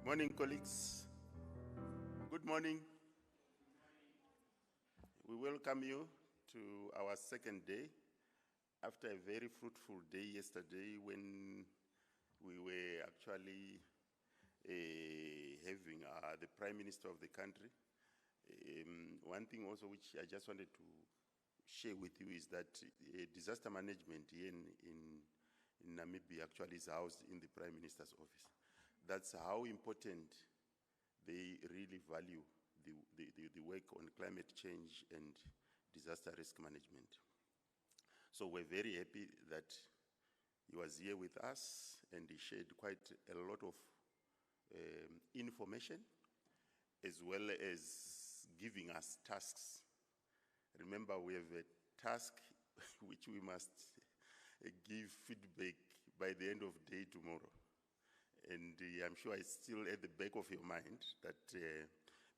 Morning, colleagues. Good morning. We welcome you to our second day after a very fruitful day yesterday when we were actually having the Prime Minister of the country. One thing also which I just wanted to share with you is that disaster management here in Namibia actually is housed in the Prime Minister's office. That's how important they really value the work on climate change and disaster risk management. So we're very happy that he was here with us and he shared quite a lot of information as well as giving us tasks. Remember, we have a task which we must give feedback by the end of day tomorrow. And I'm sure it's still at the back of your mind that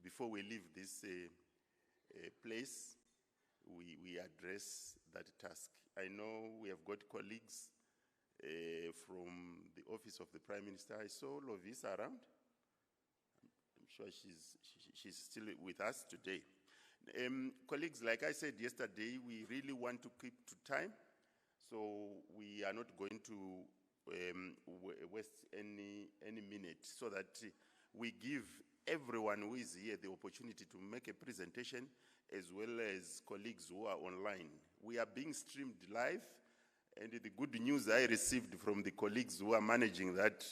before we leave this place, we address that task. I know we have got colleagues from the office of the Prime Minister. I saw Lovisa around. I'm sure she's still with us today. Colleagues, like I said yesterday, we really want to keep to time. So we are not going to waste any minute so that we give everyone who is here the opportunity to make a presentation as well as colleagues who are online. We are being streamed live, and the good news I received from the colleagues who are managing that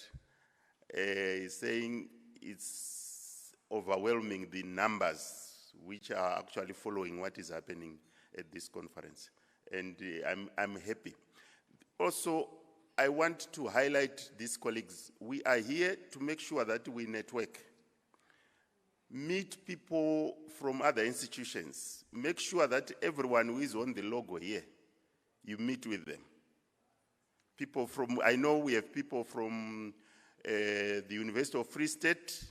is saying it's overwhelming the numbers which are actually following what is happening at this conference. And I'm happy. Also, I want to highlight these colleagues. We are here to make sure that we network. Meet people from other institutions. Make sure that everyone who is on the logo here, you meet with them. People from, I know we have people from the University of Free State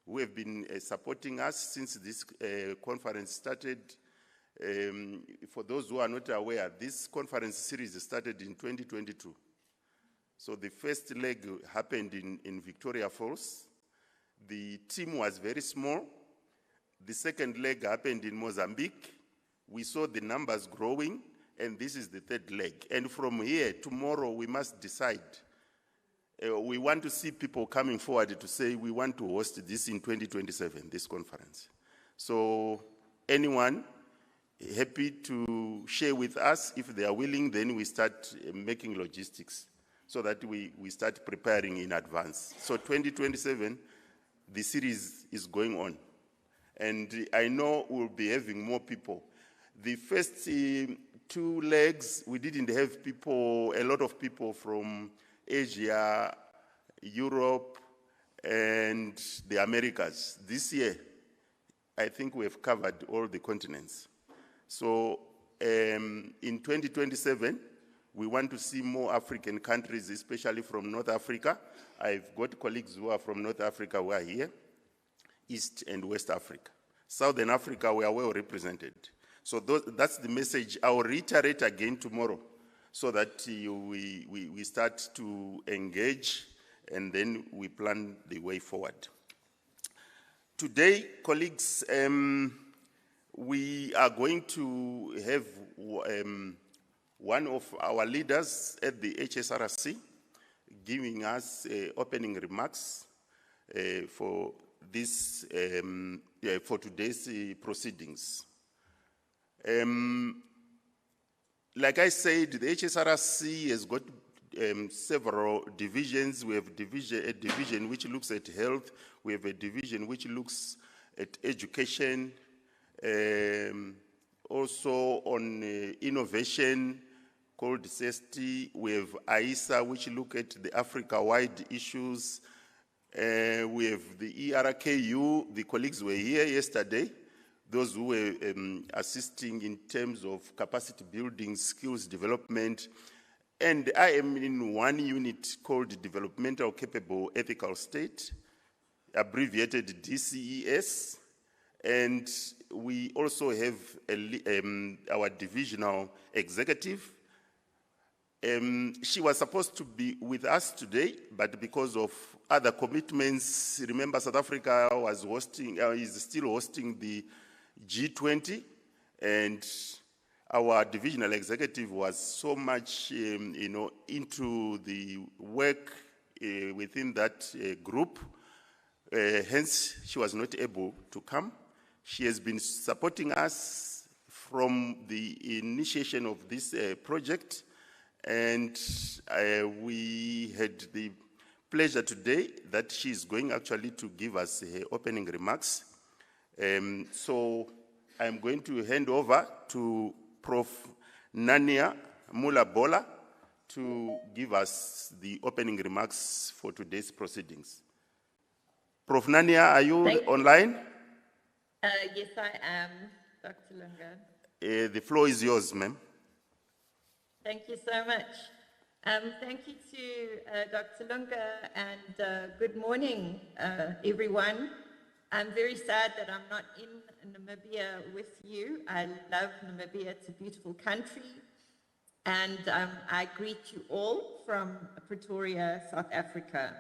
who have been supporting us since this conference started. For those who are not aware, this conference series started in 2022. So the first leg happened in Victoria Falls. The team was very small. The second leg happened in Mozambique. We saw the numbers growing, and this is the third leg. And from here, tomorrow, we must decide. We want to see people coming forward to say we want to host this in 2027, this conference. So anyone happy to share with us, if they are willing, then we start making logistics so that we start preparing in advance. So 2027, the series is going on. And I know we'll be having more people. The first two legs, we didn't have a lot of people from Asia, Europe, and the Americas. This year, I think we have covered all the continents. So in 2027, we want to see more African countries, especially from North Africa. I've got colleagues who are from North Africa who are here, East and West Africa. Southern Africa, we are well represented. So that's the message. I'll reiterate again tomorrow so that we start to engage and then we plan the way forward. Today, colleagues, we are going to have one of our leaders at the HSRC giving us opening remarks for this for today's proceedings. Like I said, the HSRC has got several divisions. We have a division which looks at health. We have a division which looks at education. Also on innovation, called CESTI. We have AISA, which look at the Africa-wide issues. We have the ERKU. The colleagues were here yesterday. Those who were assisting in terms of capacity building, skills development. And I am in one unit called Developmental Capable Ethical State, abbreviated DCES. And we also have our divisional executive. She was supposed to be with us today, but because of other commitments. Remember, South Africa was hosting, is still hosting the G20, and our divisional executive was so much, into the work within that group. Hence, she was not able to come. She has been supporting us from the initiation of this project, and we had the pleasure today that she is going actually to give us her opening remarks. So I'm going to hand over to Prof. Nania Mula-Bola to give us the opening remarks for today's proceedings. Prof. Nania, are you online? Yes, I am, Dr. Lunga. The floor is yours, ma'am. Thank you so much. Thank you to Dr. Lunga, and good morning, everyone. I'm very sad that I'm not in Namibia with you. I love Namibia. It's a beautiful country. And I greet you all from Pretoria, South Africa.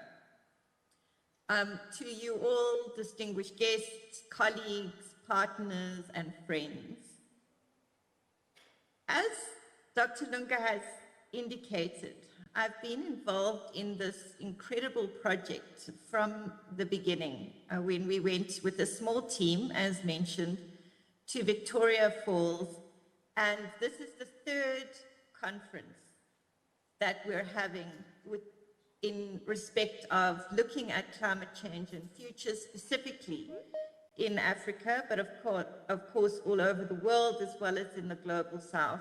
To you all, distinguished guests, colleagues, partners, and friends. As Dr. Lunga has indicated, I've been involved in this incredible project from the beginning, when we went with a small team, as mentioned, to Victoria Falls. And this is the third conference that we're having in respect of looking at climate change and future, specifically in Africa, but of course all over the world, as well as in the global south.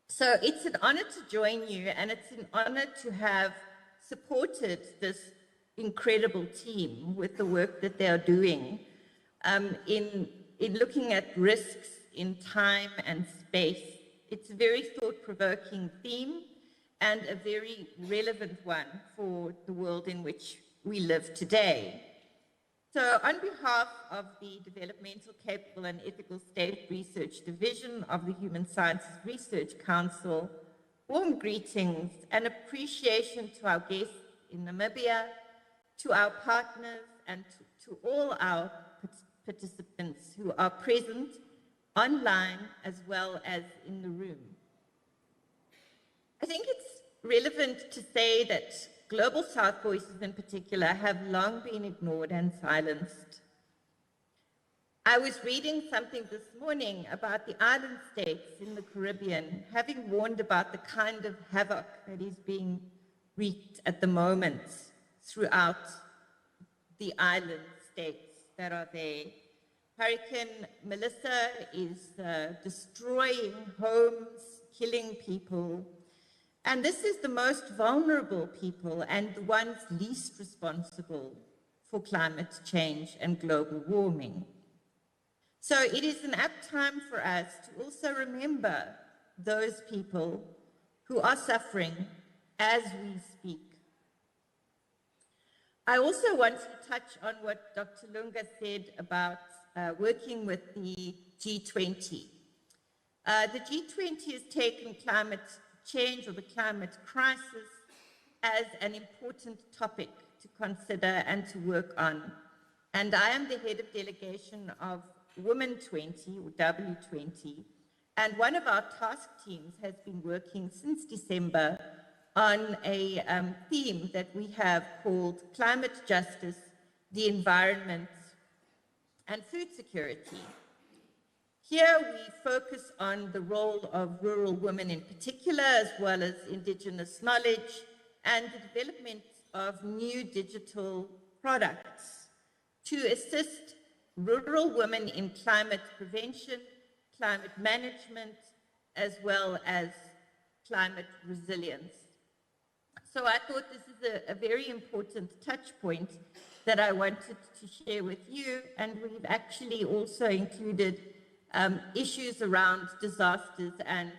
So it's an honor to join you, and it's an honor to have supported this incredible team with the work that they are doing in looking at risks in time and space. It's a very thought-provoking theme and a very relevant one for the world in which we live today. So on behalf of the Developmental, Capable and Ethical State Research Division of the Human Sciences Research Council, warm greetings and appreciation to our guests in Namibia, to our partners, and to all our participants who are present online as well as in the room. I think it's relevant to say that Global South voices in particular have long been ignored and silenced. I was reading something this morning about the island states in the Caribbean having warned about the kind of havoc that is being wreaked at the moment throughout the island states that are there. Hurricane Melissa is destroying homes, killing people. And this is the most vulnerable people and the ones least responsible for climate change and global warming. So it is an apt time for us to also remember those people who are suffering as we speak. I also want to touch on what Dr. Lunga said about working with the G20. The G20 has taken climate change or the climate crisis as an important topic to consider and to work on. And I am the head of delegation of Women 20, or W20, and one of our task teams has been working since December on a theme that we have called Climate Justice, the Environment, and Food Security. Here we focus on the role of rural women in particular, as well as indigenous knowledge, and the development of new digital products to assist rural women in climate prevention, climate management, as well as climate resilience. So I thought this is a very important touch point that I wanted to share with you, and we've actually also included issues around disasters and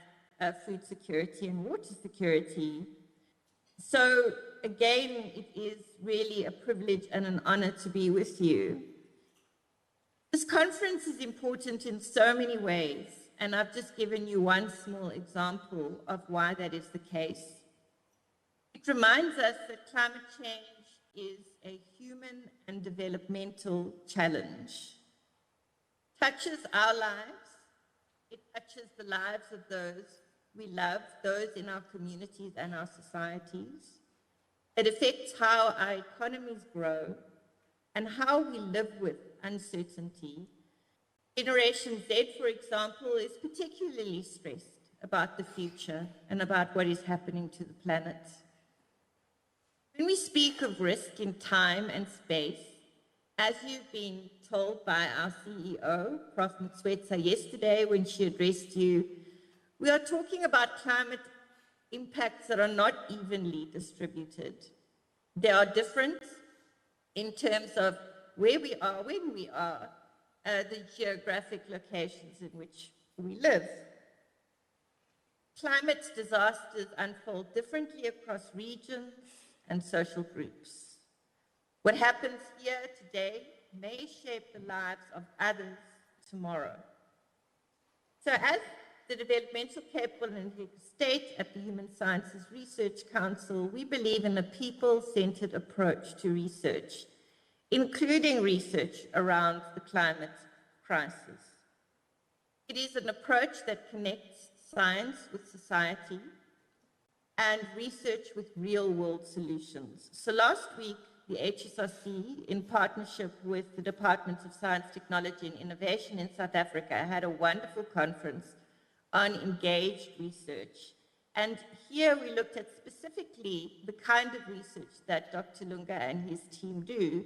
food security and water security. So again, it is really a privilege and an honor to be with you. This conference is important in so many ways, and I've just given you one small example of why that is the case. It reminds us that climate change is a human and developmental challenge. Touches our lives, it touches the lives of those we love, those in our communities and our societies. It affects how our economies grow and how we live with uncertainty. Generation Z, for example, is particularly stressed about the future and about what is happening to the planet. When we speak of risk in time and space, as you've been told by our CEO, Prof. Mtswetsa, yesterday when she addressed you, we are talking about climate impacts that are not evenly distributed. They are different in terms of where we are, when we are, the geographic locations in which we live. Climate disasters unfold differently across regions and social groups. What happens here today may shape the lives of others tomorrow. So as the Developmental Capable and Inclusive State at the Human Sciences Research Council, we believe in a people-centered approach to research, including research around the climate crisis. It is an approach that connects science with society and research with real-world solutions. So last week, the HSRC, in partnership with the Department of Science, Technology and Innovation in South Africa, had a wonderful conference on engaged research. And here we looked at specifically the kind of research that Dr. Lunga and his team do.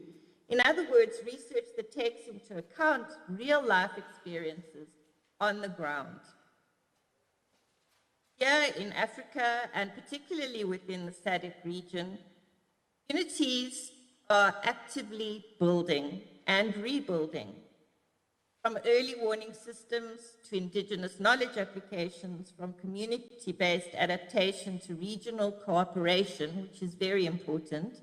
In other words, research that takes into account real-life experiences on the ground. Here in Africa, and particularly within the SADC region, communities are actively building and rebuilding, from early warning systems to indigenous knowledge applications, from community-based adaptation to regional cooperation, which is very important.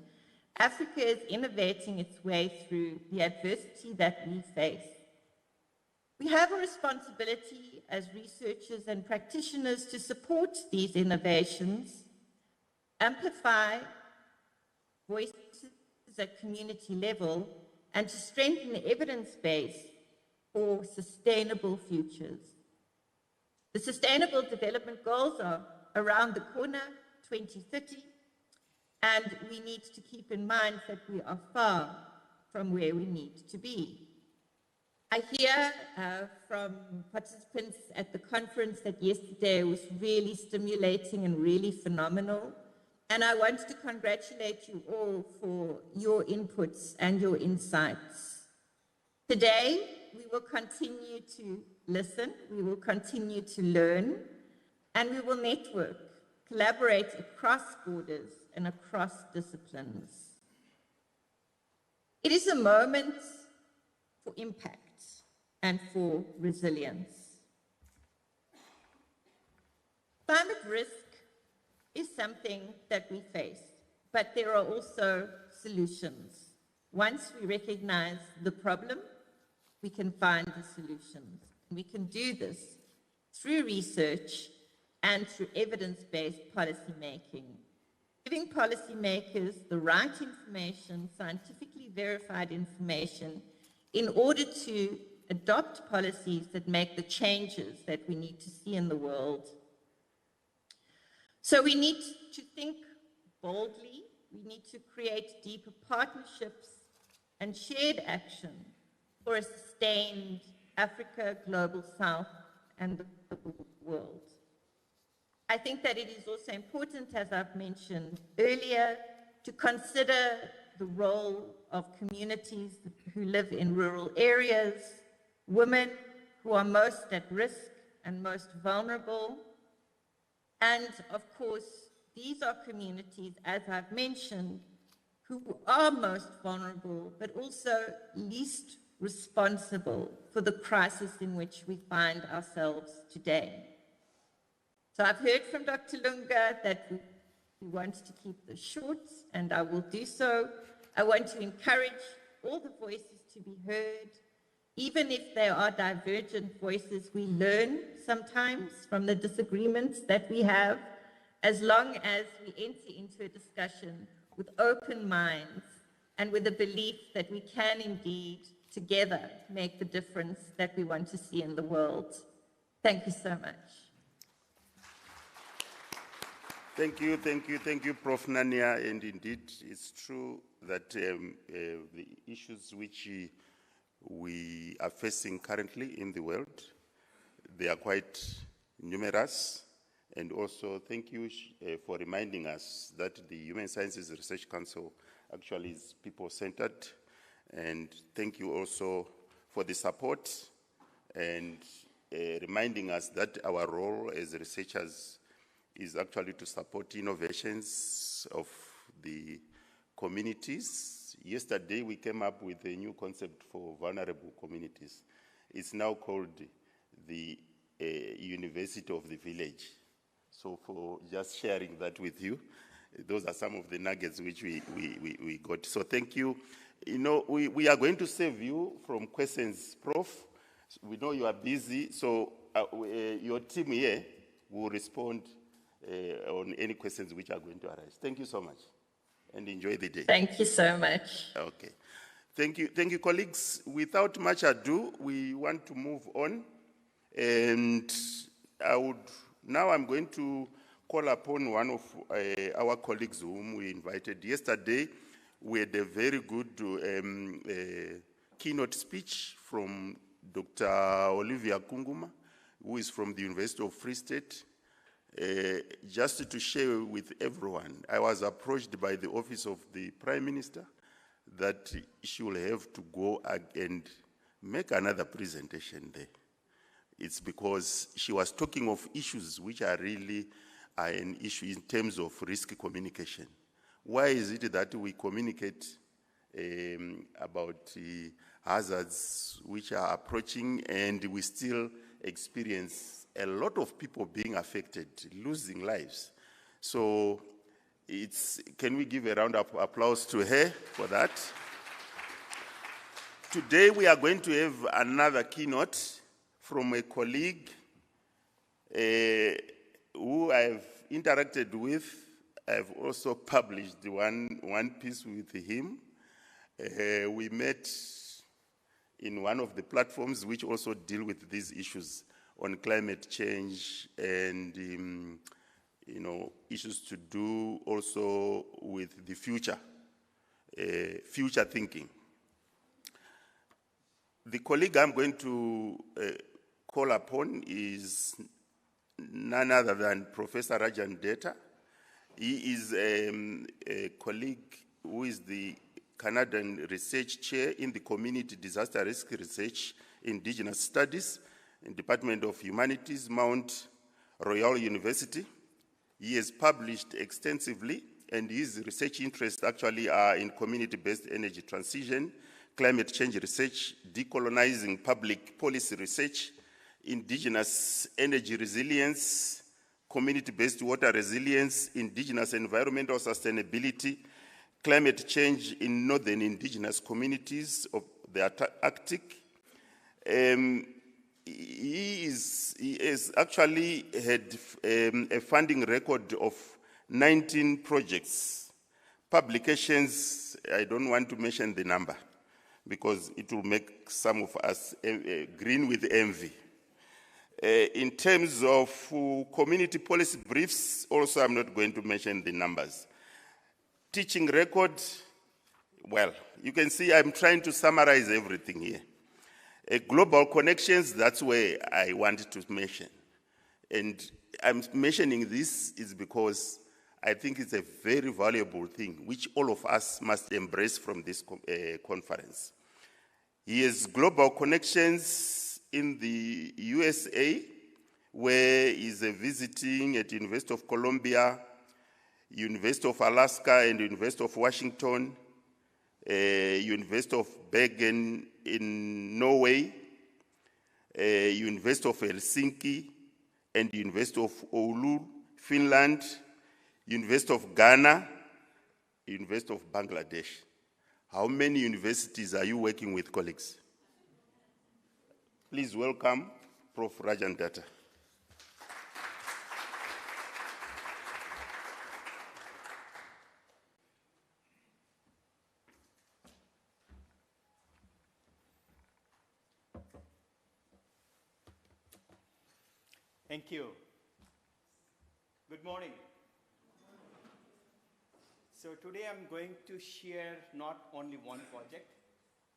Africa is innovating its way through the adversity that we face. We have a responsibility as researchers and practitioners to support these innovations, amplify voices at community level, and to strengthen the evidence base for sustainable futures. The Sustainable Development Goals are around the corner, 2030, and we need to keep in mind that we are far from where we need to be. I hear from participants at the conference that yesterday was really stimulating and really phenomenal. And I want to congratulate you all for your inputs and your insights. Today, we will continue to listen, we will continue to learn, and we will network, collaborate across borders and across disciplines. It is a moment for impact and for resilience. Climate risk is something that we face, but there are also solutions. Once we recognize the problem, we can find the solutions. We can do this through research and through evidence-based policy making, giving policymakers the right information, scientifically verified information, in order to adopt policies that make the changes that we need to see in the world. So we need to think boldly, we need to create deeper partnerships and shared action for a sustained Africa, Global South, and the world. I think that it is also important, as I've mentioned earlier, to consider the role of communities who live in rural areas, women who are most at risk and most vulnerable. And of course, these are communities, as I've mentioned, who are most vulnerable, but also least responsible for the crisis in which we find ourselves today. So I've heard from Dr. Lunga that we want to keep this short, and I will do so. I want to encourage all the voices to be heard. Even if there are divergent voices, we learn sometimes from the disagreements that we have. As long as we enter into a discussion with open minds, and with the belief that we can indeed together make the difference that we want to see in the world. Thank you so much. Thank you, Prof. Nania. And indeed, it's true that the issues which we are facing currently in the world, they are quite numerous. And also, thank you for reminding us that the Human Sciences Research Council actually is people-centered. And thank you also for the support and reminding us that our role as researchers is actually to support innovations of the communities. Yesterday, we came up with a new concept for vulnerable communities. It's now called the University of the Village. So for just sharing that with you, those are some of the nuggets which we got. So thank you. You know, we are going to save you from questions, Prof. We know you are busy, so your team here will respond on any questions which are going to arise. Thank you so much, and enjoy the day. Thank you so much. Okay. Thank you, colleagues. Without much ado, we want to move on, and I'm going to call upon one of our colleagues whom we invited yesterday. We had a very good keynote speech from Dr. Olivia Kunguma, who is from the University of Free State. Just to share with everyone, I was approached by the Office of the Prime Minister that she will have to go and make another presentation there. It's because she was talking of issues which are really an issue in terms of risk communication. Why is it that we communicate about hazards which are approaching and we still experience a lot of people being affected, losing lives? So can we give a round of applause to her for that? Today we are going to have another keynote from a colleague who I've interacted with. I've also published one piece with him. We met in one of the platforms which also deal with these issues on climate change and issues to do also with the future thinking. The colleague I'm going to call upon is none other than Professor Rajan Deta. He is a colleague who is the Canadian Research Chair in the Community Disaster Risk Research Indigenous Studies in Department of Humanities, Mount Royal University. He has published extensively, and his research interests actually are in community-based energy transition, climate change research, decolonizing public policy research, indigenous energy resilience, community-based water resilience, indigenous environmental sustainability, climate change in northern indigenous communities of the Arctic. He has actually had a funding record of 19 projects, publications. I don't want to mention the number because it will make some of us green with envy. In terms of community policy briefs, also I'm not going to mention the numbers. Teaching record, well, you can see I'm trying to summarize everything here. Global connections, that's where I wanted to mention. And I'm mentioning this is because I think it's a very valuable thing which all of us must embrace from this conference. He has global connections in the USA, where he's visiting at University of Columbia, University of Alaska and University of Washington, University of Bergen in Norway, University of Helsinki, and University of Oulu, Finland, University of Ghana, University of Bangladesh. How many universities are you working with, colleagues? Please welcome Prof. Rajan Deta. Thank you. Good morning. So today I'm going to share not only one project,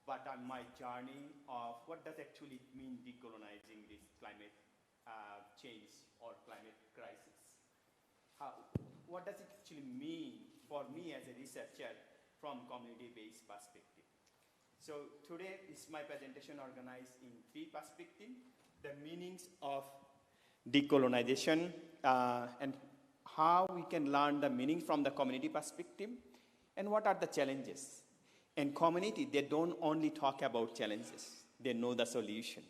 but on my journey of what does actually mean decolonizing this climate change or climate crisis. What does it actually mean for me as a researcher from community-based perspective? So today is my presentation organized in 3 perspectives: the meanings of decolonization and how we can learn the meaning from the community perspective, and what are the challenges. In community, they don't only talk about challenges, they know the solution.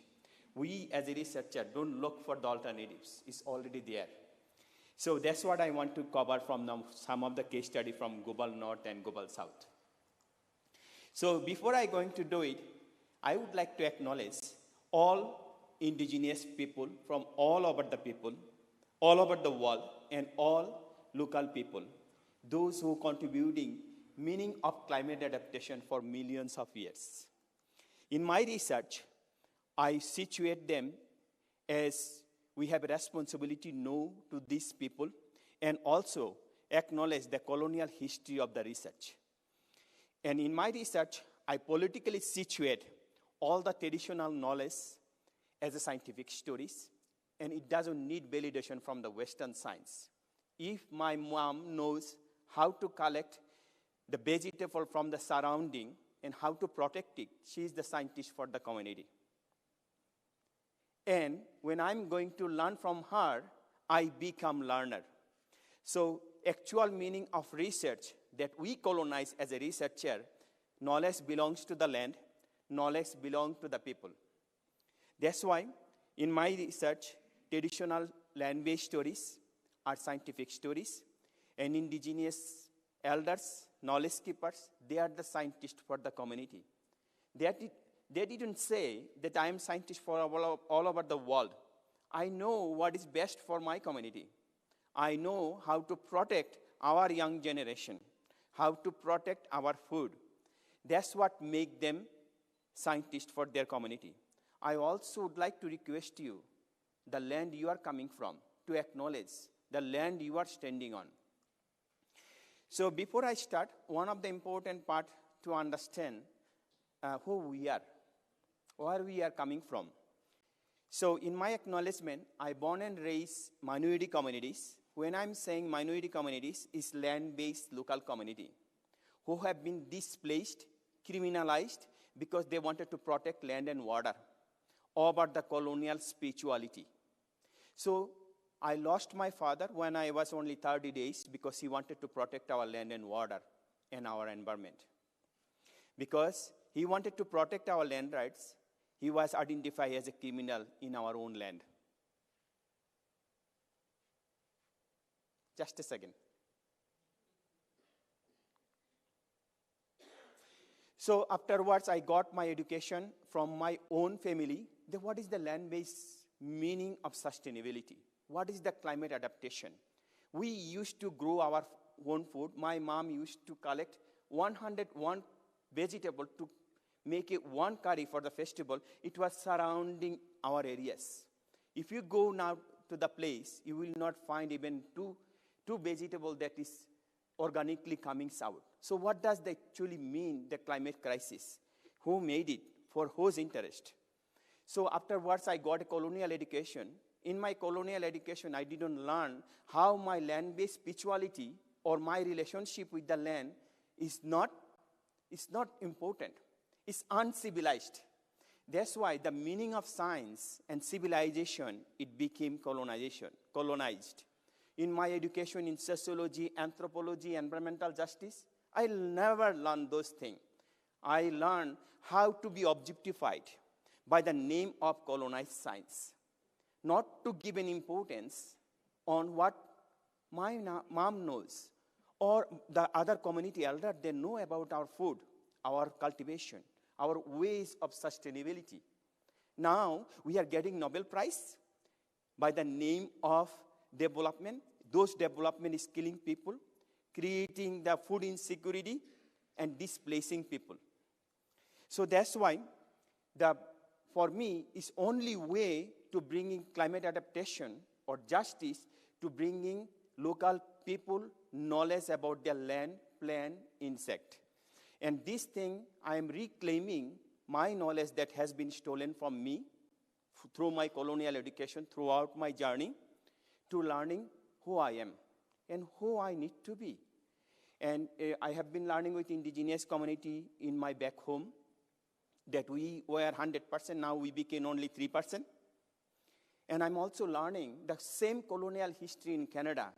We as a researcher don't look for the alternatives, it's already there. So that's what I want to cover from some of the case study from Global North and Global South. So before I going to do it, I would like to acknowledge all indigenous people from all over the world, and all local people, those who contributing meaning of climate adaptation for millions of years. In my research, I situate them as we have a responsibility to know to these people and also acknowledge the colonial history of the research. And in my research, I politically situate all the traditional knowledge as a scientific stories, and it doesn't need validation from the Western science. If my mom knows how to collect the vegetable from the surrounding and how to protect it, she is the scientist for the community. And when I'm going to learn from her, I become learner. So actual meaning of research that we colonize as a researcher, knowledge belongs to the land, knowledge belongs to the people. That's why in my research, traditional land-based stories are scientific stories, and indigenous elders, knowledge keepers, they are the scientists for the community. They didn't say that I am scientist for all over the world. I know what is best for my community. I know how to protect our young generation, how to protect our food. That's what makes them scientists for their community. I also would like to request you, the land you are coming from, to acknowledge the land you are standing on. So before I start, one of the important parts to understand who we are, where we are coming from. So in my acknowledgement, I born and raised minority communities. When I'm saying minority communities, it's land-based local community who have been displaced, criminalized, because they wanted to protect land and water over the colonial spirituality. So I lost my father when I was only 30 days because he wanted to protect our land and water and our environment. Because he wanted to protect our land rights, he was identified as a criminal in our own land. Just a second. So afterwards, I got my education from my own family. What is the land-based meaning of sustainability? What is the climate adaptation? We used to grow our own food. My mom used to collect 101 vegetables to make it one curry for the festival. It was surrounding our areas. If you go now to the place, you will not find even two vegetables that is organically coming out. So what does that actually mean, the climate crisis? Who made it? For whose interest? So afterwards, I got a colonial education. In my colonial education, I didn't learn how my land-based spirituality or my relationship with the land is not important. It's uncivilized. That's why the meaning of science and civilization, it became colonized. In my education in sociology, anthropology, environmental justice, I never learned those things. I learned how to be objectified by the name of colonized science. Not to give an importance on what my mom knows or the other community elder, they know about our food, our cultivation, our ways of sustainability. Now we are getting Nobel Prize by the name of development. Those development is killing people, creating the food insecurity, and displacing people. So that's why for me, it's only way to bring in climate adaptation or justice to bringing local people knowledge about their land, plant, insect. And this thing, I am reclaiming my knowledge that has been stolen from me through my colonial education, throughout my journey, to learning who I am and who I need to be. And I have been learning with indigenous community in my back home that we were 100%, now we became only 3%. And I'm also learning the same colonial history in Canada,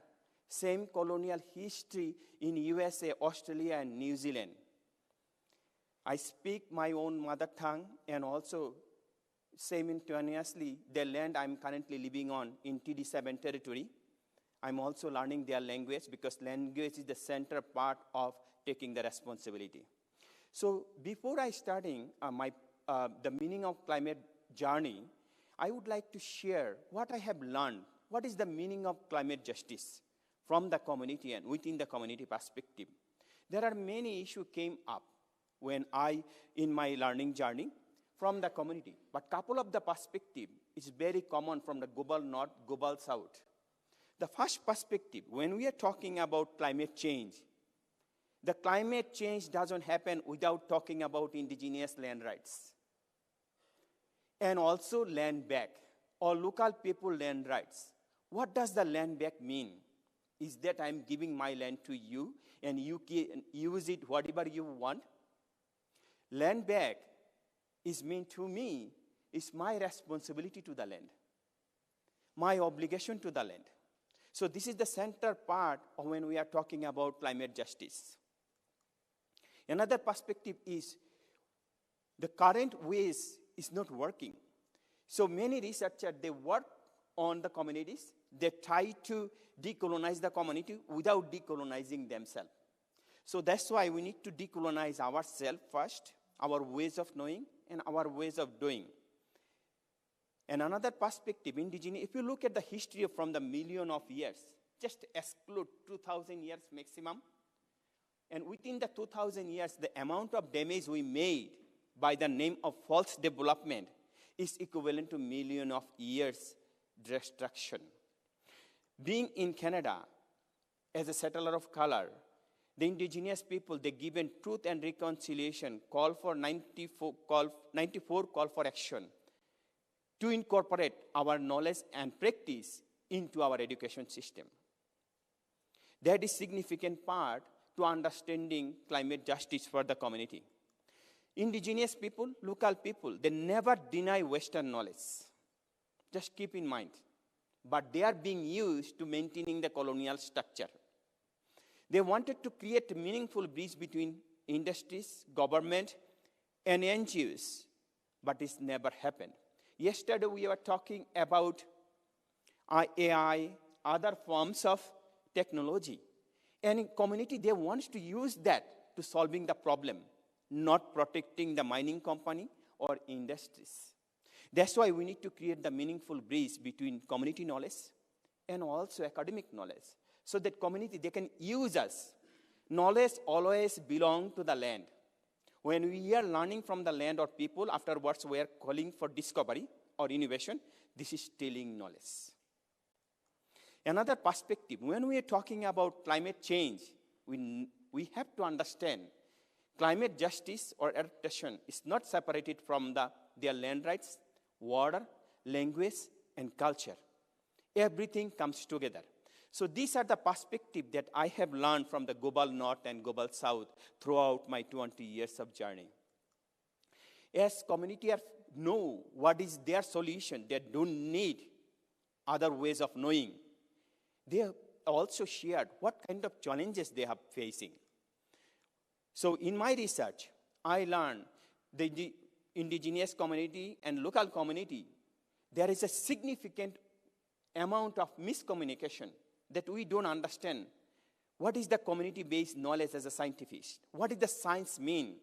same colonial history in USA, Australia, and New Zealand. I speak my own mother tongue and also simultaneously the land I'm currently living on in TD7 territory. I'm also learning their language because language is the center part of taking the responsibility. So before I starting the meaning of climate journey, I would like to share what I have learned. What is the meaning of climate justice from the community and within the community perspective? There are many issues came up when in my learning journey from the community. But couple of the perspective is very common from the global north, global south. The first perspective, when we are talking about climate change, the climate change doesn't happen without talking about indigenous land rights. And also land back, or local people land rights. What does the land back mean? Is that I'm giving my land to you, and you can use it whatever you want? Land back is mean to me, is my responsibility to the land, my obligation to the land. So this is the center part of when we are talking about climate justice. Another perspective is the current ways is not working. So many researchers, they work on the communities. They try to decolonize the community without decolonizing themselves. So that's why we need to decolonize ourselves first, our ways of knowing and our ways of doing. And another perspective, indigenous, if you look at the history from the million of years, just exclude 2,000 years maximum, and within the 2,000 years, the amount of damage we made by the name of false development is equivalent to million of years destruction. Being in Canada as a settler of color, the indigenous people, they given Truth and Reconciliation call for 94 call for action to incorporate our knowledge and practice into our education system. That is significant part to understanding climate justice for the community. Indigenous people, local people, they never deny Western knowledge. Just keep in mind. But they are being used to maintaining the colonial structure. They wanted to create a meaningful bridge between industries, government, and NGOs, but it's never happened. Yesterday we were talking about AI, other forms of technology. And in community, they want to use that to solving the problem, not protecting the mining company or industries. That's why we need to create the meaningful bridge between community knowledge and also academic knowledge, so that community, they can use us. Knowledge always belongs to the land. When we are learning from the land or people, afterwards we are calling for discovery or innovation. This is stealing knowledge. Another perspective, when we are talking about climate change, we have to understand climate justice or adaptation is not separated from their land rights, water, language, and culture. Everything comes together. So these are the perspectives that I have learned from the global north and global south throughout my 20 years of journey. As community know what is their solution, they don't need other ways of knowing. They have also shared what kind of challenges they are facing. So in my research, I learned the indigenous community and local community, there is a significant amount of miscommunication that we don't understand. What is the community-based knowledge as a scientist? What does the science mean?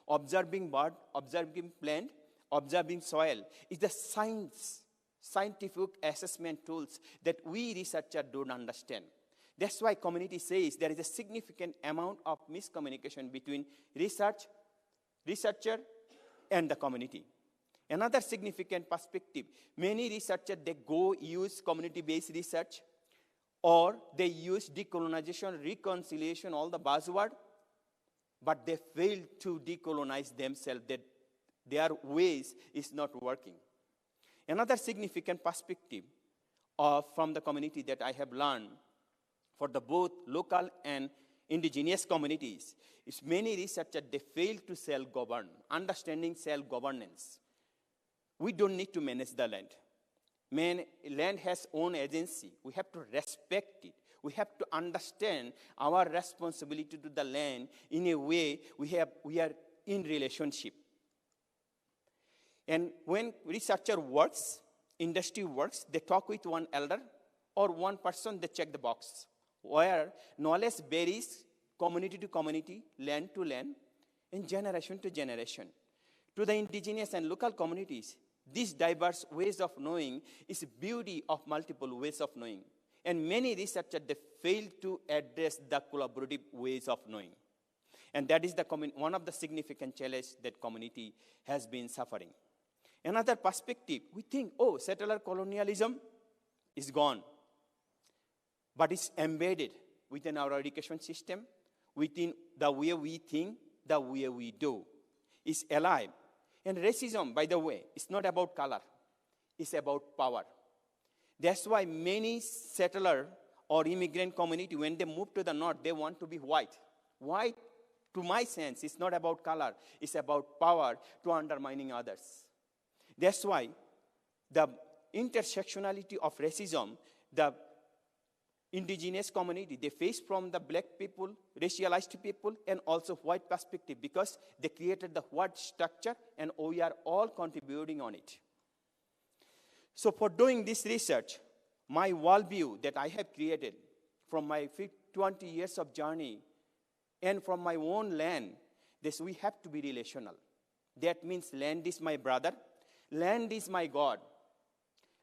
Observing bird, observing plant, observing soil is the scientific assessment tools that we researchers don't understand. That's why community says there is a significant amount of miscommunication between researcher and the community. Another significant perspective, many researchers, they go use community-based research, or they use decolonization, reconciliation, all the buzzword, but they fail to decolonize themselves, that their ways is not working. Another significant perspective from the community that I have learned for the both local and indigenous communities is many researchers, they fail to self-govern, understanding self-governance. We don't need to manage the land. Land has own agency. We have to respect it. We have to understand our responsibility to the land in a way we are in relationship. And when researcher works, industry works, they talk with one elder or one person, they check the box. Where knowledge varies community to community, land to land, and generation to generation. To the indigenous and local communities, these diverse ways of knowing is the beauty of multiple ways of knowing. And many researchers, they fail to address the collaborative ways of knowing. And that is one of the significant challenges that community has been suffering. Another perspective, we think, settler colonialism is gone. But it's embedded within our education system, within the way we think, the way we do. It's alive. And racism, by the way, is not about color. It's about power. That's why many settler or immigrant community, when they move to the north, they want to be white. White, to my sense, is not about color. It's about power to undermining others. That's why the intersectionality of racism, the indigenous community, they face from the black people, racialized people, and also white perspective, because they created the white structure, and we are all contributing on it. So for doing this research, my worldview that I have created from my 20 years of journey and from my own land, this we have to be relational. That means land is my brother, land is my God,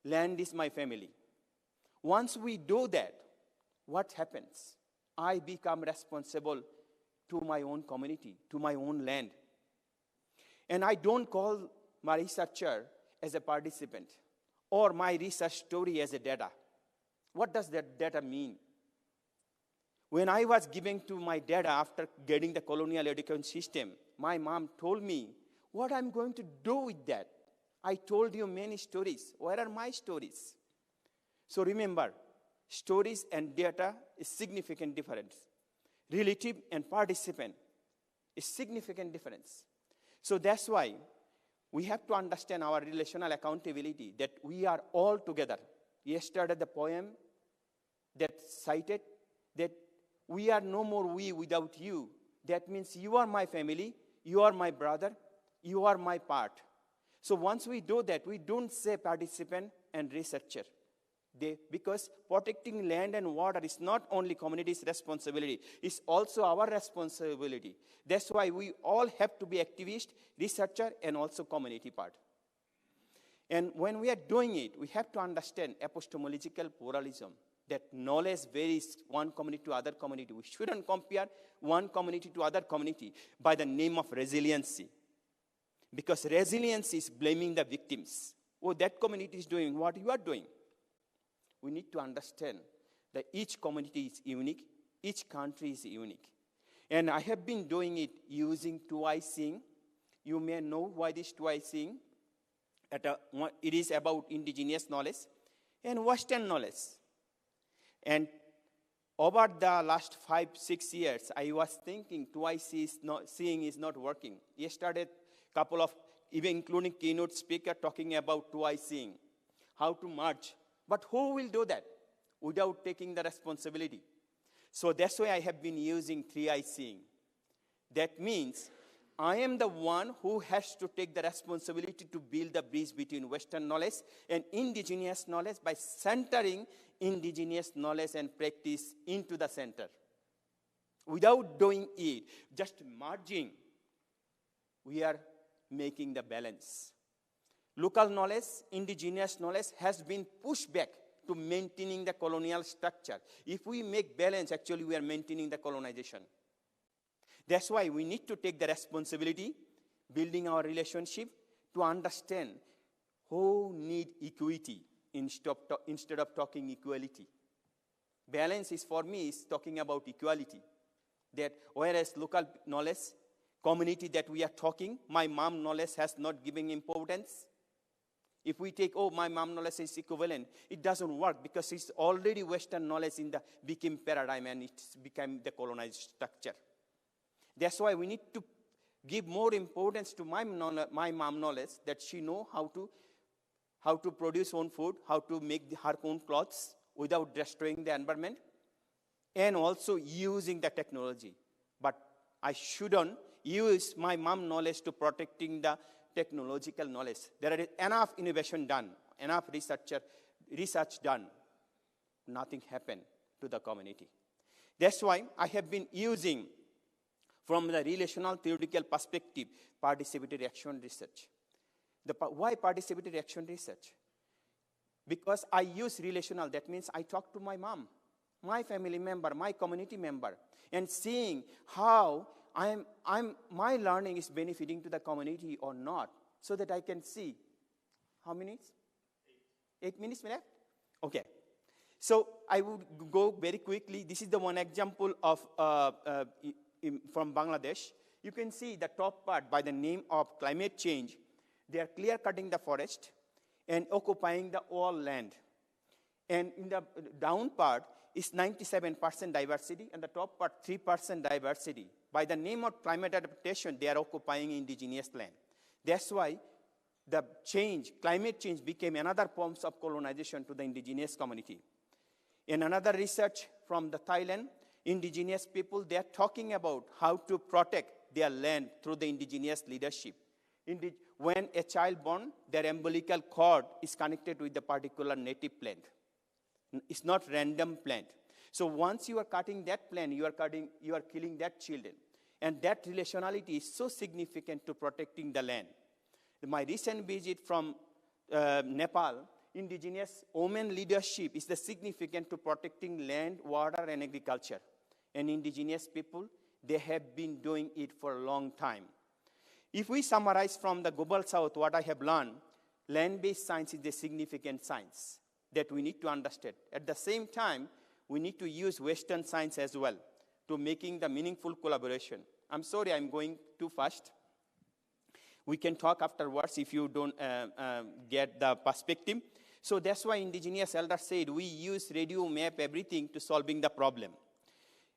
land is my family. Once we do that, what happens? I become responsible to my own community, to my own land. And I don't call my researcher as a participant or my research story as a data. What does that data mean? When I was giving to my data after getting the colonial education system, my mom told me, what I'm going to do with that? I told you many stories. Where are my stories? So remember, stories and data is significant difference. Relative and participant is significant difference. So that's why we have to understand our relational accountability, that we are all together. Yesterday the poem that cited that we are no more we without you. That means you are my family, you are my brother, you are my part. So once we do that, we don't say participant and researcher. Because protecting land and water is not only community's responsibility, it's also our responsibility. That's why we all have to be activist, researcher, and also community part. And when we are doing it, we have to understand epistemological pluralism, that knowledge varies one community to other community. We shouldn't compare one community to other community by the name of resiliency. Because resilience is blaming the victims. That community is doing what you are doing. We need to understand that each community is unique, each country is unique. And I have been doing it using 2i Seeing. You may know why this 2i Seeing. It is about indigenous knowledge and Western knowledge. And over the last 5-6 years, I was thinking 2i Seeing is not working. Yesterday, couple of, even including keynote speaker, talking about 2i Seeing, how to merge. But who will do that without taking the responsibility? So that's why I have been using 3i Seeing. That means I am the one who has to take the responsibility to build the bridge between Western knowledge and indigenous knowledge by centering indigenous knowledge and practice into the center. Without doing it, just merging, we are making the balance. Local knowledge, indigenous knowledge has been pushed back to maintaining the colonial structure. If we make balance, actually we are maintaining the colonization. That's why we need to take the responsibility, building our relationship, to understand who need equity instead of talking equality. Balance is, for me, is talking about equality. That whereas local knowledge, community that we are talking, my mom knowledge has not given importance. If we take, oh, my mom knowledge is equivalent, it doesn't work because it's already Western knowledge became paradigm and it's become the colonized structure. That's why we need to give more importance to my mom knowledge, that she know how to produce own food, how to make her own clothes without destroying the environment, and also using the technology. But I shouldn't use my mom knowledge to protecting the technological knowledge. There is enough innovation done, enough research done. Nothing happened to the community. That's why I have been using, from the relational theoretical perspective, participatory action research. Why participatory action research? Because I use relational, that means I talk to my mom, my family member, my community member, and seeing how my learning is benefiting to the community or not, so that I can see. How many minutes? 8 minutes left? Okay. So I would go very quickly. This is the one example of from Bangladesh. You can see the top part by the name of climate change. They are clear cutting the forest and occupying the all land. And in the down part is 97% diversity, and the top part 3% diversity. By the name of climate adaptation, they are occupying indigenous land. That's why the climate change became another form of colonization to the indigenous community. In another research from the Thailand, indigenous people, they are talking about how to protect their land through the indigenous leadership. When a child born, their umbilical cord is connected with the particular native plant. It's not random plant. So once you are cutting that plant, you are killing that children. And that relationality is so significant to protecting the land. My recent visit from Nepal, indigenous women leadership is the significant to protecting land, water, and agriculture. And indigenous people, they have been doing it for a long time. If we summarize from the Global South what I have learned, land-based science is a significant science that we need to understand. At the same time, we need to use Western science as well to making the meaningful collaboration. I'm sorry, I'm going too fast. We can talk afterwards if you don't get the perspective. So that's why indigenous elders said we use radio map everything to solving the problem.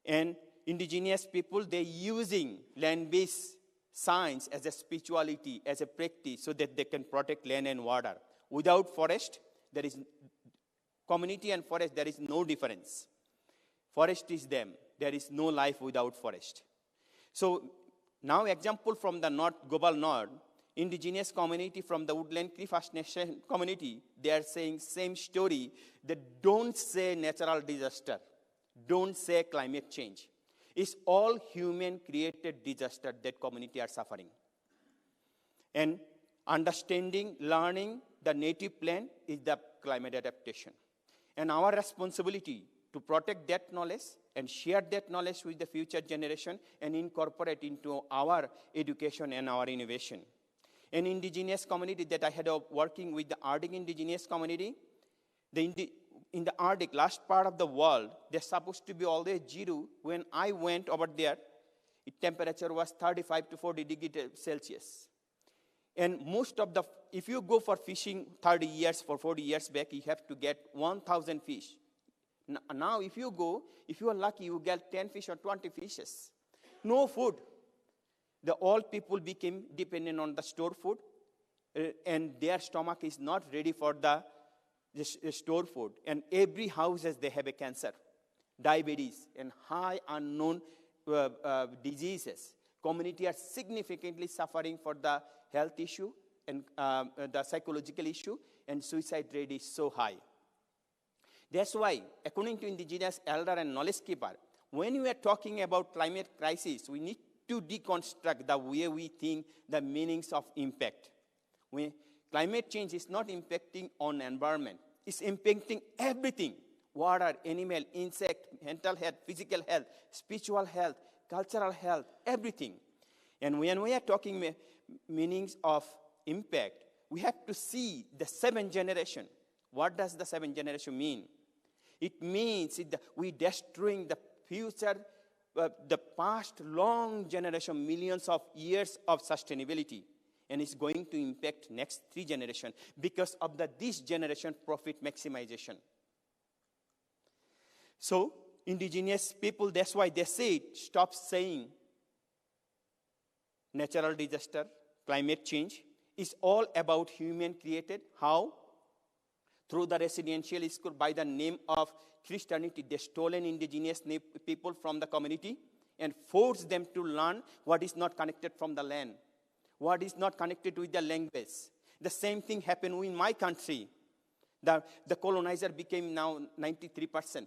And indigenous people, they're using land-based science as a spirituality, as a practice, so that they can protect land and water. Without forest, there is community and forest, there is no difference. Forest is them. There is no life without forest. So now example from the global north, indigenous community from the Woodland Cree First Nation community, they are saying same story, that don't say natural disaster, don't say climate change. It's all human-created disaster that community are suffering. And understanding, learning the native plant is the climate adaptation. And our responsibility to protect that knowledge and share that knowledge with the future generation and incorporate into our education and our innovation. An indigenous community that I had working with the Arctic indigenous community, in the Arctic, last part of the world, they're supposed to be always zero. When I went over there, temperature was 35 to 40 degrees Celsius. And most of if you go for fishing 40 years back, you have to get 1,000 fish. Now, if you are lucky, you get 10 fish or 20 fishes. No food. All people became dependent on the stored food, and their stomach is not ready for the stored food. And every houses, they have a cancer, diabetes, and high unknown diseases. Community are significantly suffering for the health issue and the psychological issue, and suicide rate is so high. That's why, according to indigenous elder and knowledge keeper, when we are talking about climate crisis, we need to deconstruct the way we think the meanings of impact. Climate change is not impacting on environment. It's impacting everything. Water, animal, insect, mental health, physical health, spiritual health, cultural health, everything. And when we are talking meanings of impact, we have to see the 7th generation. What does the 7th generation mean? It means we destroying the future, the past long generation, millions of years of sustainability. And it's going to impact next 3 generations because of this generation profit maximization. So, indigenous people, that's why they say, stop saying natural disaster, climate change is all about human created. How? Through the residential school by the name of Christianity, they stolen indigenous people from the community and forced them to learn what is not connected from the land, what is not connected with the language. The same thing happened in my country. The colonizer became now 93%.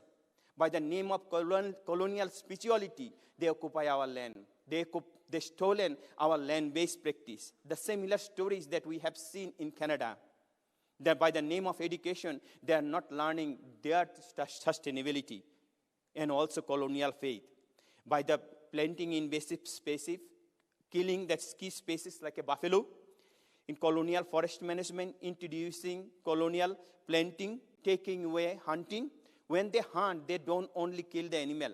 By the name of colonial spirituality, they occupy our land. They stolen our land-based practice. The similar stories that we have seen in Canada, that by the name of education, they are not learning their sustainability and also colonial faith. By the planting invasive species, killing the key species like a buffalo, in colonial forest management, introducing colonial planting, taking away hunting. When they hunt, they don't only kill the animal.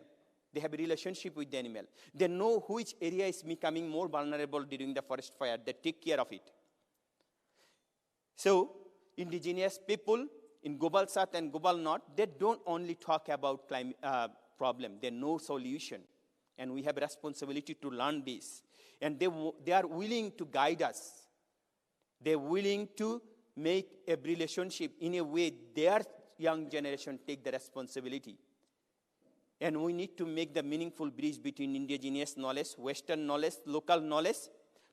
They have a relationship with the animal. They know which area is becoming more vulnerable during the forest fire. They take care of it. So, indigenous people in Global South and Global North, they don't only talk about climate problem. They know solution. And we have a responsibility to learn this. And they are willing to guide us. They're willing to make a relationship in a way their young generation take the responsibility. And we need to make the meaningful bridge between indigenous knowledge, Western knowledge, local knowledge,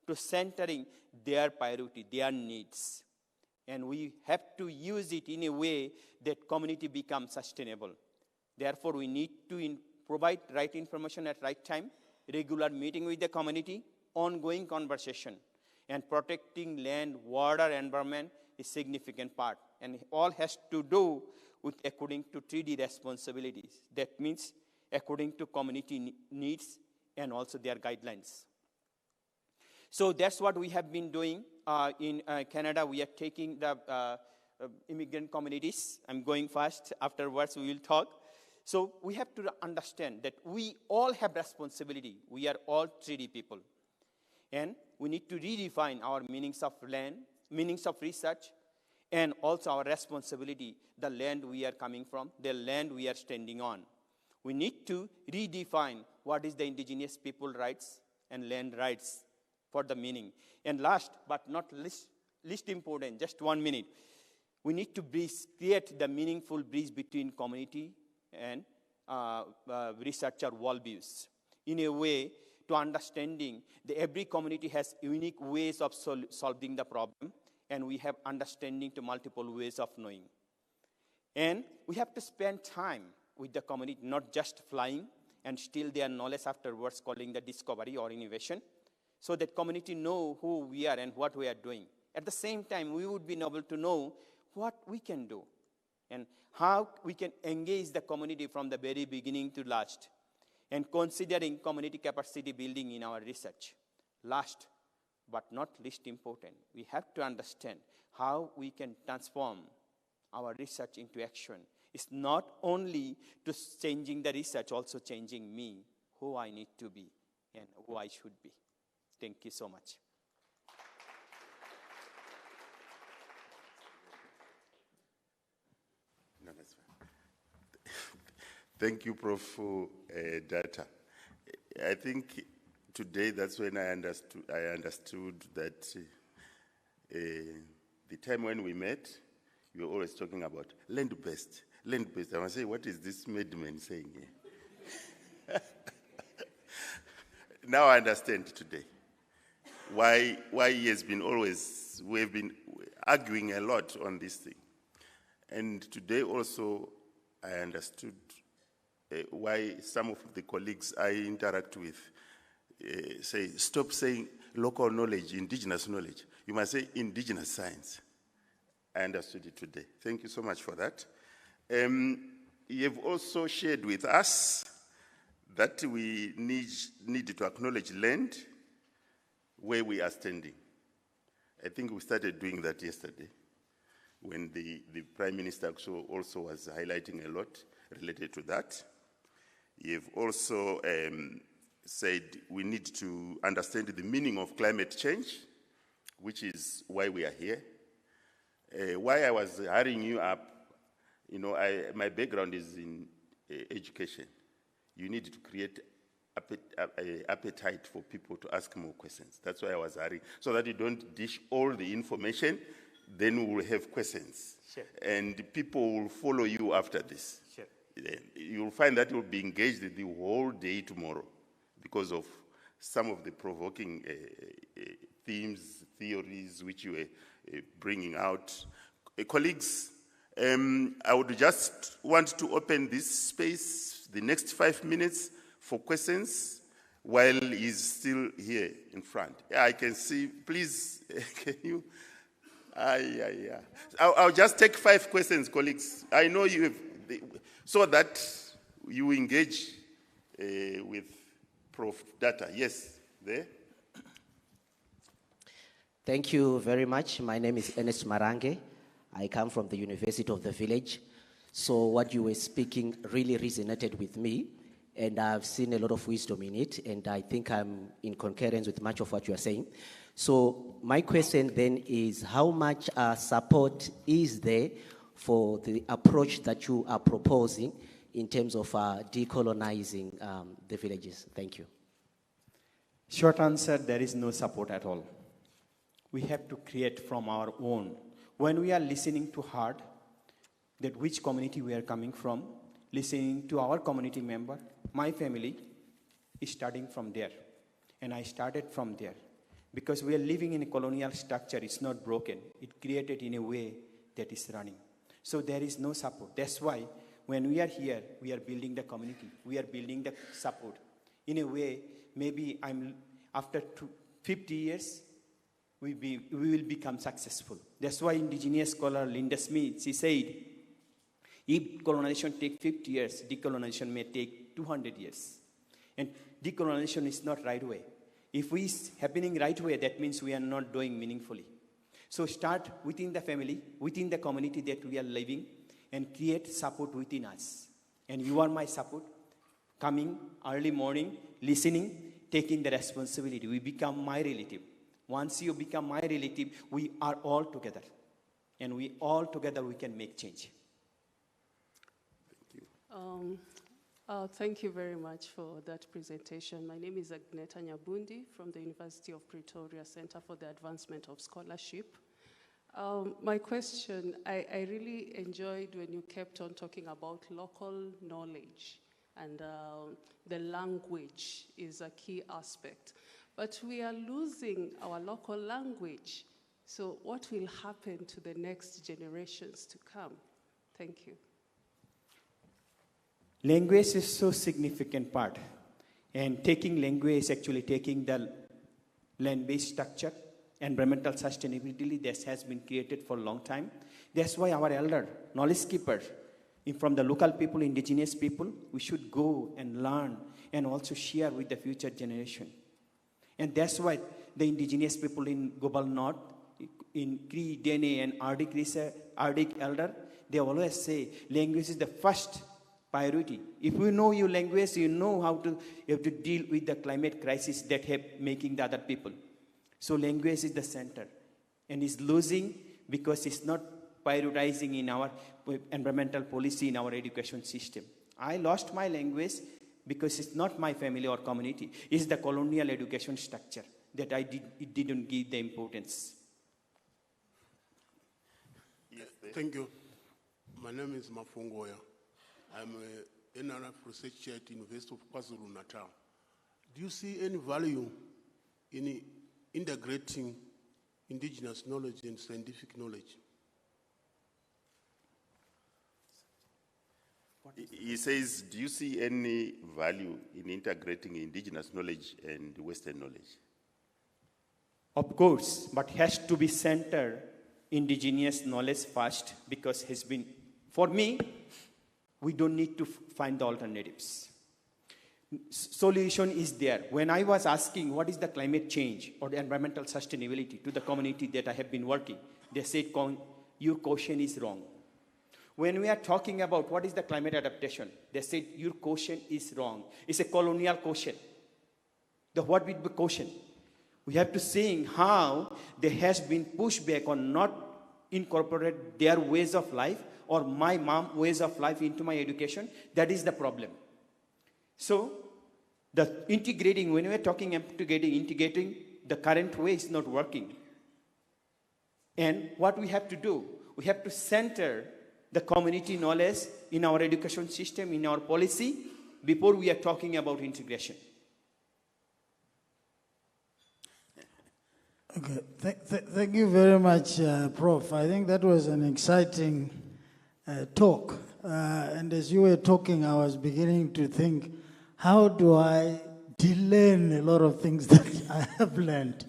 to centering their priority, their needs. And we have to use it in a way that community becomes sustainable. Therefore, we need to provide right information at right time, regular meeting with the community, ongoing conversation. And protecting land, water, environment is a significant part. And all has to do with according to 3D responsibilities. That means according to community needs and also their guidelines. So that's what we have been doing in Canada. We are taking the immigrant communities. I'm going fast. Afterwards, we will talk. So we have to understand that we all have responsibility. We are all 3D people. And we need to redefine our meanings of land, meanings of research, and also our responsibility, the land we are coming from, the land we are standing on. We need to redefine what is the indigenous people rights and land rights for the meaning. And last but not least important, just 1 minute, we need to create the meaningful bridge between community and researcher worldviews in a way to understanding that every community has unique ways of solving the problem, and we have understanding to multiple ways of knowing. And we have to spend time with the community, not just flying and steal their knowledge afterwards, calling the discovery or innovation, so that community know who we are and what we are doing. At the same time, we would be able to know what we can do and how we can engage the community from the very beginning to last, and considering community capacity building in our research. Last but not least important, we have to understand how we can transform our research into action. It's not only to changing the research, also changing me, who I need to be and who I should be. Thank you so much. No, that's fine. Thank you, Prof. Data. I think today that's when I understood that the time when we met, you were always talking about land-based. Land-based. I want to say, what is this madman saying here? Now I understand today why he has been always, we've been arguing a lot on this thing. And today also I understood why some of the colleagues I interact with say, stop saying local knowledge, indigenous knowledge. You must say indigenous science. I understood it today. Thank you so much for that. You have also shared with us that we need to acknowledge land where we are standing. I think we started doing that yesterday when the Prime Minister also was highlighting a lot related to that. You've also said we need to understand the meaning of climate change, which is why we are here. Why I was hurrying you up, you know, my background is in education. You need to create appetite for people to ask more questions. That's why I was hurrying, so that you don't dish all the information, then we will have questions. Sure. And people will follow you after this. Sure. You'll find that you'll be engaged the whole day tomorrow because of some of the provoking themes, theories which you were bringing out. Colleagues, I would just want to open this space, the next 5 minutes, for questions while he's still here in front. Yeah, I can see. Please, can you? Yeah. I'll just take 5 questions, colleagues. I know you have, so that you engage with Prof. Data. Yes, there. Thank you very much. My name is Ernest Marange. I come from the University of the Village. So what you were speaking really resonated with me, and I've seen a lot of wisdom in it, and I think I'm in concurrence with much of what you are saying. So my question then is, how much support is there for the approach that you are proposing in terms of decolonizing the villages? Thank you. Short answer, there is no support at all. We have to create from our own. When we are listening to heart, that which community we are coming from, listening to our community member, my family is starting from there. And I started from there. Because we are living in a colonial structure, it's not broken. It created in a way that is running. So there is no support. That's why when we are here, we are building the community. We are building the support. In a way, maybe after 50 years, we will become successful. That's why indigenous scholar Linda Smith, she said, if colonization takes 50 years, decolonization may take 200 years. And decolonization is not right way. If we is happening right way, that means we are not doing meaningfully. So start within the family, within the community that we are living, and create support within us. And you are my support. Coming early morning, listening, taking the responsibility. We become my relative. Once you become my relative, we are all together. And we all together, we can make change. Thank you. Thank you very much for that presentation. My name is Agneta Nyabundi from the University of Pretoria Center for the Advancement of Scholarship. My question, I really enjoyed when you kept on talking about local knowledge, and the language is a key aspect. But we are losing our local language. So what will happen to the next generations to come? Thank you. Language is so significant part. And taking language is actually taking the land-based structure, environmental sustainability that has been created for a long time. That's why our elder, knowledge keepers, from the local people, indigenous people, we should go and learn and also share with the future generation. And that's why the indigenous people in Global North, in Cree, Dene, and Arctic elder, they always say language is the first priority. If you know your language, you know how to, you have to deal with the climate crisis that have making the other people. So language is the center. And it's losing because it's not prioritizing in our environmental policy, in our education system. I lost my language because it's not my family or community. It's the colonial education structure that it didn't give the importance. Yes, thank you. My name is Mafungoya. I'm an NRF researcher at the University of KwaZulu-Natal. Do you see any value in integrating indigenous knowledge and scientific knowledge? He says, do you see any value in integrating indigenous knowledge and Western knowledge? Of course, but has to be centered indigenous knowledge first, because has been, for me, we don't need to find the alternatives. solution is there. When I was asking what is the climate change or the environmental sustainability to the community that I have been working, they said, your question is wrong. When we are talking about what is the climate adaptation, they said, your question is wrong. It's a colonial question. What would be question? We have to see how there has been pushback on not incorporate their ways of life or my mom ways of life into my education. That is the problem. So, the integrating, when we are talking integrating, the current way is not working. And what we have to do, we have to center the community knowledge in our education system, in our policy, before we are talking about integration. Okay, thank you very much, Prof. I think that was an exciting talk. And as you were talking, I was beginning to think, how do I de-learn a lot of things that I have learned?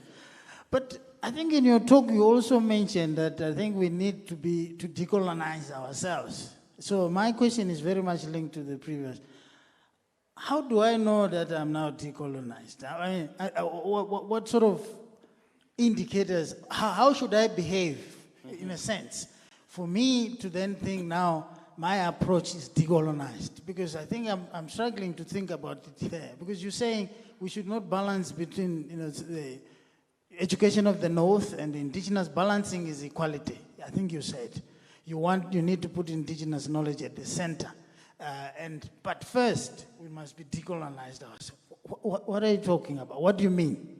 But I think in your talk, you also mentioned that I think we need to decolonize ourselves. So my question is very much linked to the previous. How do I know that I'm now decolonized? I mean, what sort of indicators, how should I behave, in a sense, for me to then think now my approach is decolonized? Because I think I'm struggling to think about it there. Because you're saying we should not balance between, the education of the North and the indigenous. Balancing is equality. I think you said you need to put indigenous knowledge at the center. But first we must be decolonized ourselves. What are you talking about? What do you mean?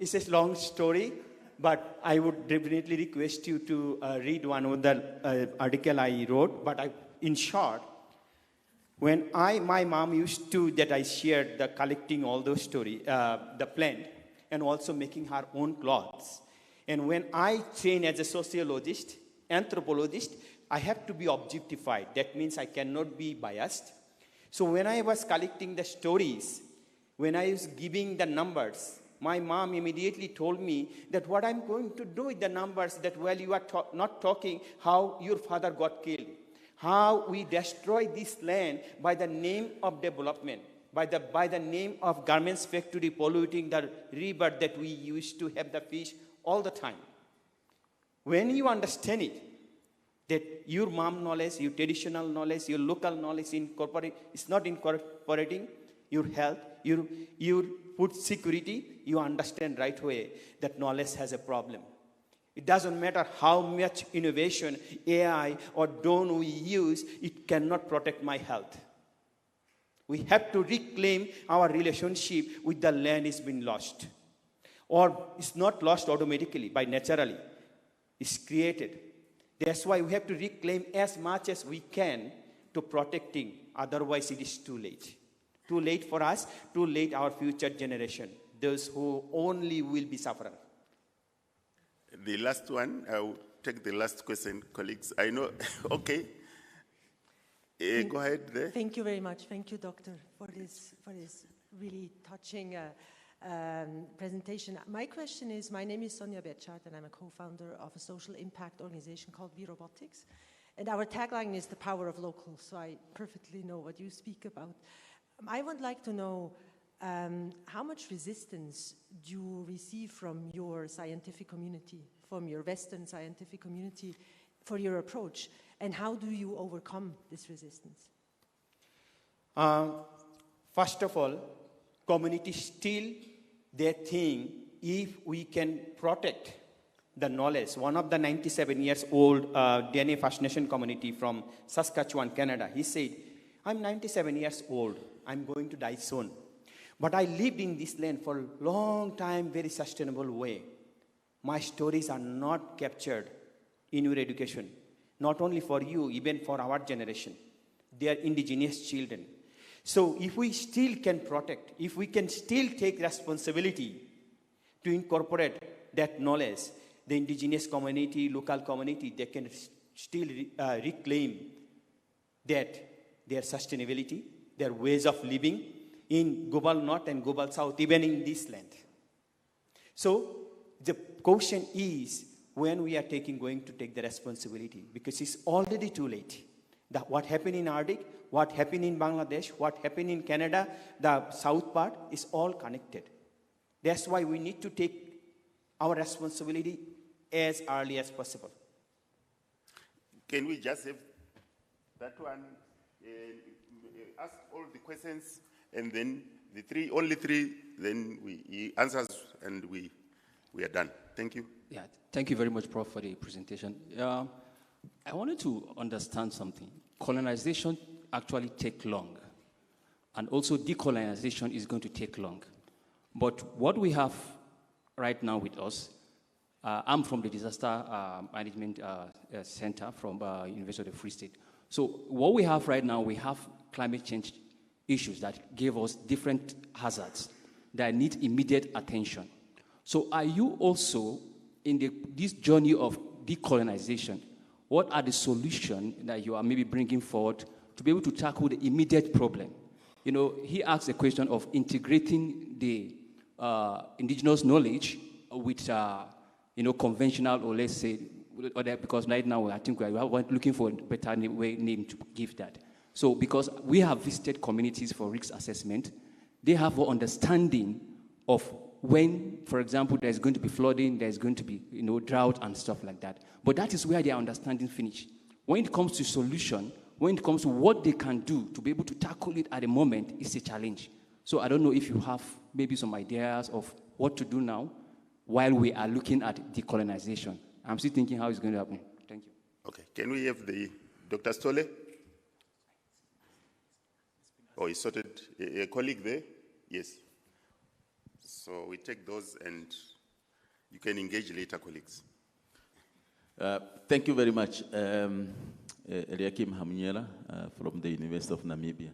It's a long story, but I would definitely request you to read one of the article I wrote. But in short, when my mom used to, that I shared the collecting all those stories, the plant, and also making her own clothes. And when I train as a sociologist, anthropologist, I have to be objectified. That means I cannot be biased. So when I was collecting the stories, when I was giving the numbers, my mom immediately told me that what I'm going to do with the numbers, that while you are not talking how your father got killed, how we destroy this land by the name of development, by the name of garments factory polluting the river that we used to have the fish all the time. When you understand it, that your mom knowledge, your traditional knowledge, your local knowledge is not incorporating your health, your food security, you understand right away that knowledge has a problem. It doesn't matter how much innovation, AI or drone we use, it cannot protect my health. We have to reclaim our relationship with the land is being lost. Or it's not lost automatically, by naturally. It's created. That's why we have to reclaim as much as we can to protecting. Otherwise, it is too late. Too late for us, too late our future generation. Those who only will be suffering. The last one, I will take the last question, colleagues. I know, okay. Go ahead there. Thank you very much. Thank you, Doctor, for this really touching presentation. My question is, my name is Sonja Betschart, and I'm a co-founder of a social impact organization called We Robotics. And our tagline is the power of local, so I perfectly know what you speak about. I would like to know how much resistance do you receive from your scientific community, from your Western scientific community, for your approach, and how do you overcome this resistance? First of all, community still they think if we can protect the knowledge. One of the 97 years old DNA First Nation community from Saskatchewan, Canada, he said, I'm 97 years old. I'm going to die soon. But I lived in this land for a long time, very sustainable way. My stories are not captured in your education. Not only for you, even for our generation. They are indigenous children. So if we still can protect, if we can still take responsibility to incorporate that knowledge, the indigenous community, local community, they can still reclaim that their sustainability, their ways of living in global north and global south, even in this land. So the question is when we are going to take the responsibility, because it's already too late. What happened in Arctic, what happened in Bangladesh, what happened in Canada, the south part is all connected. That's why we need to take our responsibility as early as possible. Can we just have that one, ask all the questions, and then only three, then he answers, and we are done. Thank you. Yeah, thank you very much, Prof, for the presentation. I wanted to understand something. Colonization actually takes long, and also decolonization is going to take long. But what we have right now with us, I'm from the Disaster Management Center from University of the Free State. So what we have right now, we have climate change issues that give us different hazards that need immediate attention. So are you also, in this journey of decolonization, what are the solutions that you are maybe bringing forward to be able to tackle the immediate problem? You know, he asked the question of integrating the indigenous knowledge with, conventional, or let's say, because right now I think we are looking for a better name to give that. So because we have visited communities for risk assessment, they have an understanding of when, for example, there's going to be flooding, there's going to be, drought and stuff like that. But that is where their understanding finishes. When it comes to solution, when it comes to what they can do to be able to tackle it at the moment, it's a challenge. So I don't know if you have maybe some ideas of what to do now while we are looking at decolonization. I'm still thinking how it's going to happen. Thank you. Okay, can we have the Dr. Stolle? Oh, he sorted a colleague there? Yes. So we take those and you can engage later, colleagues. Thank you very much. Eliakim Hamunyela from the University of Namibia.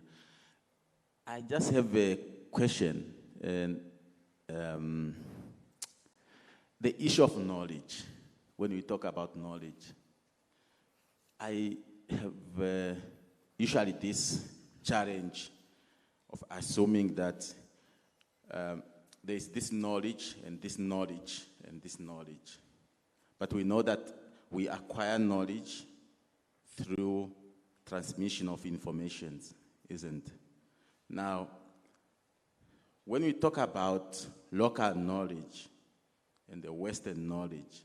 I just have a question. And, the issue of knowledge, when we talk about knowledge, I have usually this challenge of assuming that there is this knowledge and this knowledge and this knowledge. But we know that we acquire knowledge through transmission of information, isn't it? Now, when we talk about local knowledge and the Western knowledge,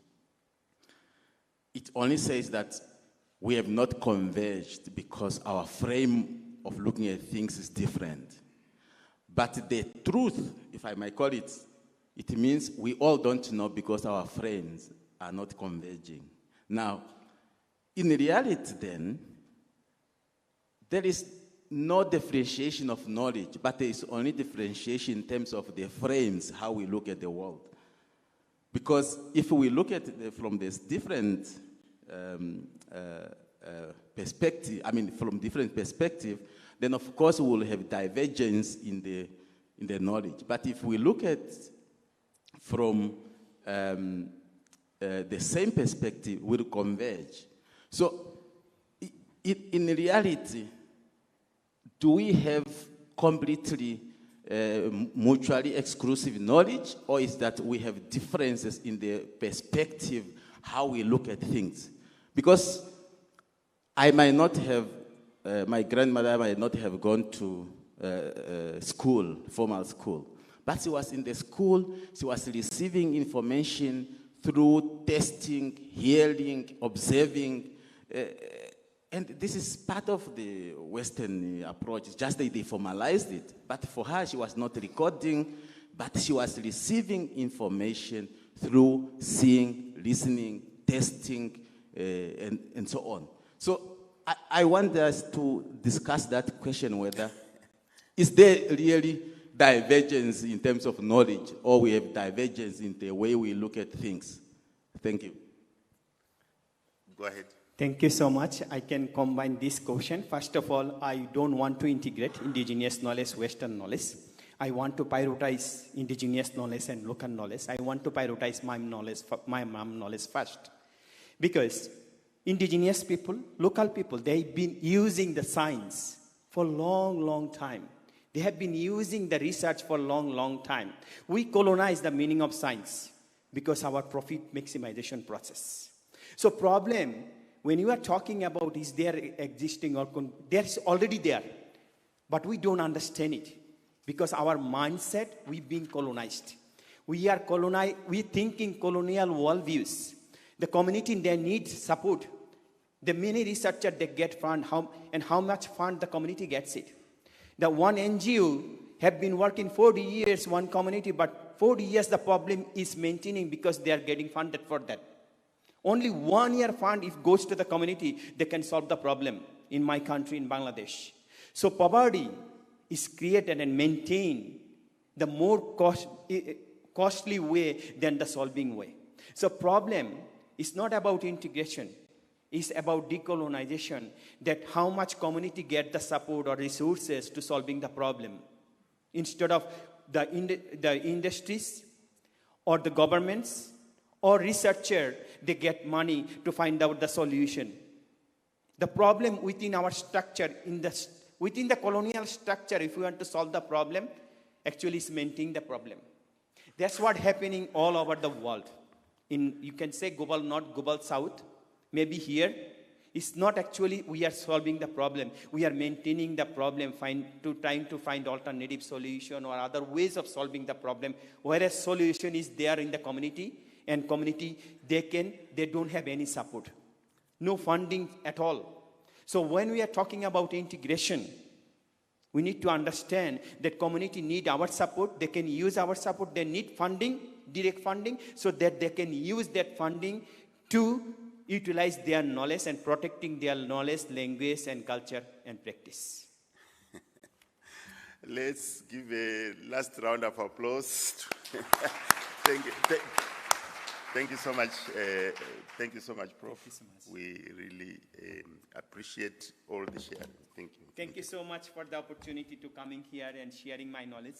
it only says that we have not converged because our frame of looking at things is different. But the truth, if I might call it, it means we all don't know because our frames are not converging. Now, in reality then, there is no differentiation of knowledge, but there is only differentiation in terms of the frames, how we look at the world. Because if we look at it from this different perspective, from different perspective, then of course we will have divergence in the knowledge. But if we look at from the same perspective, we'll converge. So in reality, do we have completely mutually exclusive knowledge, or is that we have differences in the perspective, how we look at things? Because I might not have, my grandmother might not have gone to school, formal school, but she was in the school, she was receiving information through testing, hearing, observing, and this is part of the Western approach. It's just that they formalized it. But for her, she was not recording, but she was receiving information through seeing, listening, testing, and so on. So I want us to discuss that question, whether is there really divergence in terms of knowledge, or we have divergence in the way we look at things? Thank you. Go ahead. Thank you so much. I can combine this question. First of all, I don't want to integrate indigenous knowledge, Western knowledge. I want to prioritize indigenous knowledge and local knowledge. I want to prioritize my mom knowledge first. Because indigenous people, local people, they've been using the science for a long, long time. They have been using the research for a long, long time. We colonize the meaning of science because our profit maximization process. So problem, when you are talking about is there existing or there is already there, but we don't understand it because our mindset, we've been colonized. We are colonized, we think in colonial worldviews. The community, they need support. The many researchers, they get fund, how much fund the community gets it. The one NGO have been working 40 years, one community, but 40 years the problem is maintaining because they are getting funded for that. Only 1 year fund, if goes to the community, they can solve the problem in my country, in Bangladesh. So poverty is created and maintained the more costly way than the solving way. So problem is not about integration. It's about decolonization, that how much community get the support or resources to solving the problem. Instead of the industries or the governments or researcher, they get money to find out the solution. The problem within our structure, within the colonial structure, if we want to solve the problem, actually is maintaining the problem. That's what's happening all over the world. You can say global north, global south. Maybe here, it's not actually we are solving the problem. We are maintaining the problem, trying to find alternative solution or other ways of solving the problem. Whereas solution is there in the community, and community, they don't have any support. No funding at all. So when we are talking about integration, we need to understand that community need our support. They can use our support. They need funding, direct funding, so that they can use that funding to utilize their knowledge and protecting their knowledge, language, and culture and practice. Let's give a last round of applause. Thank you so much. Thank you so much, Prof. Thank you so much. We really appreciate all the sharing. Thank you. Thank you so much for the opportunity to coming here and sharing my knowledge.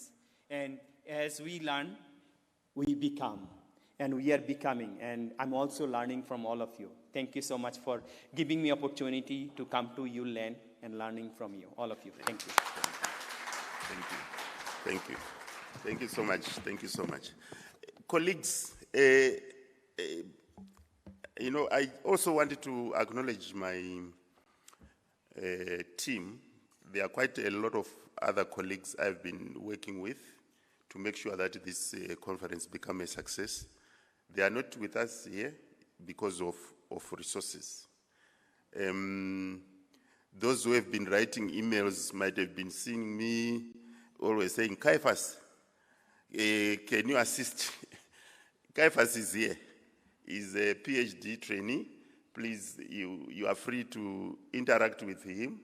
And as we learn, we become. And we are becoming, and I'm also learning from all of you. Thank you so much for giving me opportunity to come to ULEN and learning from you, all of you. Thank you. Thank you. Thank you. Thank you so much. Thank you so much. Colleagues, I also wanted to acknowledge my team. There are quite a lot of other colleagues I've been working with to make sure that this conference become a success. They are not with us here because of resources. Those who have been writing emails might have been seeing me always saying, Caiphas, can you assist? Caiphas is here. He's a PhD trainee. Please, you are free to interact with him.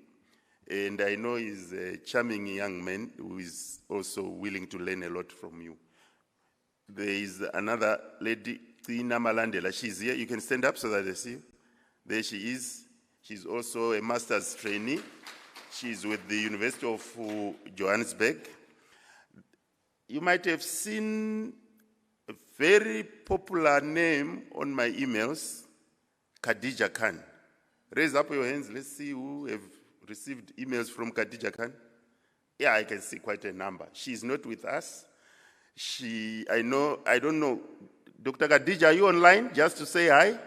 And I know he's a charming young man who is also willing to learn a lot from you. There is another lady, Tina Malandela. She's here. You can stand up so that I see you. There she is. She's also a master's trainee. She's with the University of Johannesburg. You might have seen a very popular name on my emails, Khadija Khan. Raise up your hands. Let's see who have received emails from Khadija Khan. Yeah, I can see quite a number. She's not with us. I don't know. Dr. Khadija, are you online just to say hi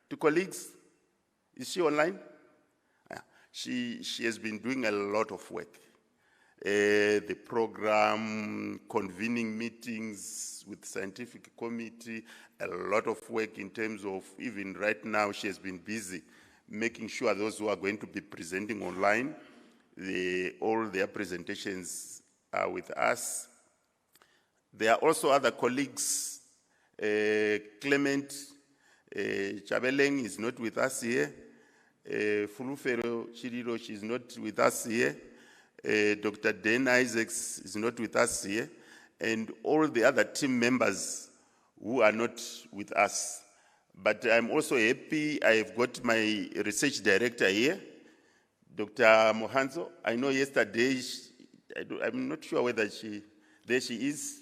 to colleagues? Is she online? Yeah. She has been doing a lot of work. The program, convening meetings with scientific committee, a lot of work in terms of, even right now, she has been busy making sure those who are going to be presenting online, all their presentations are with us. There are also other colleagues. Clement Chabeleng is not with us here. Fulufero Chiriro, she's not with us here. Dr. Dan Isaacs is not with us here. And all the other team members who are not with us. But I'm also happy I've got my research director here, Dr. Mohanzo. I know yesterday, I'm not sure whether there she is.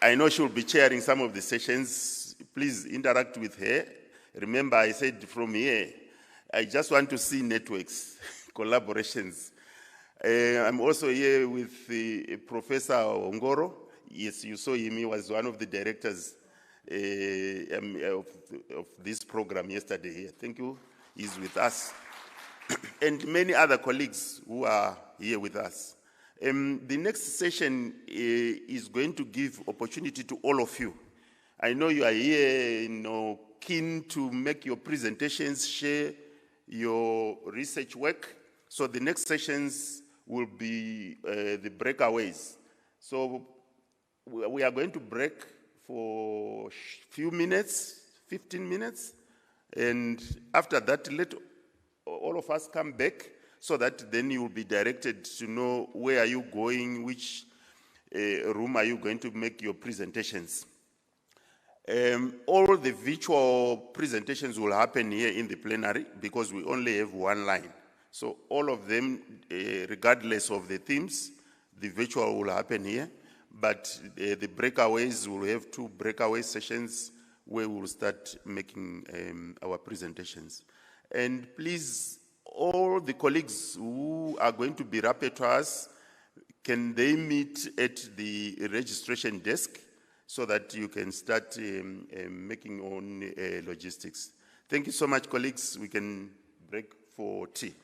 I know she'll be chairing some of the sessions. Please interact with her. Remember, I said from here, I just want to see networks, collaborations. I'm also here with Professor Ongoro. Yes, you saw him. He was one of the directors of this program yesterday here. Thank you. He's with us. And many other colleagues who are here with us. The next session is going to give opportunity to all of you. I know you are here, keen to make your presentations, share your research work. So the next sessions will be the breakaways. So we are going to break for a few minutes, 15 minutes. And after that, let all of us come back so that then you will be directed to know where are you going, which room are you going to make your presentations. All the virtual presentations will happen here in the plenary because we only have one line. So all of them, regardless of the themes, the virtual will happen here. But the breakaways, will have 2 breakaway sessions where we will start making our presentations. And please, all the colleagues who are going to be rapporteurs, can they meet at the registration desk so that you can start making own logistics. Thank you so much, colleagues. We can break for tea.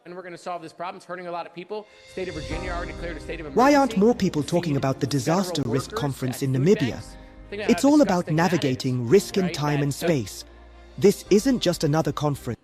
and we're going to solve this problem. It's hurting a lot of people. State of Virginia already declared a state of emergency. Why aren't more people talking about the disaster risk conference in Namibia? It's all about navigating risk in time and space. This isn't just another conference.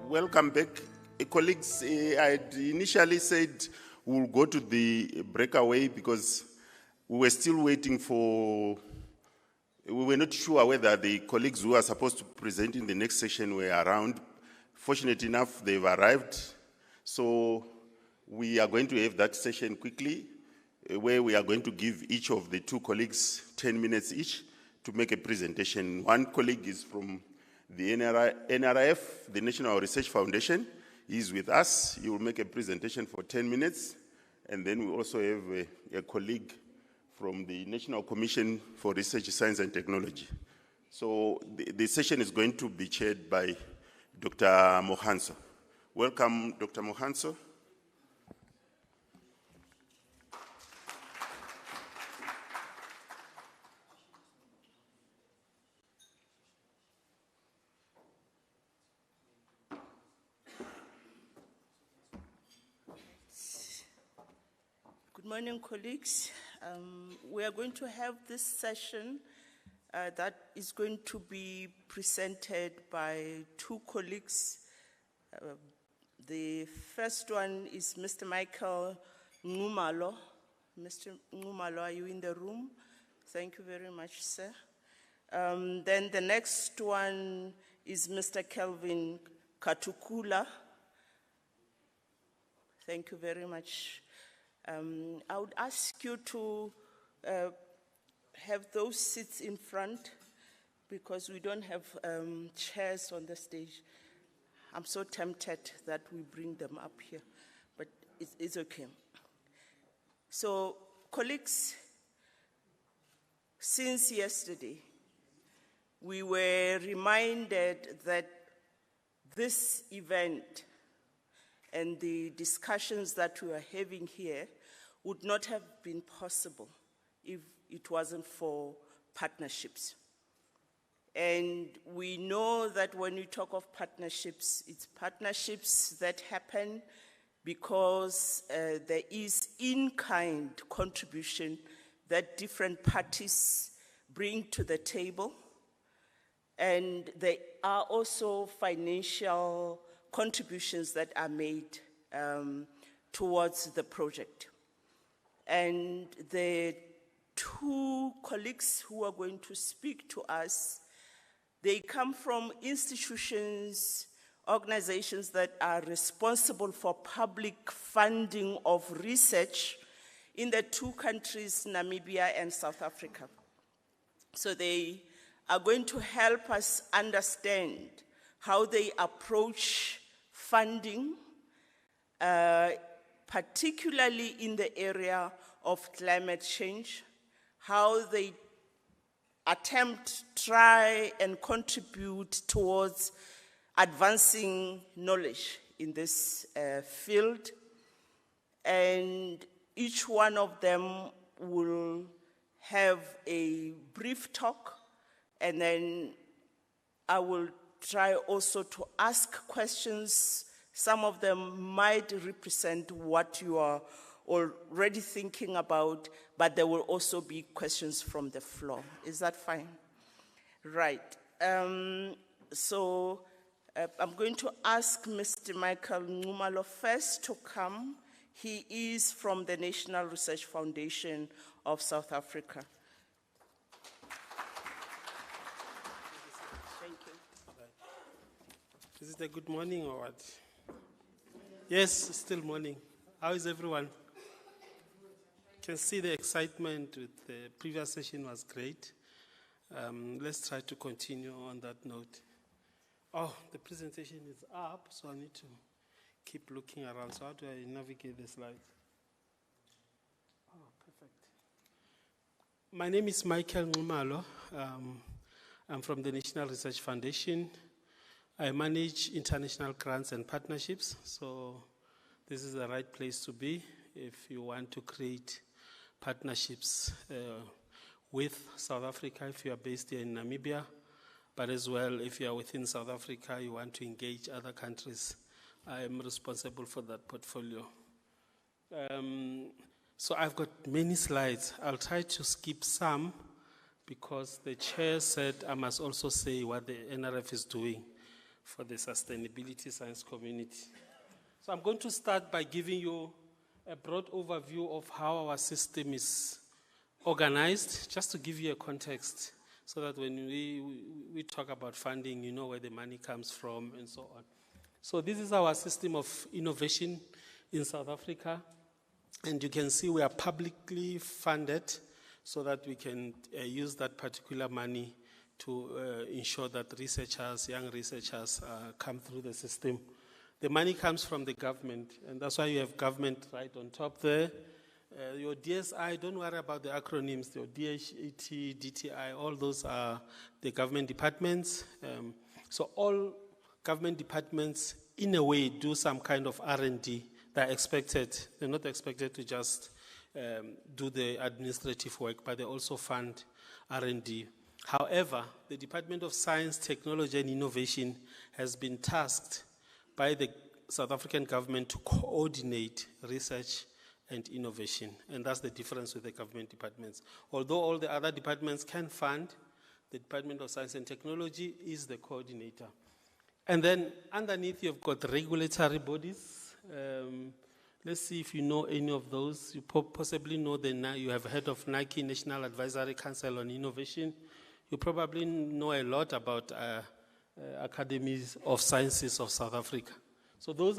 Welcome back. Colleagues, I had initially said We'll go to the breakaway because we were still waiting for, we were not sure whether the colleagues who are supposed to present in the next session were around. Fortunate enough, they've arrived. So we are going to have that session quickly, where we are going to give each of the two colleagues 10 minutes each to make a presentation. One colleague is from the NRF, the National Research Foundation. He's with us. He will make a presentation for 10 minutes. And then we also have a colleague from the National Commission for Research, Science and Technology. So the session is going to be chaired by Dr. Mohanso. Welcome, Dr. Mohanso. Good morning, colleagues. We are going to have this session that is going to be presented by two colleagues. The first one is Mr. Michael Ngumalo. Mr. Ngumalo, are you in the room? Thank you very much, sir. Then the next one is Mr. Kelvin Katukula. Thank you very much. I would ask you to have those seats in front because we don't have chairs on the stage. I'm so tempted that we bring them up here, but it's okay. So, colleagues, since yesterday, we were reminded that this event and the discussions that we are having here would not have been possible if it wasn't for partnerships. And we know that when we talk of partnerships, it's partnerships that happen because there is in-kind contribution that different parties bring to the table. And there are also financial contributions that are made towards the project. And the two colleagues who are going to speak to us, they come from institutions, organizations that are responsible for public funding of research in the two countries, Namibia and South Africa. So they are going to help us understand how they approach funding, particularly in the area of climate change, how they try and contribute towards advancing knowledge in this field. And each one of them will have a brief talk, and then I will try also to ask questions. Some of them might represent what you are already thinking about, but there will also be questions from the floor. Is that fine? Right. So I'm going to ask Mr. Michael Ngumalo first to come. He is from the National Research Foundation of South Africa. Thank you. Is it a good morning or what? Yes, still morning. How is everyone? Can see the excitement with the previous session was great. Let's try to continue on that note. Oh, the presentation is up, so I need to keep looking around. So how do I navigate the slides? Oh, perfect. My name is Michael Ngumalo. I'm from the National Research Foundation. I manage international grants and partnerships, so this is the right place to be if you want to create partnerships with South Africa, if you are based here in Namibia, but as well, if you are within South Africa, you want to engage other countries. I am responsible for that portfolio. So I've got many slides. I'll try to skip some because the chair said I must also say what the NRF is doing for the sustainability science community. So I'm going to start by giving you a broad overview of how our system is organized, just to give you a context, so that when we talk about funding, you know where the money comes from and so on. So this is our system of innovation in South Africa. And you can see we are publicly funded so that we can use that particular money to ensure that researchers, young researchers, come through the system. The money comes from the government, and that's why you have government right on top there. Your DSI, don't worry about the acronyms, your DHET, DTI, all those are the government departments. So all government departments, in a way, do some kind of R&D. They're expected, they're not expected to just do the administrative work, but they also fund R&D. However, the Department of Science, Technology and Innovation has been tasked by the South African government to coordinate research and innovation. And that's the difference with the government departments. Although all the other departments can fund, the Department of Science and Technology is the coordinator. And then underneath you've got regulatory bodies. Let's see if you know any of those. You possibly know you have heard of Nike, National Advisory Council on Innovation. You probably know a lot about Academies of Sciences of South Africa. So those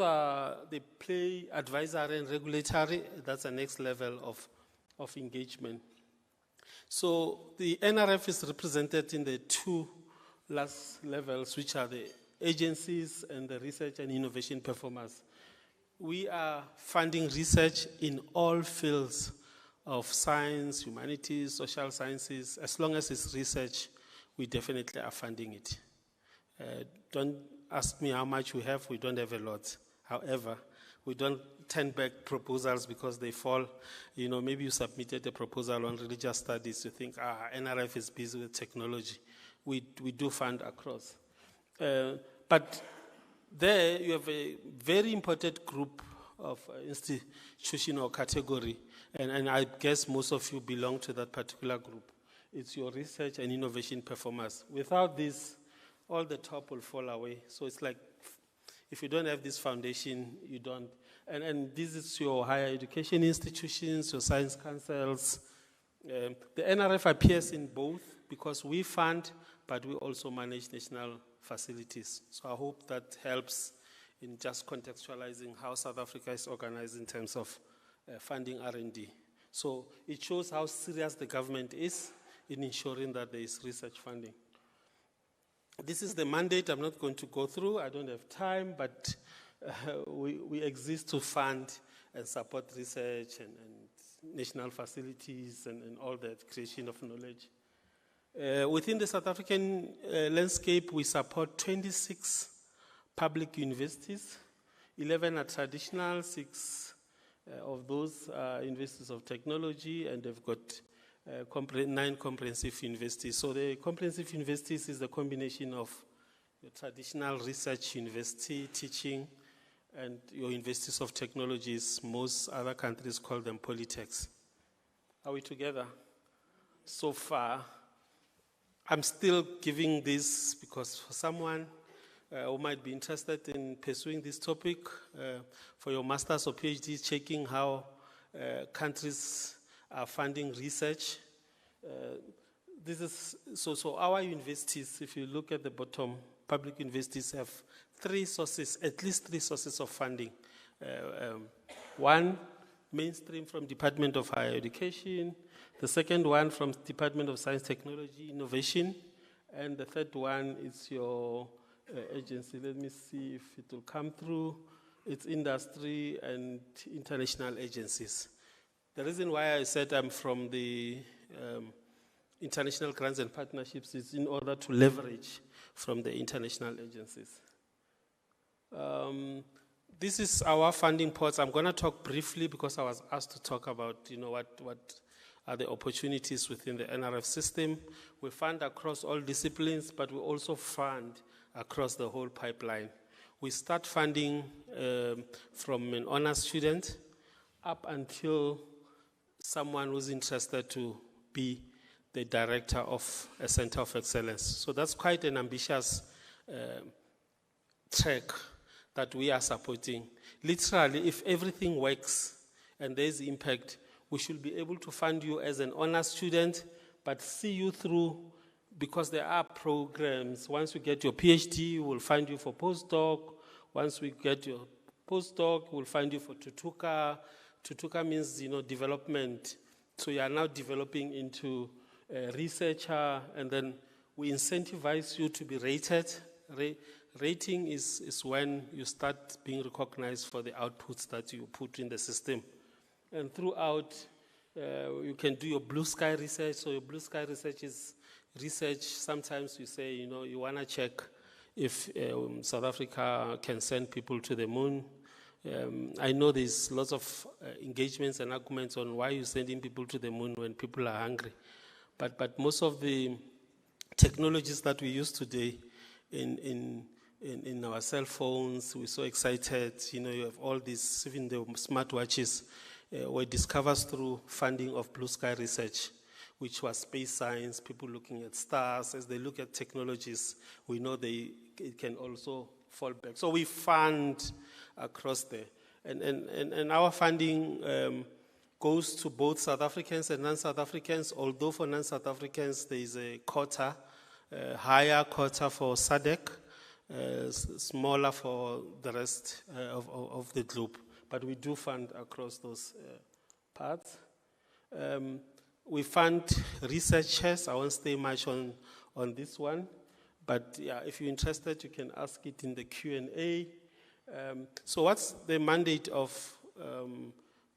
they play advisory and regulatory. That's the next level of engagement. So the NRF is represented in the two last levels, which are the agencies and the research and innovation performers. We are funding research in all fields of science, humanities, social sciences. As long as it's research, we definitely are funding it. Don't ask me how much we have. We don't have a lot. However, we don't turn back proposals because they fall. You know, maybe you submitted a proposal on religious studies. You think, NRF is busy with technology. We do fund across. But there you have a very important group of institution or category, and I guess most of you belong to that particular group. It's your research and innovation performers. Without this, all the top will fall away. So it's like, if you don't have this foundation, you don't. And this is your higher education institutions, your science councils. The NRF appears in both because we fund, but we also manage national facilities. So I hope that helps in just contextualizing how South Africa is organized in terms of funding R&D. So it shows how serious the government is in ensuring that there is research funding. This is the mandate. I'm not going to go through. I don't have time, but we exist to fund and support research and national facilities and all that creation of knowledge. Within the South African landscape, we support 26 public universities. 11 are traditional, 6 of those are universities of technology, and they've got 9 comprehensive universities. So the comprehensive universities is the combination of your traditional research university teaching and your universities of technologies. Most other countries call them polytechs. Are we together? So far, I'm still giving this because for someone who might be interested in pursuing this topic, for your master's or PhD, checking how countries are funding research. This is so our universities, if you look at the bottom, public universities have 3 sources, at least 3 sources of funding. One, mainstream from Department of Higher Education. The second one from Department of Science, Technology, Innovation. And the third one is your agency. Let me see if it will come through. It's industry and international agencies. The reason why I said I'm from the international grants and partnerships is in order to leverage from the international agencies. This is our funding pots. I'm going to talk briefly because I was asked to talk about, what are the opportunities within the NRF system. We fund across all disciplines, but we also fund across the whole pipeline. We start funding from an honors student up until someone who's interested to be the director of a center of excellence. So that's quite an ambitious track that we are supporting. Literally, if everything works and there's impact, we should be able to fund you as an honor student, but see you through, because there are programs. Once you get your PhD, we'll fund you for postdoc. Once we get your postdoc, we'll fund you for Tutuka. Tutuka means, development. So you are now developing into a researcher, and then we incentivize you to be rated. Rating is when you start being recognized for the outputs that you put in the system. And throughout, you can do your blue sky research. So your blue sky research is research. Sometimes you say, you want to check if South Africa can send people to the moon. I know there's lots of engagements and arguments on why you're sending people to the moon when people are hungry. But most of the technologies that we use today in our cell phones, we're so excited. You have all these, even the smartwatches, were discovered through funding of Blue Sky Research, which was space science, people looking at stars. As they look at technologies, we know it can also fall back. So we fund across there. And our funding goes to both South Africans and non-South Africans, although for non-South Africans there is a quota, higher quota for SADC, smaller for the rest of the globe. But we do fund across those parts. We fund researchers. I won't stay much on this one. But yeah, if you're interested, you can ask it in the Q&A. So what's the mandate of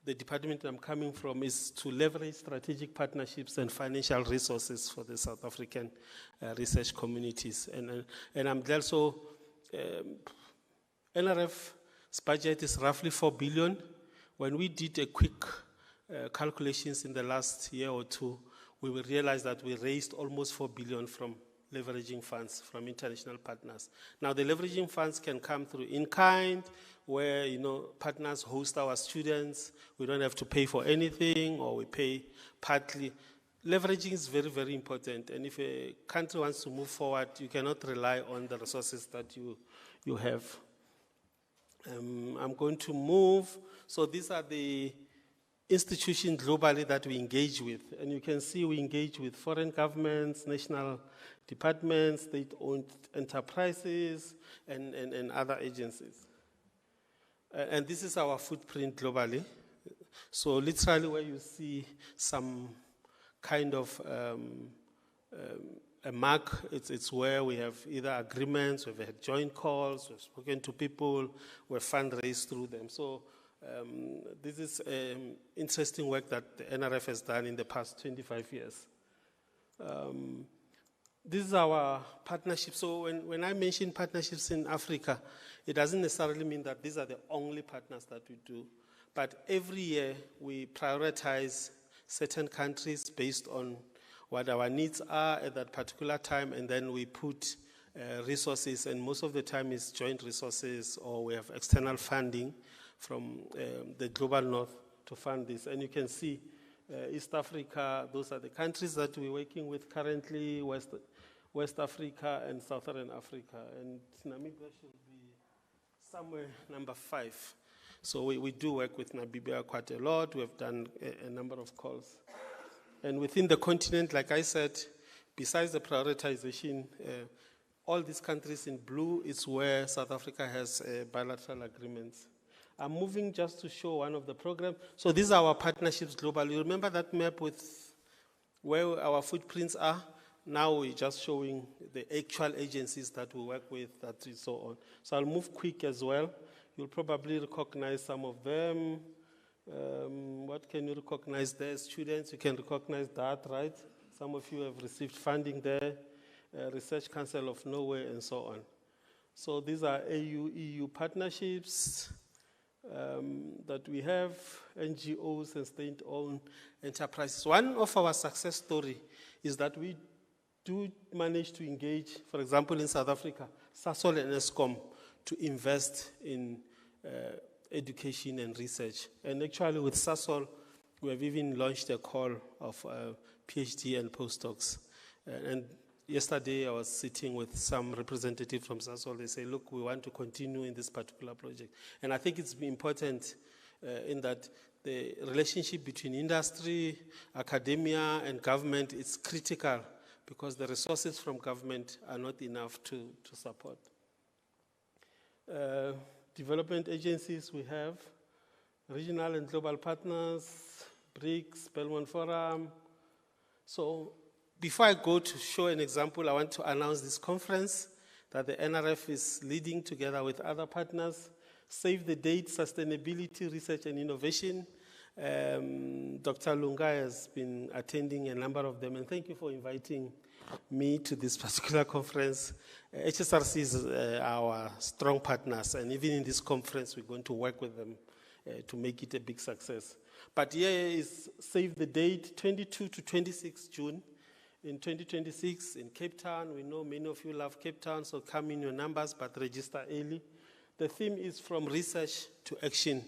the department I'm coming from is to leverage strategic partnerships and financial resources for the South African research communities. And I'm glad, so NRF's budget is roughly 4 billion. When we did a quick calculations in the last year or two, we will realize that we raised almost 4 billion from leveraging funds from international partners. Now, the leveraging funds can come through in-kind, where partners host our students. We don't have to pay for anything, or we pay partly. Leveraging is very, very important. And if a country wants to move forward, you cannot rely on the resources that you have. I'm going to move. So these are the institutions globally that we engage with. And you can see we engage with foreign governments, national departments, state-owned enterprises, and other agencies. And this is our footprint globally. So literally where you see some kind of a mark, it's where we have either agreements, we've had joint calls, we've spoken to people, we've fundraised through them. So this is interesting work that the NRF has done in the past 25 years. This is our partnership. So when I mention partnerships in Africa, it doesn't necessarily mean that these are the only partners that we do. But every year we prioritize certain countries based on what our needs are at that particular time, and then we put resources, and most of the time it's joint resources, or we have external funding from the Global North to fund this. And you can see East Africa, those are the countries that we're working with currently, West Africa and Southern Africa. And Namibia should be somewhere number 5. So we do work with Namibia quite a lot. We have done a number of calls. And within the continent, like I said, besides the prioritization, all these countries in blue is where South Africa has bilateral agreements. I'm moving just to show one of the programs. So these are our partnerships globally. You remember that map with where our footprints are? Now we're just showing the actual agencies that we work with, that is so on. So I'll move quick as well. You'll probably recognize some of them. What can you recognize there? Students, you can recognize that, right? Some of you have received funding there. Research Council of Norway and so on. So these are AU-EU partnerships that we have, NGOs and state-owned enterprises. One of our success story is that we do manage to engage, for example, in South Africa, Sasol and Eskom, to invest in education and research. And actually with Sasol, we have even launched a call of PhD and postdocs. And yesterday I was sitting with some representative from Sasol. They say, look, we want to continue in this particular project. And I think it's important in that the relationship between industry, academia, and government is critical because the resources from government are not enough to support. Development agencies we have, regional and global partners, BRICS, Belmont Forum. So before I go to show an example, I want to announce this conference that the NRF is leading together with other partners. Save the Date, Sustainability, Research and Innovation. Dr. Lunga has been attending a number of them, and thank you for inviting me to this particular conference. HSRC is our strong partners, and even in this conference, we're going to work with them to make it a big success. But here is Save the Date, 22 to 26 June. In 2026 in Cape Town, we know many of you love Cape Town, so come in your numbers, but register early. The theme is From Research to Action.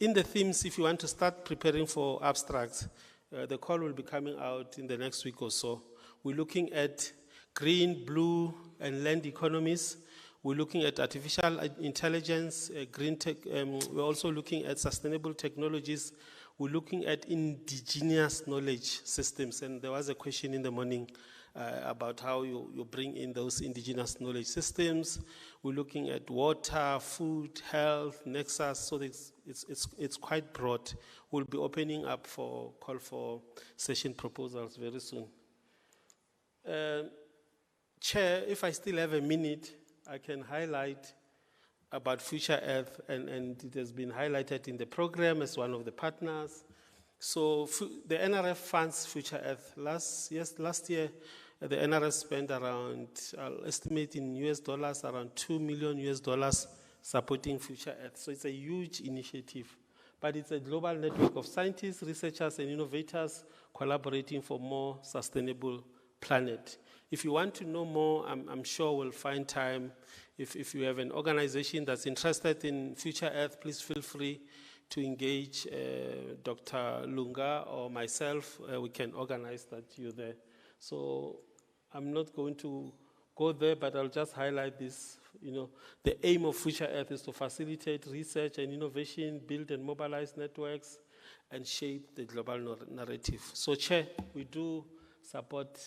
In the themes, if you want to start preparing for abstracts, the call will be coming out in the next week or so. We're looking at green, blue, and land economies. We're looking at artificial intelligence, green tech. We're also looking at sustainable technologies. We're looking at indigenous knowledge systems. And there was a question in the morning about how you bring in those indigenous knowledge systems. We're looking at water, food, health, nexus, so it's quite broad. We'll be opening up for call for session proposals very soon. Chair, if I still have a minute, I can highlight about Future Earth, and it has been highlighted in the program as one of the partners. So the NRF funds Future Earth. Last year, the NRF spent around, I'll estimate in US dollars, around $2 million supporting Future Earth. So it's a huge initiative, but it's a global network of scientists, researchers, and innovators collaborating for more sustainable planet. If you want to know more, I'm sure we'll find time. If you have an organization that's interested in Future Earth, please feel free to engage Dr. Lunga or myself. We can organize that you're there. So I'm not going to go there, but I'll just highlight this. The aim of Future Earth is to facilitate research and innovation, build and mobilize networks, and shape the global narrative. So, Chair, we do support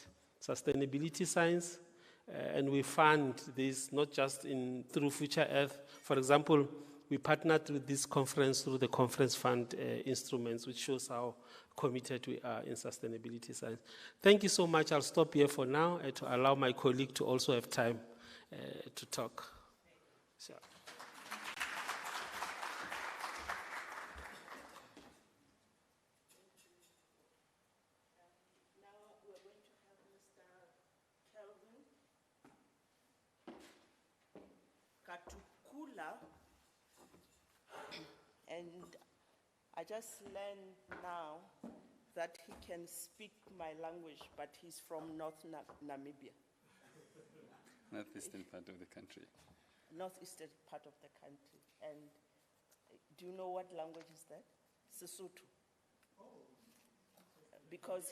sustainability science, and we fund this not just through Future Earth. For example, we partnered with this conference through the conference fund instruments, which shows how committed we are in sustainability science. Thank you so much. I'll stop here for now to allow my colleague to also have time to talk. So. And I just learned now that he can speak my language, but he's from North Namibia. Northeastern part of the country. Northeastern part of the country. And do you know what language is that? Sesotho. Because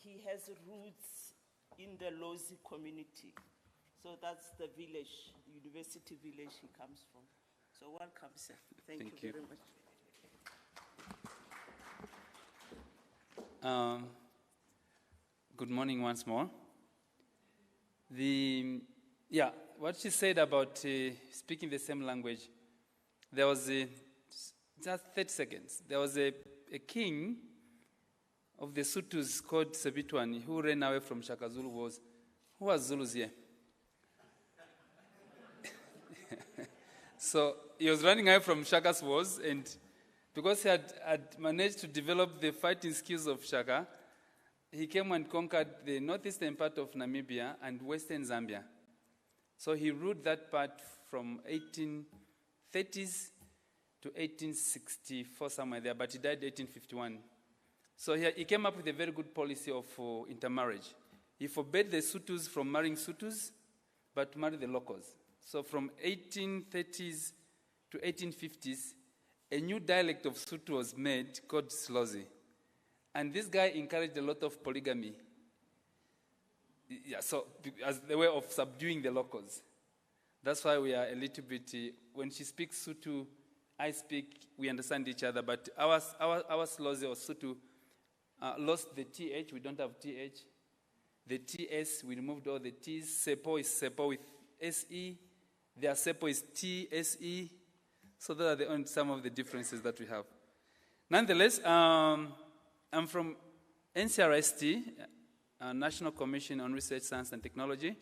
he has roots in the Lozi community. So that's the village, university village he comes from. So welcome, sir. Thank you very much. Good morning once more. What she said about speaking the same language, there was just 30 seconds. There was a king of the Sutus called Sebitwani who ran away from Shaka Zulu. Who was Zulus here? So he was running away from Shaka's wars, and because he had managed to develop the fighting skills of Shaka, he came and conquered the northeastern part of Namibia and western Zambia. So he ruled that part from 1830s to 1864, somewhere there, but he died in 1851. So he came up with a very good policy of intermarriage. He forbade the Sutus from marrying Sutus, but married the locals. So from 1830s to 1850s, a new dialect of Sutu was made called Slozi. And this guy encouraged a lot of polygamy. So as the way of subduing the locals. That's why we are a little bit, when she speaks Sutu, I speak, we understand each other, but our Sloze or Sutu lost the TH, we don't have TH. The TS, we removed all the T's. Sepo is Sepo with SE. Their Sepo is TSE. So those are some of the differences that we have. Nonetheless, I'm from NCRST, National Commission on Research, Science and Technology.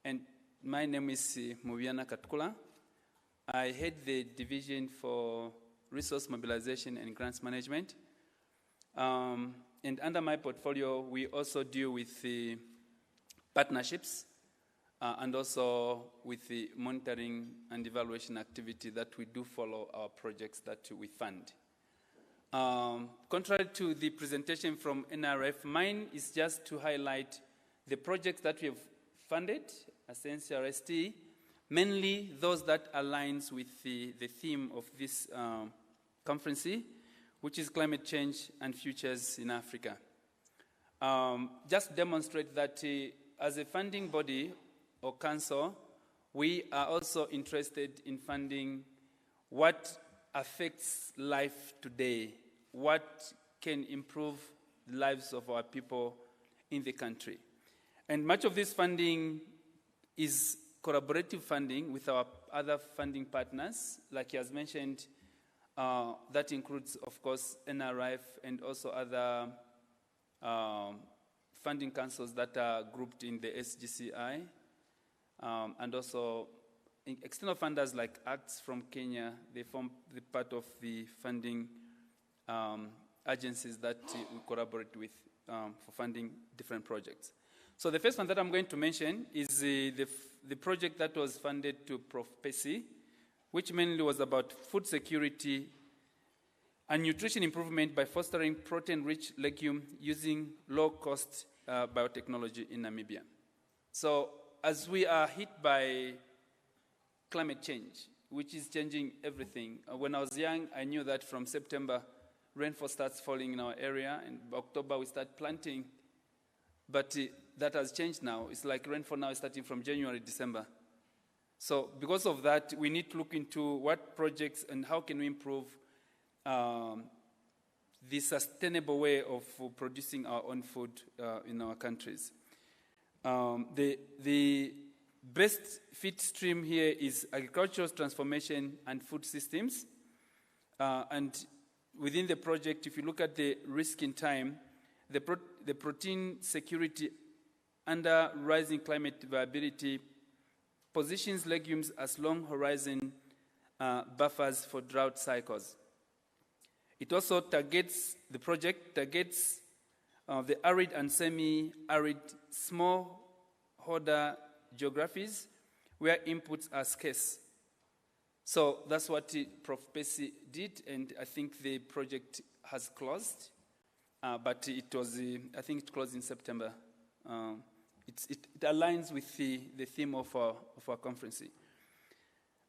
And my name is Mubiana Katkula. I head the Division for Resource Mobilization and Grants Management. And under my portfolio, we also deal with the partnerships and also with the monitoring and evaluation activity that we do follow our projects that we fund. Contrary to the presentation from NRF, mine is just to highlight the projects that we have funded as NCRST, mainly those that aligns with the theme of this conference, which is climate change and futures in Africa. Just demonstrate that as a funding body or council, we are also interested in funding what affects life today, what can improve the lives of our people in the country. And much of this funding is collaborative funding with our other funding partners, like he has mentioned. That includes, of course, NRF and also other funding councils that are grouped in the SGCI, and also external funders like ACTS from Kenya. They form the part of the funding agencies that we collaborate with for funding different projects. So the first one that I'm going to mention is the project that was funded to Prof. Pesi, which mainly was about food security and nutrition improvement by fostering protein-rich legume using low-cost biotechnology in Namibia. So as we are hit by climate change, which is changing everything, when I was young, I knew that from September, rainfall starts falling in our area, and by October we start planting, but that has changed now. It's like rainfall now is starting from January, December. So because of that, we need to look into what projects and how can we improve the sustainable way of producing our own food in our countries. The best fit stream here is agricultural transformation and food systems. And within the project, if you look at the risk in time, the protein security under rising climate viability positions legumes as long horizon buffers for drought cycles. It also targets, the project targets the arid and semi-arid smallholder geographies where inputs are scarce. So that's what Prof. Pesi did, and I think the project has closed, but it was, I think it closed in September. It aligns with the theme of our conference.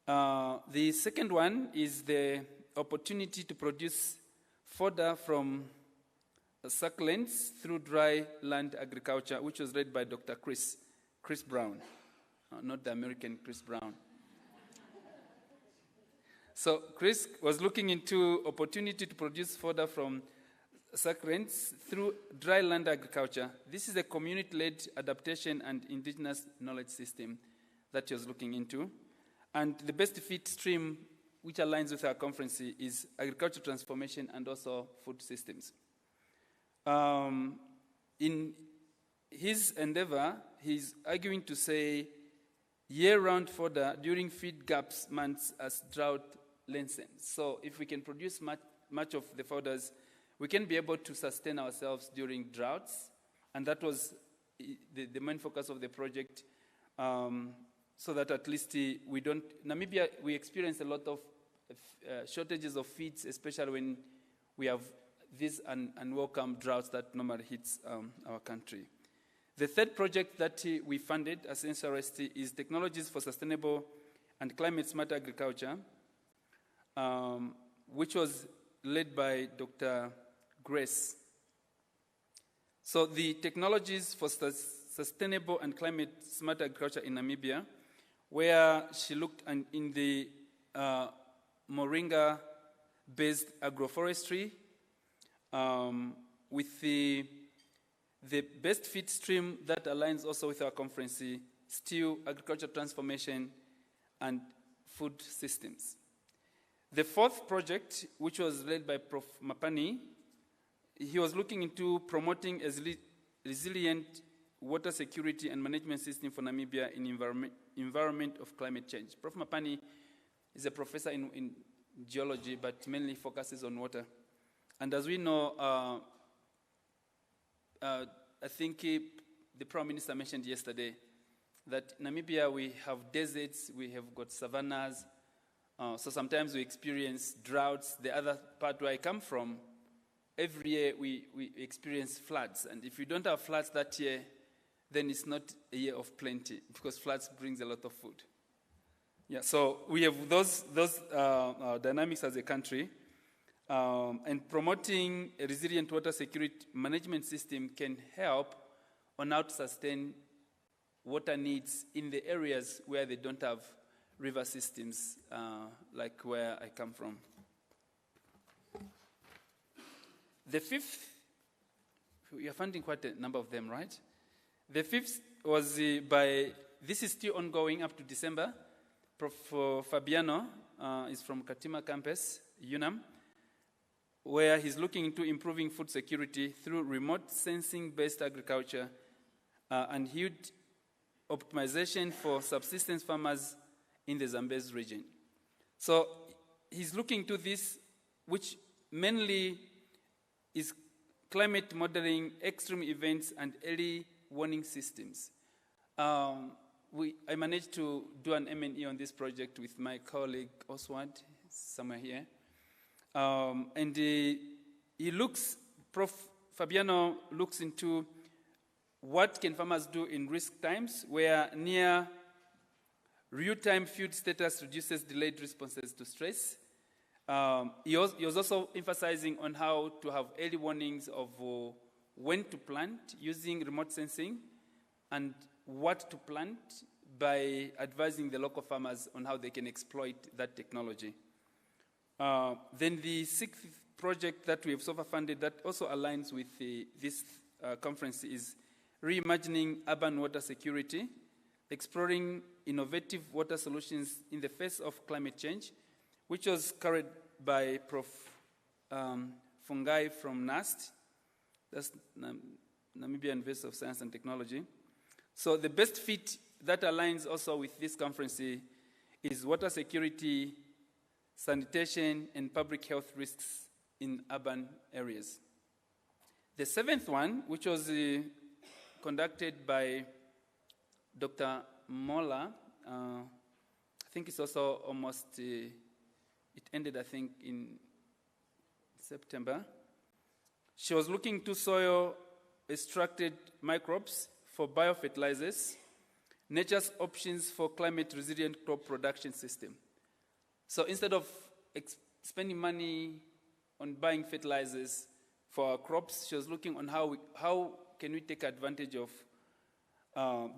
The second one is the opportunity to produce fodder from succulents through dry land agriculture, which was led by Dr. Chris Brown, not the American Chris Brown. So Chris was looking into opportunity to produce fodder from succulents through dry land agriculture. This is a community-led adaptation and indigenous knowledge system that he was looking into. And the best fit stream, which aligns with our conference, is agricultural transformation and also food systems. In his endeavor, he's arguing to say year-round fodder during feed gaps months as drought lengthens. So if we can produce much of the fodders, we can be able to sustain ourselves during droughts, and that was the main focus of the project, so that at least we don't... Namibia, we experience a lot of shortages of feeds, especially when we have these unwelcome droughts that normally hits our country. The third project that we funded as NCRST is Technologies for Sustainable and Climate-Smart Agriculture, which was led by Dr. Grace. So the Technologies for Sustainable and Climate-Smart Agriculture in Namibia, where she looked in the moringa-based agroforestry, with the best fit stream that aligns also with our conference, steel, agriculture transformation, and food systems. The fourth project, which was led by Prof. Mapani, he was looking into promoting a resilient water security and management system for Namibia in environment of climate change. Prof. Mapani is a professor in geology, but mainly focuses on water. And as we know, I think the Prime Minister mentioned yesterday that Namibia, we have deserts, we have got savannas, so sometimes we experience droughts. The other part where I come from, every year we experience floods. And if you don't have floods that year, then it's not a year of plenty, because floods brings a lot of food. Yeah, so we have those dynamics as a country. And promoting a resilient water security management system can help on how to sustain water needs in the areas where they don't have river systems, like where I come from. The fifth, you're funding quite a number of them, right? The fifth was this is still ongoing up to December. Prof. Fabiano is from Katima campus, UNAM, where he's looking into improving food security through remote sensing-based agriculture and huge optimization for subsistence farmers in the Zambezi region. So he's looking to this, which mainly is climate modeling, extreme events, and early warning systems. I managed to do an M&E on this project with my colleague Oswald, somewhere here. And Prof. Fabiano looks into what can farmers do in risk times where near real-time field status reduces delayed responses to stress. He was also emphasizing on how to have early warnings of when to plant using remote sensing and what to plant by advising the local farmers on how they can exploit that technology. Then the sixth project that we have so far funded that also aligns with this conference is reimagining urban water security, exploring innovative water solutions in the face of climate change, which was carried by Prof. Fungai from NAST, that's Namibia University of Science and Technology. So the best fit that aligns also with this conference is water security, sanitation, and public health risks in urban areas. The seventh one, which was conducted by Dr. Mola, I think it's also almost, it ended, I think, in September. She was looking to soil extracted microbes for biofertilizers, nature's options for climate resilient crop production system. So instead of spending money on buying fertilizers for our crops, she was looking on how can we take advantage of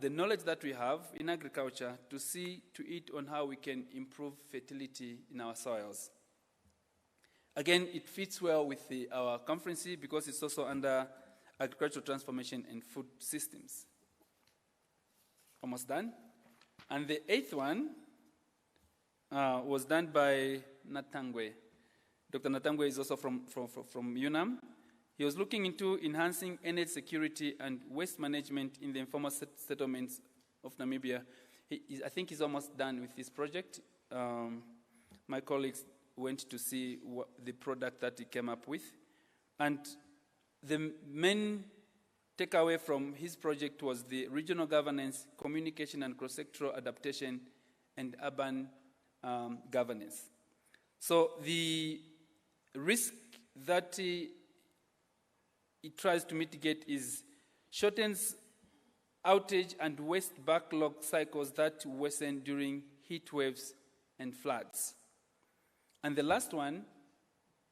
the knowledge that we have in agriculture to see to it on how we can improve fertility in our soils. Again, it fits well with our conference because it's also under agricultural transformation and food systems. Almost done. And the eighth one was done by Natangwe. Dr. Natangwe is also from UNAM. He was looking into enhancing energy security and waste management in the informal settlements of Namibia. I think he's almost done with this project. My colleagues went to see the product that he came up with. And the main takeaway from his project was the regional governance, communication and cross-sectoral adaptation, and urban governance. So the risk that it tries to mitigate is shortens outage and waste backlog cycles that worsen during heat waves and floods. And the last one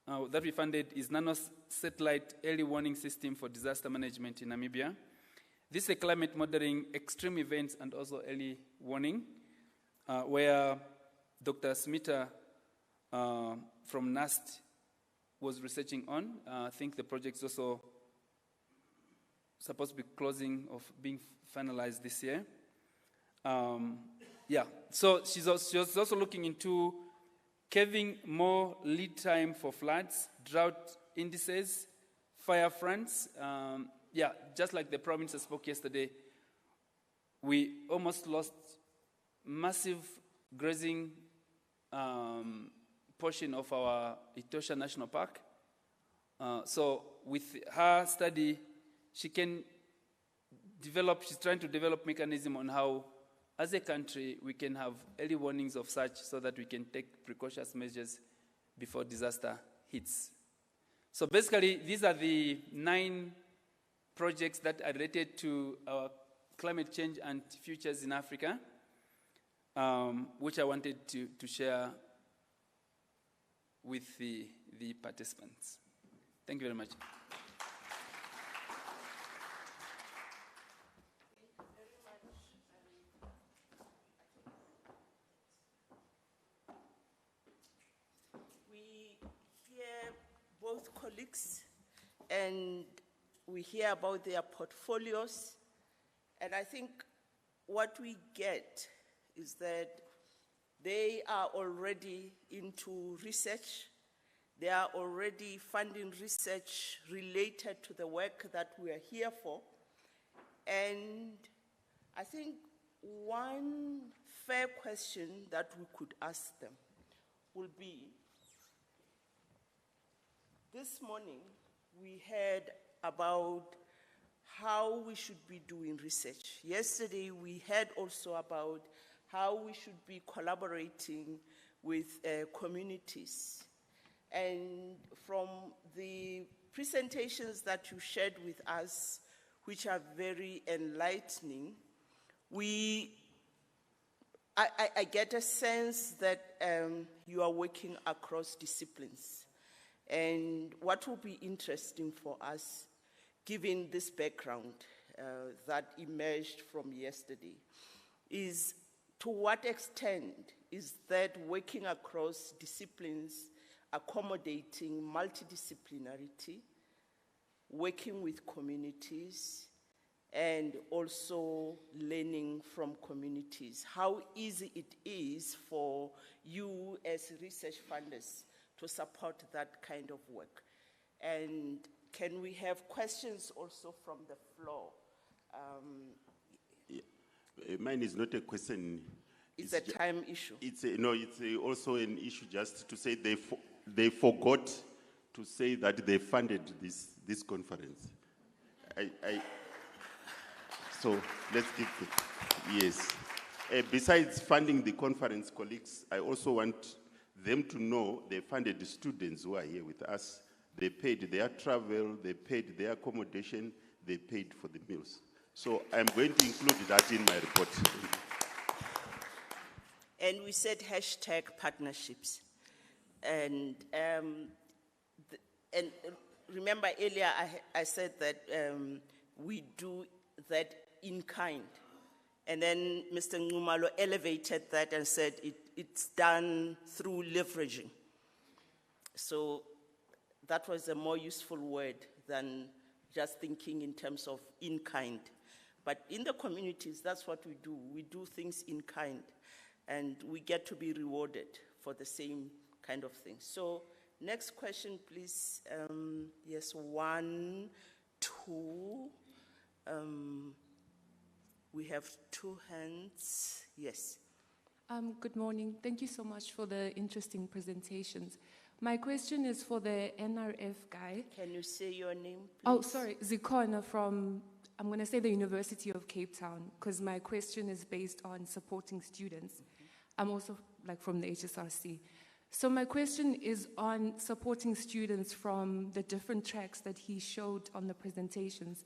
that we funded is Nano-Satellite Early Warning System for Disaster Management in Namibia. This is a climate modeling, extreme events, and also early warning, where Dr. Smita from NAST was researching on. I think the project is also supposed to be closing of being finalized this year. Yeah, so she was also looking into having more lead time for floods, drought indices, fire fronts. Yeah, just like the Prime Minister spoke yesterday, we almost lost massive grazing portion of our Etosha National Park. So with her study, she's trying to develop mechanism on how, as a country, we can have early warnings of such so that we can take precautionary measures before disaster hits. So basically, these are the 9 projects that are related to our climate change and futures in Africa, which I wanted to share with the participants. Thank you very much. We hear both colleagues and we hear about their portfolios, and I think what we get is that they are already into research. They are already funding research related to the work that we are here for. And I think one fair question that we could ask them will be, this morning we heard about how we should be doing research. Yesterday we heard also about how we should be collaborating with communities. And from the presentations that you shared with us, which are very enlightening, I get a sense that you are working across disciplines. And what will be interesting for us, given this background that emerged from yesterday, is to what extent is that working across disciplines accommodating multidisciplinarity, working with communities, and also learning from communities. How easy it is for you as research funders to support that kind of work. And can we have questions also from the floor? Mine is not a question. It's a time issue. It's also an issue just to say they forgot to say that they funded this conference. So let's give it. Yes. Besides funding the conference, colleagues, I also want them to know they funded the students who are here with us. They paid their travel, they paid their accommodation, they paid for the meals. So I'm going to include that in my report. And we said hashtag partnerships. And remember earlier I said that we do that in kind. And then Mr. Nxumalo elevated that and said it's done through leveraging. So that was a more useful word than just thinking in terms of in kind. But in the communities, that's what we do. We do things in kind, and we get to be rewarded for the same kind of thing. So next question, please. Yes, 1, 2. We have 2 hands. Yes. Good morning. Thank you so much for the interesting presentations. My question is for the NRF guy. Can you say your name, please? Oh, sorry, Zikona from, I'm going to say the University of Cape Town, because my question is based on supporting students. I'm also from the HSRC. So my question is on supporting students from the different tracks that he showed on the presentations.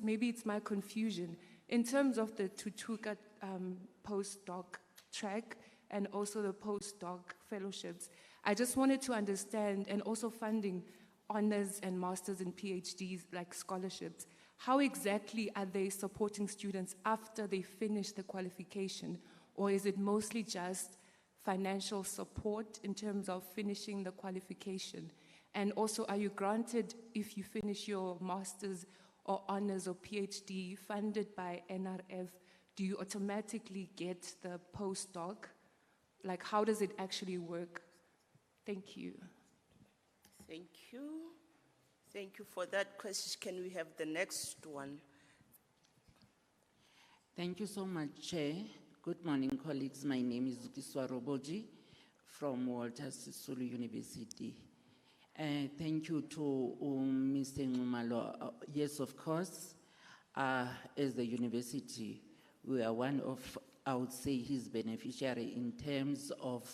Maybe it's my confusion. In terms of the Tutuka postdoc track and also the postdoc fellowships, I just wanted to understand, and also funding honors and masters and PhDs, like scholarships, how exactly are they supporting students after they finish the qualification? Or is it mostly just financial support in terms of finishing the qualification? And also, are you granted, if you finish your master's or honors or PhD funded by NRF, do you automatically get the postdoc? Like, how does it actually work? Thank you. Thank you. Thank you for that question. Can we have the next one? Thank you so much, Chair. Good morning, colleagues. My name is Zukiswa Roboji from Walter Sisulu University. Thank you to Mr. Nxumalo. Yes, of course, as the university, we are one of, I would say, his beneficiary in terms of,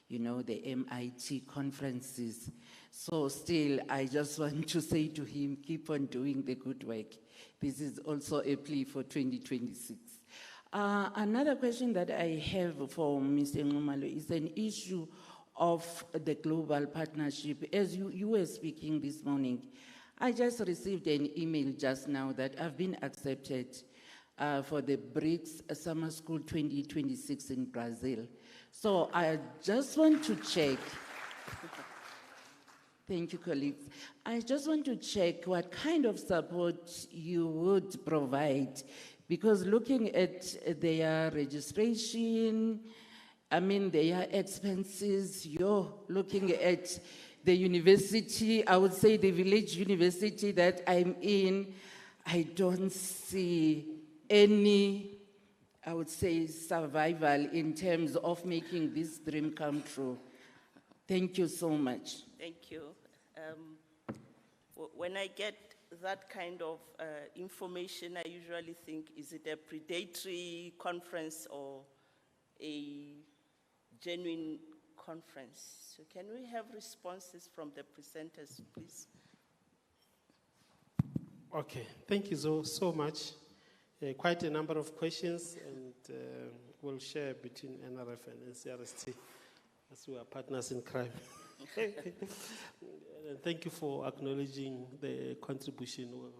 you know, the MIT conferences. So still, I just want to say to him, keep on doing the good work. This is also a plea for 2026. Another question that I have for Mr. Nxumalo is an issue of the global partnership. As you were speaking this morning, I just received an email just now that I've been accepted for the BRICS Summer School 2026 in Brazil. So I just want to check. Thank you, colleagues. I just want to check what kind of support you would provide, because looking at their registration, I mean, their expenses, you're looking at the university, I would say the village university that I'm in, I don't see any, I would say, survival in terms of making this dream come true. Thank you so much. Thank you. When I get that kind of information, I usually think, is it a predatory conference or a genuine conference? So can we have responses from the presenters, please? Okay, thank you so much. Quite a number of questions, and we'll share between NRF and NCRST as we are partners in crime. And thank you for acknowledging the contribution. We'll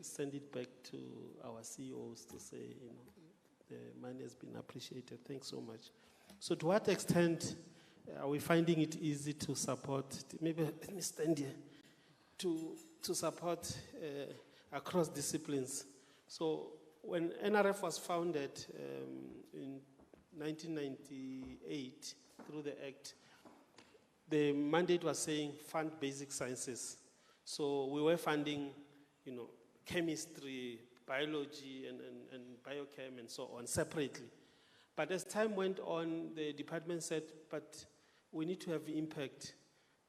send it back to our CEOs to say, you know, the money has been appreciated. Thanks so much. So to what extent are we finding it easy to support, maybe let me stand here, to support across disciplines? So when NRF was founded in 1998 through the Act, the mandate was saying fund basic sciences. So we were funding, you know, chemistry, biology, and biochem and so on separately. But as time went on, the department said, but we need to have impact.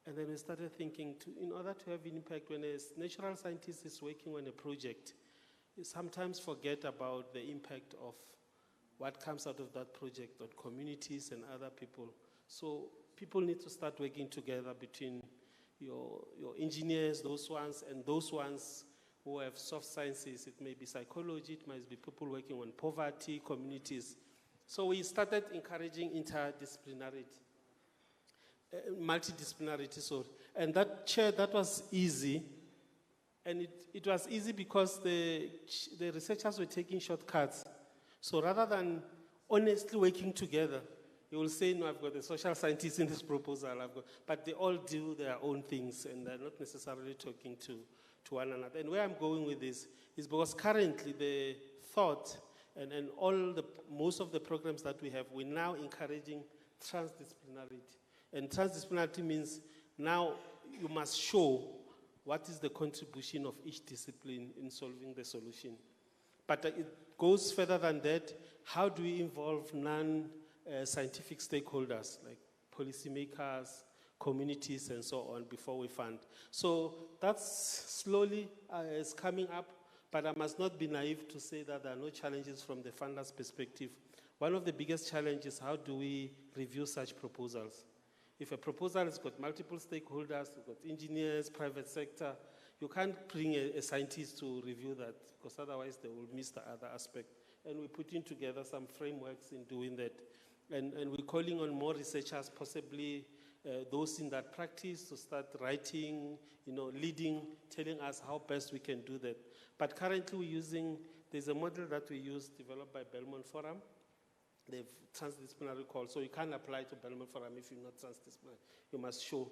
And then we started thinking, in order to have impact, when a natural scientist is working on a project, you sometimes forget about the impact of what comes out of that project on communities and other people. So people need to start working together between your engineers, those ones, and those ones who have soft sciences. It may be psychology, it might be people working on poverty, communities. So we started encouraging interdisciplinarity, multidisciplinarity, sorry. And that was easy. And it was easy because the researchers were taking shortcuts. So rather than honestly working together, you will say, no, I've got the social scientists in this proposal, but they all do their own things and they're not necessarily talking to one another. And where I'm going with this is because currently the thought and most of the programs that we have, we're now encouraging transdisciplinarity. And transdisciplinarity means now you must show what is the contribution of each discipline in solving the solution. But it goes further than that. How do we involve non-scientific stakeholders like policymakers, communities, and so on before we fund? So that's slowly is coming up, but I must not be naive to say that there are no challenges from the funder's perspective. One of the biggest challenges is how do we review such proposals? If a proposal has got multiple stakeholders, you've got engineers, private sector, you can't bring a scientist to review that because otherwise they will miss the other aspect. And we're putting together some frameworks in doing that. And we're calling on more researchers, possibly those in that practice, to start writing, leading, telling us how best we can do that. But currently we're using, there's a model that we use developed by Belmont Forum, They've transdisciplinary calls, so you can't apply to Belmont Forum if you're not transdisciplinary. You must show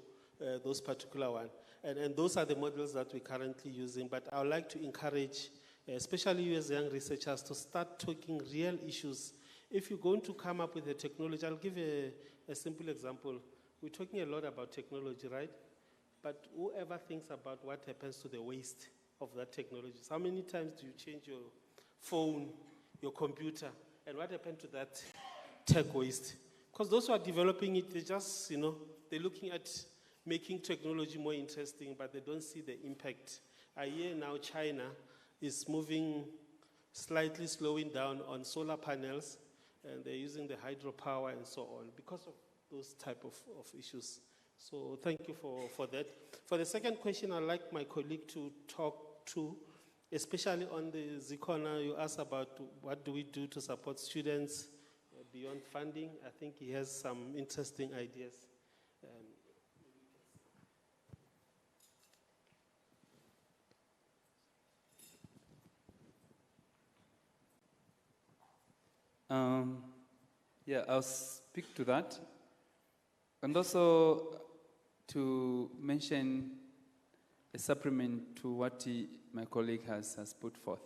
those particular ones. And those are the models that we're currently using, but I would like to encourage, especially you as young researchers, to start talking real issues. If you're going to come up with a technology, I'll give a simple example. We're talking a lot about technology, right? But whoever thinks about what happens to the waste of that technology, how many times do you change your phone, your computer, and what happened to that tech waste? Because those who are developing it, they just, they're looking at making technology more interesting, but they don't see the impact. I hear now China is moving, slightly slowing down on solar panels, and they're using the hydropower and so on because of those type of issues. So thank you for that. For the second question, I'd like my colleague to talk to, especially on the Zikona, you asked about what do we do to support students beyond funding. I think he has some interesting ideas. Yeah, I'll speak to that. And also to mention a supplement to what my colleague has put forth.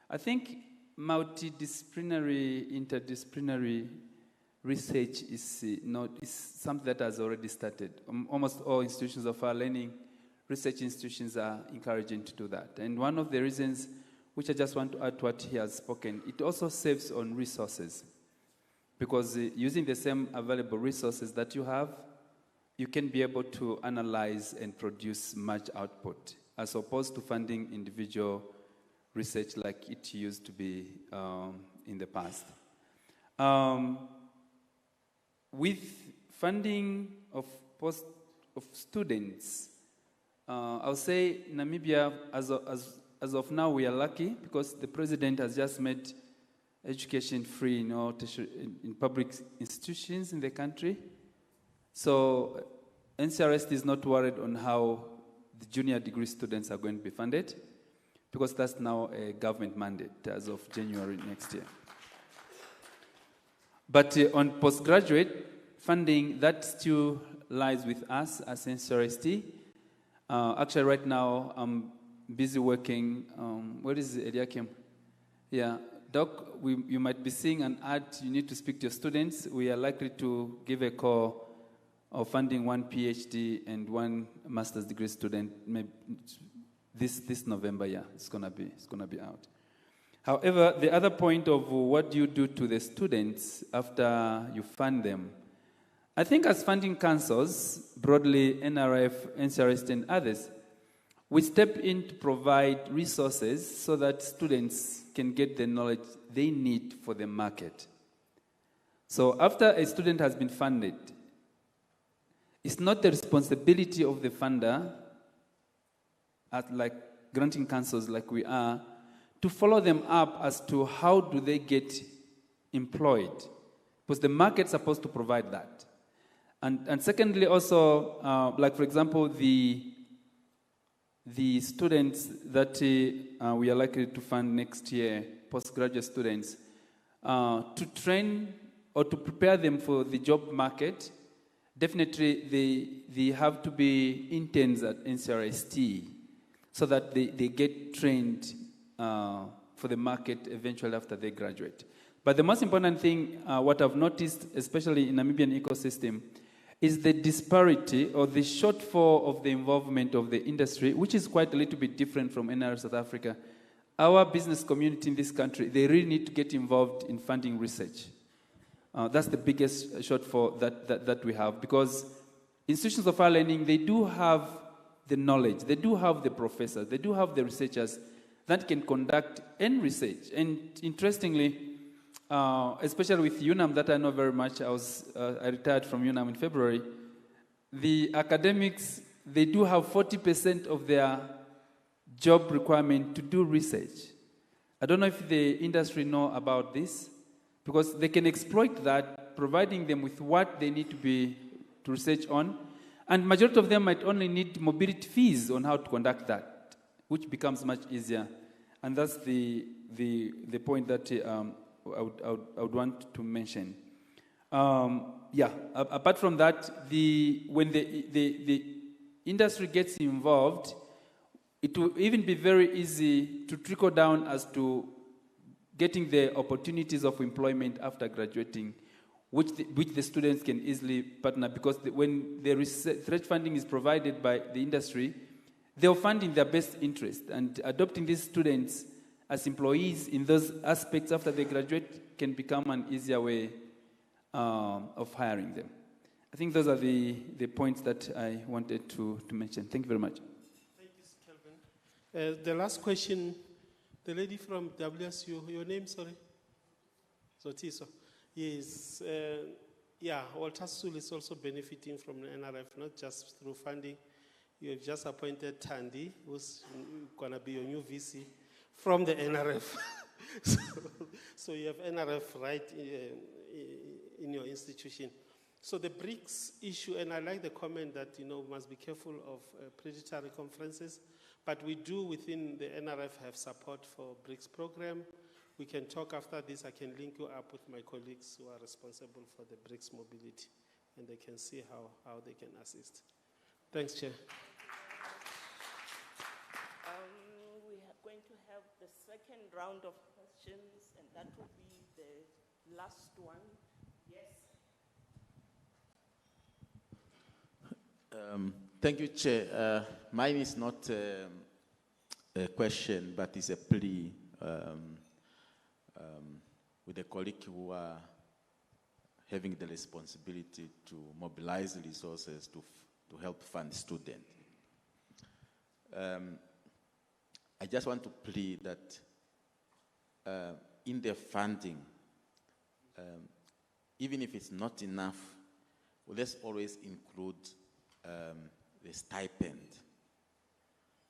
I think multidisciplinary, interdisciplinary research is something that has already started. Almost all institutions of higher learning, research institutions are encouraging to do that. And one of the reasons, which I just want to add to what he has spoken, it also saves on resources. Because using the same available resources that you have, you can be able to analyze and produce much output, as opposed to funding individual research like it used to be in the past. With funding of students, I'll say Namibia, as of now, we are lucky because the president has just made education free in public institutions in the country. So NCRST is not worried on how the junior degree students are going to be funded because that's now a government mandate as of January next year. But on postgraduate funding, that still lies with us as NCRST. Actually, right now, I'm busy working. Where is Eliakim? Yeah. Doc, you might be seeing an ad, you need to speak to your students. We are likely to give a call of funding one PhD and one master's degree student maybe this November, yeah, it's gonna be out. However, the other point of what do you do to the students after you fund them, I think as funding councils, broadly NRF, NCRST and others, we step in to provide resources so that students can get the knowledge they need for the market. So after a student has been funded, it's not the responsibility of the funder, like granting councils like we are, to follow them up as to how do they get employed, because the market's supposed to provide that. And secondly also, like for example, the students that we are likely to fund next year, postgraduate students, to train or to prepare them for the job market, definitely they have to be interns at NCRST so that they get trained for the market eventually after they graduate. But the most important thing, what I've noticed, especially in Namibian ecosystem, is the disparity or the shortfall of the involvement of the industry, which is quite a little bit different from NR South Africa. Our business community in this country, they really need to get involved in funding research. That's the biggest shortfall that we have, because institutions of higher learning, they do have the knowledge, they do have the professors, they do have the researchers that can conduct any research. And interestingly, especially with UNAM that I know very much, I retired from UNAM in February, the academics, they do have 40% of their job requirement to do research. I don't know if the industry know about this, because they can exploit that, providing them with what they need to research on, and majority of them might only need mobility fees on how to conduct that, which becomes much easier. And that's the point that I would want to mention. Apart from that, when the industry gets involved, it will even be very easy to trickle down as to getting the opportunities of employment after graduating, which the students can easily partner, because when the research funding is provided by the industry, they'll fund in their best interest, and adopting these students as employees in those aspects after they graduate can become an easier way of hiring them. I think those are the points that I wanted to mention. Thank you very much. Thank you, Kelvin. The last question, the lady from WSU, your name, sorry? Zotiso. Yes. Walter Sisulu is also benefiting from the NRF, not just through funding. You have just appointed Tandy, who's going to be your new VC from the NRF. so you have NRF right in your institution. So the BRICS issue, and I like the comment that, we must be careful of predatory conferences, but we do within the NRF have support for BRICS program. We can talk after this. I can link you up with my colleagues who are responsible for the BRICS mobility, and they can see how they can assist. Thanks, Chair. We are going to have the second round of questions, and that will be the last one. Yes. Thank you, Chair. Mine is not a question, but it's a plea with a colleague who are having the responsibility to mobilize resources to help fund students. I just want to plead that in the funding, even if it's not enough, let's always include the stipend.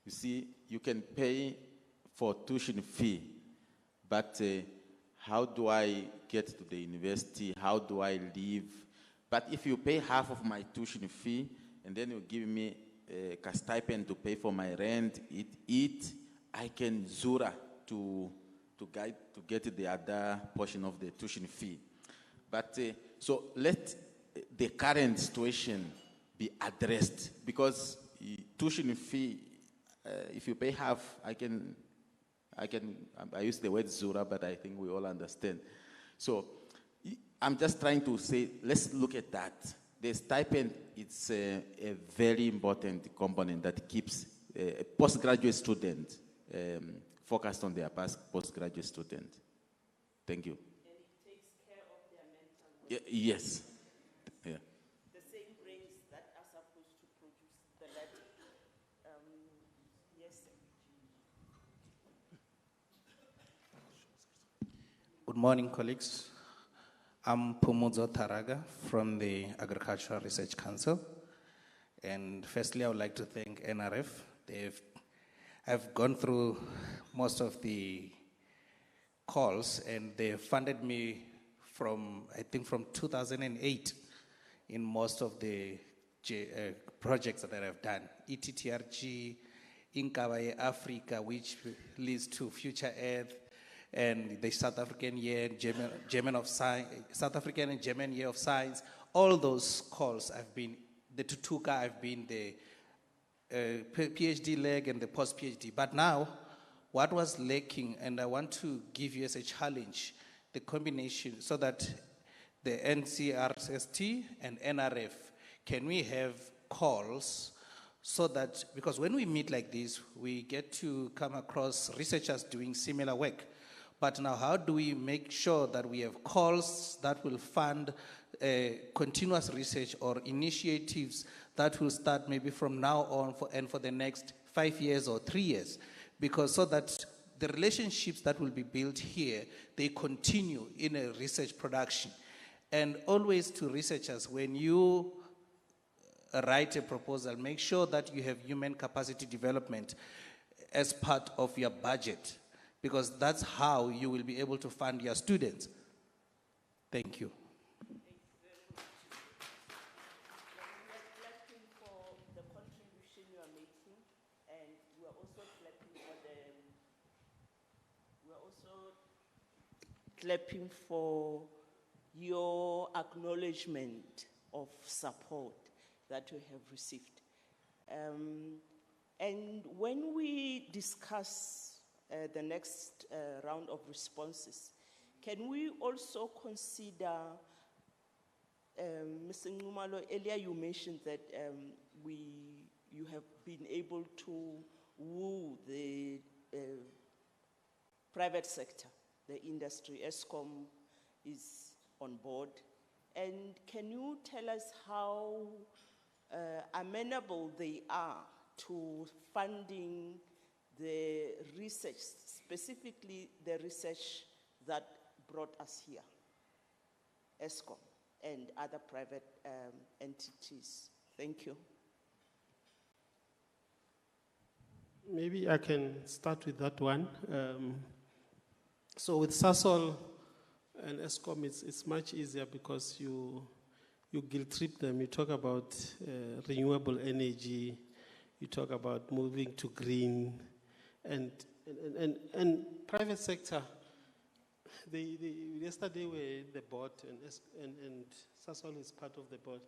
You see, you can pay for tuition fee, but how do I get to the university? How do I live? But if you pay half of my tuition fee, and then you give me a stipend to pay for my rent, eat, I can zura to get the other portion of the tuition fee. But so let the current situation be addressed, because tuition fee, if you pay half, I use the word zura, but I think we all understand. So I'm just trying to say, let's look at that. The stipend, it's a very important component that keeps a postgraduate student focused on their postgraduate student. Thank you. And it takes care of their mental health. Yes. Yeah. The same brains that are supposed to produce the latter. Yes, sir. Good morning, colleagues. I'm Pumuzo Taraga from the Agricultural Research Council. And firstly, I would like to thank NRF. I've gone through most of the calls, and they funded me from 2008 in most of the projects that I've done. ETTRG, Inkawaye Africa, which leads to Future Earth, and the South African Year, South African and German Year of Science. All those calls I've been, the Tutuka, I've been the PhD leg and the post-PhD. But now, what was lacking, and I want to give you as a challenge, the combination, so that the NCRST and NRF, can we have calls so that, because when we meet like this, we get to come across researchers doing similar work. But now, how do we make sure that we have calls that will fund continuous research or initiatives that will start maybe from now on for the next 5 years or 3 years? Because so that the relationships that will be built here, they continue in a research production. And always to researchers, when you write a proposal, make sure that you have human capacity development as part of your budget, because that's how you will be able to fund your students. Thank you. Thank you very much. We are reflecting for the contribution you are making, and we are also reflecting for the, we are also clapping for your acknowledgement of support that we have received. And when we discuss the next round of responses, can we also consider, Mr. Nxumalo, earlier you mentioned that you have been able to woo the private sector, the industry. Eskom is on board. And can you tell us how amenable they are to funding the research, specifically the research that brought us here, Eskom and other private entities? Thank you. Maybe I can start with that one. So with Sasol and Eskom, it's much easier because you guilt trip them. You talk about renewable energy, you talk about moving to green, and private sector. Yesterday we were the board, and Sasol is part of the board.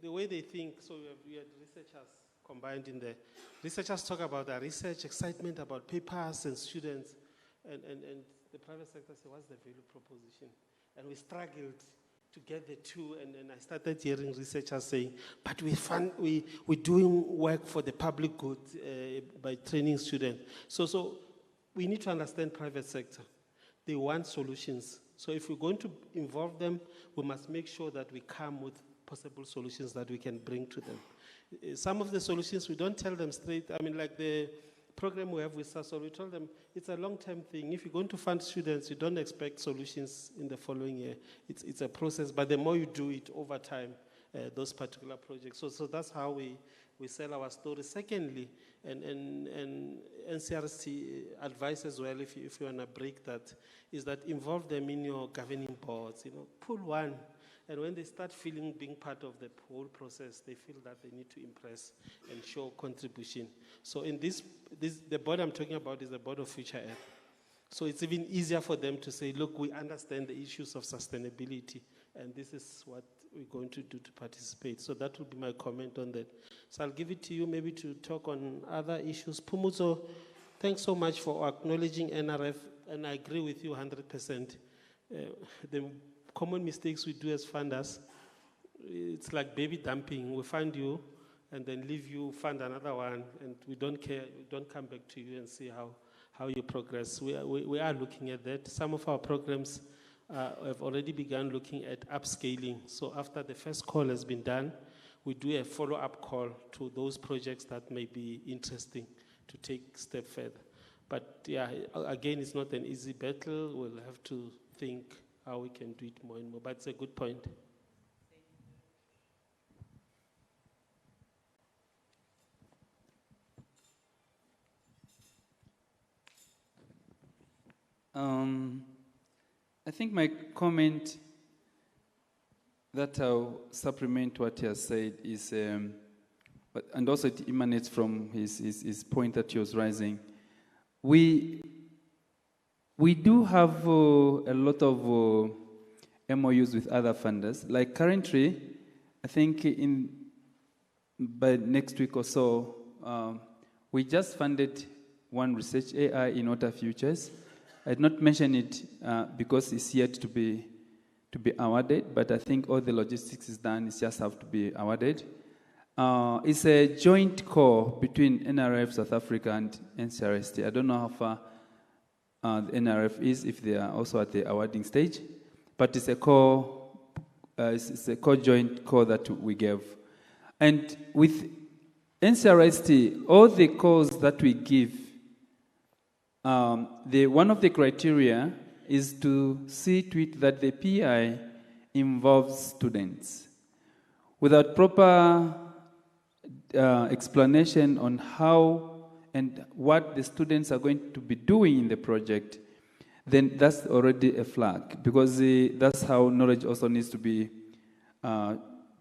The way they think, so we had researchers combined in there. Researchers talk about their research, excitement about papers and students, and the private sector said, what's the value proposition? And we struggled to get the two, and I started hearing researchers saying, but we're doing work for the public good by training students. So we need to understand private sector. They want solutions. So if we're going to involve them, we must make sure that we come with possible solutions that we can bring to them. Some of the solutions, we don't tell them straight. I mean, like the program we have with Sasol, we told them it's a long-term thing. If you're going to fund students, you don't expect solutions in the following year. It's a process, but the more you do it over time, those particular projects. So that's how we sell our story. Secondly, and NCRC advice as well, if you want to break that, is that involve them in your governing boards. Pull one. And when they start feeling being part of the whole process, they feel that they need to impress and show contribution. So in the board I'm talking about is the board of Future Earth. So it's even easier for them to say, look, we understand the issues of sustainability, and this is what we're going to do to participate. So that will be my comment on that. So I'll give it to you maybe to talk on other issues. Phumuzo, thanks so much for acknowledging NRF, and I agree with you 100%. The common mistakes we do as funders, it's like baby dumping. We fund you and then leave you, fund another one, and we don't care, we don't come back to you and see how you progress. We are looking at that. Some of our programs have already begun looking at upscaling. So after the first call has been done, we do a follow-up call to those projects that may be interesting to take a step further. But yeah, again, it's not an easy battle. We'll have to think how we can do it more and more, but it's a good point. I think my comment that I'll supplement what he has said is, and also it emanates from his point that he was raising. We do have a lot of MOUs with other funders. Like currently, I think by next week or so, we just funded one research AI in Water Futures. I did not mention it because it's yet to be awarded, but I think all the logistics is done. It just have to be awarded. It's a joint call between NRF South Africa and NCRST. I don't know how far the NRF is, if they are also at the awarding stage, but it's a joint call that we gave. And with NCRST, all the calls that we give, one of the criteria is to see to it that the PI involves students. Without proper explanation on how and what the students are going to be doing in the project, then that's already a flag, because that's how knowledge also needs to be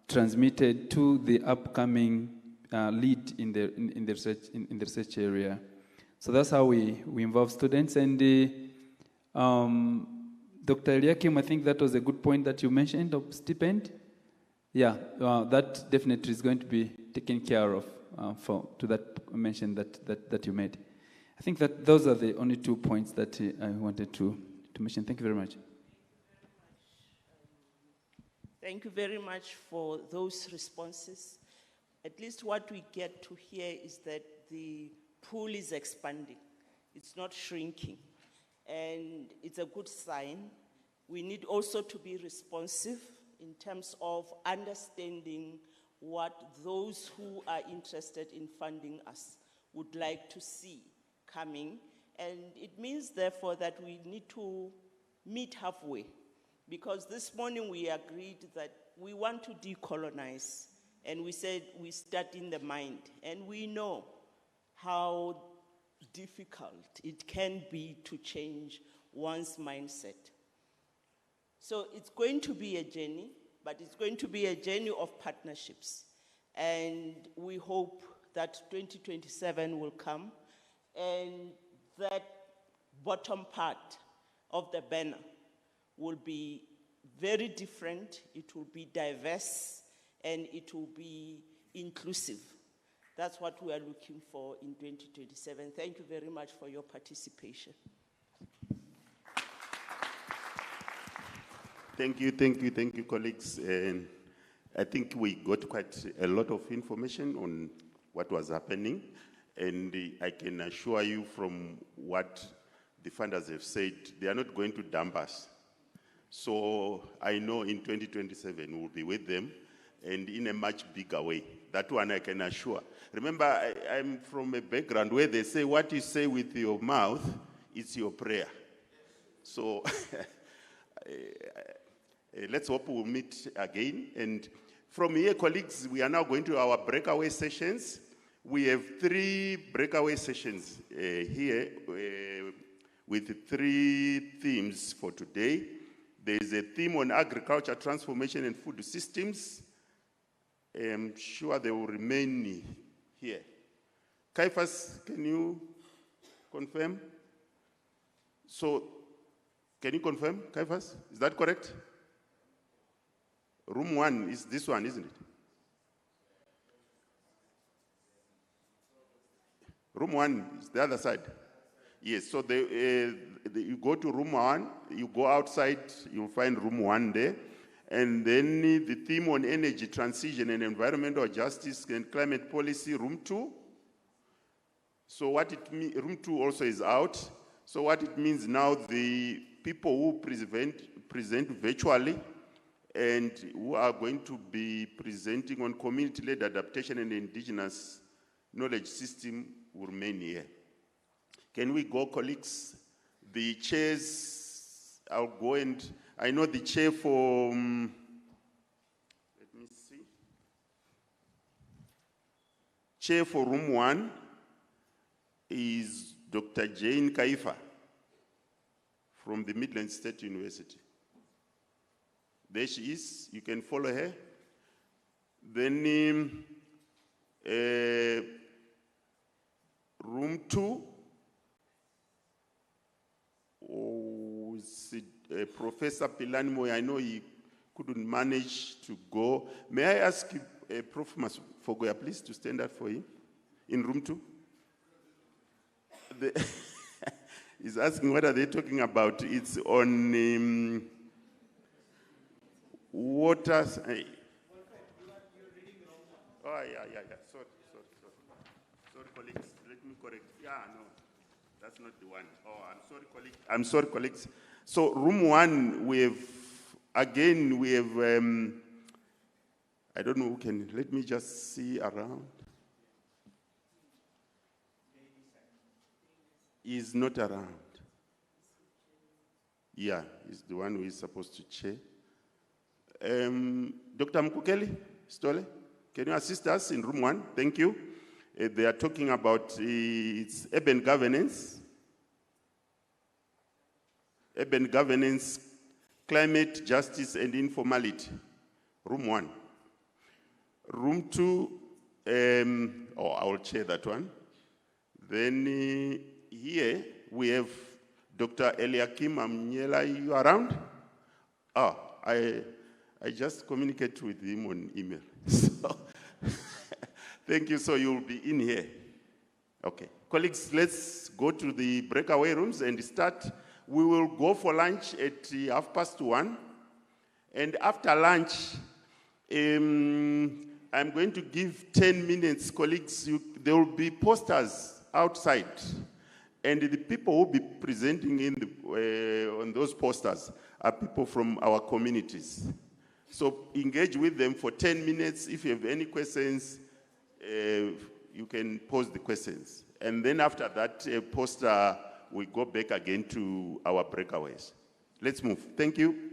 transmitted to the upcoming lead in the research area. So that's how we involve students, and Dr. Eliakim, I think that was a good point that you mentioned of stipend. Yeah, that definitely is going to be taken care of to that mention that you made. I think that those are the only 2 points that I wanted to mention. Thank you very much. Thank you very much for those responses. At least what we get to hear is that the pool is expanding. It's not shrinking. And it's a good sign. We need also to be responsive in terms of understanding what those who are interested in funding us would like to see coming. And it means, therefore, that we need to meet halfway. Because this morning we agreed that we want to decolonize. And we said we start in the mind. And we know how difficult it can be to change one's mindset. So it's going to be a journey, but it's going to be a journey of partnerships. And we hope that 2027 will come and that bottom part of the banner will be very different, it will be diverse, and it will be inclusive. That's what we are looking for in 2027. Thank you very much for your participation. Thank you, colleagues. And I think we got quite a lot of information on what was happening. And I can assure you from what the funders have said, they are not going to dump us. So I know in 2027 we'll be with them and in a much bigger way. That one I can assure. Remember, I'm from a background where they say what you say with your mouth is your prayer. So let's hope we'll meet again. And from here, colleagues, we are now going to our breakaway sessions. We have 3 breakaway sessions here with 3 themes for today. There is a theme on agriculture transformation and food systems. I'm sure they will remain here. Caiaphas, can you confirm? So, can you confirm, Caiaphas? Is that correct? Room 1 is this one, isn't it? Room 1 is the other side. Yes, so you go to room 1, you go outside, you'll find room 1 there. And then the theme on energy transition and environmental justice and climate policy, room 2. So what it means, room 2 also is out. So what it means now, the people who present virtually and who are going to be presenting on community-led adaptation and indigenous knowledge system will remain here. Can we go, colleagues? The chairs, I'll go and I know the chair for, let me see. Chair for room 1 is Dr. Jane Kaifa from the Midland State University. There she is, you can follow her. Then room 2, Professor Pilani Moy, I know he couldn't manage to go. May I ask Prof. Fogoya, please, to stand up for him in room 2? He's asking what are they talking about. It's on water. Oh, yeah. Sorry, colleagues. Let me correct. Yeah, no, that's not the one. Oh, I'm sorry, colleagues. So room 1, we have, I don't know who can, let me just see around. He's not around. Yeah, he's the one who is supposed to chair. Dr. Mkukeli Stole, can you assist us in room 1? Thank you. They are talking about its urban governance, climate justice and informality. Room 1. Room 2, I will chair that one. Then here we have Dr. Eliakim Amnyela, you around? Oh, I just communicate with him on email. So, thank you. So you'll be in here. Okay. Colleagues, let's go to the breakaway rooms and start. We will go for lunch at 1:30. And after lunch, I'm going to give 10 minutes. Colleagues, there will be posters outside. And the people who will be presenting on those posters are people from our communities. So engage with them for 10 minutes. If you have any questions, you can pose the questions. And then after that poster, we go back again to our breakaways. Let's move. Thank you.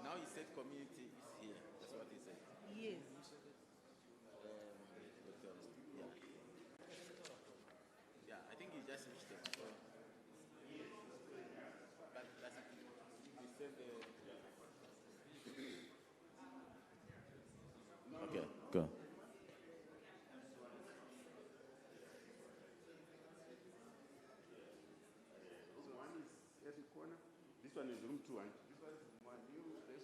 Now he said community is here. That's what he said. Yes. Yeah, I think he just reached it. So. But that's it. He said okay, go. So one is at the corner. This one is room 2. And this one is room 1.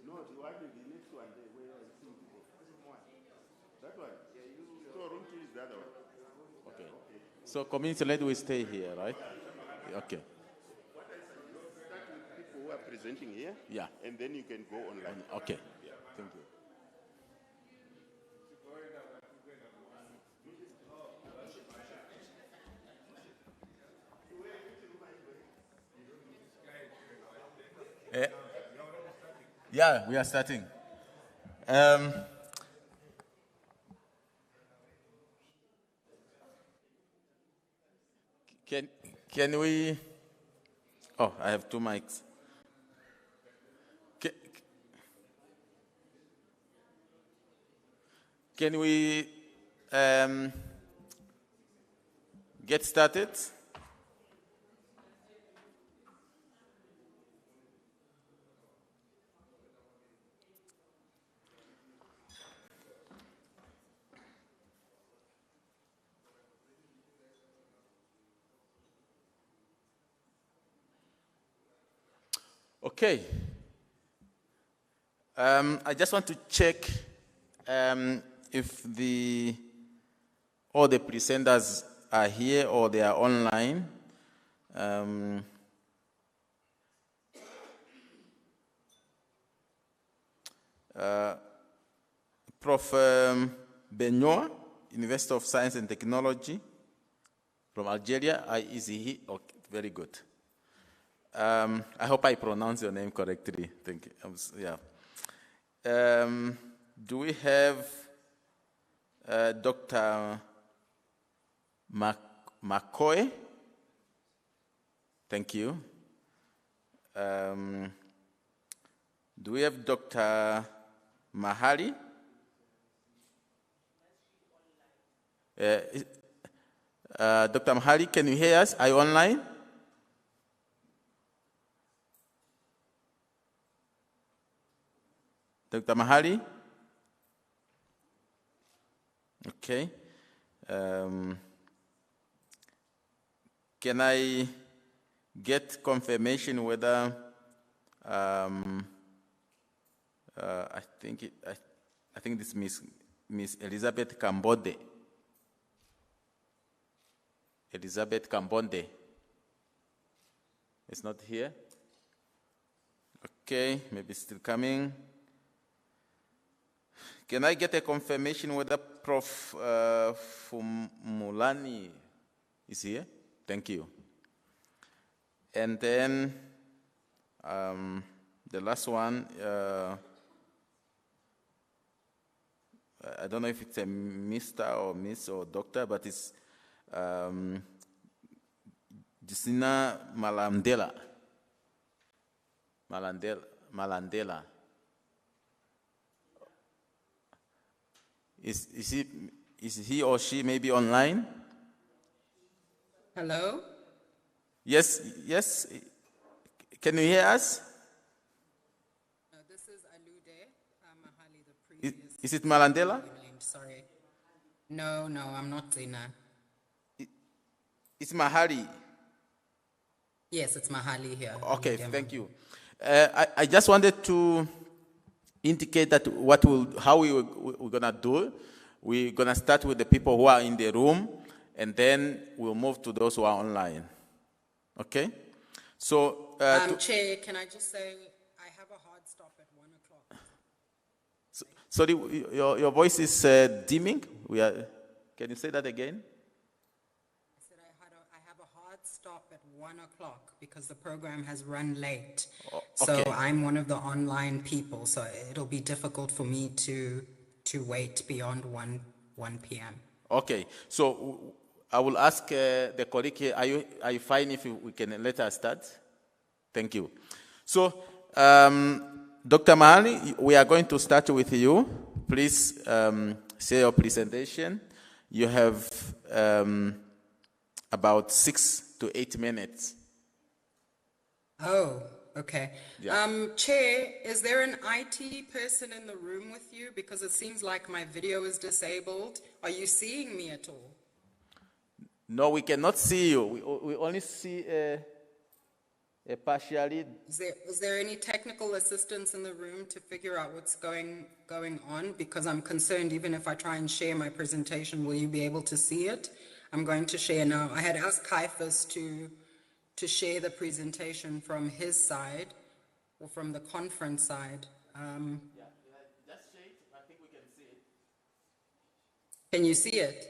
No, the one in the next one there where I see people. This is 1. That one? Yeah, so room 2 is the other one. Okay. So community-led will stay here, right? Okay. What I suggest, start with people who are presenting here. Yeah. And then you can go online. Okay. Thank you. Yeah, we are starting. Can we? Oh, I have 2 mics. Can we get started? Okay. I just want to check if all the presenters are here or they are online. Prof. Benyoa, University of Science and Technology from Algeria. Is he? Okay, very good. I hope I pronounce your name correctly. Thank you. Yeah. Do we have Dr. McCoy? Thank you. Do we have Dr. Mahali? Dr. Mahali, can you hear us? Are you online? Dr. Mahali? Okay. Can I get confirmation whether I think this Miss Elizabeth Kambonde. Elizabeth Kambonde is not here. Okay, maybe still coming. Can I get a confirmation whether Prof. Fumulani is here? Thank you. And then the last one, I don't know if it's a Mr. or Miss or Doctor, but it's Justina Malandela. Malandela. Is he or she maybe online? Hello? Yes. Can you hear us? No, this is Alude Mahali, the previous. Is it Malandela? Sorry. No, I'm not Zina. It's Mahali. Yes, it's Mahali here. Okay, thank you. I just wanted to indicate that how we're gonna do. We're gonna start with the people who are in the room, and then we'll move to those who are online. Okay? So, Chair, can I just say I have a hard stop at 1 o'clock. Sorry, your voice is dimming. Can you say that again? I said I have a hard stop at 1 o'clock because the program has run late. Okay. So I'm one of the online people, so it'll be difficult for me to wait beyond 1 p.m. Okay, so I will ask the colleague here, are you fine if we can let us start? Thank you. So, Dr. Mahali, we are going to start with you. Please say your presentation. You have about 6 to 8 minutes. Oh, okay. Yeah. Chair, is there an IT person in the room with you? Because it seems like my video is disabled. Are you seeing me at all? No, we cannot see you. We only see partially. Is there any technical assistance in the room to figure out what's going on? Because I'm concerned, even if I try and share my presentation, will you be able to see it? I'm going to share now. I had asked Caiaphas to share the presentation from his side or from the conference side. Just share it. I think we can see it. Can you see it?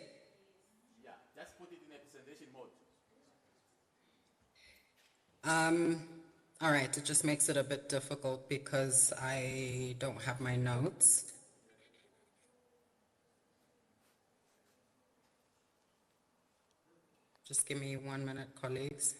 Yeah, just put it in a presentation mode. All right, it just makes it a bit difficult because I don't have my notes. Just give me 1 minute, colleagues.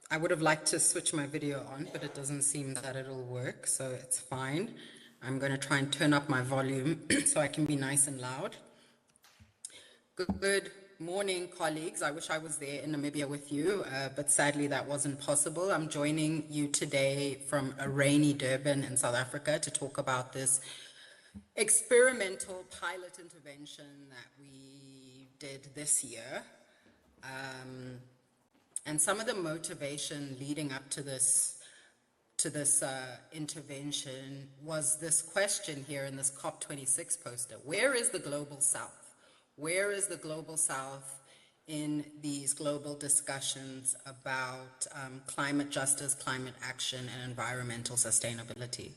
I would have liked to switch my video on, but it doesn't seem that it'll work, so it's fine. I'm going to try and turn up my volume so I can be nice and loud. Good morning, colleagues. I wish I was there in Namibia with you, but sadly that wasn't possible. I'm joining you today from a rainy Durban in South Africa to talk about this experimental pilot intervention that we did this year. And some of the motivation leading up to this intervention was this question here in this COP26 poster. Where is the Global South? Where is the Global South in these global discussions about climate justice, climate action, and environmental sustainability?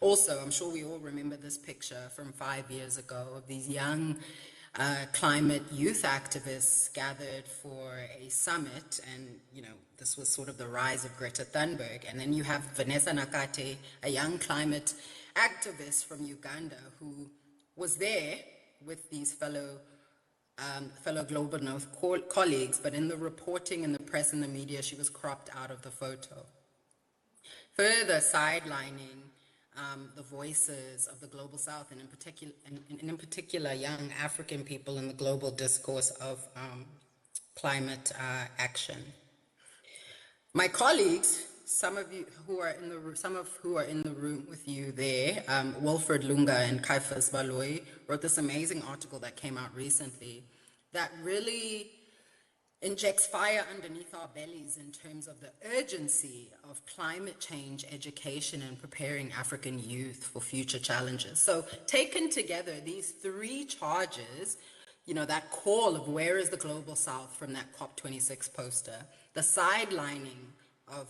Also, I'm sure we all remember this picture from 5 years ago of these young climate youth activists gathered for a summit, and this was sort of the rise of Greta Thunberg. And then you have Vanessa Nakate, a young climate activist from Uganda, who was there with these fellow Global North colleagues, but in the reporting in the press and the media, she was cropped out of the photo, further sidelining the voices of the Global South, and in particular young African people in the global discourse of climate action. My colleagues, some of who are in the room with you there, Wilfred Lunga and Caiphus Baloyi, wrote this amazing article that came out recently that really injects fire underneath our bellies in terms of the urgency of climate change education and preparing African youth for future challenges. So taken together, these three charges, that call of where is the Global South from that COP26 poster, the sidelining of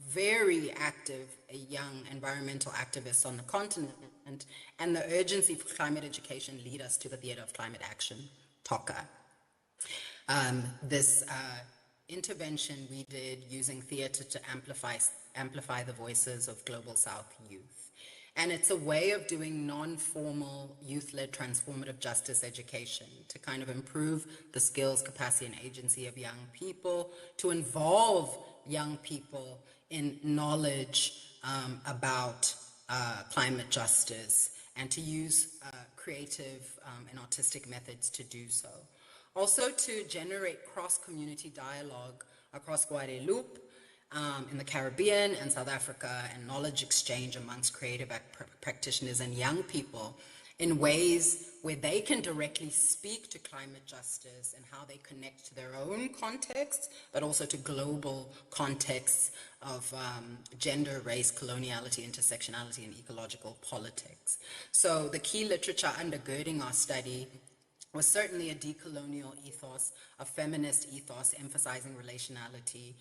very active young environmental activists on the continent, and the urgency for climate education lead us to the Theatre of Climate Action, TOCA. This intervention we did using theatre to amplify the voices of Global South youth. And it's a way of doing non-formal youth-led transformative justice education to kind of improve the skills, capacity, and agency of young people, to involve young people in knowledge about climate justice, and to use creative and artistic methods to do so. Also to generate cross-community dialogue across Guadeloupe, in the Caribbean and South Africa, and knowledge exchange amongst creative practitioners and young people in ways where they can directly speak to climate justice and how they connect to their own context, but also to global contexts of gender, race, coloniality, intersectionality, and ecological politics. So the key literature undergirding our study was certainly a decolonial ethos, a feminist ethos emphasizing relationality,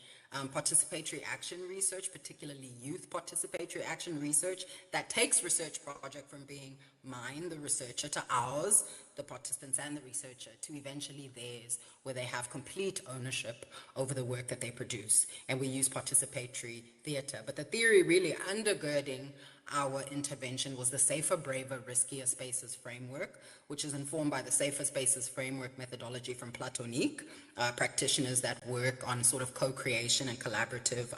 participatory action research, particularly youth participatory action research, that takes research project from being mine, the researcher, to ours, the participants and the researcher, to eventually theirs, where they have complete ownership over the work that they produce. And we use participatory theater. But the theory really undergirding our intervention was the Safer, Braver, Riskier Spaces framework, which is informed by the Safer Spaces framework methodology from Platonique, practitioners that work on sort of co-creation and collaborative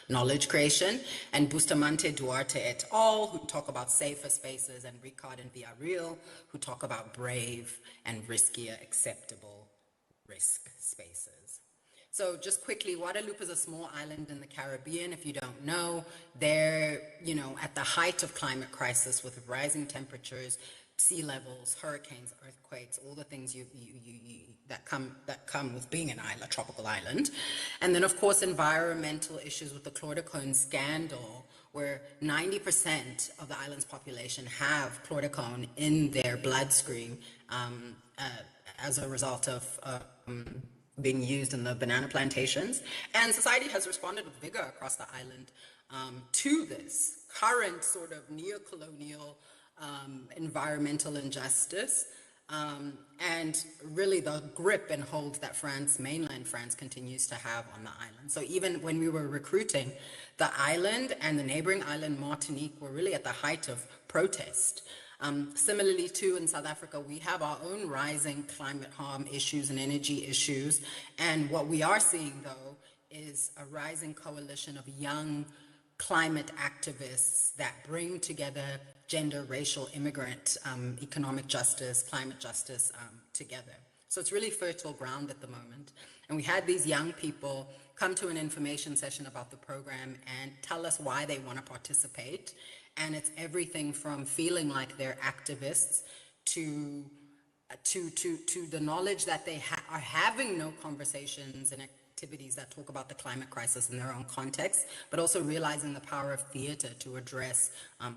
knowledge creation, and Bustamante Duarte et al., who talk about safer spaces, and Ricard and Villarreal, who talk about brave and riskier acceptable risk spaces. So just quickly, Guadeloupe is a small island in the Caribbean. If you don't know, they're, at the height of climate crisis with rising temperatures, sea levels, hurricanes, earthquakes, all the things that come with being an island, a tropical island. And then, of course, environmental issues with the chlordacone scandal, where 90% of the island's population have chlordacone in their bloodstream as a result of being used in the banana plantations. And society has responded with vigor across the island to this current sort of neo-colonial environmental injustice, and really the grip and hold that mainland France continues to have on the island. So even when we were recruiting, the island and the neighboring island Martinique were really at the height of protest. Similarly, too, in South Africa, we have our own rising climate harm issues and energy issues. And what we are seeing, though, is a rising coalition of young climate activists that bring together gender, racial, immigrant, economic justice, climate justice together. So it's really fertile ground at the moment. And we had these young people come to an information session about the program and tell us why they want to participate. And it's everything from feeling like they're activists to the knowledge that they are having no conversations and activities that talk about the climate crisis in their own context, but also realizing the power of theater to address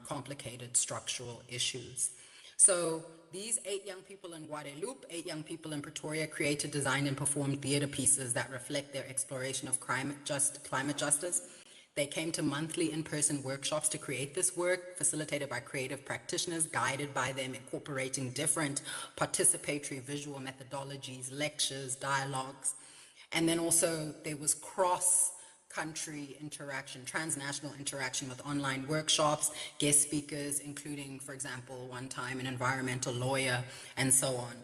complicated structural issues. So these 8 young people in Guadeloupe, 8 young people in Pretoria created, designed, and performed theater pieces that reflect their exploration of climate justice. They came to monthly in-person workshops to create this work, facilitated by creative practitioners, guided by them, incorporating different participatory visual methodologies, lectures, dialogues. And then also there was cross-country interaction, transnational interaction with online workshops, guest speakers, including, for example, one time an environmental lawyer, and so on.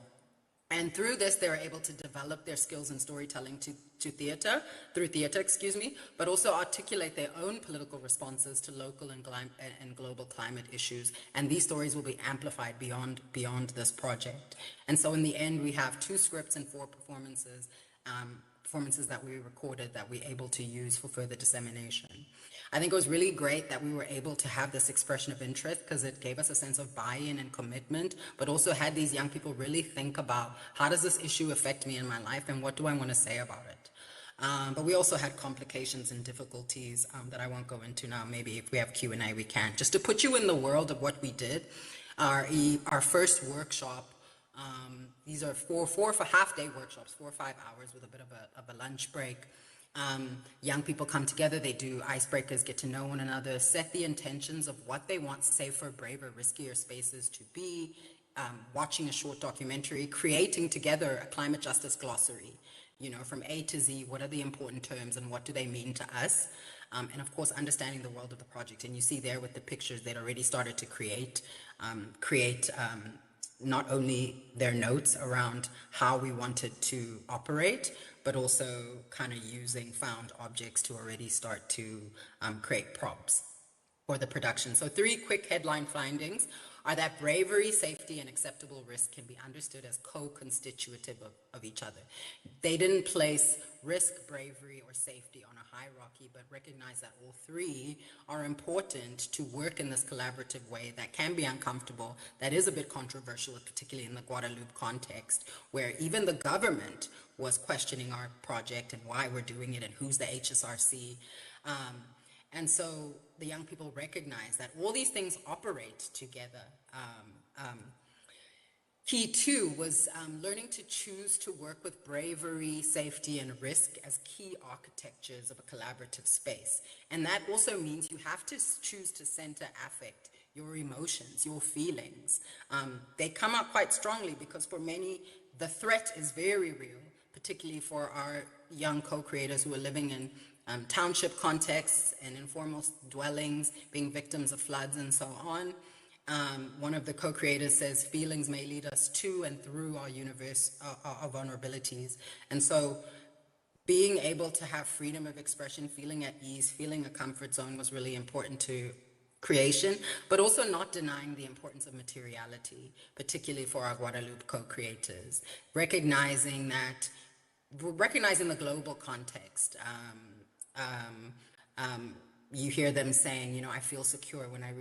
And through this, they were able to develop their skills in storytelling through theater, but also articulate their own political responses to local and global climate issues. And these stories will be amplified beyond this project. And so in the end, we have 2 scripts and 4 performances that we recorded that we're able to use for further dissemination. I think it was really great that we were able to have this expression of interest because it gave us a sense of buy-in and commitment, but also had these young people really think about how does this issue affect me in my life and what do I want to say about it. But we also had complications and difficulties that I won't go into now. Maybe if we have Q&A, we can. Just to put you in the world of what we did, our first workshop, these are four half-day workshops, 4 or 5 hours with a bit of a lunch break. Young people come together, they do icebreakers, get to know one another, set the intentions of what they want safer, braver, riskier spaces to be, watching a short documentary, creating together a climate justice glossary, you know, from A to Z, what are the important terms and what do they mean to us? And of course, understanding the world of the project. And you see there with the pictures, they'd already started to create not only their notes around how we wanted to operate, but also kind of using found objects to already start to create props for the production. So 3 quick headline findings are that bravery, safety, and acceptable risk can be understood as co-constitutive of each other. They didn't place risk, bravery, or safety on a hierarchy, but recognize that all 3 are important to work in this collaborative way that can be uncomfortable, that is a bit controversial, particularly in the Guadeloupe context, where even the government was questioning our project and why we're doing it and who's the HSRC. And so the young people recognize that all these things operate together. Key 2 was learning to choose to work with bravery, safety, and risk as key architectures of a collaborative space. And that also means you have to choose to center affect, your emotions, your feelings. They come out quite strongly because for many, the threat is very real, particularly for our young co-creators who are living in township contexts and informal dwellings, being victims of floods and so on. One of the co-creators says, feelings may lead us to and through our universe, our vulnerabilities. And so being able to have freedom of expression, feeling at ease, feeling a comfort zone was really important to creation, but also not denying the importance of materiality, particularly for our Guadeloupe co-creators. Recognizing the global context. You hear them saying, you know, I feel secure when I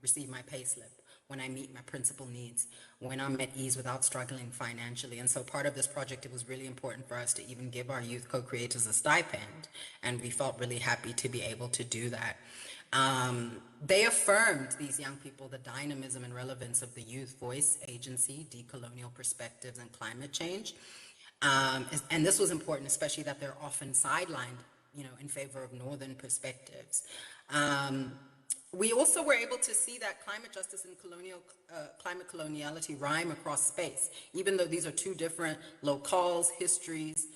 receive my payslip, when I meet my principal needs, when I'm at ease without struggling financially. And so part of this project, it was really important for us to even give our youth co-creators a stipend. And we felt really happy to be able to do that. They affirmed, these young people, the dynamism and relevance of the youth voice, agency, decolonial perspectives, and climate change. And this was important, especially that they're often sidelined, you know, in favor of northern perspectives. We also were able to see that climate justice and climate coloniality rhyme across space. Even though these are 2 different locales, histories,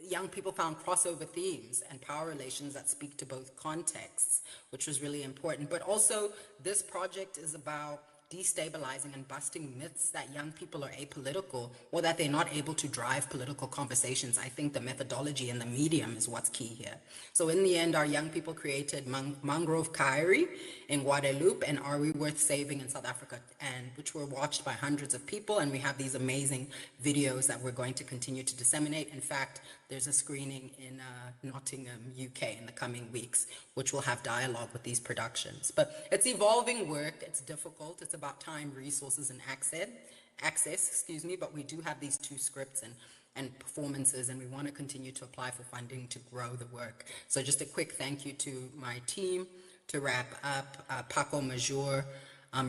young people found crossover themes and power relations that speak to both contexts, which was really important. But also, this project is about destabilizing and busting myths that young people are apolitical or that they're not able to drive political conversations. I think the methodology and the medium is what's key here. So in the end, our young people created Mangrove Kairi in Guadeloupe and Are We Worth Saving in South Africa, and which were watched by hundreds of people. And we have these amazing videos that we're going to continue to disseminate. In fact, there's a screening in Nottingham, UK in the coming weeks, which will have dialogue with these productions. But it's evolving work, it's difficult, it's about time, resources, and access, but we do have these 2 scripts and performances, and we want to continue to apply for funding to grow the work. So just a quick thank you to my team. To wrap up, Paco Major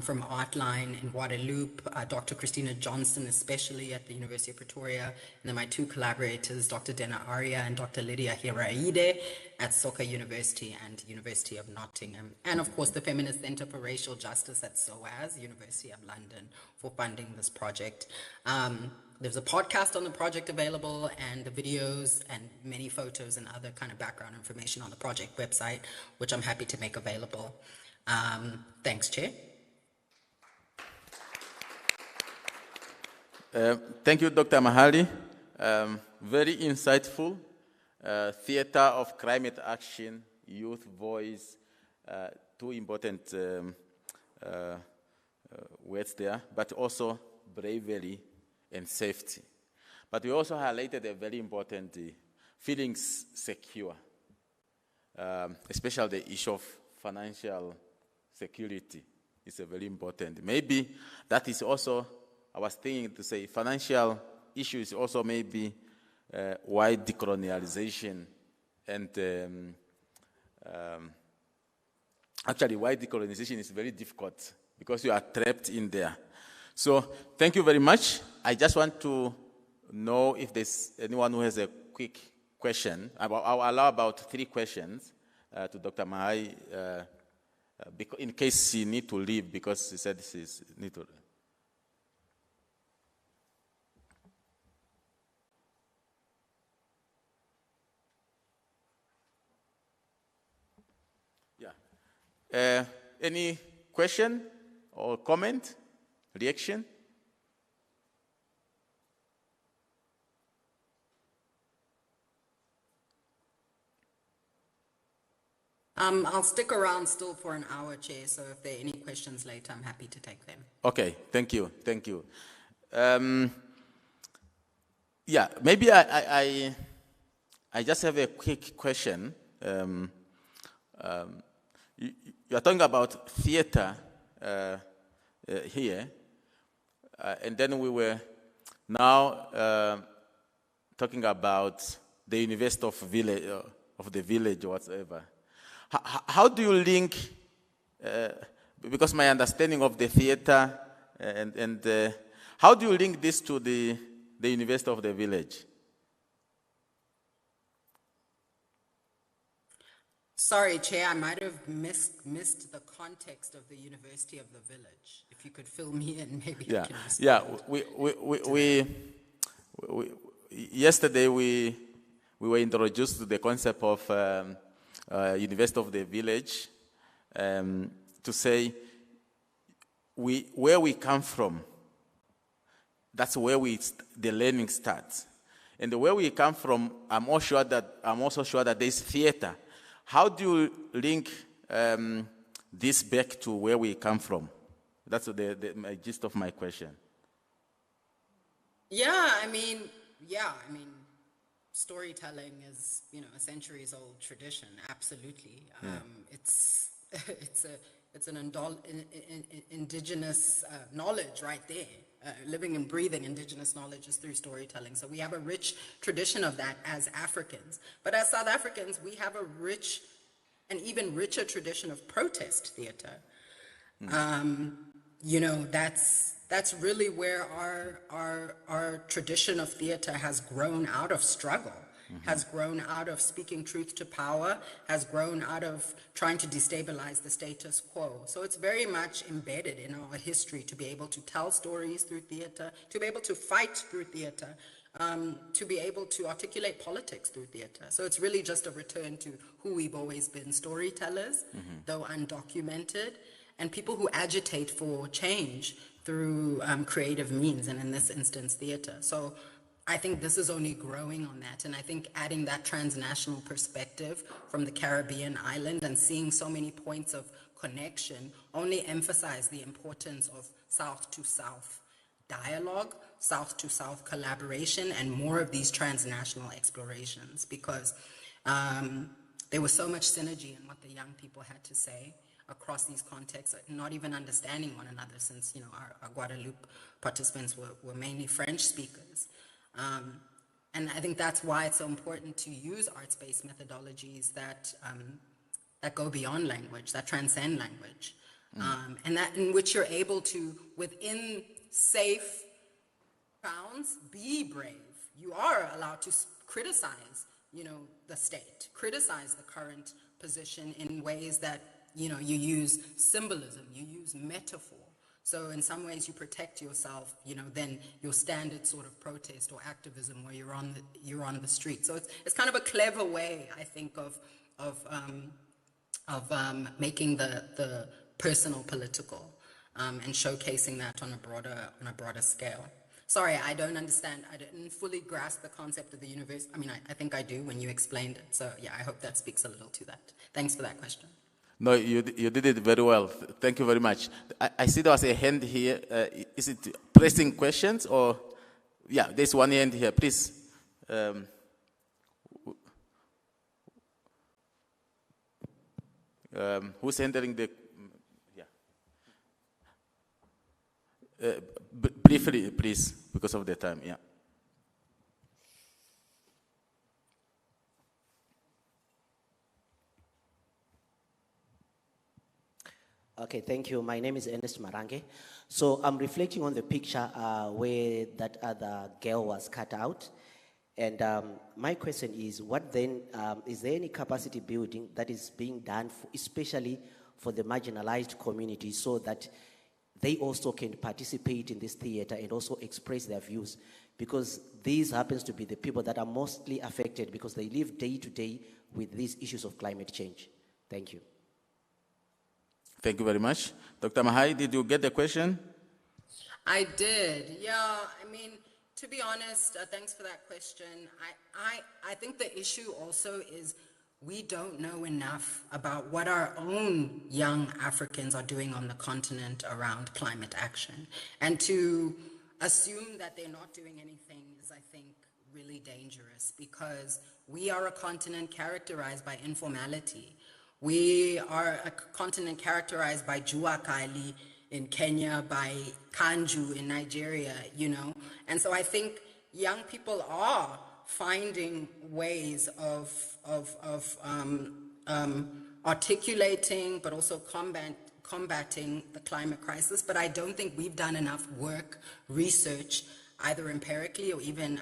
from Artline in Guadeloupe, Dr. Christina Johnson, especially at the University of Pretoria, and then my 2 collaborators, Dr. Dena Arya and Dr. Lydia Hiraide, at Soka University and University of Nottingham, and of course the Feminist Centre for Racial Justice at SOAS, University of London, for funding this project. There's a podcast on the project available, and the videos and many photos and other kind of background information on the project website, which I'm happy to make available. Thanks, Chair. Thank you, Dr. Mahali. Very insightful. Theater of climate action, youth voice, two important words there, but also bravery and safety. But we also highlighted a very important feeling secure, especially the issue of financial security is a very important. Maybe that is also, I was thinking to say, financial issue is also maybe why decolonialization and actually why decolonization is very difficult, because you are trapped in there. So thank you very much. I just want to know if there's anyone who has a quick question. I'll allow about 3 questions to Dr. Mahali in case she need to leave, because she said she need to. Yeah. Any question or comment, reaction? I'll stick around still for an hour, Chair, so if there are any questions later, I'm happy to take them. Okay, thank you, thank you. Yeah, maybe I just have a quick question. You are talking about theater here, and then we were now talking about the University of the Village or whatever. How do you link, because my understanding of the theater, and how do you link this to the University of the Village? Sorry, Chair, I might have missed the context of the University of the Village. If you could fill me in, maybe I can respond. We yesterday we were introduced to the concept of University of the Village, to say where we come from, that's where the learning starts. And where we come from, I'm also sure that there's theater. How do you link this back to where we come from? That's the gist of my question. Yeah, I mean, storytelling is, a centuries-old tradition. Absolutely, it's an indigenous knowledge right there. Living and breathing indigenous knowledge is through storytelling. So we have a rich tradition of that as Africans. But as South Africans, we have a rich and even richer tradition of protest theater. That's really where our tradition of theater has grown out of struggle, has grown out of speaking truth to power, has grown out of trying to destabilize the status quo. So it's very much embedded in our history to be able to tell stories through theater, to be able to fight through theater, to be able to articulate politics through theater. So it's really just a return to who we've always been, storytellers, though undocumented, and people who agitate for change through creative means, and in this instance, theater. So I think this is only growing on that, and I think adding that transnational perspective from the Caribbean island and seeing so many points of connection only emphasize the importance of South-to-South dialogue, South-to-South collaboration, and more of these transnational explorations, because there was so much synergy in what the young people had to say across these contexts, not even understanding one another, since our Guadeloupe participants were mainly French speakers. And I think that's why it's so important to use arts-based methodologies that go beyond language, that transcend language, and that in which you're able to, within safe bounds, be brave. You are allowed to criticize the state, criticize the current position in ways that, you use symbolism, you use metaphor. So in some ways you protect yourself, then your standard sort of protest or activism where you're on the street. So it's kind of a clever way, I think, of making the personal political and showcasing that on a broader scale. Sorry, I don't understand. I didn't fully grasp the concept of the universe. I mean, I think I do when you explained it. So yeah, I hope that speaks a little to that. Thanks for that question. No, you did it very well. Thank you very much. I see there was a hand here. Is it pressing questions or? Yeah, there's one hand here, please. Who's handling the? Yeah. Briefly, please, because of the time. Yeah. Okay, thank you. My name is Ernest Marange. So I'm reflecting on the picture where that other girl was cut out. And my question is, what then, is there any capacity building that is being done, especially for the marginalized community, so that they also can participate in this theater and also express their views? Because these happens to be the people that are mostly affected because they live day to day with these issues of climate change. Thank you. Thank you very much. Dr. Mahai, did you get the question? I did. Yeah, I mean, to be honest, thanks for that question. I think the issue also is we don't know enough about what our own young Africans are doing on the continent around climate action. And to assume that they're not doing anything is, I think, really dangerous, because we are a continent characterized by informality. We are a continent characterized by Jua Kali in Kenya, by Kanju in Nigeria, And so I think young people are finding ways of articulating, but also combating the climate crisis. But I don't think we've done enough work, research, either empirically or even,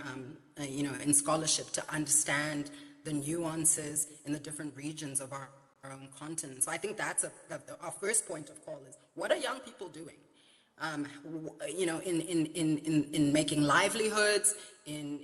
in scholarship, to understand the nuances in the different regions of our own continent. So I think that's our first point of call is, what are young people doing? In making livelihoods, in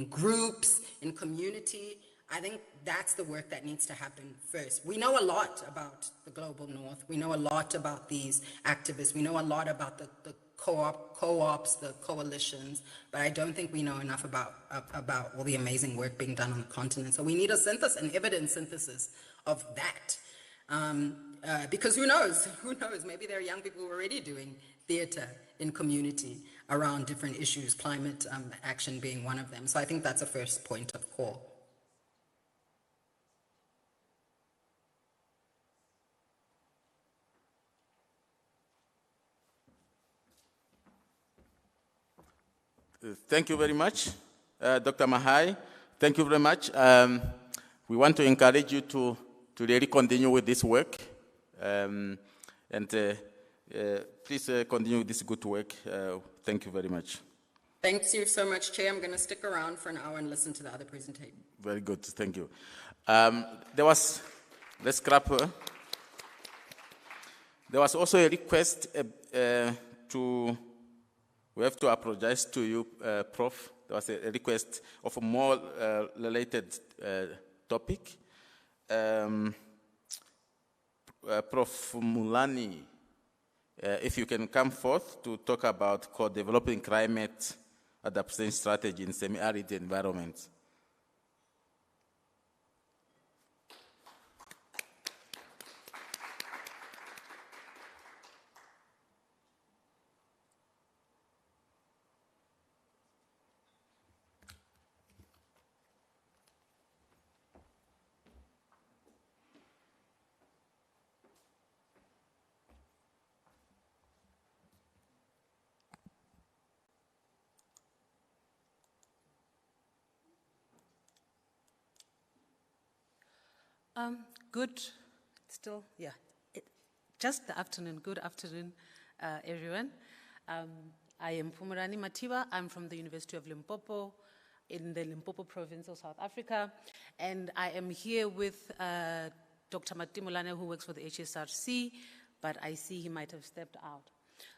groups, in community. I think that's the work that needs to happen first. We know a lot about the global north. We know a lot about these activists. We know a lot about the co-ops, the coalitions, but I don't think we know enough about all the amazing work being done on the continent. So we need an evidence synthesis of that. Because who knows, maybe there are young people who are already doing theater in community around different issues, climate action being one of them. So I think that's a first point of call. Thank you very much, Dr. Mahai. Thank you very much. We want to encourage you to really continue with this work. Please continue this good work. Thank you very much. Thank you so much, Chair. I'm going to stick around for an hour and listen to the other presentation. Very good. Thank you. Let's scrap her. There was also a request we have to apologize to you, Prof. There was a request of a more related topic. Prof. Mulani, if you can come forth to talk about co-developing climate adaptation strategy in semi-arid environments. Just the afternoon. Good afternoon, everyone. I am Pumurani Matiba. I'm from the University of Limpopo. in the Limpopo province of South Africa. And I am here with Dr. Matimulane, who works for the HSRC, but I see he might have stepped out.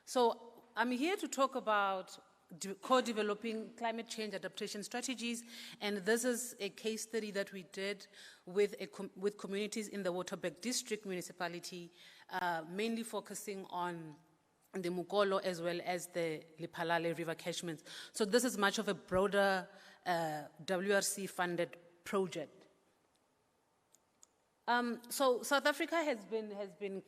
So I'm here to talk about co-developing climate change adaptation strategies, and this is a case study that we did with communities in the Waterberg District municipality, mainly focusing on the Mukolo as well as the Lipalale River catchments. So this is much of a broader WRC-funded project. So South Africa has been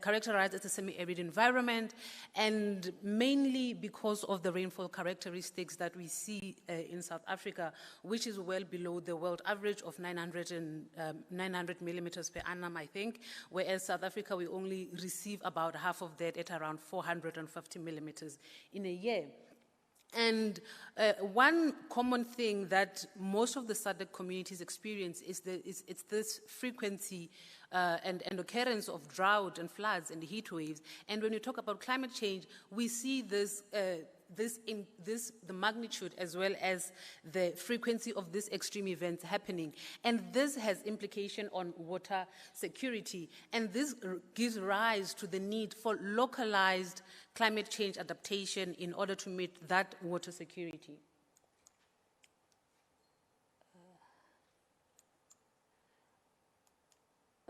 characterized as a semi-arid environment, and mainly because of the rainfall characteristics that we see in South Africa, which is well below the world average of 900 millimeters per annum, I think, whereas South Africa, we only receive about half of that at around 450 millimeters in a year. And one common thing that most of the SADC communities experience is it's this frequency and occurrence of drought and floods and heat waves. And when you talk about climate change, we see this, the magnitude as well as the frequency of these extreme events happening. And this has implication on water security. And this gives rise to the need for localized climate change adaptation in order to meet that water security.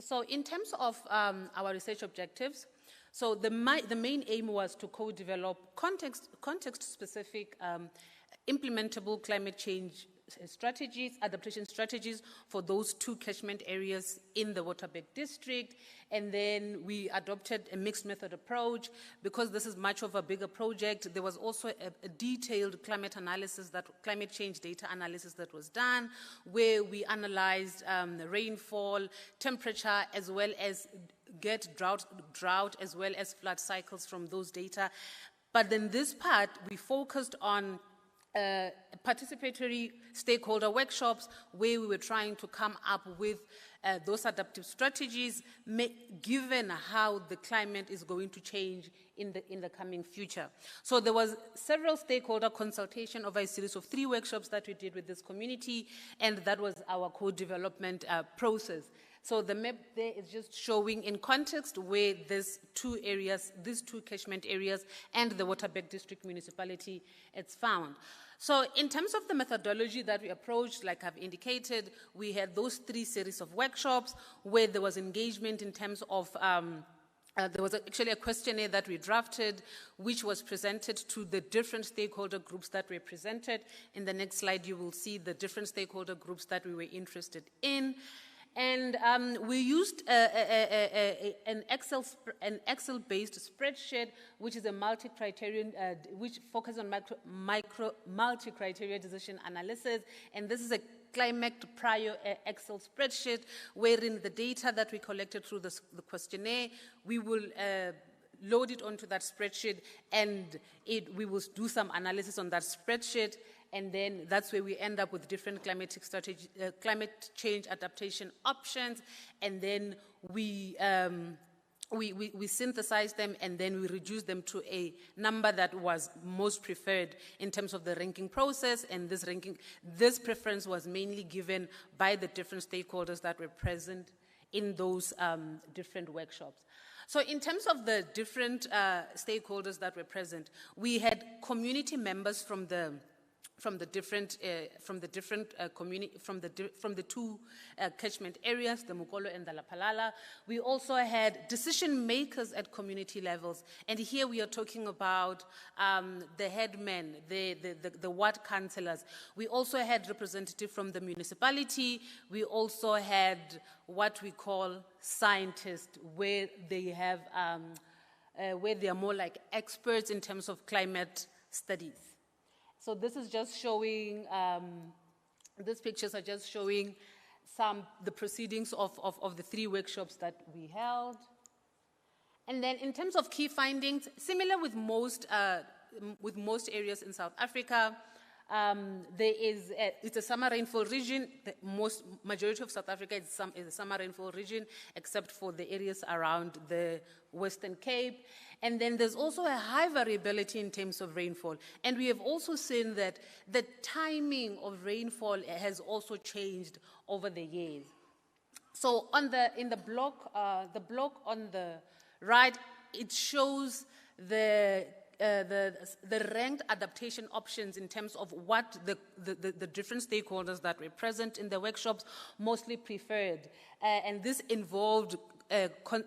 So in terms of our research objectives, so the main aim was to co-develop context-specific implementable climate change strategies, adaptation strategies for those two catchment areas in the Waterberg district. And then we adopted a mixed method approach. Because this is much of a bigger project, there was also a detailed climate change data analysis that was done, where we analyzed rainfall, temperature, as well as get drought as well as flood cycles from those data. But then this part, we focused on participatory stakeholder workshops, where we were trying to come up with those adaptive strategies, given how the climate is going to change in the coming future. So there was several stakeholder consultation over a series of 3 workshops that we did with this community, and that was our co-development process. So the map there is just showing in context where these two catchment areas and the Waterberg District municipality is found. So in terms of the methodology that we approached, like I've indicated, we had those 3 series of workshops where there was engagement in terms of there was actually a questionnaire that we drafted, which was presented to the different stakeholder groups that were presented. In the next slide, you will see the different stakeholder groups that we were interested in. And we used an Excel-based spreadsheet, which is a multi-criterion, which focuses on multi-criteria decision analysis. And this is a climate prior Excel spreadsheet, wherein the data that we collected through the questionnaire, we will load it onto that spreadsheet, and we will do some analysis on that spreadsheet. And then that's where we end up with different climate change adaptation options. And then we synthesize them, and then we reduce them to a number that was most preferred in terms of the ranking process. And this preference was mainly given by the different stakeholders that were present in those different workshops. So in terms of the different stakeholders that were present, we had community members from the two catchment areas, the Mukolo and the Lapalala. We also had decision makers at community levels, and here we are talking about the headmen, the ward councillors. We also had representatives from the municipality. We also had what we call scientists, where they have where they are more like experts in terms of climate studies. So this is just showing, these pictures are just showing the proceedings of the 3 workshops that we held. And then in terms of key findings, similar with most areas in South Africa, It's a summer rainfall region. The majority of South Africa is a summer rainfall region, except for the areas around the Western Cape. And then there's also a high variability in terms of rainfall. And we have also seen that the timing of rainfall has also changed over the years. So in the block on the right, it shows the ranked adaptation options in terms of what the different stakeholders that were present in the workshops mostly preferred. And this involved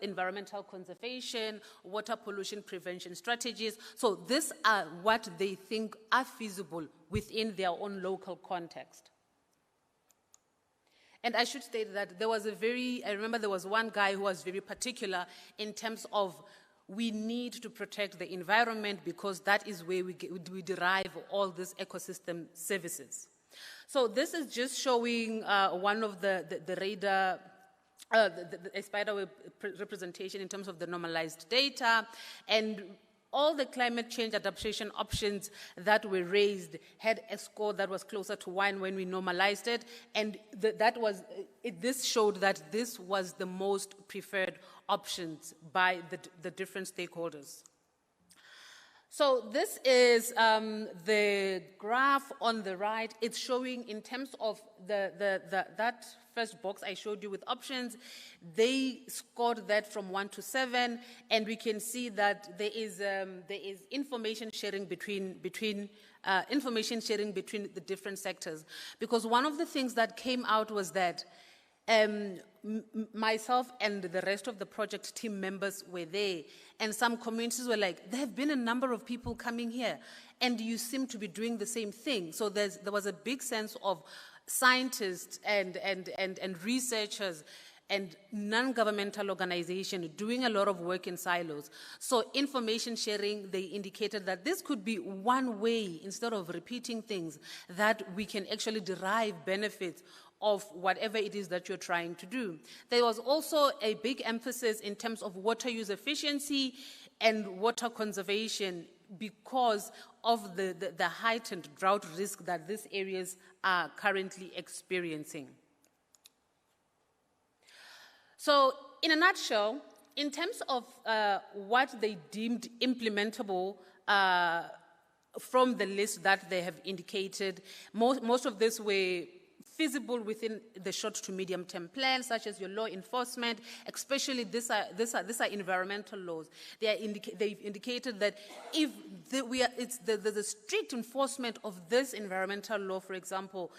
environmental conservation, water pollution prevention strategies. So these are what they think are feasible within their own local context. And I should state that I remember there was one guy who was very particular in terms of we need to protect the environment because that is where we derive all these ecosystem services. So this is just showing one of the radar, a spiderweb representation in terms of the normalized data, and all the climate change adaptation options that were raised had a score that was closer to 1 when we normalized it, and this showed that this was the most preferred options by the different stakeholders. So this is the graph on the right. It's showing in terms of that first box I showed you with options, they scored that from 1 to 7, and we can see that there is information sharing between the different sectors. Because one of the things that came out was that myself and the rest of the project team members were there, and some communities were like, there have been a number of people coming here, and you seem to be doing the same thing. So there was a big sense of scientists and researchers and non-governmental organizations doing a lot of work in silos. So information sharing, they indicated that this could be one way, instead of repeating things, that we can actually derive benefits of whatever it is that you're trying to do. There was also a big emphasis in terms of water use efficiency and water conservation because of the heightened drought risk that these areas are currently experiencing. So, in a nutshell, in terms of what they deemed implementable from the list that they have indicated, most of this were feasible within the short to medium term plan, such as your law enforcement, especially these are environmental laws. They've indicated that if the strict enforcement of this environmental law, for example,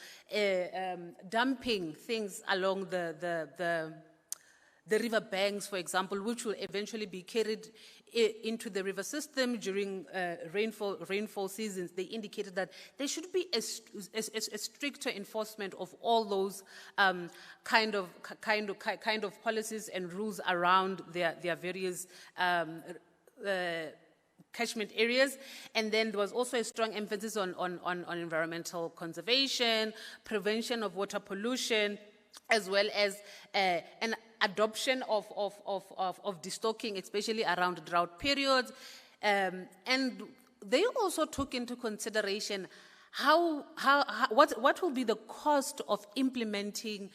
dumping things along the river banks, for example, which will eventually be carried into the river system during rainfall seasons, they indicated that there should be a stricter enforcement of all those kind of policies and rules around their various catchment areas. And then there was also a strong emphasis on environmental conservation, prevention of water pollution, as well as an adoption of destocking, especially around drought periods. And they also took into consideration what will be the cost of implementing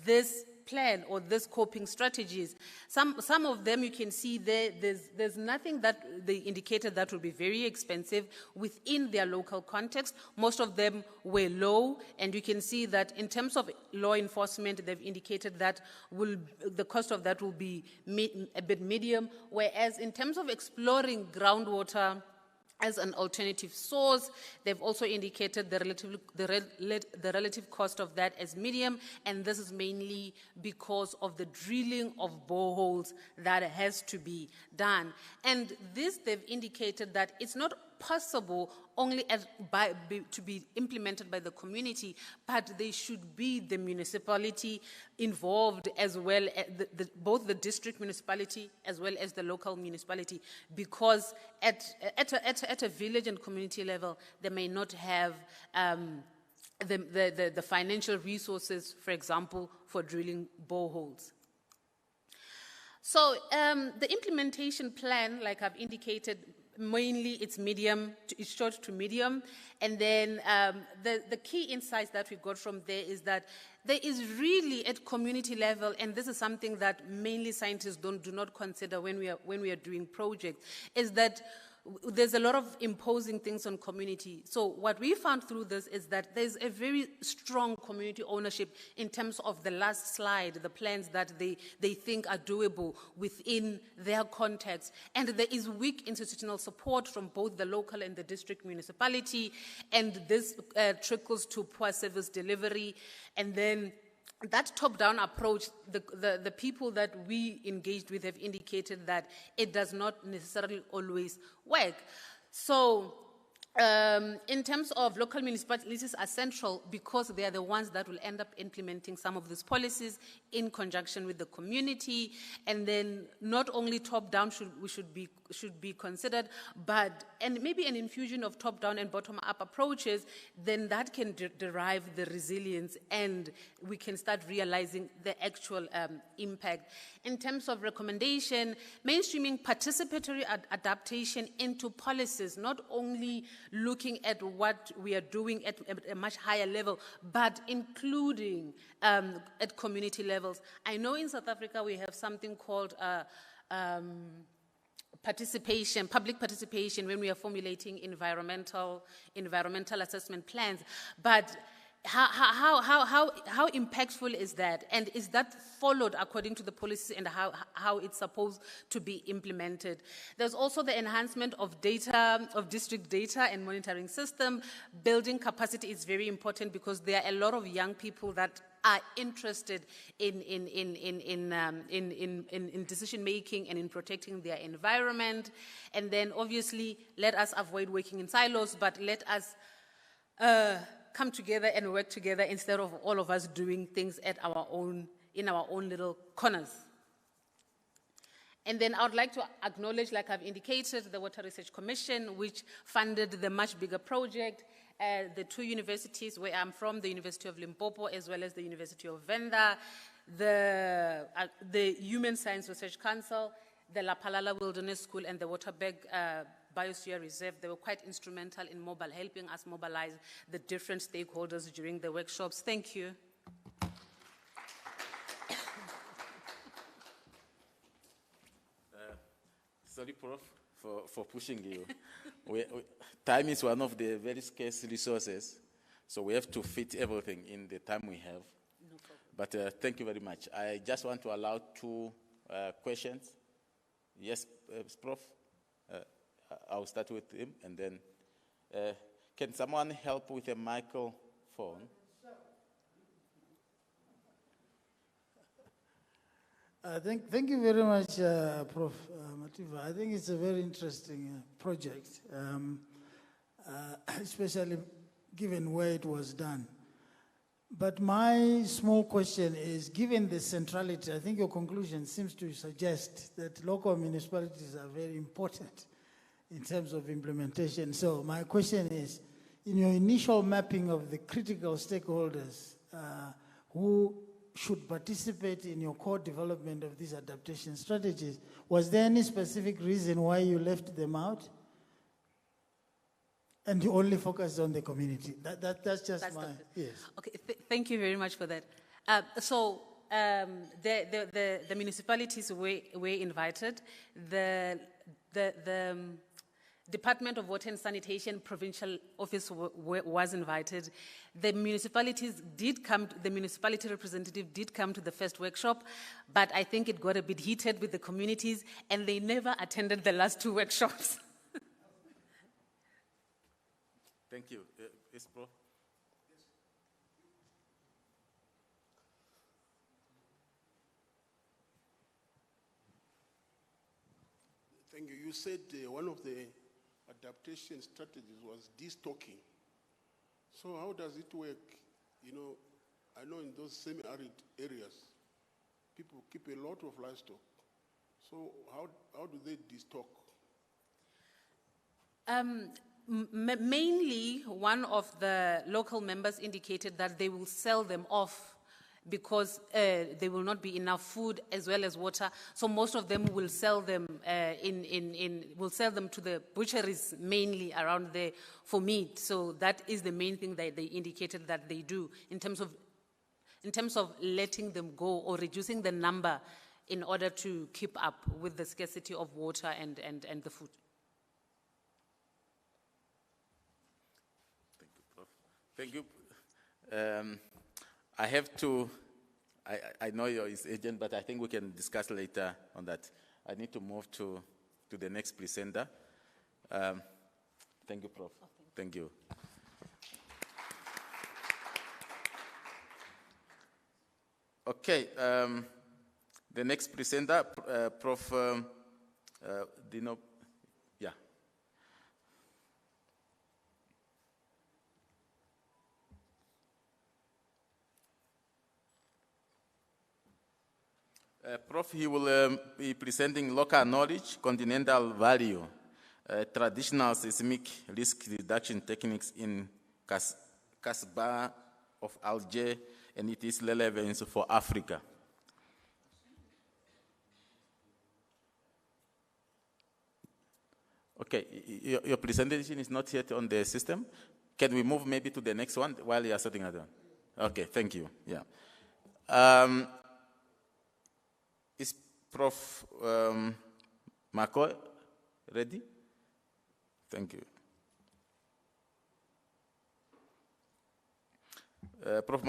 this plan or these coping strategies. Some of them you can see there's nothing that they indicated that will be very expensive within their local context. Most of them were low, and you can see that in terms of law enforcement, they've indicated that the cost of that will be a bit medium, whereas in terms of exploring groundwater as an alternative source, they've also indicated the relative cost of that as medium, and this is mainly because of the drilling of boreholes that has to be done. And this, they've indicated that it's not possible only to be implemented by the community, but they should be the municipality involved as well, both the district municipality as well as the local municipality, because at a village and community level, they may not have the financial resources, for example, for drilling boreholes. So the implementation plan, like I've indicated, mainly it's it's short to medium. And then the key insights that we got from there is that there is really at community level, and this is something that mainly scientists do not consider when we are doing projects, is that there's a lot of imposing things on community. So what we found through this is that there's a very strong community ownership in terms of the last slide, the plans that they think are doable within their context. And there is weak institutional support from both the local and the district municipality, and this trickles to poor service delivery. And then that top-down approach, the people that we engaged with have indicated that it does not necessarily always work. So in terms of local municipalities are central because they are the ones that will end up implementing some of these policies in conjunction with the community. And then not only top-down should be considered, and maybe an infusion of top-down and bottom-up approaches, then that can derive the resilience and we can start realizing the actual impact. In terms of recommendation, mainstreaming participatory adaptation into policies, not only looking at what we are doing at a much higher level, but including at community levels. I know in South Africa we have something called public participation when we are formulating environmental assessment plans. But how impactful is that? And is that followed according to the policies and how it's supposed to be implemented? There's also the enhancement of district data and monitoring system. Building capacity is very important because there are a lot of young people that are interested in decision making and in protecting their environment. And then obviously let us avoid working in silos, but let us come together and work together instead of all of us doing things in our own little corners. And then I would like to acknowledge, like I've indicated, the Water Research Commission, which funded the much bigger project. The two universities where I'm from, the University of Limpopo as well as the University of Venda, the Human Science Research Council, the La Palala Wilderness School, and the Waterberg Biosphere Reserve. They were quite instrumental in helping us mobilize the different stakeholders during the workshops. Thank you. Sorry, Prof, for pushing you. Time is one of the very scarce resources, so we have to fit everything in the time we have. No problem. But thank you very much. I just want to allow two questions. Yes, Prof? I'll start with him, and then can someone help with a microphone? Thank you very much, Prof. Mativa. I think it's a very interesting project, especially given where it was done. But my small question is, given the centrality, I think your conclusion seems to suggest that local municipalities are very important in terms of implementation. So my question is, in your initial mapping of the critical stakeholders who should participate in your core development of these adaptation strategies, was there any specific reason why you left them out? And you only focused on the community? That's just yes. Okay, thank you very much for that. The municipalities were invited. The Department of Water and Sanitation Provincial Office was invited. The municipalities did come, the municipality representative did come to the first workshop, but I think it got a bit heated with the communities and they never attended the last two workshops. Thank you. Yes, Prof? Thank you. You said one of the adaptation strategies was de-stocking. So how does it work? You know, I know in those semi-arid areas, people keep a lot of livestock. So how do they de-stock? Mainly, one of the local members indicated that they will sell them off because there will not be enough food as well as water. So most of them will sell them will sell them to the butcheries mainly around there for meat. So that is the main thing that they indicated that they do in terms of letting them go or reducing the number in order to keep up with the scarcity of water and the food. Thank you. I have to, I know you're his agent, but I think we can discuss later on that. I need to move to the next presenter. Thank you, Prof. Thank you. Okay, the next presenter, Prof. Dino, yeah. Prof, he will be presenting local knowledge, continental value, traditional seismic risk reduction techniques in Casbah of Alger and its relevance for Africa. Okay, your presentation is not yet on the system. Can we move maybe to the next one while you are setting that down? Okay, thank you. Yeah. Is Prof. McCoy ready? Thank you. Prof.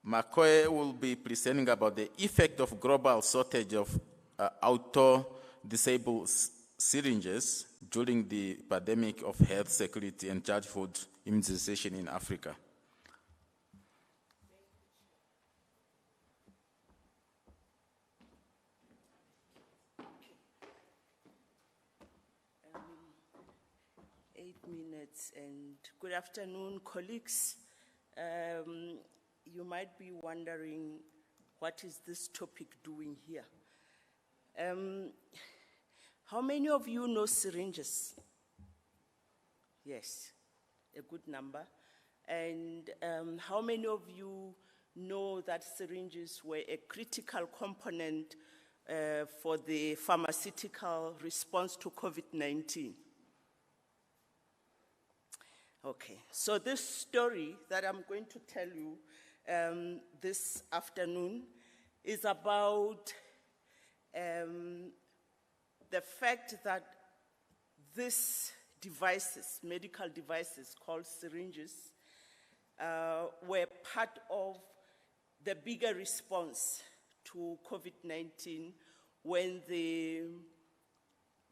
McCoy will be presenting about the effect of global shortage of auto-disabled syringes during the pandemic of health security and childhood immunization in Africa. 8 minutes, and good afternoon, colleagues. You might be wondering, what is this topic doing here? How many of you know syringes? Yes, a good number. And how many of you know that syringes were a critical component for the pharmaceutical response to COVID-19? Okay, so this story that I'm going to tell you this afternoon is about the fact that these devices, medical devices called syringes, were part of the bigger response to COVID-19 when the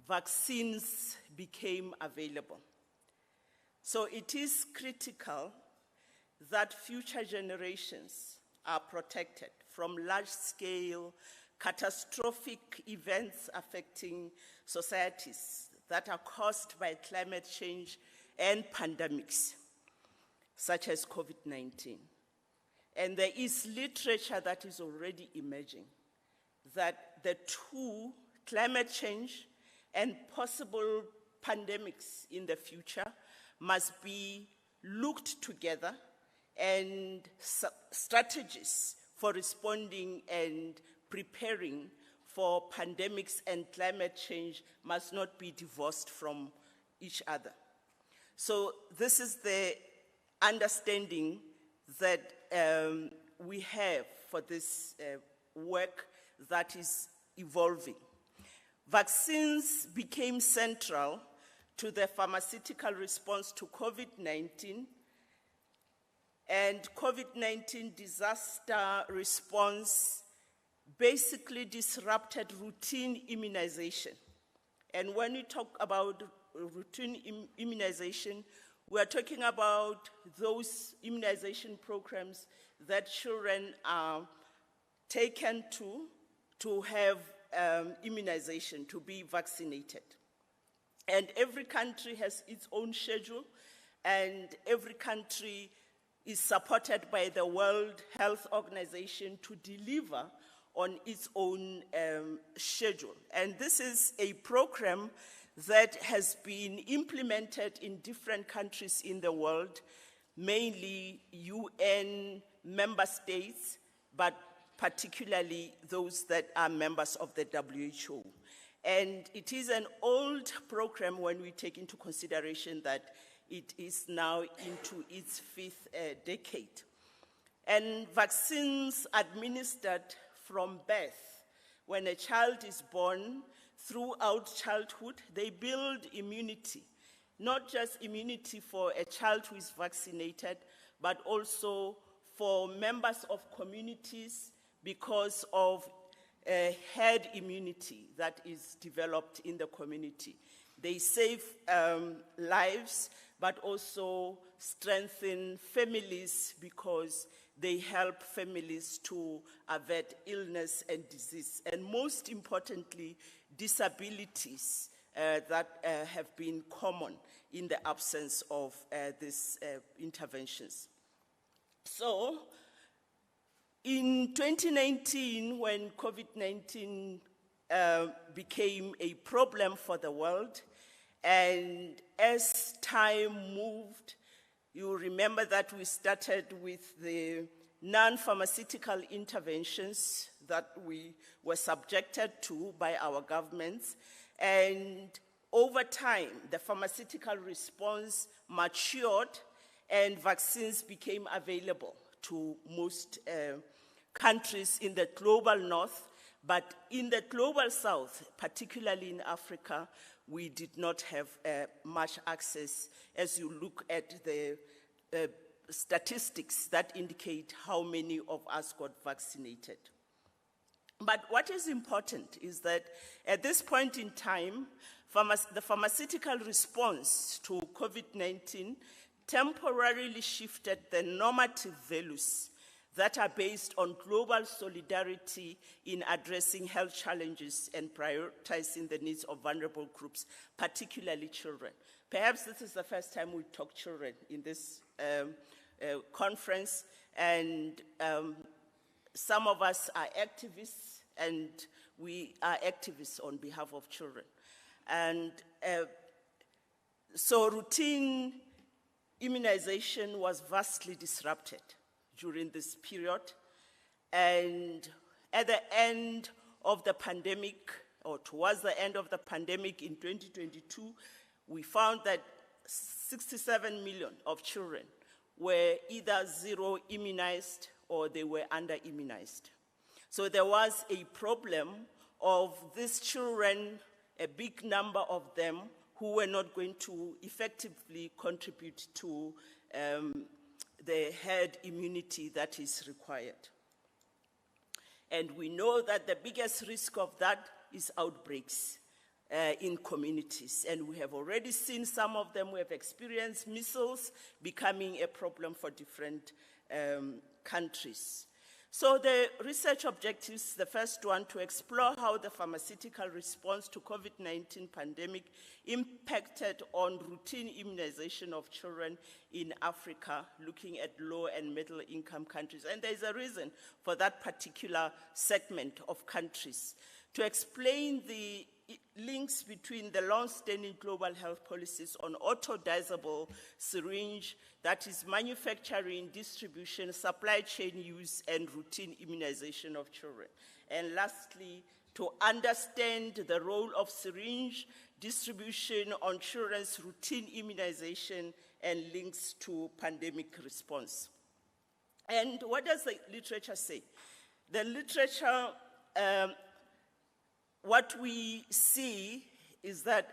vaccines became available. So it is critical that future generations are protected from large-scale catastrophic events affecting societies that are caused by climate change and pandemics, such as COVID-19. And there is literature that is already emerging that the two, climate change and possible pandemics in the future, must be looked together, and strategies for responding and preparing for pandemics and climate change must not be divorced from each other. So this is the understanding that we have for this work that is evolving. Vaccines became central to the pharmaceutical response to COVID-19, and COVID-19 disaster response basically disrupted routine immunization. And when we talk about routine immunization, we are talking about those immunization programs that children are taken to have immunization, to be vaccinated. And every country has its own schedule, and every country is supported by the World Health Organization to deliver on its own schedule. And this is a program that has been implemented in different countries in the world, mainly UN member states but particularly those that are members of the WHO. And it is an old program when we take into consideration that it is now into its fifth decade. And vaccines administered from birth, when a child is born, throughout childhood, they build immunity, not just immunity for a child who is vaccinated, but also for members of communities because of herd immunity that is developed in the community. They save lives, but also strengthen families because they help families to avert illness and disease, and most importantly, disabilities that have been common in the absence of these interventions. So, in 2019, when COVID-19 became a problem for the world, and as time moved, you remember that we started with the non-pharmaceutical interventions that we were subjected to by our governments. And over time, the pharmaceutical response matured and vaccines became available to most countries in the global north. But in the global south, particularly in Africa, we did not have much access as you look at the statistics that indicate how many of us got vaccinated. But what is important is that at this point in time, the pharmaceutical response to COVID-19 temporarily shifted the normative values that are based on global solidarity in addressing health challenges and prioritizing the needs of vulnerable groups, particularly children. Perhaps this is the first time we talk children in this conference, and some of us are activists, and we are activists on behalf of children. And so routine immunization was vastly disrupted during this period. And at the end of the pandemic, or towards the end of the pandemic in 2022, we found that 67 million of children were either zero immunized or they were under-immunized. So there was a problem of these children, a big number of them, who were not going to effectively contribute to the herd immunity that is required. And we know that the biggest risk of that is outbreaks in communities. And we have already seen some of them. We have experienced measles becoming a problem for different countries. So the research objectives, the first one, to explore how the pharmaceutical response to COVID-19 pandemic impacted on routine immunization of children in Africa, looking at low and middle income countries. And there's a reason for that particular segment of countries. To explain the links between the long-standing global health policies on auto-disable syringe, that is manufacturing, distribution, supply chain use, and routine immunization of children. And lastly, to understand the role of syringe distribution on children's routine immunization and links to pandemic response. And what does the literature say? The literature, what we see is that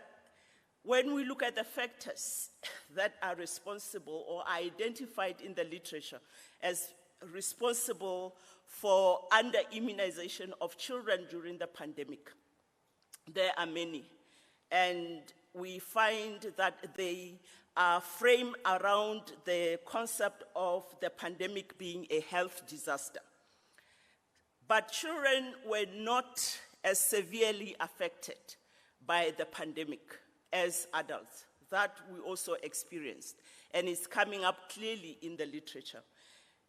when we look at the factors that are responsible or are identified in the literature as responsible for under-immunization of children during the pandemic, there are many. And we find that they are framed around the concept of the pandemic being a health disaster. But children were not as severely affected by the pandemic as adults. That we also experienced, and it's coming up clearly in the literature.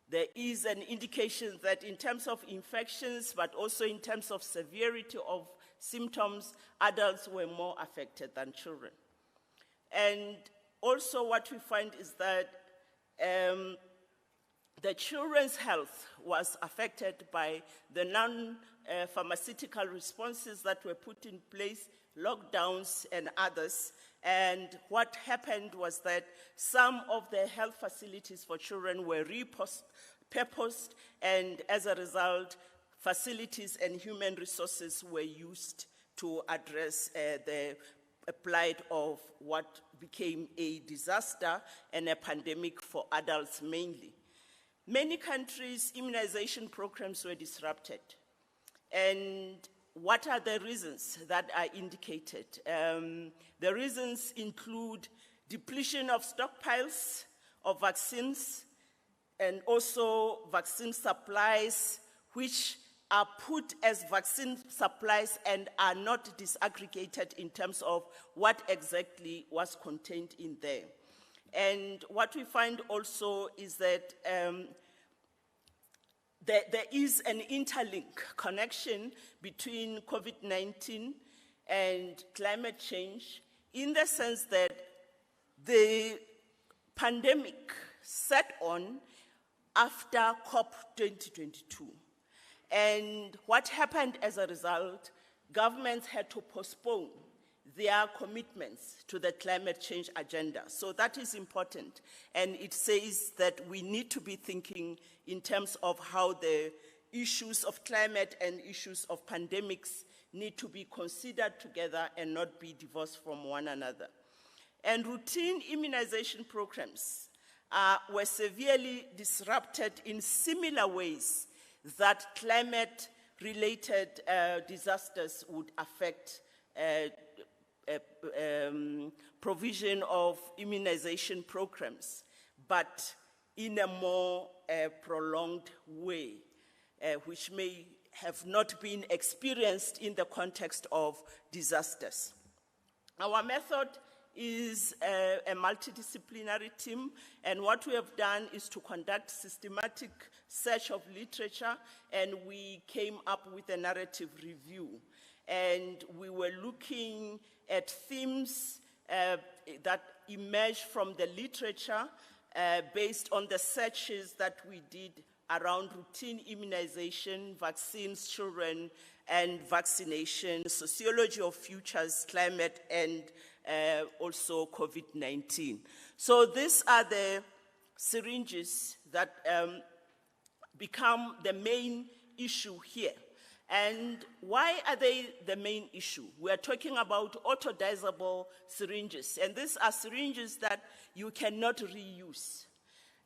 There is an indication that in terms of infections, but also in terms of severity of symptoms, adults were more affected than children. And also what we find is that the children's health was affected by the non-pharmaceutical responses that were put in place, lockdowns and others. And what happened was that some of the health facilities for children were repurposed, and as a result, facilities and human resources were used to address the plight of what became a disaster and a pandemic for adults mainly. Many countries' immunization programs were disrupted. And what are the reasons that are indicated? The reasons include depletion of stockpiles of vaccines and also vaccine supplies, which are put as vaccine supplies and are not disaggregated in terms of what exactly was contained in there. And what we find also is that there is an interlink connection between COVID-19 and climate change, in the sense that the pandemic set on after COP 2022. And what happened as a result, governments had to postpone their commitments to the climate change agenda. So that is important. And it says that we need to be thinking in terms of how the issues of climate and issues of pandemics need to be considered together and not be divorced from one another. And routine immunization programs were severely disrupted in similar ways that climate-related disasters would affect provision of immunization programs, but in a more prolonged way, which may have not been experienced in the context of disasters. Our method is a multidisciplinary team, and what we have done is to conduct systematic search of literature, and we came up with a narrative review. And we were looking at themes that emerged from the literature based on the searches that we did around routine immunization, vaccines, children, and vaccination, sociology of futures, climate, and also COVID-19. So these are the syringes that become the main issue here. And why are they the main issue? We are talking about autodizable syringes, and these are syringes that you cannot reuse.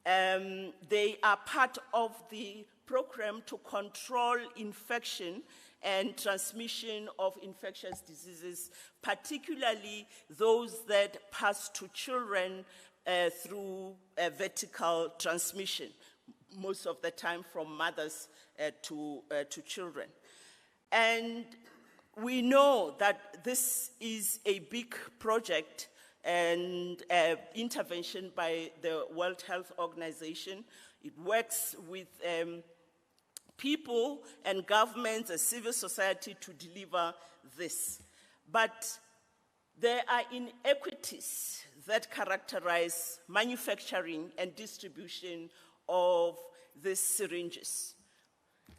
They are part of the program to control infection and transmission of infectious diseases, particularly those that pass to children through vertical transmission, most of the time from mothers to children. And we know that this is a big project and intervention by the World Health Organization. It works with people and governments and civil society to deliver this. But there are inequities that characterize manufacturing and distribution of these syringes.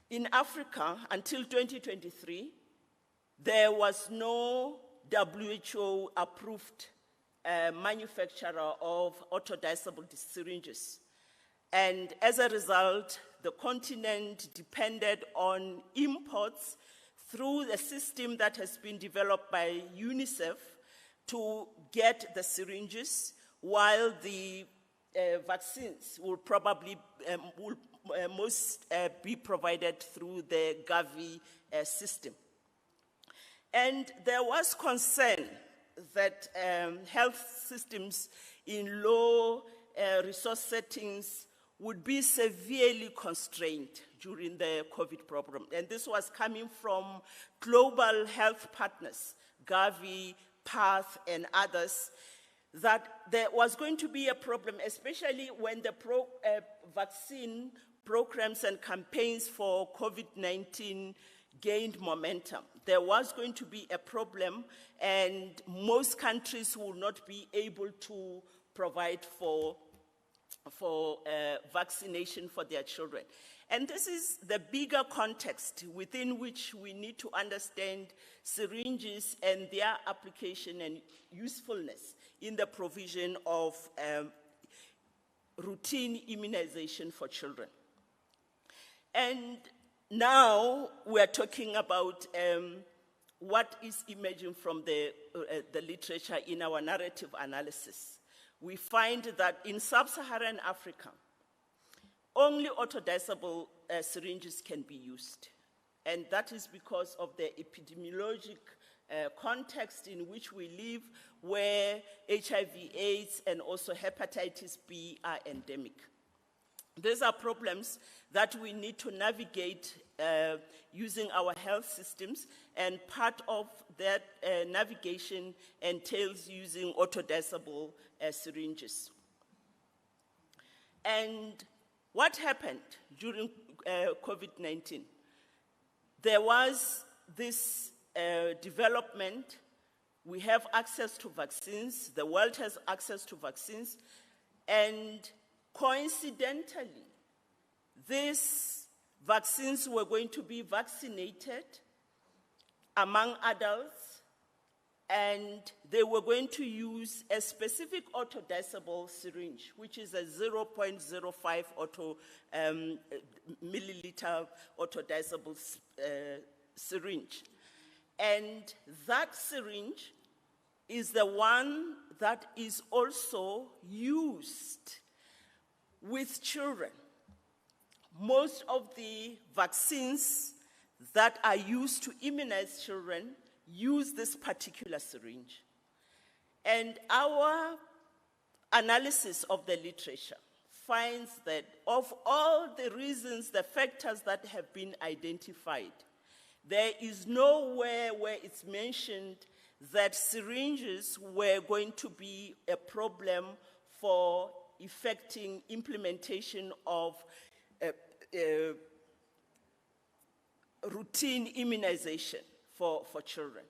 In Africa, until 2023, there was no WHO-approved manufacturer of autodizable syringes. And as a result, the continent depended on imports through the system that has been developed by UNICEF to get the syringes, while the vaccines will probably most be provided through the Gavi system. And there was concern that health systems in low resource settings would be severely constrained during the COVID program. And this was coming from global health partners, Gavi, PATH, and others, that there was going to be a problem, especially when the vaccine programs and campaigns for COVID-19 gained momentum. There was going to be a problem, and most countries will not be able to provide for vaccination for their children. And this is the bigger context within which we need to understand syringes and their application and usefulness in the provision of routine immunization for children. And now we're talking about what is emerging from the literature in our narrative analysis. We find that in sub-Saharan Africa, only autodosable syringes can be used. And that is because of the epidemiologic context in which we live, where HIV/AIDS and also hepatitis B are endemic. These are problems that we need to navigate using our health systems, and part of that navigation entails using autodosable syringes. And what happened during COVID-19? There was this development. We have access to vaccines. The world has access to vaccines. And coincidentally, these vaccines were going to be vaccinated among adults, and they were going to use a specific autodosable syringe, which is a 0.05 milliliter autodosable syringe. And that syringe is the one that is also used with children. Most of the vaccines that are used to immunize children use this particular syringe. And our analysis of the literature finds that of all the reasons, the factors that have been identified, there is nowhere where it's mentioned that syringes were going to be a problem for effecting implementation of routine immunization for children.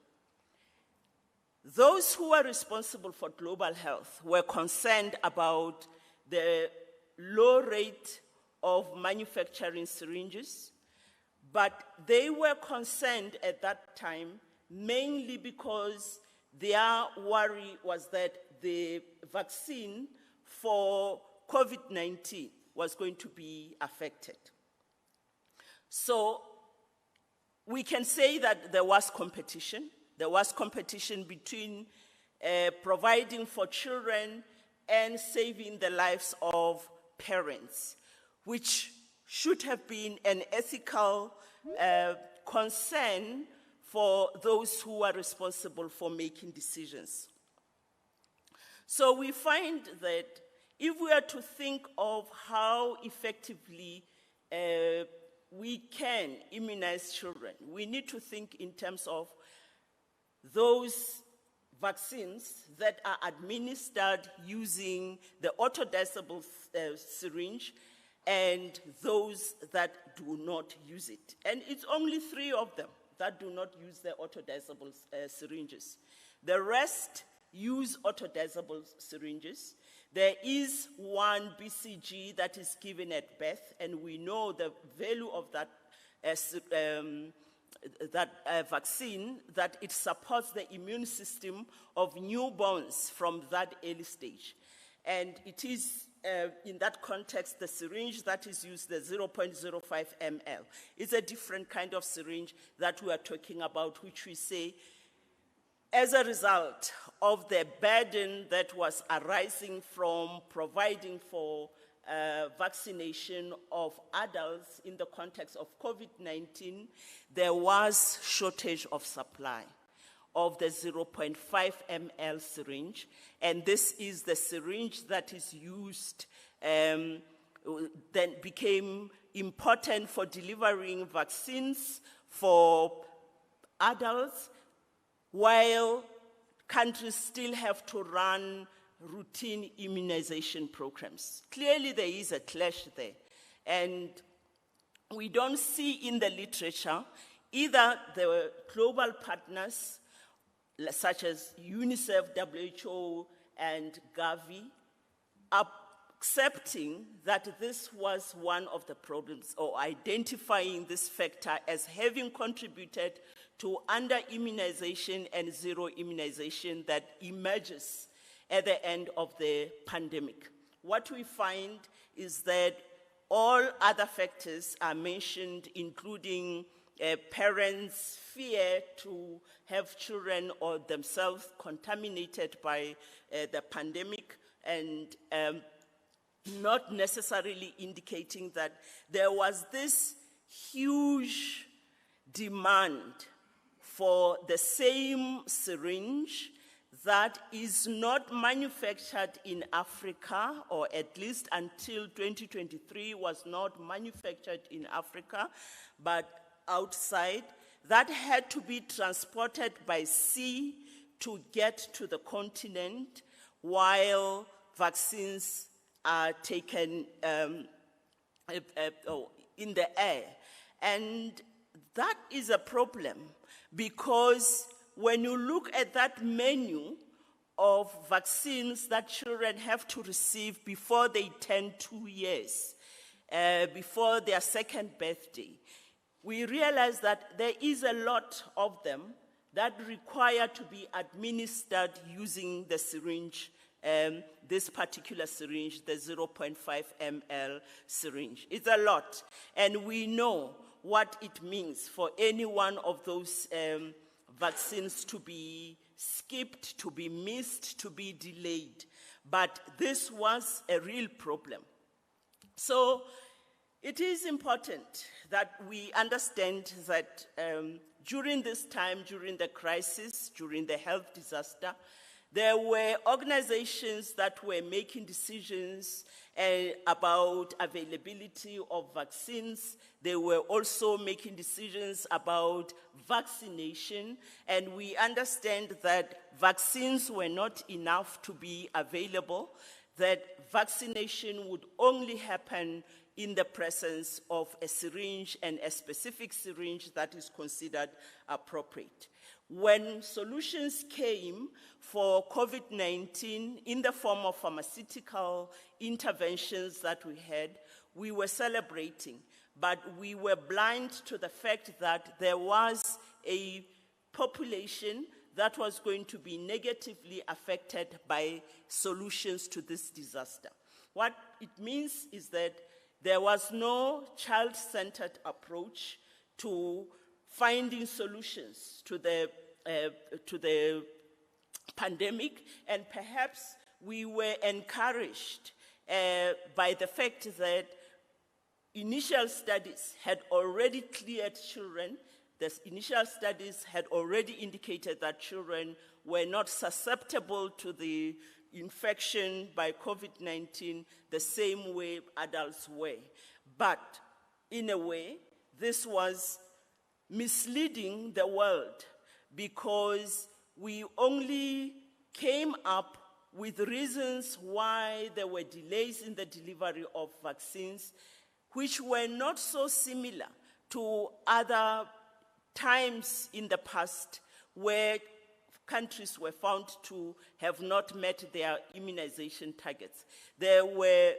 Those who are responsible for global health were concerned about the low rate of manufacturing syringes, but they were concerned at that time mainly because their worry was that the vaccine for COVID-19 was going to be affected. So we can say that there was competition. There was competition between providing for children and saving the lives of parents, which should have been an ethical concern for those who are responsible for making decisions. So we find that if we are to think of how effectively we can immunize children, we need to think in terms of those vaccines that are administered using the autodosable syringe and those that do not use it. And it's only 3 of them that do not use the autodosable syringes. The rest use autodosable syringes. There is one BCG that is given at birth, and we know the value of that vaccine, that it supports the immune system of newborns from that early stage. And it is, in that context, the syringe that is used, the 0.05 ml, is a different kind of syringe that we are talking about, which we say, as a result of the burden that was arising from providing for vaccination of adults in the context of COVID-19, there was shortage of supply of the 0.5 ml syringe, and this is the syringe that is used, then became important for delivering vaccines for adults, while countries still have to run routine immunization programs. Clearly, there is a clash there. And we don't see in the literature either the global partners, such as UNICEF, WHO, and Gavi, are accepting that this was one of the problems, or identifying this factor as having contributed to under-immunization and zero-immunization that emerges at the end of the pandemic. What we find is that all other factors are mentioned, including parents' fear to have children or themselves contaminated by the pandemic, and not necessarily indicating that there was this huge demand for the same syringe that is not manufactured in Africa, or at least until 2023 was not manufactured in Africa, but outside, that had to be transported by sea to get to the continent, while vaccines are taken in the air. And that is a problem, because when you look at that menu of vaccines that children have to receive before they turn 2 years, before their second birthday, we realize that there is a lot of them that require to be administered using the syringe, this particular syringe, the 0.5 ml syringe. It's a lot, and we know what it means for any one of those vaccines to be skipped, to be missed, to be delayed. But this was a real problem. So it is important that we understand that during this time, during the crisis, during the health disaster, there were organizations that were making decisions about availability of vaccines. They were also making decisions about vaccination, and we understand that vaccines were not enough to be available, that vaccination would only happen in the presence of a syringe, and a specific syringe that is considered appropriate. When solutions came for COVID-19 in the form of pharmaceutical interventions that we had, we were celebrating, but we were blind to the fact that there was a population that was going to be negatively affected by solutions to this disaster. What it means is that there was no child-centered approach to finding solutions to the pandemic, and perhaps we were encouraged by the fact that initial studies had already cleared children. The initial studies had already indicated that children were not susceptible to the infection by COVID-19 the same way adults were. But in a way, this was misleading the world, because we only came up with reasons why there were delays in the delivery of vaccines, which were not so similar to other times in the past where countries were found to have not met their immunization targets. There were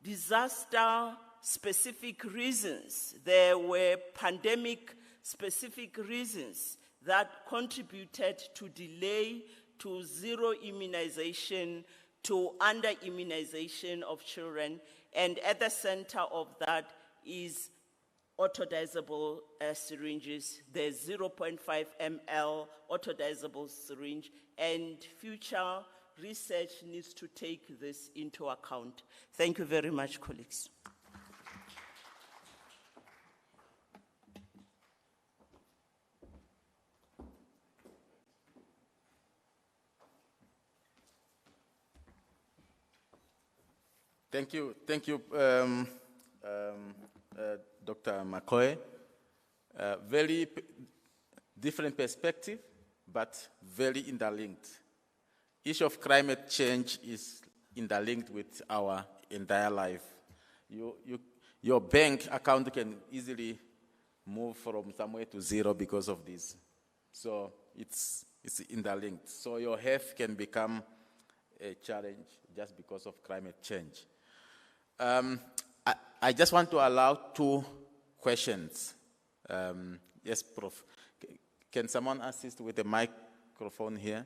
disaster-specific reasons. There were pandemic-specific reasons that contributed to delay, to zero immunization, to under-immunization of children. And at the center of that is autodizable syringes, the 0.5 ml autodizable syringe, and future research needs to take this into account. Thank you very much, colleagues. Thank you, Dr. McCoy. Very different perspective, but very interlinked. Issue of climate change is interlinked with our entire life. Your bank account can easily move from somewhere to zero because of this. So it's interlinked. So your health can become a challenge just because of climate change. I just want to allow 2 questions. Yes, Prof. Can someone assist with the microphone here?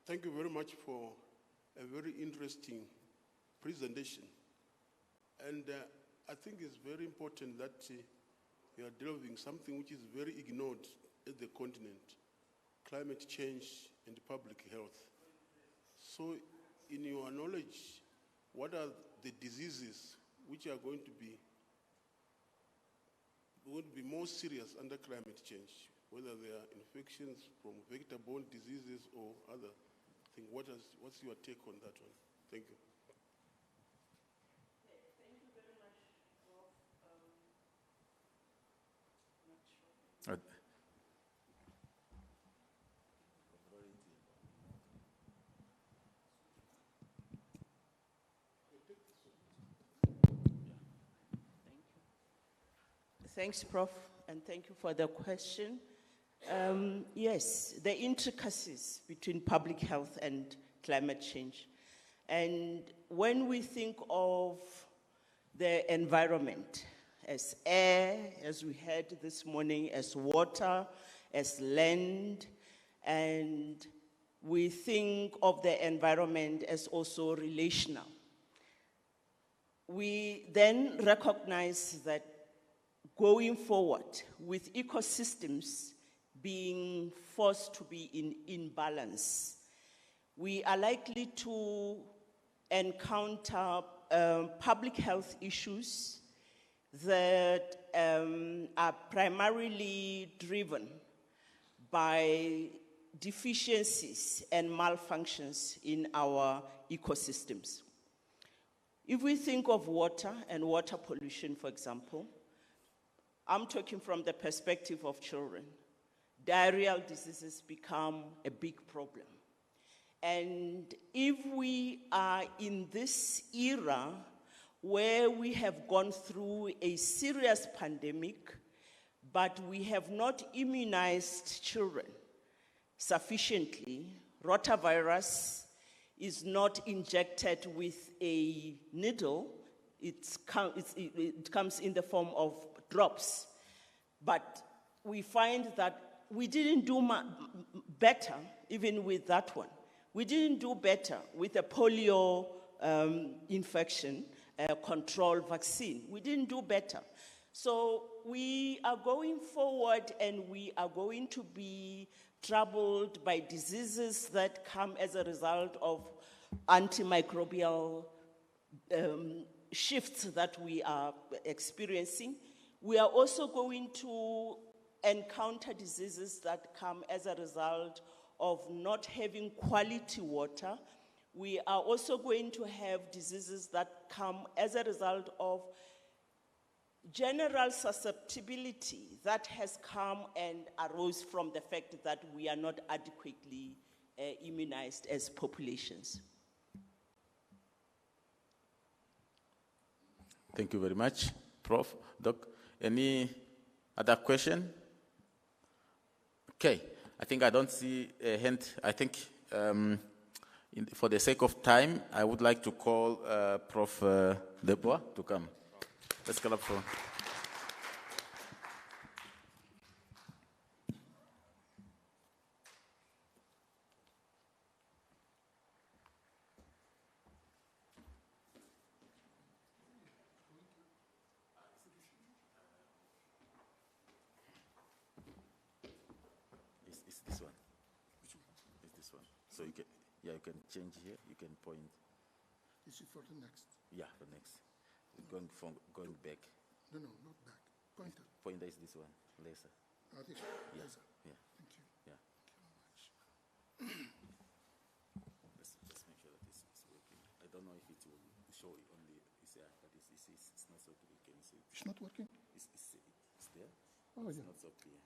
Thank you very much for a very interesting presentation. And I think it's very important that you are delving something which is very ignored at the continent, climate change and public health. So in your knowledge, what are the diseases which are going to be more serious under climate change, whether they are infections from vector-borne diseases or other things? What's your take on that one? Thank you. Thank you very much, Prof. Thanks, Prof, and thank you for the question. Yes, the intricacies between public health and climate change. And when we think of the environment as air, as we heard this morning, as water, as land, and we think of the environment as also relational, we then recognize that going forward with ecosystems being forced to be in imbalance, we are likely to encounter public health issues that are primarily driven by deficiencies and malfunctions in our ecosystems. If we think of water and water pollution, for example, I'm talking from the perspective of children. Diarrheal diseases become a big problem. And if we are in this era where we have gone through a serious pandemic, but we have not immunized children sufficiently, rotavirus is not injected with a needle, it comes in the form of drops. But we find that we didn't do better even with that one. We didn't do better with the polio infection control vaccine. We didn't do better. So we are going forward and we are going to be troubled by diseases that come as a result of antimicrobial shifts that we are experiencing. We are also going to encounter diseases that come as a result of not having quality water. We are also going to have diseases that come as a result of general susceptibility that has come and arose from the fact that we are not adequately immunized as populations. Thank you very much, Prof. Doc, any other question? Okay, I think I don't see a hand. I think for the sake of time, I would like to call Prof. Debois to come. Let's clap for. It's this one. It's this one. So you can, you can change here. You can point. Is it for the next? Yeah, the next. Going back. No, not back. Pointer. Pointer is this one. Laser. This one. Yeah. Laser. Yeah. Thank you. Yeah. Thank you Let's make sure that it's working. I don't know if it will show it only. It's there, but it's not so clear. Can you see it? It's not working? It's there. Oh, it's yeah. not so clear.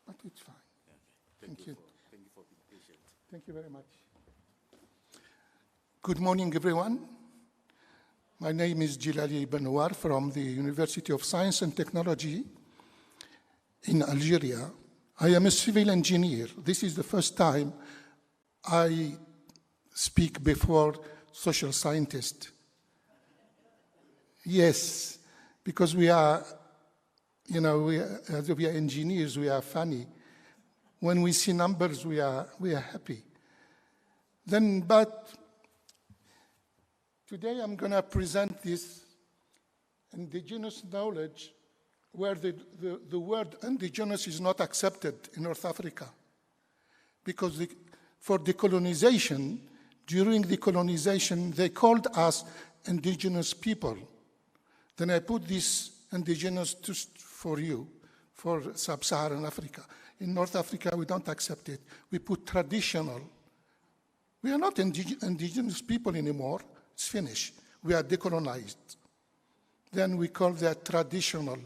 But it's fine. Yeah, okay. Thank you. Thank you for being patient. Thank you very much. Good morning, everyone. My name is Jilali Benoir from the University of Science and Technology in Algeria. I am a civil engineer. This is the first time I speak before social scientists. Yes, because we are, as we are engineers, we are funny. When we see numbers, we are happy. But today I'm going to present this indigenous knowledge where the word indigenous is not accepted in North Africa. Because for decolonization, during decolonization, they called us indigenous people. Then I put this indigenous for you, for sub-Saharan Africa. In North Africa, we don't accept it. We put traditional. We are not indigenous people anymore. It's finished. We are decolonized. Then we call that traditional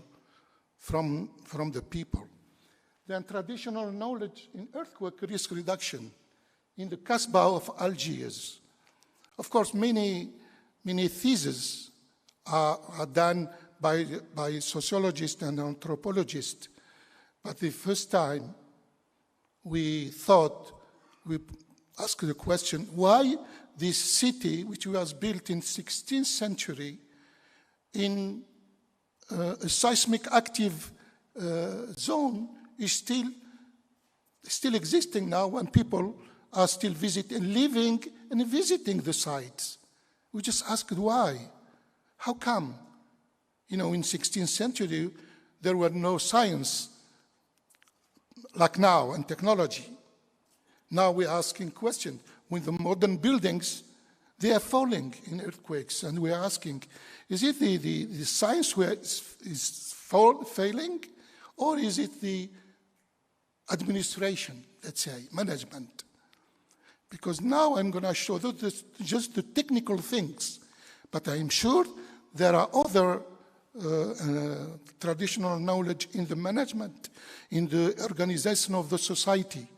from the people. Then traditional knowledge in earthquake risk reduction in the Kasbah of Algiers. Of course, many theses are done by sociologists and anthropologists. But the first time we asked the question, why this city, which was built in 16th century in a seismic active zone, is still existing now, when people are still living and visiting the sites. We just asked why. How come? In 16th century, there were no science like now and technology. Now we're asking questions. With the modern buildings, they are falling in earthquakes, and we're asking, is it the science where is failing, or is it the administration, let's say, management? Because now I'm going to show just the technical things, but I'm sure there are other traditional knowledge in the management, in the organization of the society.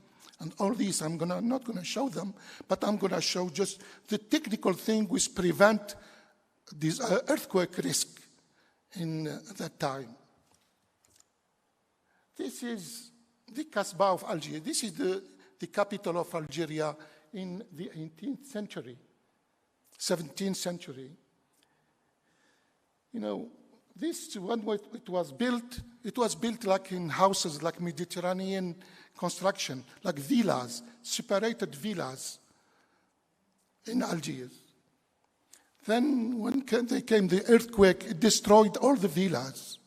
And all these, I'm not going to show them, but I'm going to show just the technical thing which prevent this earthquake risk in that time. This is the Kasbah of Algiers. This is the capital of Algeria in the 18th century, 17th century. This one, it was built like in houses, like Mediterranean construction, like villas, separated villas in Algiers. Then when came the earthquake, it destroyed all the villas.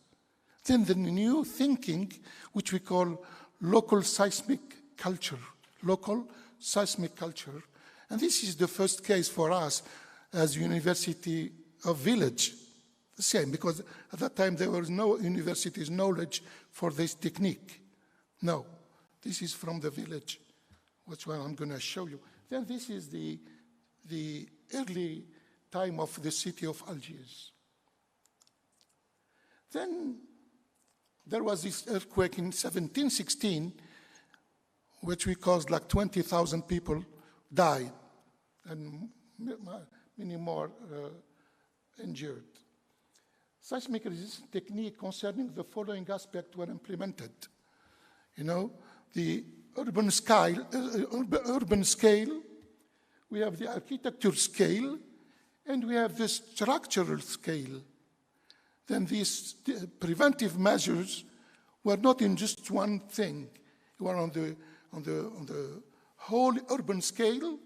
Then the new thinking, which we call local seismic culture, and this is the first case for us as University of Village. The same, because at that time there was no university's knowledge for this technique. No, this is from the village, which one I'm going to show you. Then this is the early time of the city of Algiers. Then there was this earthquake in 1716, which we caused like 20,000 people died, and many more injured. Seismic resistance technique concerning the following aspects were implemented. The urban scale, we have the architecture scale, and we have the structural scale. Then these preventive measures were not in just one thing. They were on the whole urban scale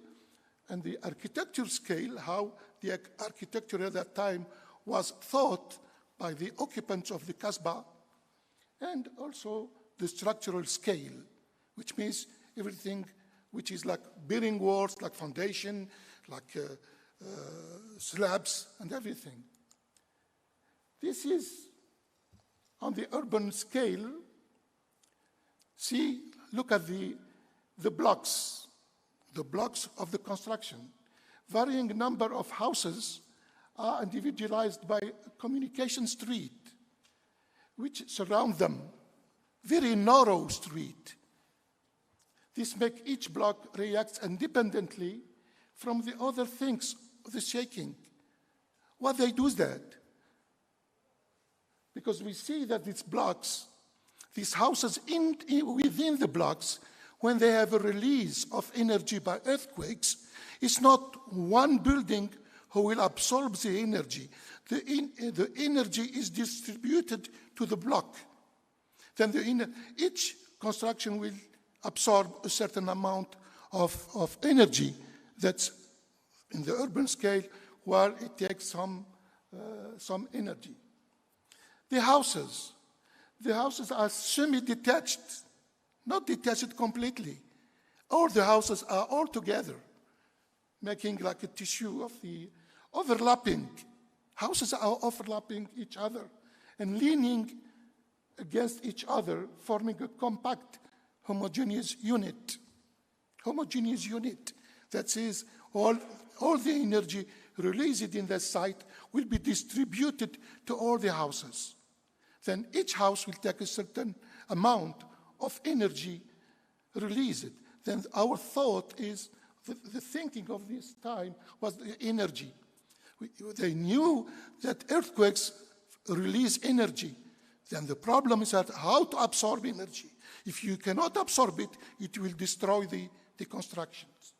and the architecture scale, how the architecture at that time was thought by the occupants of the Kasbah, and also the structural scale, which means everything which is like bearing walls, like foundation, like slabs, and everything. This is on the urban scale. See, look at the blocks of the construction. Varying number of houses are individualized by communication street, which surround them. Very narrow street. This makes each block react independently from the other things, the shaking What they do is that, because we see that these blocks, these houses within the blocks, when they have a release of energy by earthquakes, it's not one building who will absorb the energy. The energy is distributed to the block. Then each construction will absorb a certain amount of energy that's in the urban scale, where it takes some energy. The houses are semi-detached, not detached completely. All the houses are all together, making like a tissue of the overlapping. Houses are overlapping each other and leaning against each other, forming a compact homogeneous unit. Homogeneous unit. That is, all the energy released in the site will be distributed to all the houses. Then each house will take a certain amount of energy released. Then our thought is, the thinking of this time was the energy. They knew that earthquakes release energy. Then the problem is that how to absorb energy. If you cannot absorb it, it will destroy the constructions.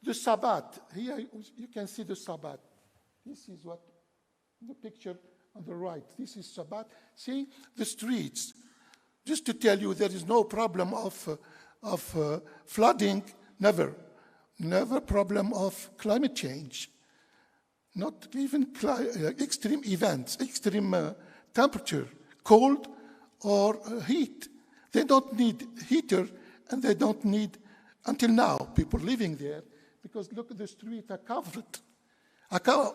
The Sabbat, here you can see the Sabbat. This is what, the picture on the right, this is Sabbat. See, the streets. Just to tell you, there is no problem of flooding, never. Never problem of climate change. Not even extreme events, extreme temperature, cold or heat. They don't need heater, and they don't need, until now, people living there, because look at the streets are covered.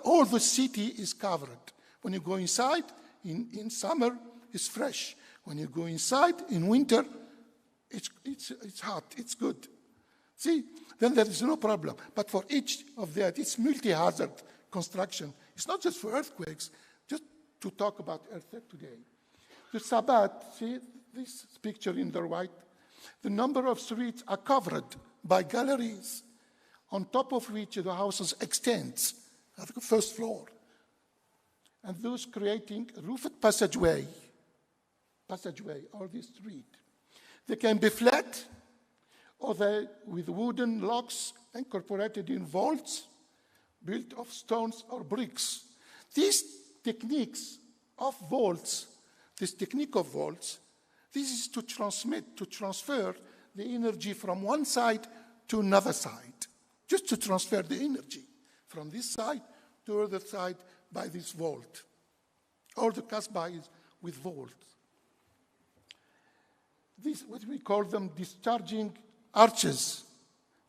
All the city is covered. When you go inside, in summer, it's fresh. When you go inside, in winter, it's hot, it's good. See, then there is no problem. But for each of that, it's multi-hazard construction. It's not just for earthquakes, just to talk about earthquake today. The Sabbat, see this picture in the right, the number of streets are covered by galleries, on top of which the houses extends at the first floor. And those creating a roofed passageway, or the street. They can be flat, or they with wooden locks incorporated in vaults, built of stones or bricks. These techniques of vaults, this technique of vaults, this is to transfer the energy from one side to another side, just to transfer the energy from this side to the other side by this vault. All the Casbah is with vaults. This, what we call them, discharging arches.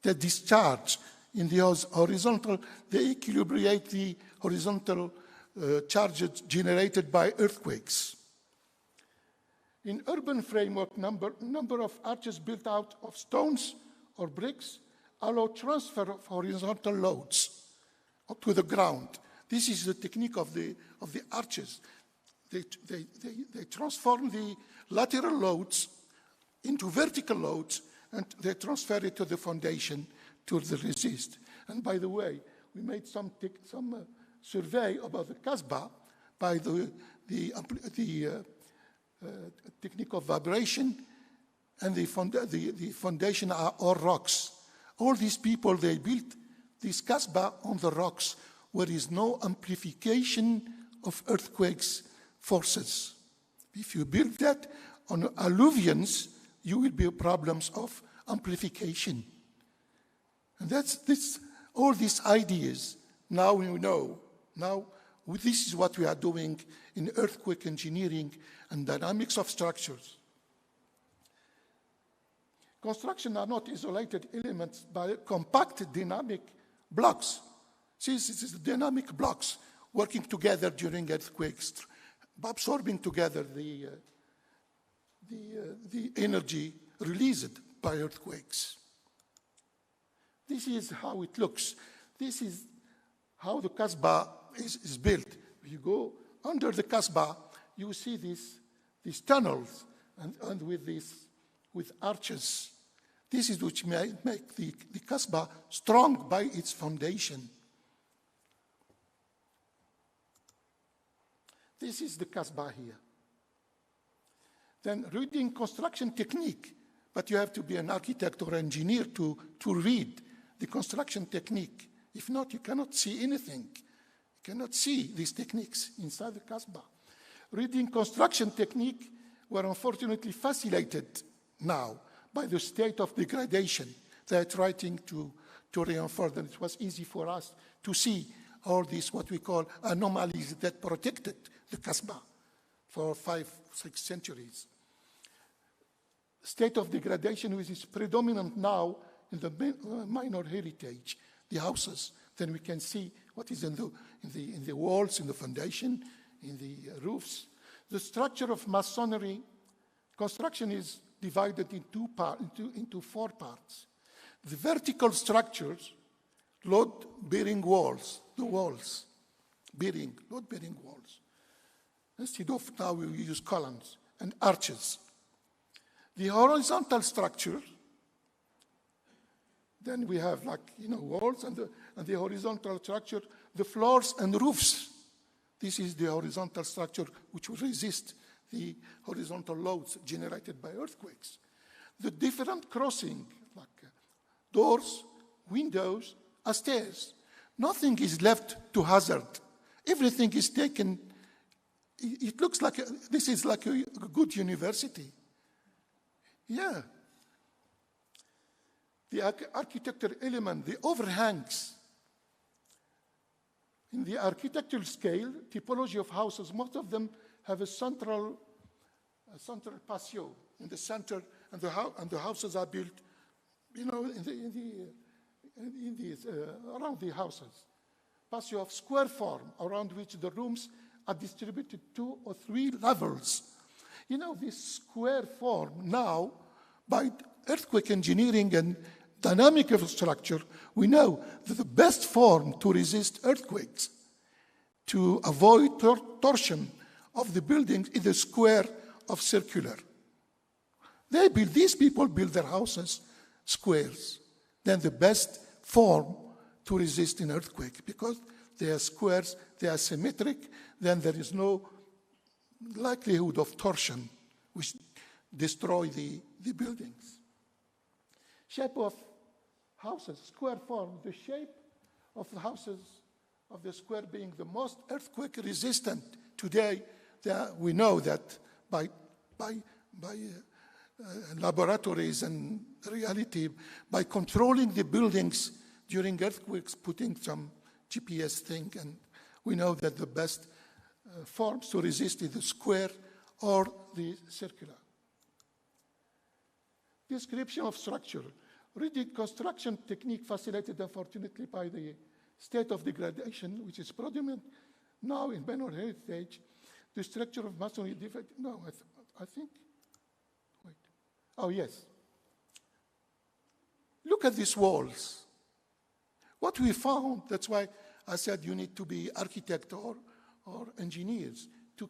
They discharge in the horizontal, they equilibrate the horizontal charges generated by earthquakes. In urban framework, number of arches built out of stones or bricks allow transfer of horizontal loads to the ground. This is the technique of the arches. They transform the lateral loads into vertical loads, and they transfer it to the foundation to the resist. And by the way, we made some survey about the Casbah by the technique of vibration, and the foundation are all rocks. All these people, they built this Casbah on the rocks, where there is no amplification of earthquakes forces. If you build that on alluvions, you will be problems of amplification. And that's all these ideas. Now we know. Now this is what we are doing in earthquake engineering and dynamics of structures. Construction are not isolated elements, but compact dynamic blocks. See, this is dynamic blocks working together during earthquakes, absorbing together the energy released by earthquakes. This is how it looks. This is how the Casbah is built. If you go under the Casbah, you see these tunnels and with arches. This is which make the Casbah strong by its foundation. This is the Casbah here. Then reading construction technique, but you have to be an architect or engineer to read the construction technique. If not, you cannot see anything. You cannot see these techniques inside the Casbah. Reading construction technique were unfortunately facilitated now by the state of degradation. They are trying to reinforce them. It was easy for us to see all these, what we call anomalies that protected the Casbah for 5-6 centuries. State of degradation, which is predominant now in the minor heritage, the houses. Then we can see what is in the walls, in the foundation, in the roofs. The structure of masonry construction is divided into 4 parts. The vertical structures, load-bearing walls, the walls, load-bearing walls. Instead of now we use columns and arches. The horizontal structure, then we have walls and the horizontal structure, the floors and roofs. This is the horizontal structure which will resist the horizontal loads generated by earthquakes. The different crossing, like doors, windows, stairs. Nothing is left to hazard. Everything is taken. It looks like this is like a good university. Yeah. The architectural element, the overhangs. In the architectural scale, typology of houses, most of them have a central patio in the center, and the houses are built, around the houses. Patio of square form, around which the rooms are distributed 2 or 3 levels. This square form now, by earthquake engineering and dynamic structure, we know that the best form to resist earthquakes, to avoid torsion of the buildings, is the square of circular. These people build their houses squares. Then the best form to resist an earthquake, because they are squares, they are symmetric, then there is no likelihood of torsion, which destroy the buildings. Shape of houses, square form, the shape of the houses of the square being the most earthquake resistant today. We know that by laboratories and reality, by controlling the buildings during earthquakes, putting some GPS thing, and we know that the best forms to resist is the square or the circular. Description of structure. Reading construction technique facilitated, unfortunately, by the state of degradation, which is predominant now in minor heritage. The structure of masonry, I think, wait. Oh, yes. Look at these walls. What we found, that's why I said you need to be architect or engineers to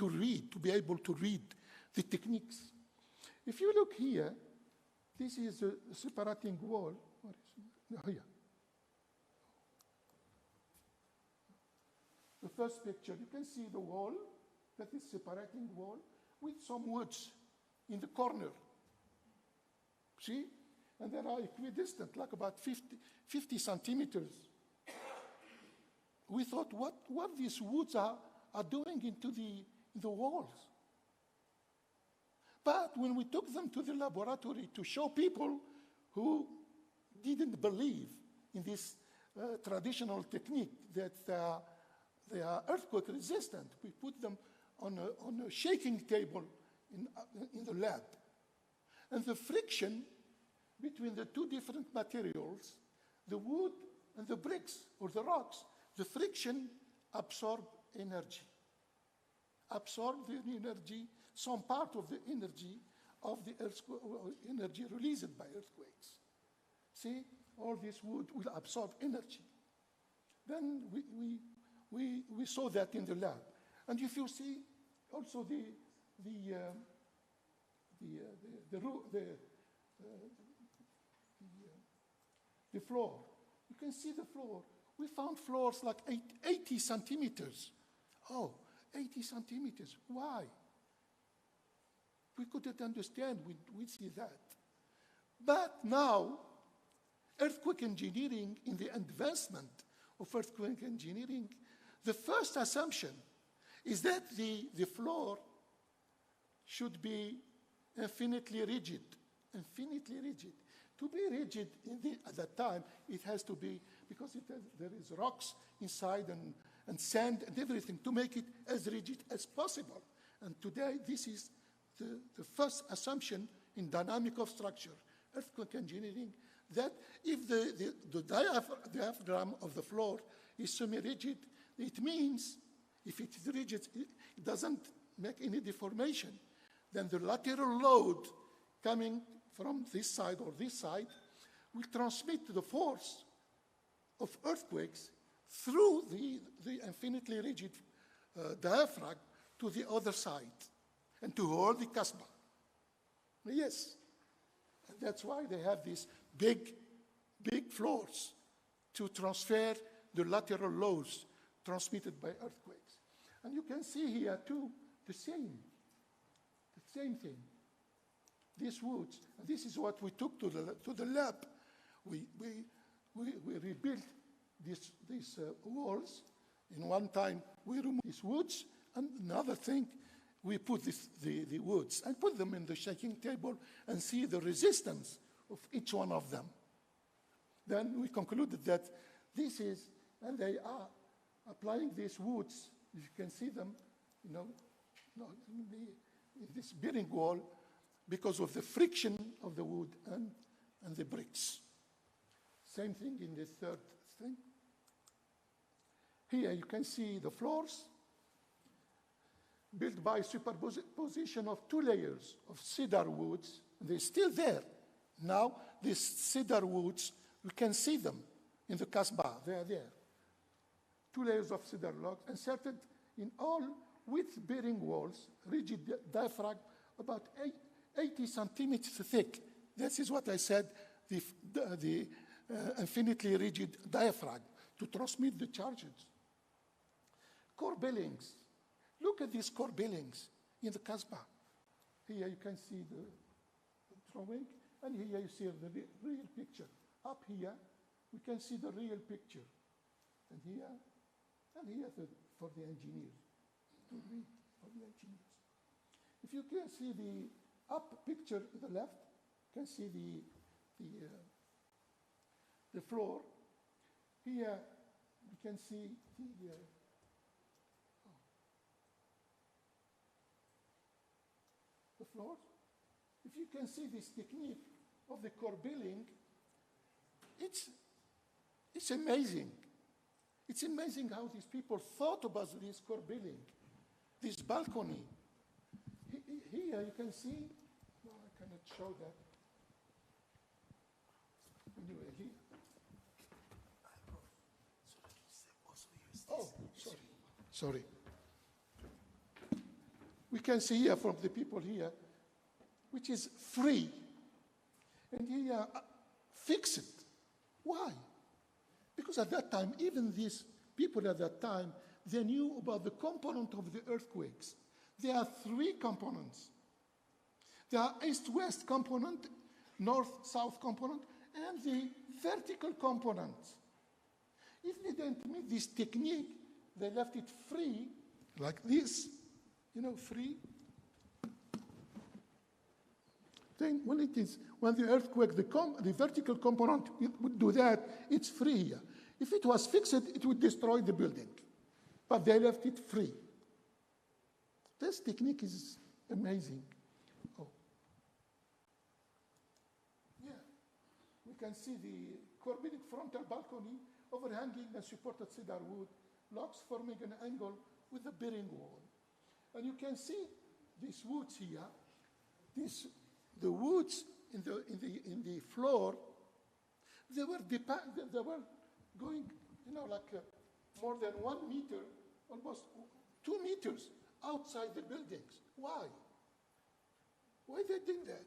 read, to be able to read the techniques. If you look here, this is a separating wall. What is it? Oh, here. The first picture, you can see the wall, that is separating wall, with some woods in the corner. See? And they are equidistant, like about 50 centimeters. We thought, what these woods are doing into the walls. But when we took them to the laboratory to show people who didn't believe in this traditional technique that they are earthquake resistant, we put them on a shaking table in the lab. And the friction between the 2 different materials, the wood and the bricks or the rocks, the friction absorbed energy. Absorb the energy, some part of the energy of the energy released by earthquakes. See, all this wood will absorb energy. Then we saw that in the lab. And if you see also the floor, you can see the floor. We found floors like 80 centimeters. Oh, 80 centimeters. Why? We couldn't understand, we see that. But now, earthquake engineering, in the advancement of earthquake engineering, the first assumption is that the floor should be infinitely rigid. Infinitely rigid. To be rigid at that time, it has to be, because there is rocks inside and sand and everything, to make it as rigid as possible. And today, this is the first assumption in dynamic of structure, earthquake engineering, that if the diaphragm of the floor is semi-rigid, it means if it is rigid, it doesn't make any deformation. Then the lateral load coming from this side or this side will transmit the force of earthquakes through the infinitely rigid diaphragm to the other side and to hold the Casbah. Yes. And that's why they have these big floors to transfer the lateral loads transmitted by earthquakes. And you can see here too the same thing. These woods, and this is what we took to the lab. We rebuilt these walls. In one time, we removed these woods, and another thing, we put the woods and put them in the shaking table and see the resistance of each one of them. Then we concluded that this is, and they are applying these woods. You can see them, in this bearing wall, because of the friction of the wood and the bricks. Same thing in the third thing. Here you can see the floors built by superposition of 2 layers of cedar woods. They're still there. Now, these cedar woods, we can see them in the Casbah. They are there. 2 layers of cedar logs inserted in all with bearing walls, rigid diaphragm, about 80 centimeters thick. This is what I said, the infinitely rigid diaphragm to transmit the charges. Core billings. Look at these core billings in the Casbah. Here you can see the drawing, and here you see the real picture. Up here, we can see the real picture. And here for the engineers. To read for the engineers. If you can see the up picture to the left, you can see the floor. Here you can see the floor. If you can see this technique of the core billing, it's amazing. It's amazing how these people thought about this core billing, this balcony. Here you can see, no, I cannot show that. Anyway, here. Oh, sorry. We can see here from the people here, which is free. And here, fix it. Why? Because at that time, even these people at that time, they knew about the component of the earthquakes. There are 3 components. There are east-west component, north-south component, and the vertical component. If they didn't make this technique, they left it free, like this, free. Then when the earthquake, the vertical component would do that, it's free here. If it was fixed, it would destroy the building. But they left it free. This technique is amazing. Oh. Yeah. We can see the corbinic frontal balcony overhanging and supported cedar wood, logs forming an angle with the bearing wall. And you can see these woods here, the woods in the floor, they were going, more than 1 meter, almost 2 meters outside the buildings. Why? Why they did that?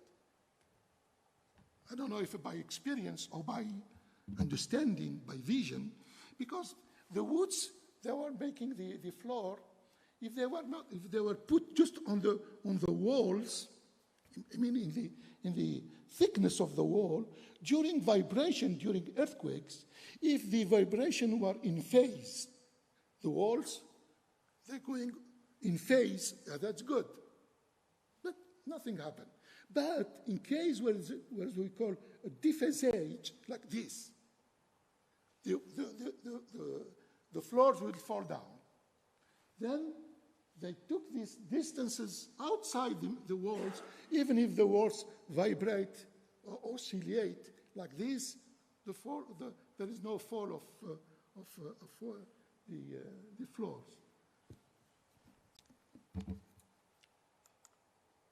I don't know if by experience or by understanding, by vision, because the woods, they were making the floor if they were put just on the walls, I mean in the thickness of the wall, during vibration, during earthquakes, if the vibration were in phase, the walls, they're going in phase, that's good. But nothing happened. But in case where we call a dephasage, like this, the floors will fall down. Then they took these distances outside the walls, even if the walls vibrate or oscillate like this, there is no fall of the floors.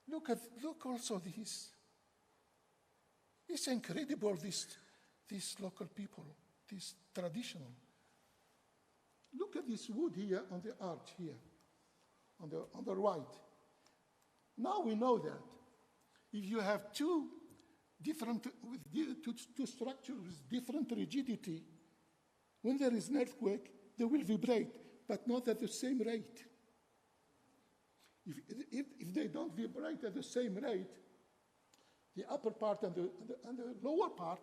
Look also this. It's incredible, these local people, this traditional. Look at this wood here on the arch here, on the right. Now we know that if you have two structures with different rigidity, when there is an earthquake, they will vibrate, but not at the same rate. If they don't vibrate at the same rate, the upper part and the lower part,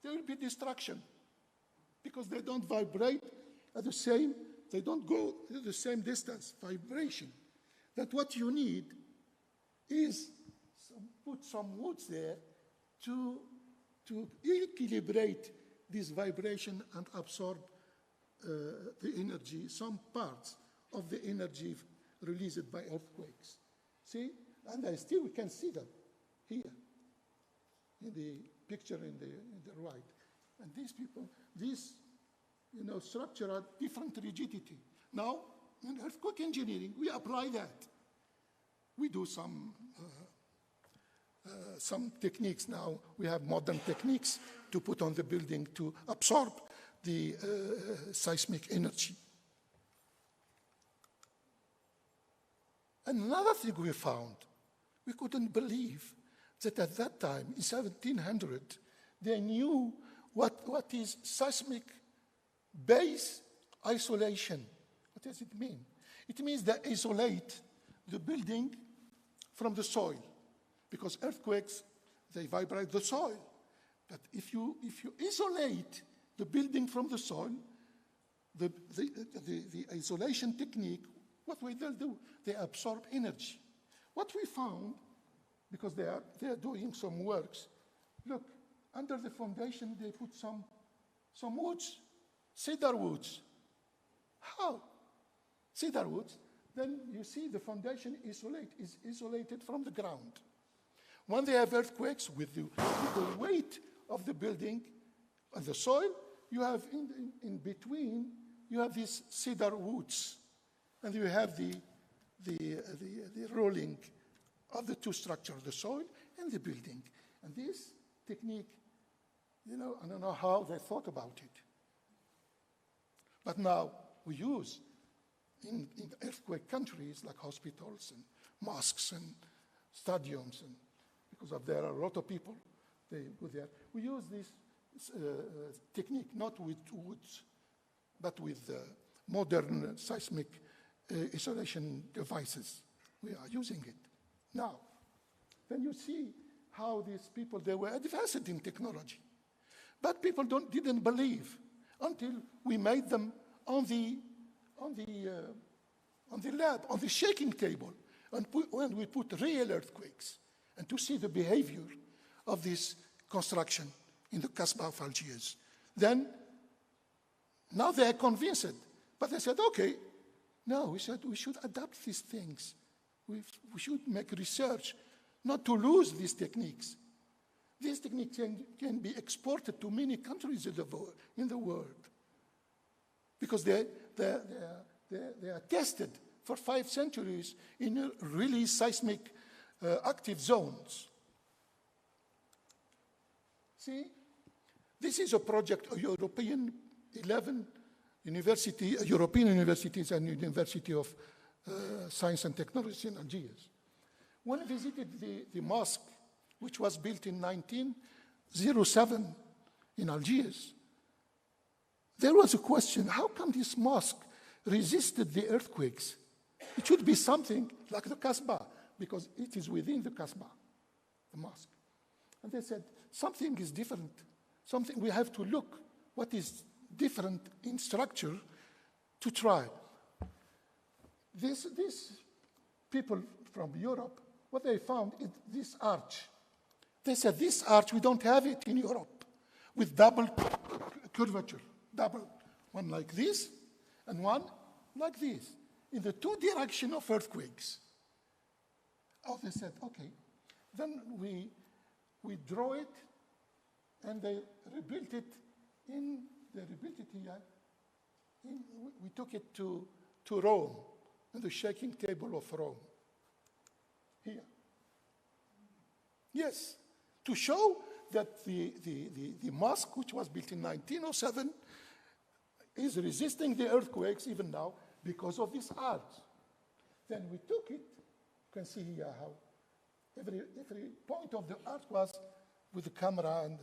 there will be destruction, because they don't vibrate at the same, they don't go at the same distance, vibration. That what you need is put some woods there to equilibrate this vibration and absorb the energy, some parts of the energy released by earthquakes. See? And we can see them here in the picture in the right. And these people, structure are different rigidity. Now, in earthquake engineering, we apply that. We do some techniques now. We have modern techniques to put on the building to absorb the seismic energy. Another thing we found, we couldn't believe that at that time, in 1700, they knew what is seismic base isolation. What does it mean? It means they isolate the building from the soil, because earthquakes, they vibrate the soil. But if you isolate the building from the soil, the isolation technique, what will they do? They absorb energy. What we found, because they are doing some works, look, under the foundation they put some woods, cedar woods. How? Cedar woods. Then you see the foundation is isolated from the ground. When they have earthquakes with the weight of the building and the soil, you have in between, you have these cedar woods. And you have the rolling of the two structures, the soil and the building. And this technique, I don't know how they thought about it. But now we use in earthquake countries like hospitals and mosques and stadiums, and because there are a lot of people, they go there. We use this technique not with woods, but with modern seismic isolation devices. We are using it now. Then you see how these people, they were advanced in technology. But people didn't believe until we made them on the lab, on the shaking table, and when we put real earthquakes, and to see the behavior of this construction in the Casbah of Algiers. Then, now they are convinced. But they said, okay, no, we said we should adapt these things. We should make research, not to lose these techniques. These techniques can be exported to many countries in the world, because they are tested for 5 centuries in really seismic active zones. See, this is a project of European 11 European universities and University of Science and Technology in Algiers. When I visited the mosque, which was built in 1907 in Algiers, there was a question, how come this mosque resisted the earthquakes It should be something like the Kasbah, because it is within the Kasbah, the mosque. And they said, something is different. Something, we have to look what is different in structure to try. These people from Europe, what they found is this arch. They said, this arch, we don't have it in Europe, with double curvature, double, one like this and one like this, in the two direction of earthquakes. Oh, they said, okay. Then we draw it, and they rebuilt it here. We took it to Rome, and the shaking table of Rome. Here. Yes, to show that the mosque, which was built in 1907, is resisting the earthquakes even now because of this arch. Then we took it. You can see here how every point of the arch was with the camera and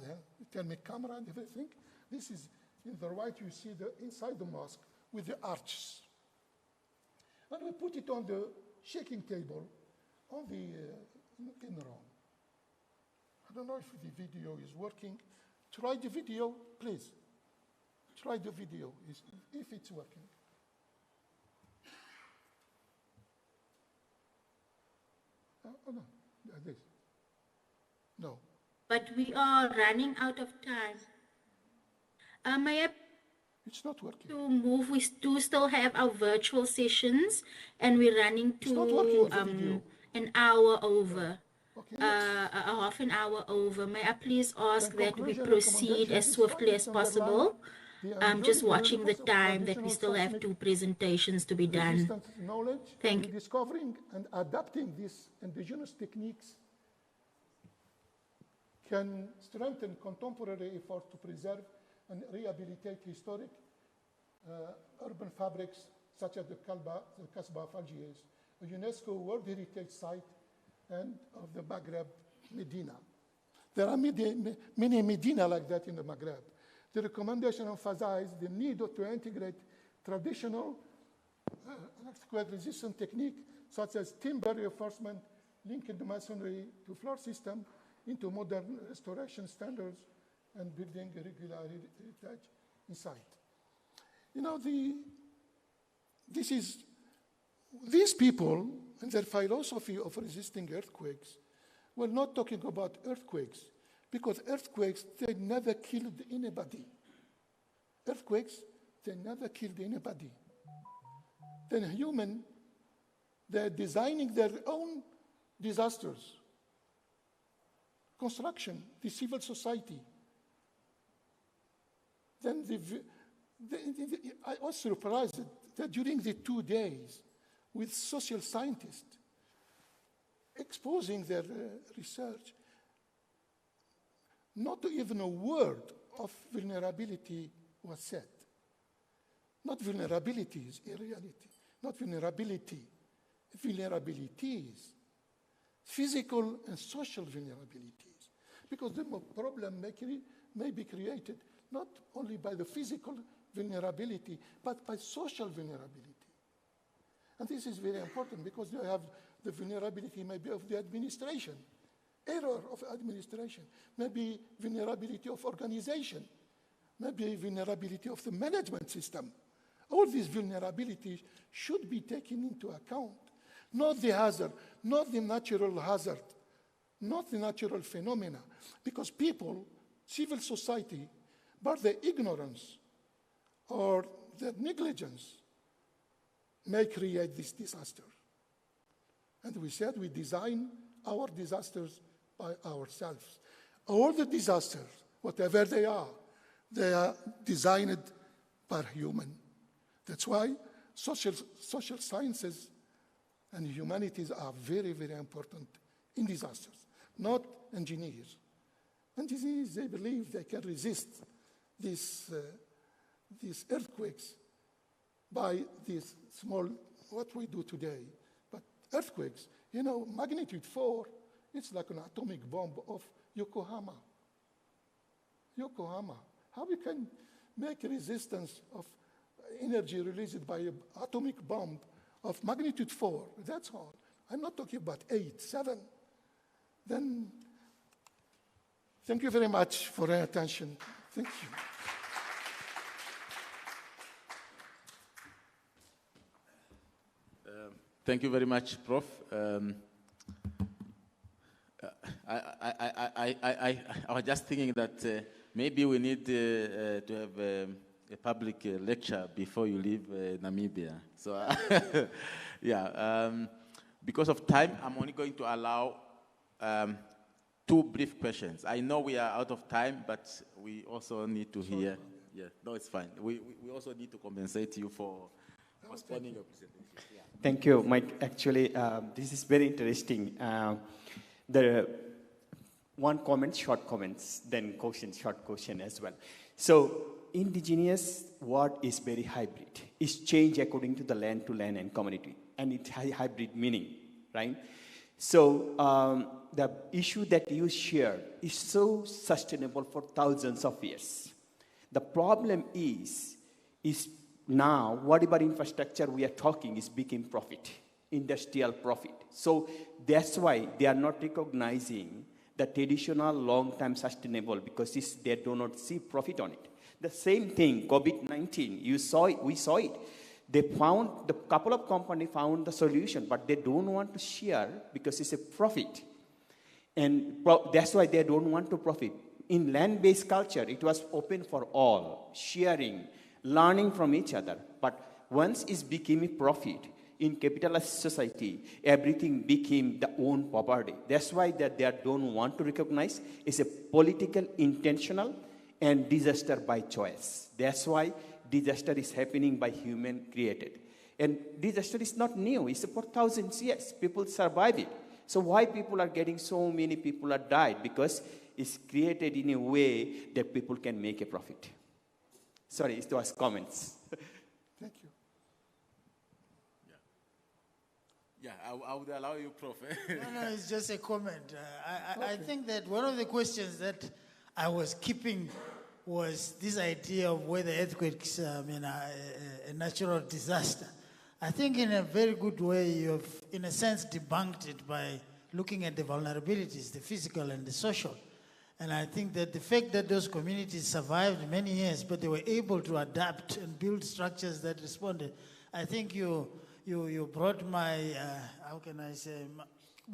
thermic camera and everything. This is in the right. You see the inside the mosque with the arches. And we put it on the shaking table on the in Rome. I don't know if the video is working. Try the video, please. Try the video if it's working. Oh no, this. No. But we are running out of time. May I? It's not working. To move, we do still have our virtual sessions, and we're running to an hour over. Okay, a half an hour over. May I please ask that we proceed as swiftly as possible? I'm just watching the time that we still have 2 presentations to be done. Thank you. Discovering and adapting these indigenous techniques can strengthen contemporary efforts to preserve and rehabilitate historic urban fabrics such as the Kasbah of Algiers, a UNESCO World Heritage Site, and of the Maghreb, Medina. There are many Medina like that in the Maghreb. The recommendation emphasizes the need to integrate traditional earthquake-resistant technique such as timber reinforcement, linking the masonry to floor system into modern restoration standards and building a regular heritage inside. You know, these people and their philosophy of resisting earthquakes were not talking about earthquakes, because earthquakes, they never killed anybody. Earthquakes, they never killed anybody. Then they're designing their own disasters. Construction, the civil society. Then I was surprised that during the 2 days, with social scientists exposing their research, not even a word of vulnerability was said. Not vulnerabilities in reality, not vulnerability, vulnerabilities, physical and social vulnerabilities. Because the problem may be created not only by the physical vulnerability, but by social vulnerability. And this is very important because you have the vulnerability maybe of the administration, error of administration, maybe vulnerability of organization, maybe vulnerability of the management system. All these vulnerabilities should be taken into account, not the hazard, not the natural hazard, not the natural phenomena, because people, civil society, by their ignorance or their negligence, may create this disaster. And we said we design our disasters by ourselves. All the disasters, whatever they are designed by human. That's why social sciences and humanities are very, very important in disasters, not engineers. Engineers, they believe they can resist these earthquakes by these small, what we do today. But earthquakes, you know, magnitude 4, it's like an atomic bomb of Yokohama. Yokohama. How we can make resistance of energy released by an atomic bomb of magnitude 4, that's all. I'm not talking about 8, 7. Then, thank you very much for your attention. Thank you. Thank you very much, Prof. I was just thinking that maybe we need to have a public lecture before you leave Namibia. So, yeah, because of time, I'm only going to allow 2 brief questions. I know we are out of time, but we also need to hear. Yeah, no, it's fine. We also need to compensate you for postponing your presentation. Yeah. Thank you, Mike. Actually, this is very interesting. The one comment, short comments, then question, short question as well. So, indigenous word is very hybrid. It's changed according to the land to land and community, and it has hybrid meaning, right? So, the issue that you shared is so sustainable for thousands of years. The problem is now, whatever infrastructure we are talking is becoming profit, industrial profit. So that's why they are not recognizing the traditional long-term sustainable because they do not see profit on it. The same thing, COVID-19, you saw it, we saw it. They found, the couple of companies found the solution, but they don't want to share because it's a profit. And that's why they don't want to profit. In land-based culture, it was open for all, sharing, learning from each other. But once it became a profit, in capitalist society, everything became the own property. That's why that they don't want to recognize it's a political, intentional, and disaster by choice. That's why disaster is happening by human created. And disaster is not new. It's for thousands of years. People survive it. So why people are getting so many people are died? Because it's created in a way that people can make a profit. Sorry, it was comments. Thank you. Yeah, I would allow you, Prof. No, it's just a comment. I think that one of the questions that I was keeping was this idea of whether earthquakes are a natural disaster. I think in a very good way you've, in a sense, debunked it by looking at the vulnerabilities, the physical and the social. And I think that the fact that those communities survived many years, but they were able to adapt and build structures that responded, I think you brought my, how can I say,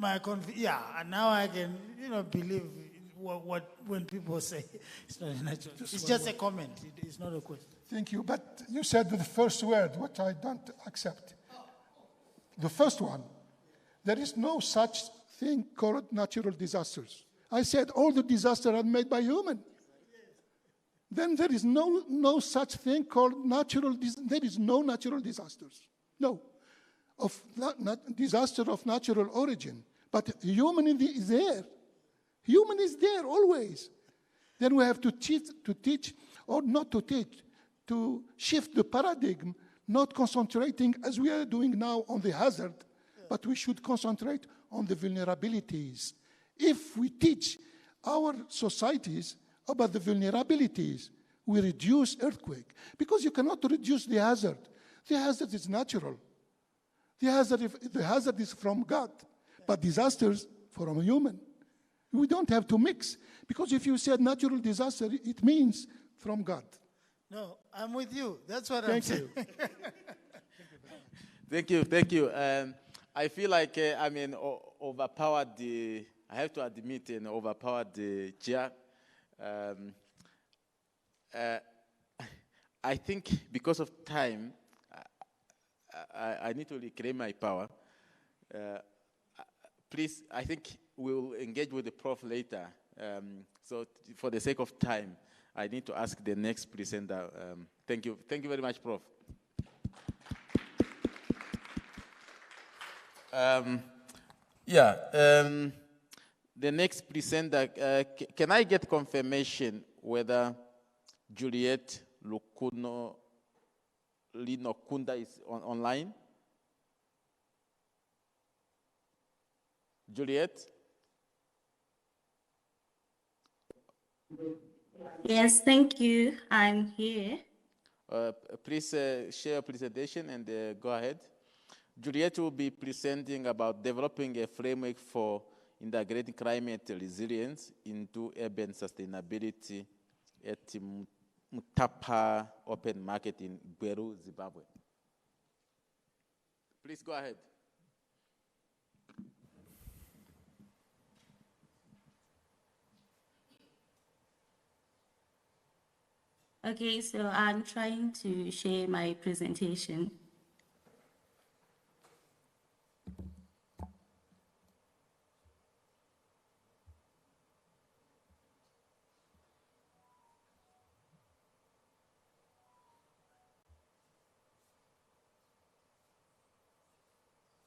and now I can, believe when people say it's not a natural. It's just a comment. It's not a question. Thank you. But you said the first word, what I don't accept. The first one, there is no such thing called natural disasters. I said all the disasters are made by human. Then there is no such thing called natural. There is no natural disasters. No, disaster of natural origin. But human is there. Human is there always. Then we have to teach, or not to teach, to shift the paradigm, not concentrating as we are doing now on the hazard, but we should concentrate on the vulnerabilities. If we teach our societies about the vulnerabilities, we reduce earthquake. Because you cannot reduce the hazard. The hazard is natural. The hazard is from God, but disasters from a human. We don't have to mix. Because if you said natural disaster, it means from God. No, I'm with you. That's what I'm saying. Thank you. I feel like, overpowered I have to admit, overpowered the chair. I think because of time, I need to reclaim my power. Please, I think we'll engage with the prof later. So for the sake of time, I need to ask the next presenter. Thank you very much, Prof. The next presenter, can I get confirmation whether Juliet Linokunda is online? Juliet? Yes, thank you. I'm here. Please share your presentation and go ahead. Juliet will be presenting about developing a framework for integrating climate resilience into urban sustainability at Mutapa Open Market in Gweru, Zimbabwe. Please go ahead. Okay, so I'm trying to share my presentation.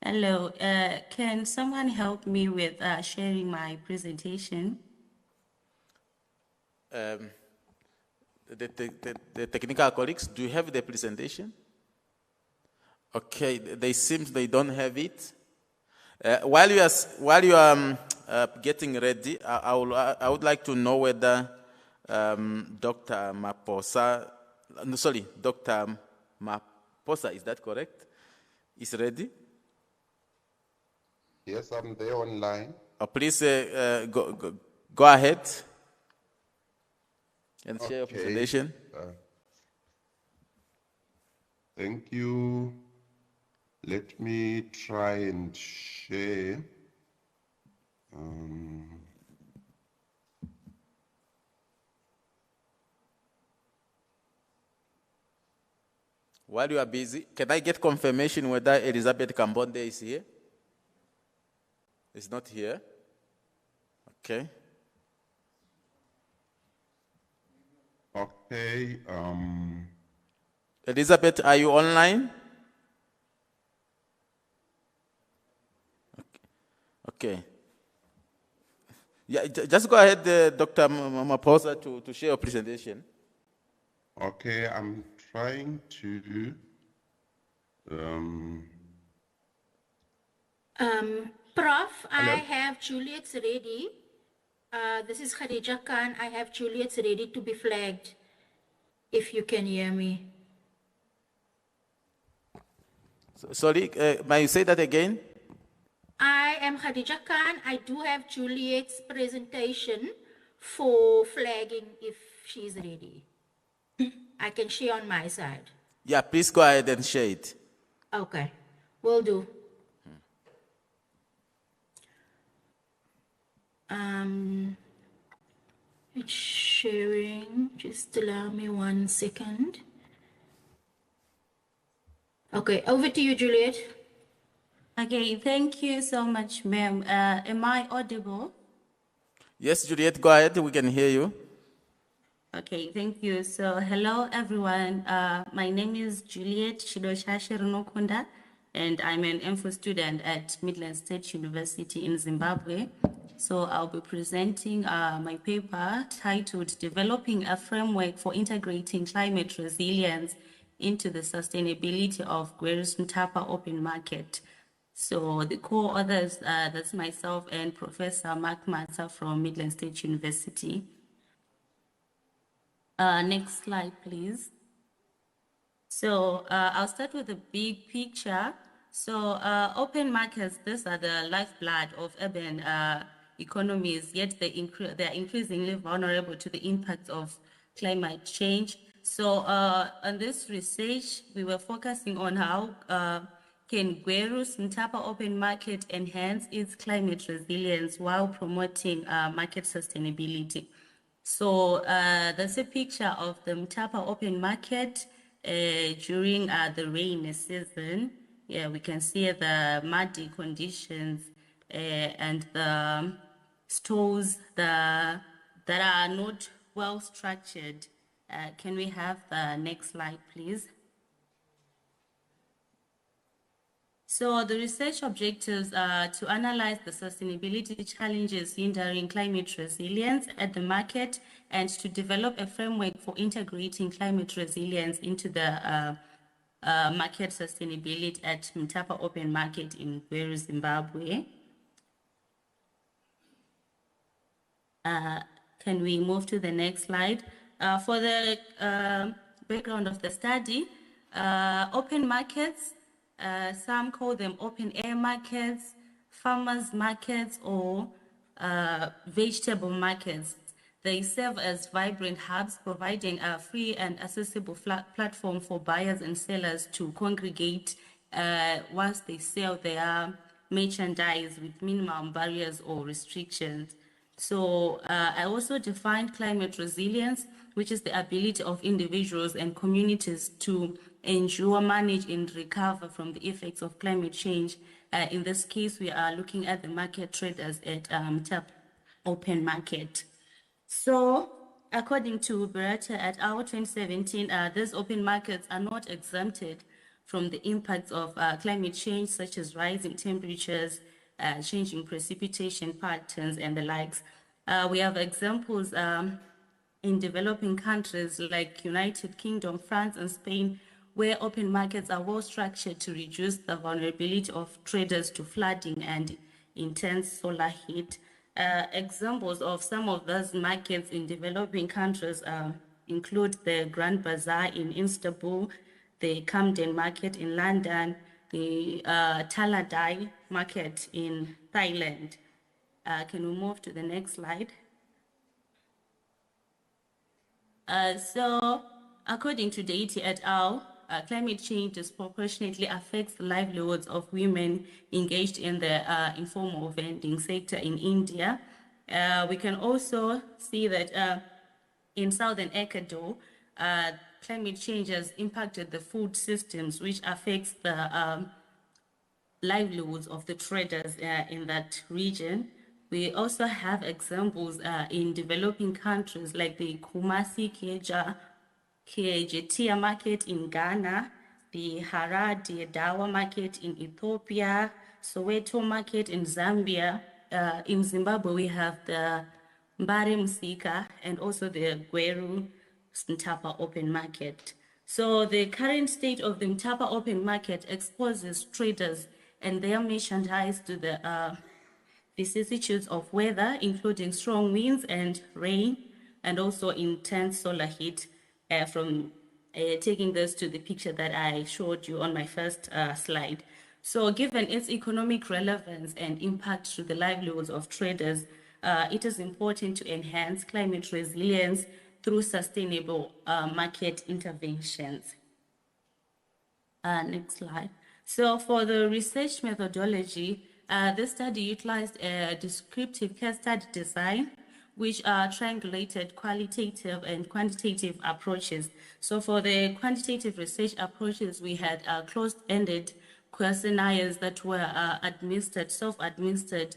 Hello, can someone help me with sharing my presentation? The technical colleagues, do you have the presentation? Okay, they seem they don't have it. While you are getting ready, I would like to know whether Dr. Maposa, Dr. Maposa, is that correct? Is ready? Yes, I'm there online. Please go ahead and share your presentation. Thank you. Let me try and share. While you are busy, can I get confirmation whether Elizabeth Kambonde is here? Is not here. Okay. Okay. Elizabeth, are you online? Okay. Yeah, just go ahead, Dr. Maposa, to share your presentation. Okay, I'm trying to. Prof, Hello? I have Juliet's ready. This is Khadija Khan. I have Juliet's ready to be flagged, if you can hear me. Sorry, may you say that again? I am Khadija Khan. I do have Juliet's presentation for flagging if she's ready. I can share on my side. Yeah, please go ahead and share it. Okay, will do. It's sharing. Just allow me 1 second. Okay, over to you, Juliet. Okay, thank you so much, ma'am. Am I audible? Yes, Juliet, go ahead. We can hear you. Okay, thank you. So, hello, everyone. My name is Juliet Shidoshashe Runokunda, and I'm an MPhil student at Midland State University in Zimbabwe. So, I'll be presenting my paper titled Developing a Framework for Integrating Climate Resilience into the Sustainability of Gweru's Mutapa Open Market. So, the co-authors, that's myself and Professor Mark Mata from Midland State University. Next slide, please. So I'll start with the big picture. So open markets, these are the lifeblood of urban economies, yet they're increasingly vulnerable to the impacts of climate change. So on this research, we were focusing on how can Gweru's Mutapa Open Market enhance its climate resilience while promoting market sustainability. So that's a picture of the Mutapa Open Market during the rainy season. Yeah, we can see the muddy conditions and the stores that are not well structured. Can we have the next slide, please? So the research objectives are to analyze the sustainability challenges hindering climate resilience at the market and to develop a framework for integrating climate resilience into the market sustainability at Mutapa Open Market in Gweru, Zimbabwe. Can we move to the next slide? For the background of the study, open markets Some call them open air markets, farmers markets, or vegetable markets. They serve as vibrant hubs, providing a free and accessible platform for buyers and sellers to congregate whilst they sell their merchandise with minimum barriers or restrictions. So I also defined climate resilience, which is the ability of individuals and communities to endure, manage, and recover from the effects of climate change. In this case, we are looking at the market traders at TAP Open Market. So, according to Beretta et al. 2017, these open markets are not exempted from the impacts of climate change, such as rising temperatures, changing precipitation patterns, and the likes. We have examples in developing countries like United Kingdom, France, and Spain, where open markets are well structured to reduce the vulnerability of traders to flooding and intense solar heat. Examples of some of those markets in developing countries include the Grand Bazaar in Istanbul, the Camden Market in London, the Taladai Market in Thailand. Can we move to the next slide? So, according to Deity et al., climate change disproportionately affects the livelihoods of women engaged in the informal vending sector in India. We can also see that in southern Ecuador, climate change has impacted the food systems, which affects the livelihoods of the traders in that region. We also have examples in developing countries like the Kumasi Kiejetia market in Ghana, the Haradi Dawa market in Ethiopia, Soweto market in Zambia. In Zimbabwe, we have the Mbare Musika and also the Gweru Mtapa Open Market. So the current state of the Mtapa Open Market exposes traders and their merchandise to the vicissitudes of weather, including strong winds and rain, and also intense solar heat. From taking this to the picture that I showed you on my first slide. So given its economic relevance and impact to the livelihoods of traders, it is important to enhance climate resilience through sustainable market interventions. Next slide. So for the research methodology, this study utilized a descriptive case study design, which are triangulated qualitative and quantitative approaches. So for the quantitative research approaches, we had closed-ended questionnaires that were administered, self-administered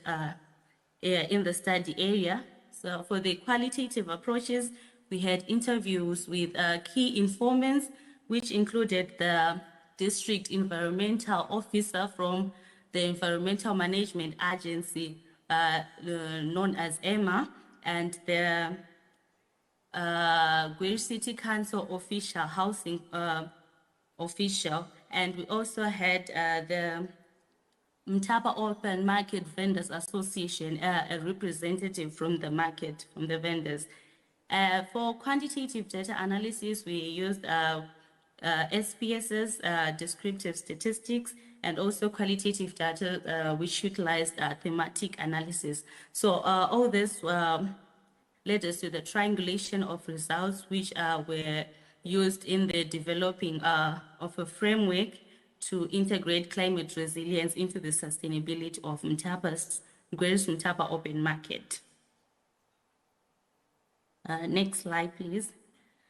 in the study area. So for the qualitative approaches, we had interviews with key informants, which included the district environmental officer from the Environmental Management Agency, known as EMA, and the Gweru City Council official, housing official, and we also had the Mtapa Open Market Vendors Association, a representative from the market, from the vendors. For quantitative data analysis, we used SPSS, descriptive statistics, and also qualitative data, which utilized thematic analysis. So all this led us to the triangulation of results, which were used in the developing of a framework to integrate climate resilience into the sustainability of Mtapa's Gweru Mtapa Open Market. Next slide, please.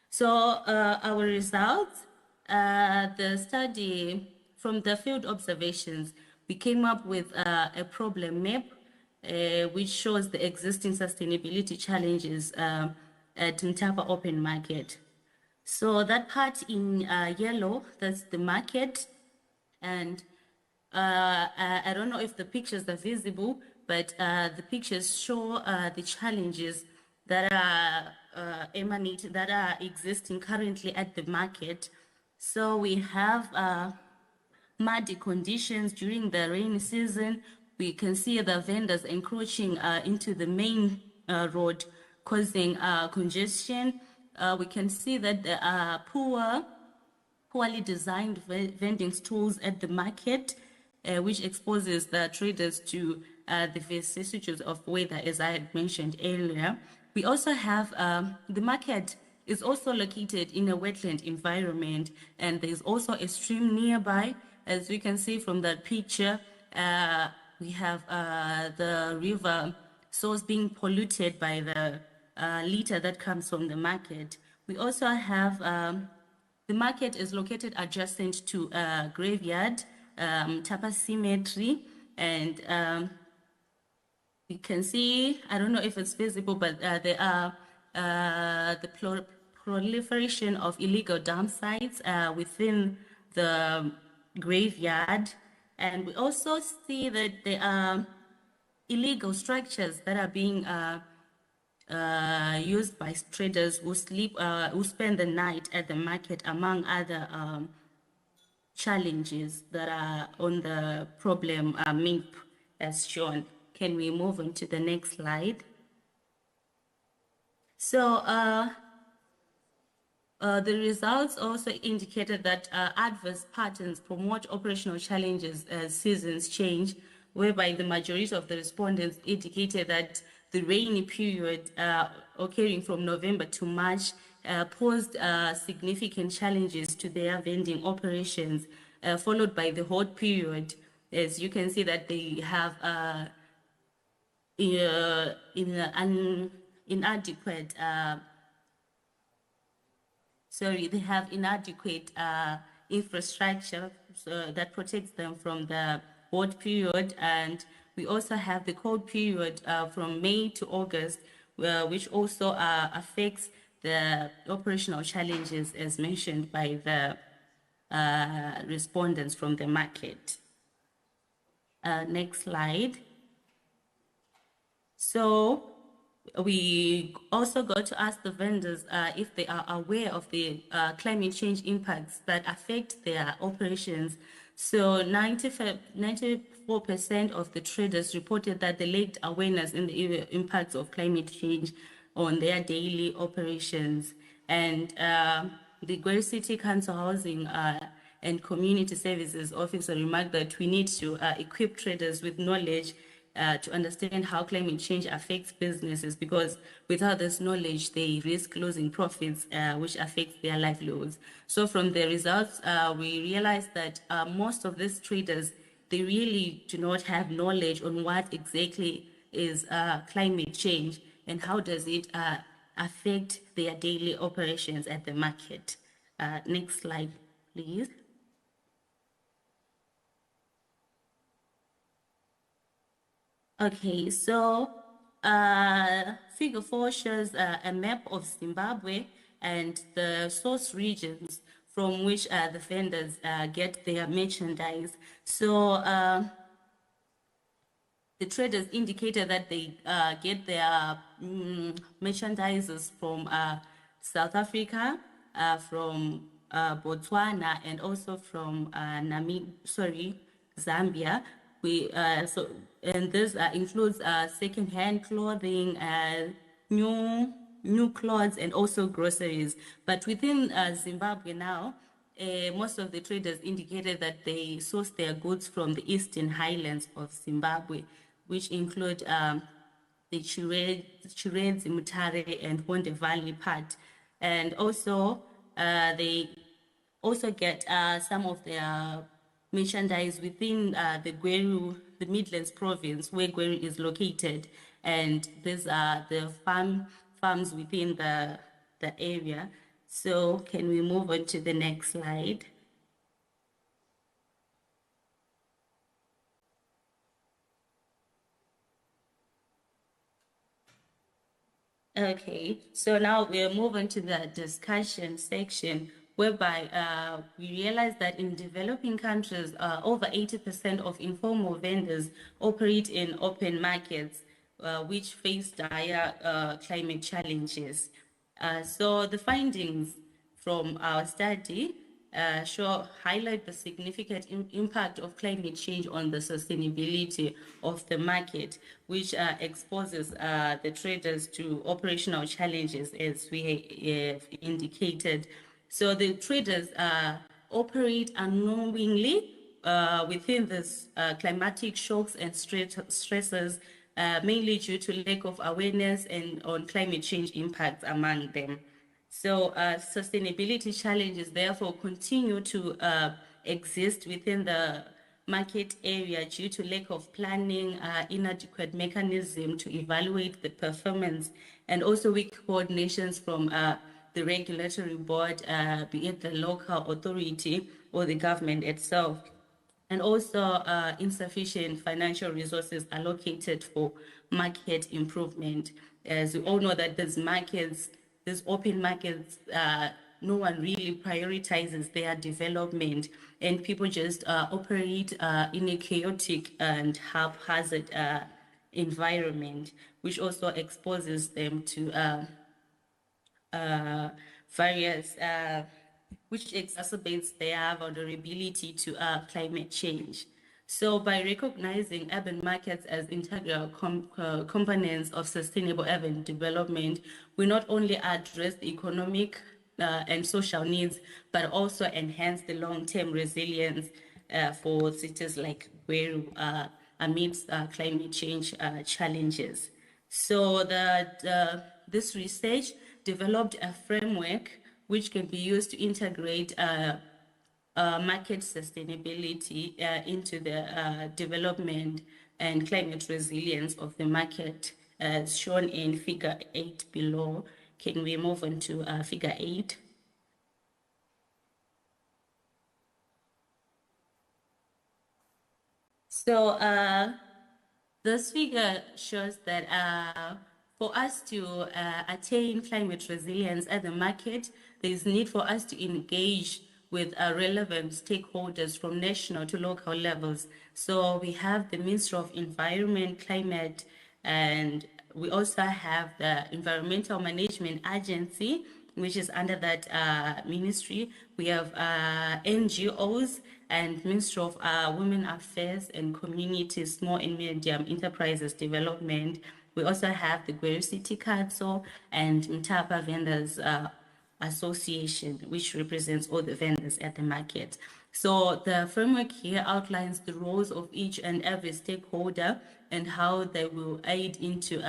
So our results, the study from the field observations, we came up with a problem map which shows the existing sustainability challenges at Mtapa Open Market. So that part in yellow, that's the market. And I don't know if the pictures are visible, but the pictures show the challenges that are that are existing currently at the market. So we have muddy conditions during the rainy season. We can see the vendors encroaching into the main road, causing congestion. We can see that there are poor poorly designed vending stalls at the market, which exposes the traders to the vicissitudes of weather, as I had mentioned earlier. We also have the market is also located in a wetland environment, and there's also a stream nearby. As we can see from that picture, we have the river source being polluted by the litter that comes from the market. We also have the market is located adjacent to a graveyard, Tapa Cemetery, and you can see, I don't know if it's visible, but there are the proliferation of illegal dump sites within the graveyard. And we also see that there are illegal structures that are being used by traders who spend the night at the market, among other challenges that are on the problem MIP as shown. Can we move on to the next slide? So the results also indicated that adverse patterns promote operational challenges as seasons change, whereby the majority of the respondents indicated that the rainy period occurring from November to March posed significant challenges to their vending operations, followed by the hot period. As you can see that they have inadequate infrastructure that protects them from the hot period, and we also have the cold period from May to August, which also affects the operational challenges as mentioned by the respondents from the market. Next slide. So we also got to ask the vendors if they are aware of the climate change impacts that affect their operations. So 94% of the traders reported that they lacked awareness in the impacts of climate change on their daily operations. And the Gweri City Council Housing and Community Services Officer remarked that we need to equip traders with knowledge to understand how climate change affects businesses, because without this knowledge, they risk losing profits, which affects their livelihoods. So from the results, we realized that most of these traders, they really do not have knowledge on what exactly is climate change and how does it affect their daily operations at the market. Next slide, please. Okay, so figure 4 shows a map of Zimbabwe and the source regions from which the vendors get their merchandise. So the traders indicated that they get their merchandises from South Africa, from Botswana, and also from Zambia. And this includes second-hand clothing, new clothes, and also groceries. But within Zimbabwe now, most of the traders indicated that they source their goods from the eastern highlands of Zimbabwe, which include the Chiredzi, Mutare, and Honde Valley part. And also, they also get some of their merchandise within the Midlands province, where Gweri is located, and these are the farms within the area. So can we move on to the next slide? Okay, so now we'll move on to the discussion section, whereby we realize that in developing countries, over 80% of informal vendors operate in open markets, which face dire climate challenges. So the findings from our study highlight the significant impact of climate change on the sustainability of the market, which exposes the traders to operational challenges, as we have indicated. So the traders operate unknowingly within this climatic shocks and stresses, mainly due to lack of awareness and on climate change impacts among them. So sustainability challenges therefore continue to exist within the market area due to lack of planning, inadequate mechanism to evaluate the performance, and also weak coordinations from the regulatory board, be it the local authority or the government itself. And also insufficient financial resources allocated for market improvement. As we all know that these markets, these open markets, no one really prioritizes their development, and people just operate in a chaotic and haphazard environment, which also exposes them to various, which exacerbates their vulnerability to climate change. So by recognizing urban markets as integral components of sustainable urban development, we not only address the economic and social needs, but also enhance the long-term resilience for cities like Gweru amidst climate change challenges. So this research developed a framework which can be used to integrate market sustainability into the development and climate resilience of the market, as shown in figure 8 below. Can we move on to figure 8? So this figure shows that for us to attain climate resilience at the market, there is need for us to engage with relevant stakeholders from national to local levels. So we have the Ministry of Environment, Climate, and we also have the Environmental Management Agency, which is under that ministry. We have NGOs and Ministry of Women Affairs and Community, Small and Medium Enterprises Development. We also have the Gweru City Council and Mtapa Vendors Association, which represents all the vendors at the market. So the framework here outlines the roles of each and every stakeholder and how they will aid into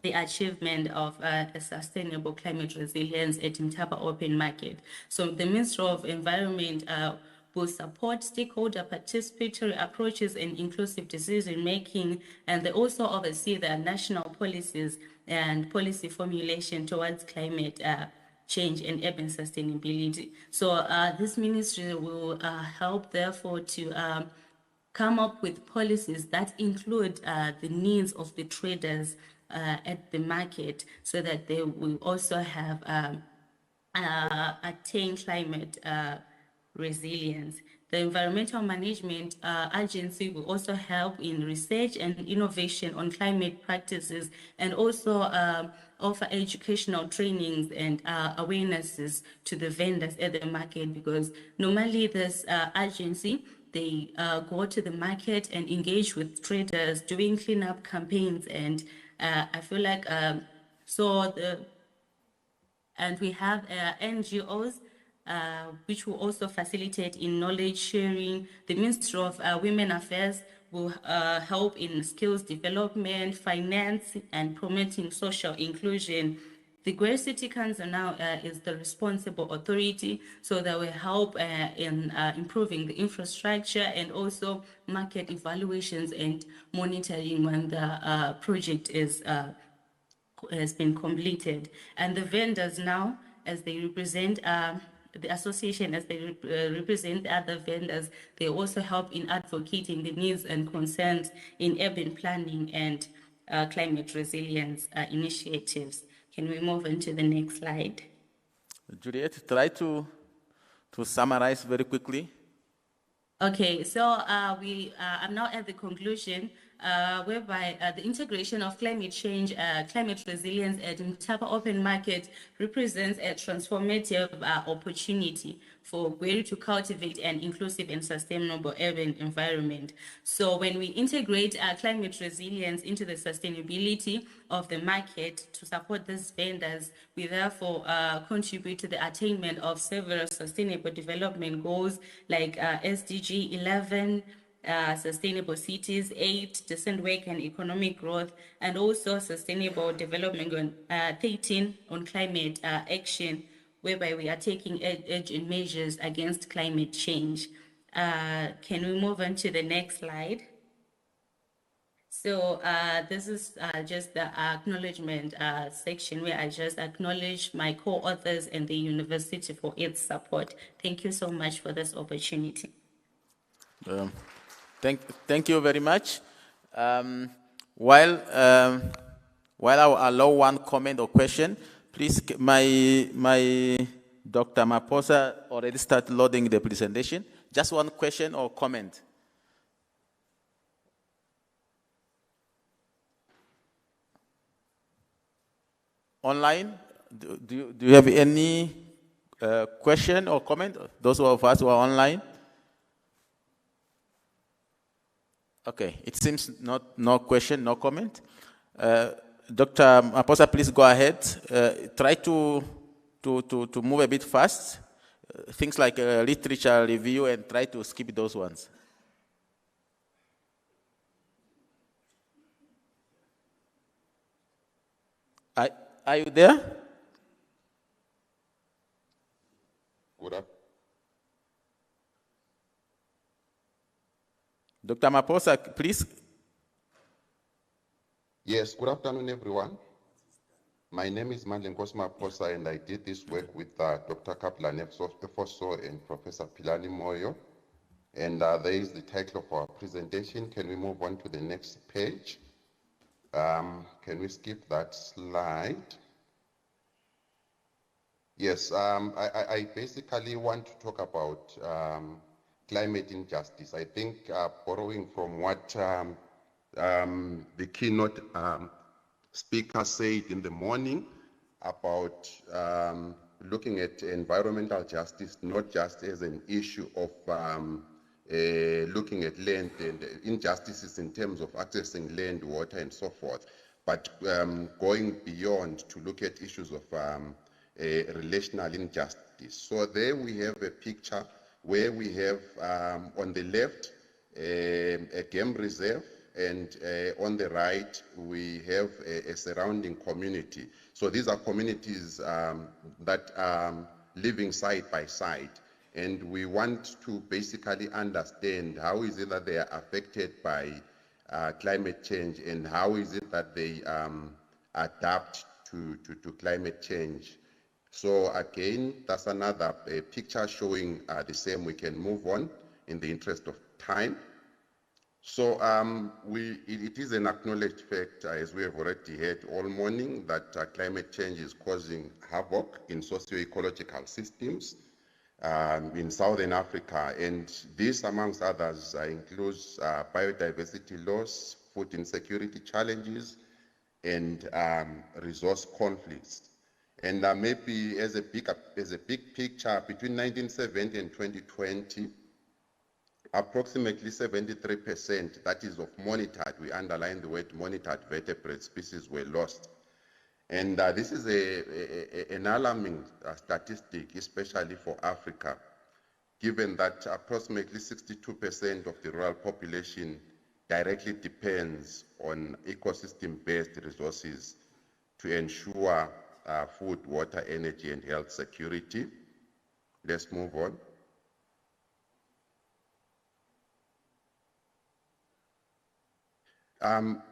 the achievement of a sustainable climate resilience at Mtapa Open Market. So the Ministry of Environment will support stakeholder participatory approaches and inclusive decision-making, and they also oversee the national policies and policy formulation towards climate change and urban sustainability. So this ministry will help, therefore, to come up with policies that include the needs of the traders at the market, so that they will also have attain climate resilience. The Environmental Management Agency will also help in research and innovation on climate practices, and also offer educational trainings and awarenesses to the vendors at the market, because normally this agency, they go to the market and engage with traders doing cleanup campaigns, and I feel like and we have NGOs which will also facilitate in knowledge sharing. The Ministry of Women Affairs will help in skills development, finance, and promoting social inclusion. The Gweru City Council now is the responsible authority, so they will help in improving the infrastructure and also market evaluations and monitoring when the project has been completed. And the vendors now, as they represent the association, as they represent other vendors, they also help in advocating the needs and concerns in urban planning and climate resilience initiatives. Can we move on to the next slide? Juliet, try to summarize very quickly. Okay, so I'm now at the conclusion. whereby the integration of climate change, climate resilience at Mtapa Open Market represents a transformative opportunity for Gweru to cultivate an inclusive and sustainable urban environment. So when we integrate climate resilience into the sustainability of the market to support these vendors, we therefore contribute to the attainment of several sustainable development goals like SDG 11, Sustainable Cities 8, Decent Work and Economic Growth, and also Sustainable Development on 13 on climate action, whereby we are taking urgent measures against climate change. Can we move on to the next slide? So this is just the acknowledgement section where I just acknowledge my co-authors and the university for its support. Thank you so much for this opportunity. Thank you very much. While I will allow one comment or question, please, my Dr. Maposa already started loading the presentation. Just one question or comment. Online, do you have any question or comment? Those of us who are online? Okay, it seems no question, no comment. Dr. Maposa, please go ahead. Try to move a bit fast. Things like literature review, and try to skip those ones. Are you there? Good afternoon. Dr. Maposa, please. Yes, good afternoon, everyone. My name is Mandlenkos Maposa, and I did this work with Dr. Kaplan Efoso and Professor Pilani Moyo. And there is the title of our presentation. Can we move on to the next page? Can we skip that slide? Yes, I basically want to talk about climate injustice. I think borrowing from what the keynote speaker said in the morning about looking at environmental justice, not just as an issue of looking at land and injustices in terms of accessing land, water, and so forth, but going beyond to look at issues of relational injustice. So there we have a picture where we have on the left a game reserve, and on the right we have a surrounding community. So these are communities that are living side by side, and we want to basically understand how is it that they are affected by climate change, and how is it that they adapt to climate change. So again, that's another picture showing the same. We can move on in the interest of time. So it is an acknowledged fact, as we have already heard all morning, that climate change is causing havoc in socio-ecological systems in Southern Africa. And this, amongst others, includes biodiversity loss, food insecurity challenges, and resource conflicts. And maybe as a big picture, between 1970 and 2020, approximately 73%, that is of monitored, we underline the word monitored vertebrate species, were lost. And this is an alarming statistic, especially for Africa, given that approximately 62% of the rural population directly depends on ecosystem-based resources to ensure food, water, energy, and health security. Let's move on.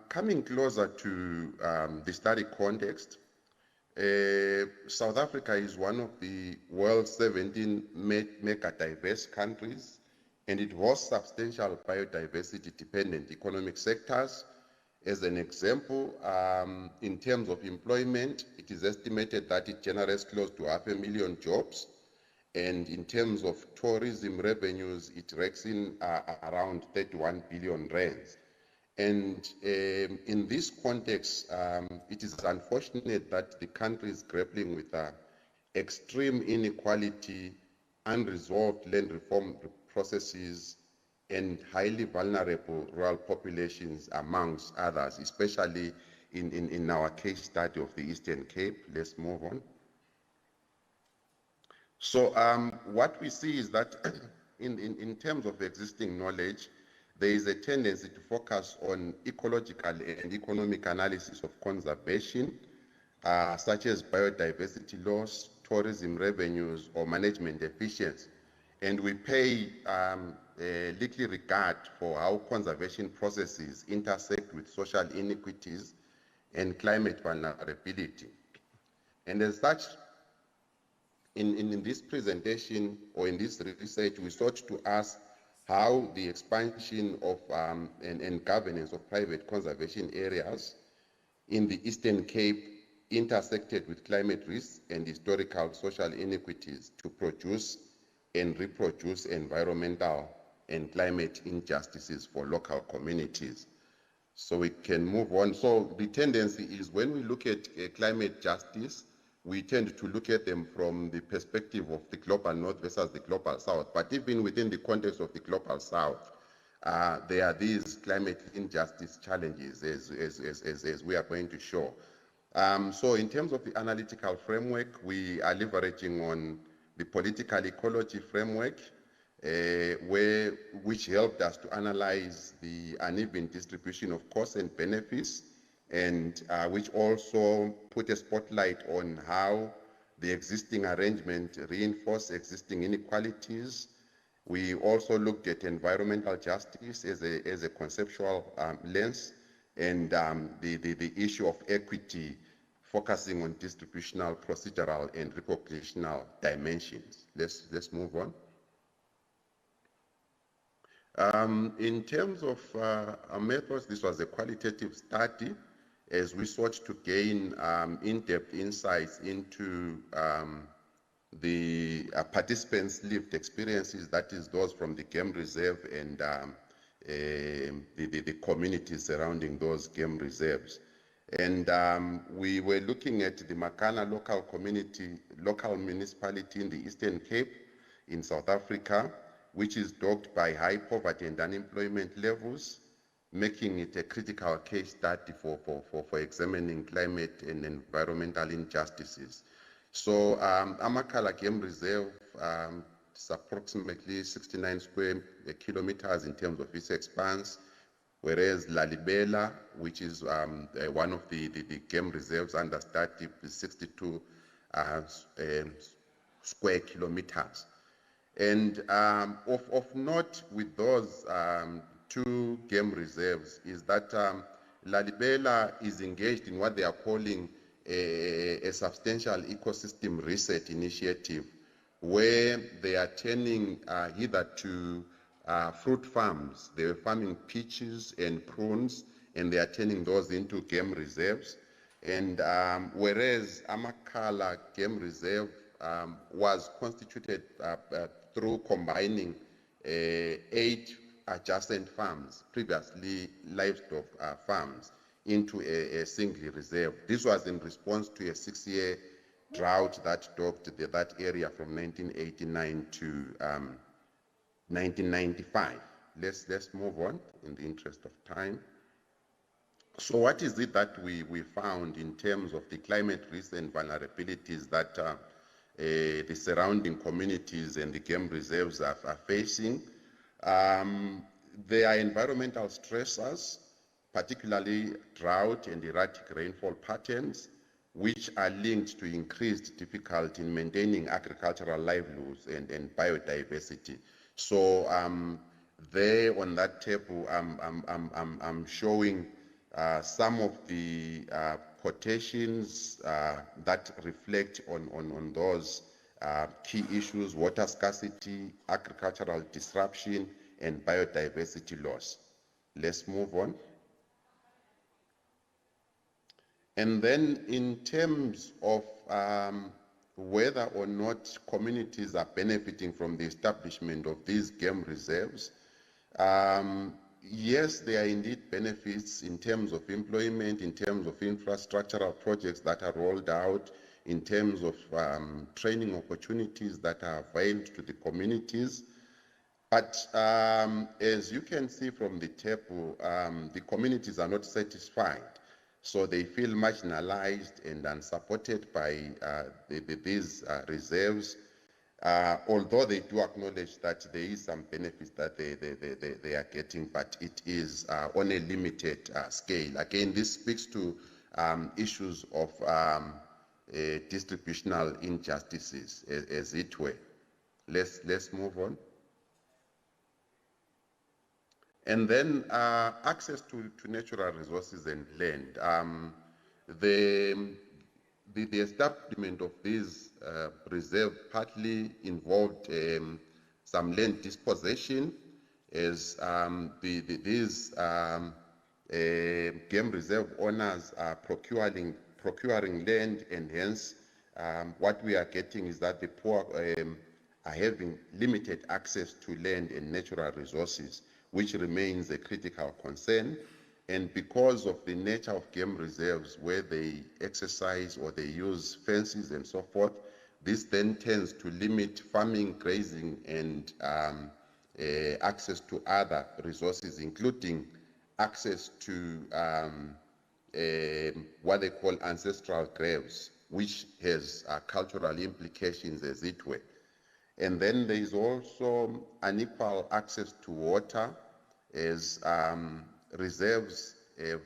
Coming closer to the study context, South Africa is one of the world's 17 mega diverse countries, and it hosts substantial biodiversity-dependent economic sectors. As an example, in terms of employment, it is estimated that it generates close to 500,000 jobs. And in terms of tourism revenues, it rakes in around 31 billion rands. And in this context, it is unfortunate that the country is grappling with extreme inequality, unresolved land reform processes, and highly vulnerable rural populations, amongst others, especially in our case study of the Eastern Cape. Let's move on. So what we see is that in terms of existing knowledge, there is a tendency to focus on ecological and economic analysis of conservation, such as biodiversity loss, tourism revenues, or management efficiency. And we pay little regard for how conservation processes intersect with social inequities and climate vulnerability. And as such, in this presentation or in this research, we sought to ask how the expansion of and governance of private conservation areas in the Eastern Cape intersected with climate risks and historical social inequities to produce and reproduce environmental and climate injustices for local communities. So we can move on. So the tendency is when we look at climate justice, we tend to look at them from the perspective of the global north versus the global south. But even within the context of the global south, there are these climate injustice challenges, as we are going to show. So in terms of the analytical framework, we are leveraging on the political ecology framework, which helped us to analyze the uneven distribution of costs and benefits, and which also put a spotlight on how the existing arrangement reinforce existing inequalities. We also looked at environmental justice as a conceptual lens, and the issue of equity, focusing on distributional, procedural, and recognitional dimensions. Let's move on. In terms of our methods, this was a qualitative study as we sought to gain in-depth insights into the participants' lived experiences, that is those from the game reserve and the communities surrounding those game reserves. And we were looking at the Makana local municipality in the Eastern Cape in South Africa, which is dogged by high poverty and unemployment levels, making it a critical case study for examining climate and environmental injustices. So Amakala Game Reserve is approximately 69 square kilometers in terms of its expanse, whereas Lalibela, which is one of the game reserves under study, is 62 square kilometers. And of note with those two game reserves is that Lalibela is engaged in what they are calling a substantial ecosystem reset initiative, where they are turning hitherto fruit farms. They were farming peaches and prunes, and they are turning those into game reserves. And whereas Amakala Game Reserve was constituted through combining 8 adjacent farms, previously livestock farms, into a single reserve. This was in response to a 6-year drought that dogged that area from 1989 to 1995. Let's move on in the interest of time. So what is it that we found in terms of the climate risks and vulnerabilities that the surrounding communities and the game reserves are facing? There are environmental stressors, particularly drought and erratic rainfall patterns, which are linked to increased difficulty in maintaining agricultural livelihoods and biodiversity. So there on that table, I'm showing some of the quotations that reflect on those key issues: water scarcity, agricultural disruption, and biodiversity loss. Let's move on. And then in terms of whether or not communities are benefiting from the establishment of these game reserves, yes, there are indeed benefits in terms of employment, in terms of infrastructural projects that are rolled out, in terms of training opportunities that are availed to the communities. But as you can see from the table, the communities are not satisfied. So they feel marginalized and unsupported by these reserves, although they do acknowledge that there is some benefits that they are getting, but it is on a limited scale. Again, this speaks to issues of distributional injustices, as it were. Let's move on. And then access to natural resources and land. The establishment of these reserves partly involved some land dispossession, as these game reserve owners are procuring land, and hence what we are getting is that the poor are having limited access to land and natural resources, which remains a critical concern. And because of the nature of game reserves, where they exercise or they use fences and so forth, this then tends to limit farming, grazing, and access to other resources, including access to what they call ancestral graves, which has cultural implications, as it were. And then there is also unequal access to water, as reserves have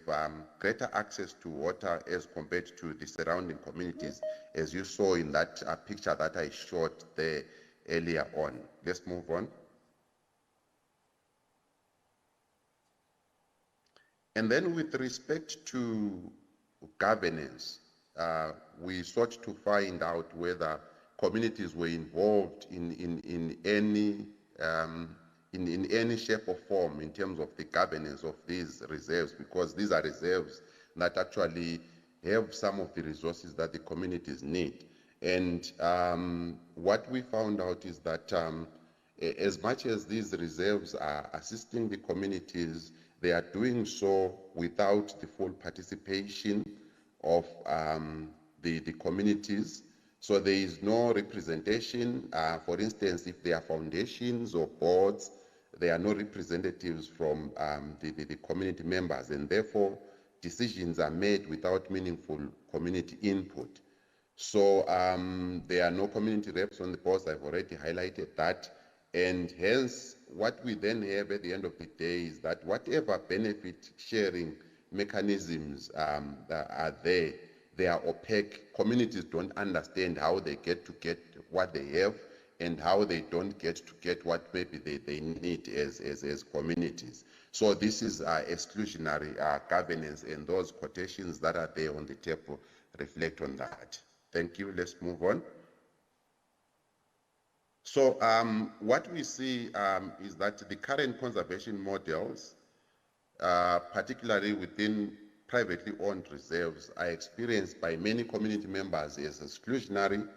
greater access to water as compared to the surrounding communities, as you saw in that picture that I showed there earlier on. Let's move on. And then with respect to governance, we sought to find out whether communities were involved in any shape or form in terms of the governance of these reserves, because these are reserves that actually have some of the resources that the communities need. And what we found out is that as much as these reserves are assisting the communities, they are doing so without the full participation of the communities. So there is no representation. For instance, if there are foundations or boards, there are no representatives from the community members, and therefore decisions are made without meaningful community input. So there are no community reps on the boards. I've already highlighted that. And hence, what we then have at the end of the day is that whatever benefit sharing mechanisms are there, they are opaque. Communities don't understand how they get what they have, and how they don't get what maybe they need as communities. So this is exclusionary governance, and those quotations that are there on the table reflect on that. Thank you. Let's move on. So what we see is that the current conservation models, particularly within privately owned reserves, are experienced by many community members as exclusionary,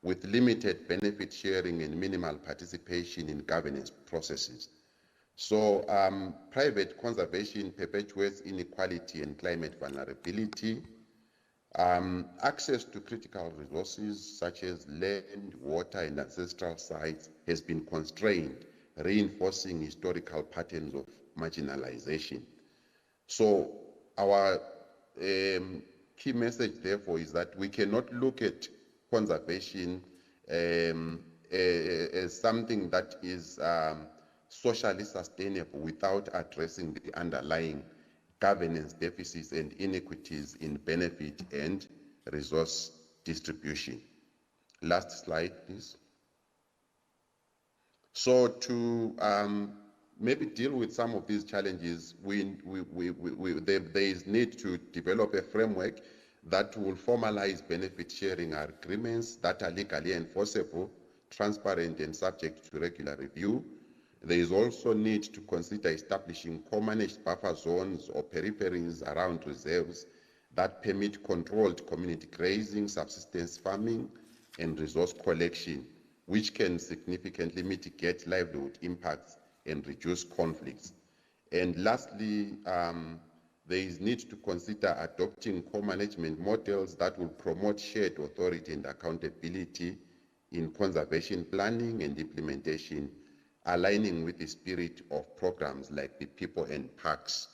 with limited benefit sharing and minimal participation in governance processes. So private conservation perpetuates inequality and climate vulnerability. Access to critical resources such as land, water, and ancestral sites has been constrained, reinforcing historical patterns of marginalization. So our key message, therefore, is that we cannot look at conservation as something that is socially sustainable without addressing the underlying governance deficits and inequities in benefit and resource distribution. Last slide, please. So to maybe deal with some of these challenges, there is need to develop a framework that will formalize benefit sharing agreements that are legally enforceable, transparent, and subject to regular review. There is also need to consider establishing co-managed buffer zones or peripheries around reserves that permit controlled community grazing, subsistence farming, and resource collection, which can significantly mitigate livelihood impacts and reduce conflicts. And lastly, there is need to consider adopting co-management models that will promote shared authority and accountability in conservation planning and implementation, aligning with the spirit of programs like the People and Parks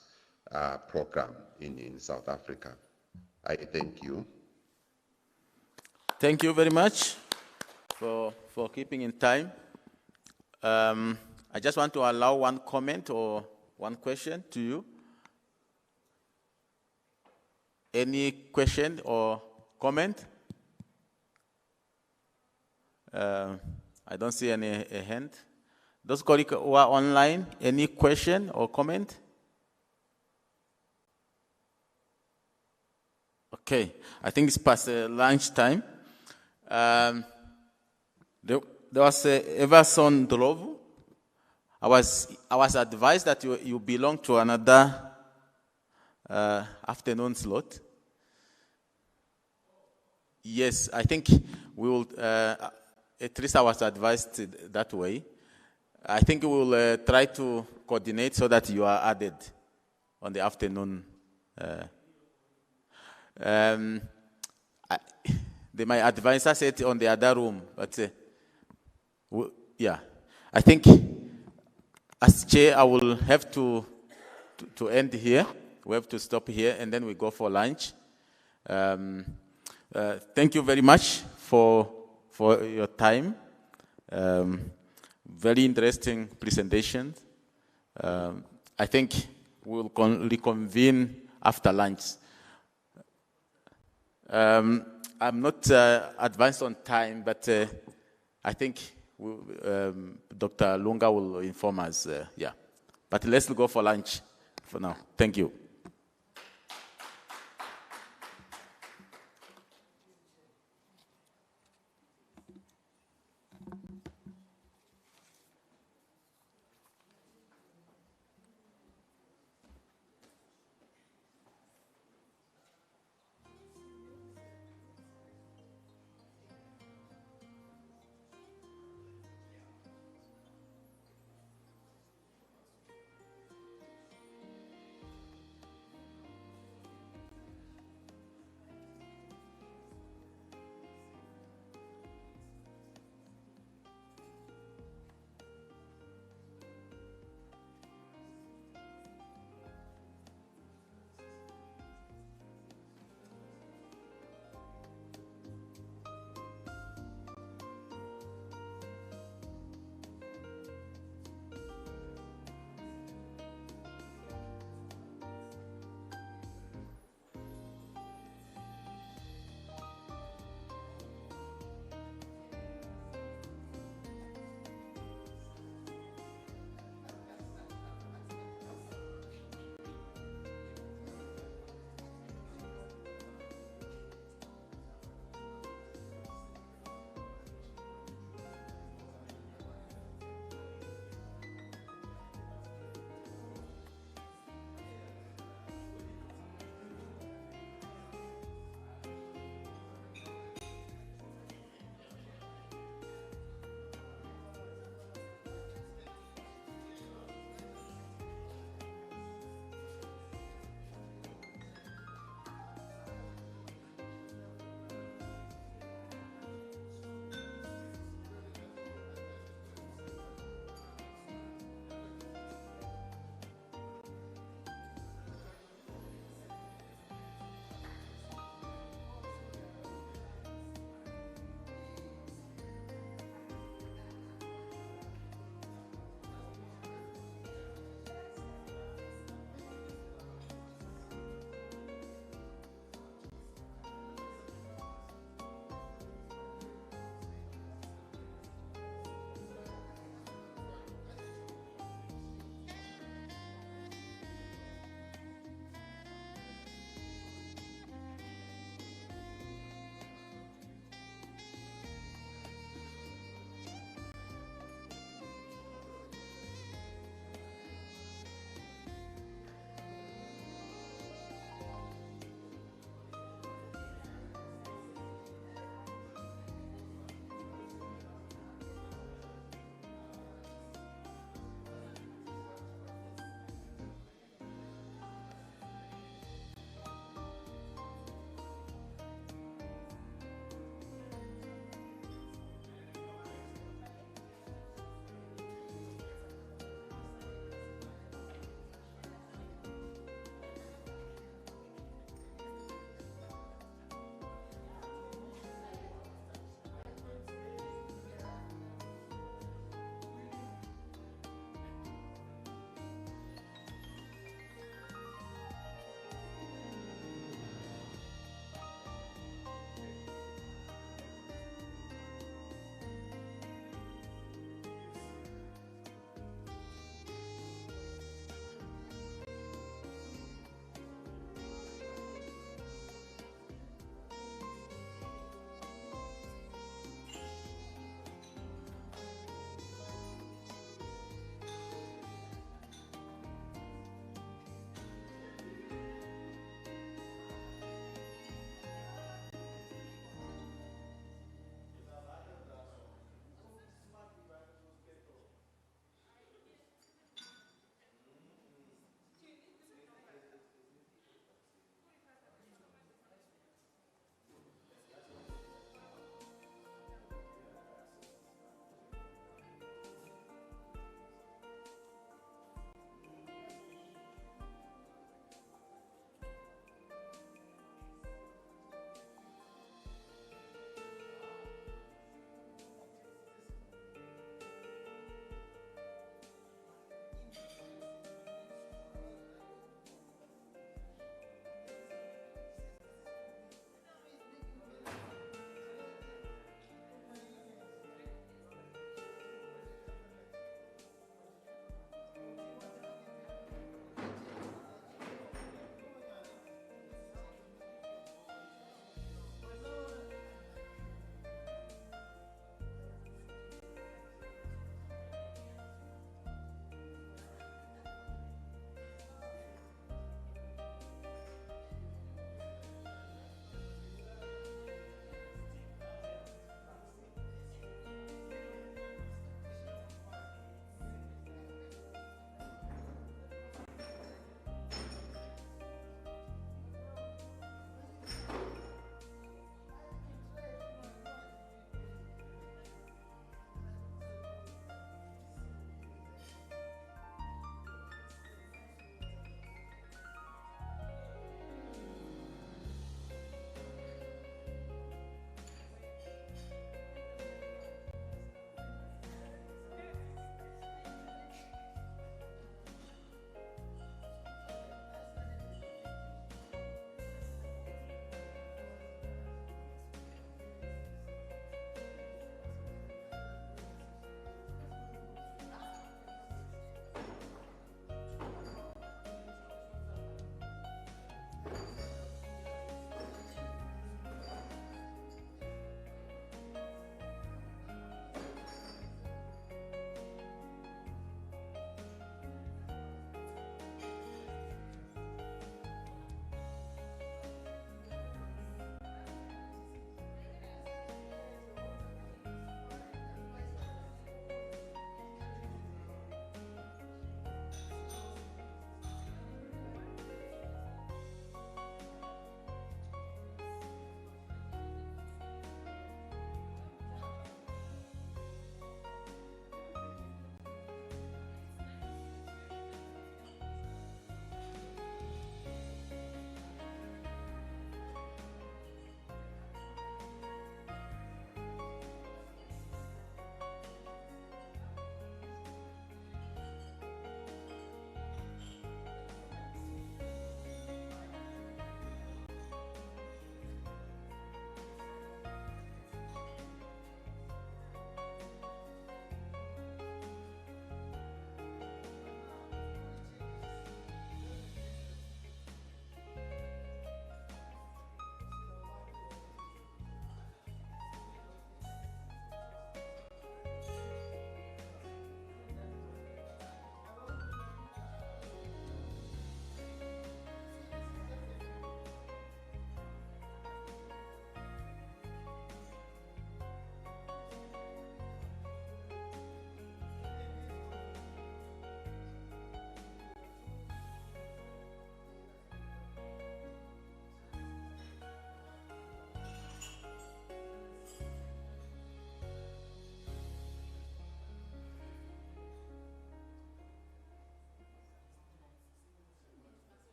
program in South Africa. I thank you. Thank you very much for keeping in time. I just want to allow one comment or one question to you. Any question or comment? I don't see any hand. Those colleagues who are online, any question or comment? Okay, I think it's past lunch time. There was Everson Dolovu. I was advised that you belong to another afternoon slot. Yes, I think we will, at least I was advised that way. I think we will try to coordinate so that you are added on the afternoon. My advisor said on the other room, but yeah, I think as chair I will have to end here. We have to stop here and then we go for lunch. Thank you very much for your time. Very interesting presentation. I think we'll reconvene after lunch. I'm not advanced on time, but I think Dr. Lunga will inform us. Yeah, but let's go for lunch for now. Thank you.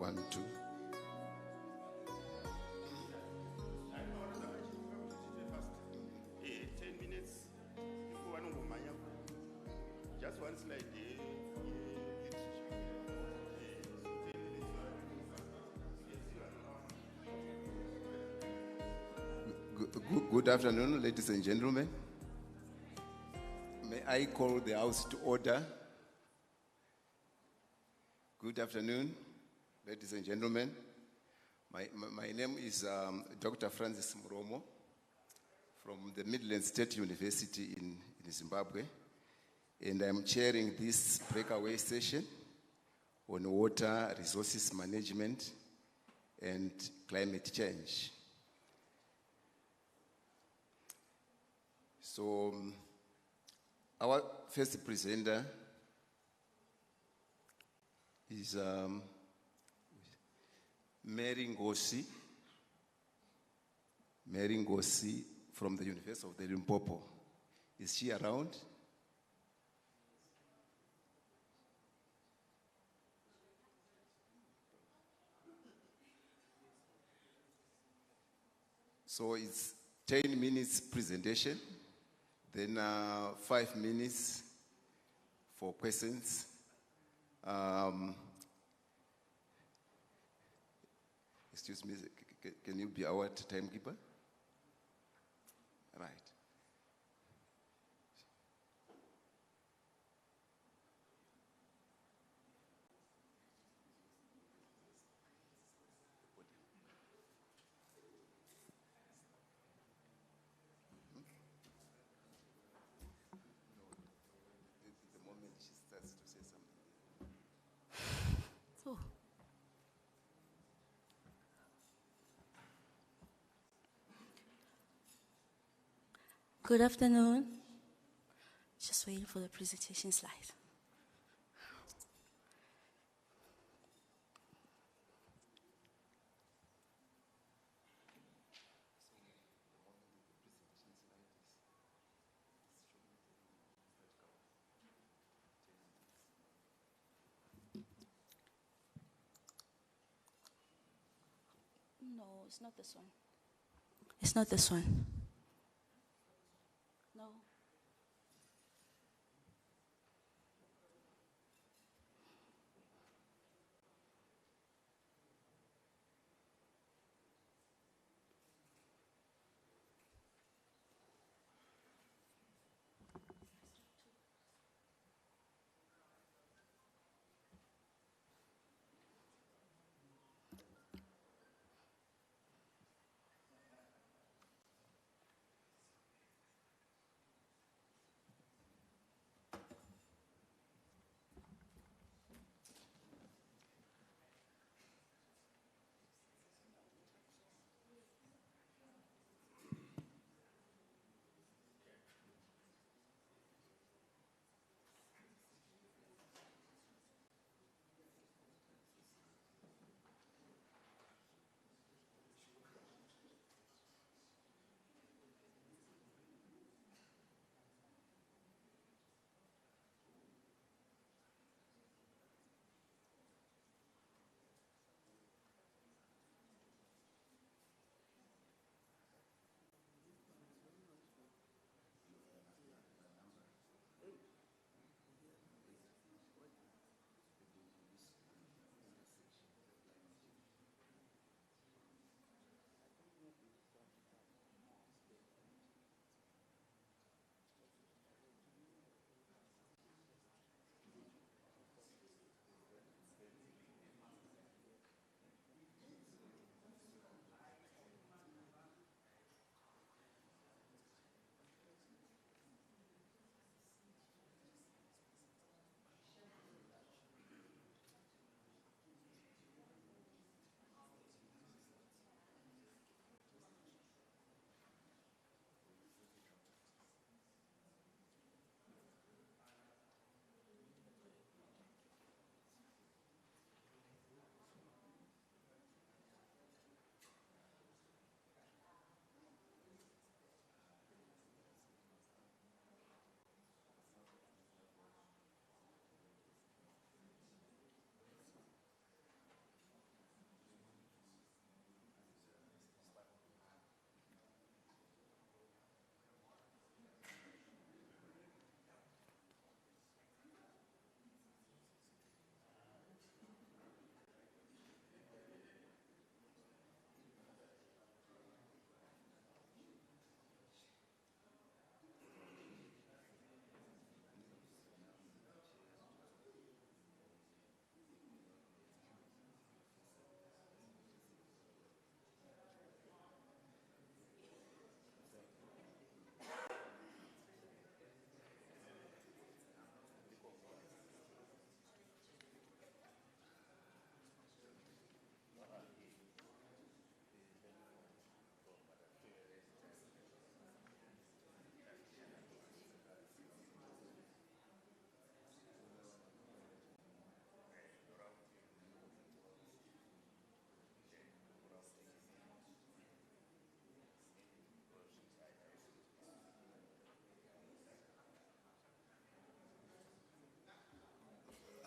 1, 2. Eh, 10 minutes. Before one go manya. Just one slide. Good afternoon, ladies and gentlemen. May I call the House to order? Good afternoon, ladies and gentlemen. My name is Dr. Francis Muromo from the Midland State University in Zimbabwe, and I'm chairing this breakaway session on water resources management and climate change. So, our first presenter is Mary Ngosi. Mary Ngosi from the University of the Limpopo. Is she around? So it's 10 minutes presentation, then 5 minutes for questions. Excuse me, can you be our timekeeper? Right. The moment she starts to say something. Oh. Good afternoon. Just waiting for the presentation slide. No, it's not this one. It's not this one. No.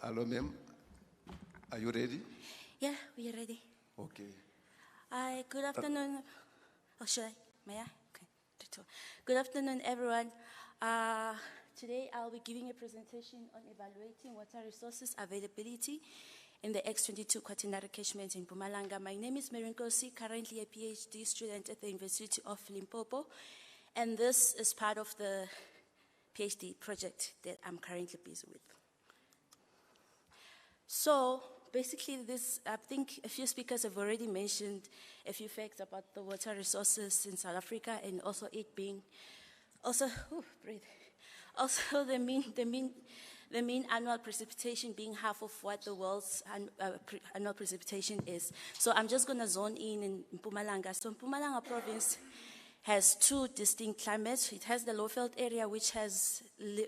Hello, ma'am. Are you ready? Yeah, we are ready. Okay. Hi, good afternoon. Oh, should I? May I? Okay. Good afternoon, everyone. Today I'll be giving a presentation on evaluating water resources availability in the X22 quaternary catchment in Mpumalanga. My name is Mary Nkosi, currently a PhD student at the University of Limpopo, and this is part of the PhD project that I'm currently busy with. So basically I think a few speakers have already mentioned a few facts about the water resources in South Africa, and also it being, also the mean annual precipitation being half of what the world's annual precipitation is. So I'm just gonna zone in Mpumalanga. So Mpumalanga province has two distinct climates. It has the Lowveld area, which has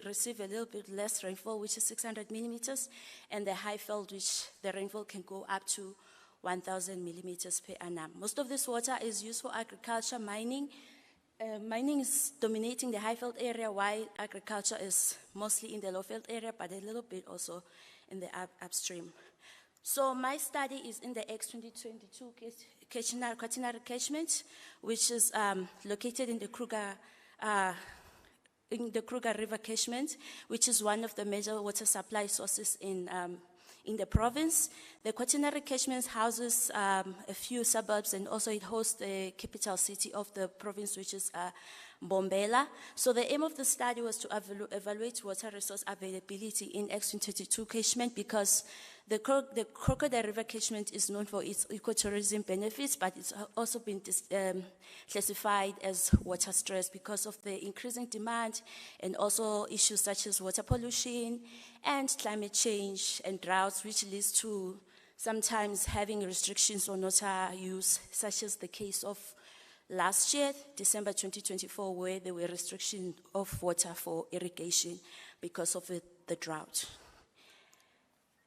received a little bit less rainfall, which is 600 millimeters, and the Highveld, which the rainfall can go up to 1,000 millimeters per annum. Most of this water is used for agriculture, mining. Mining is dominating the Highveld area, while agriculture is mostly in the Lowveld area, but a little bit also in the upstream. So my study is in the X2022 quaternary catchment, which is located in the Kruger River catchment, which is one of the major water supply sources in the province. The quaternary catchment houses a few suburbs, and also it hosts the capital city of the province, which is Mbombela. So the aim of the study was to evaluate water resource availability in X2022 catchment, because the Crocodile River catchment is known for its ecotourism benefits, but it's also been classified as water stress because of the increasing demand, and also issues such as water pollution and climate change and droughts, which leads to sometimes having restrictions on water use, such as the case of last year, December 2024, where there were restrictions of water for irrigation because of the drought.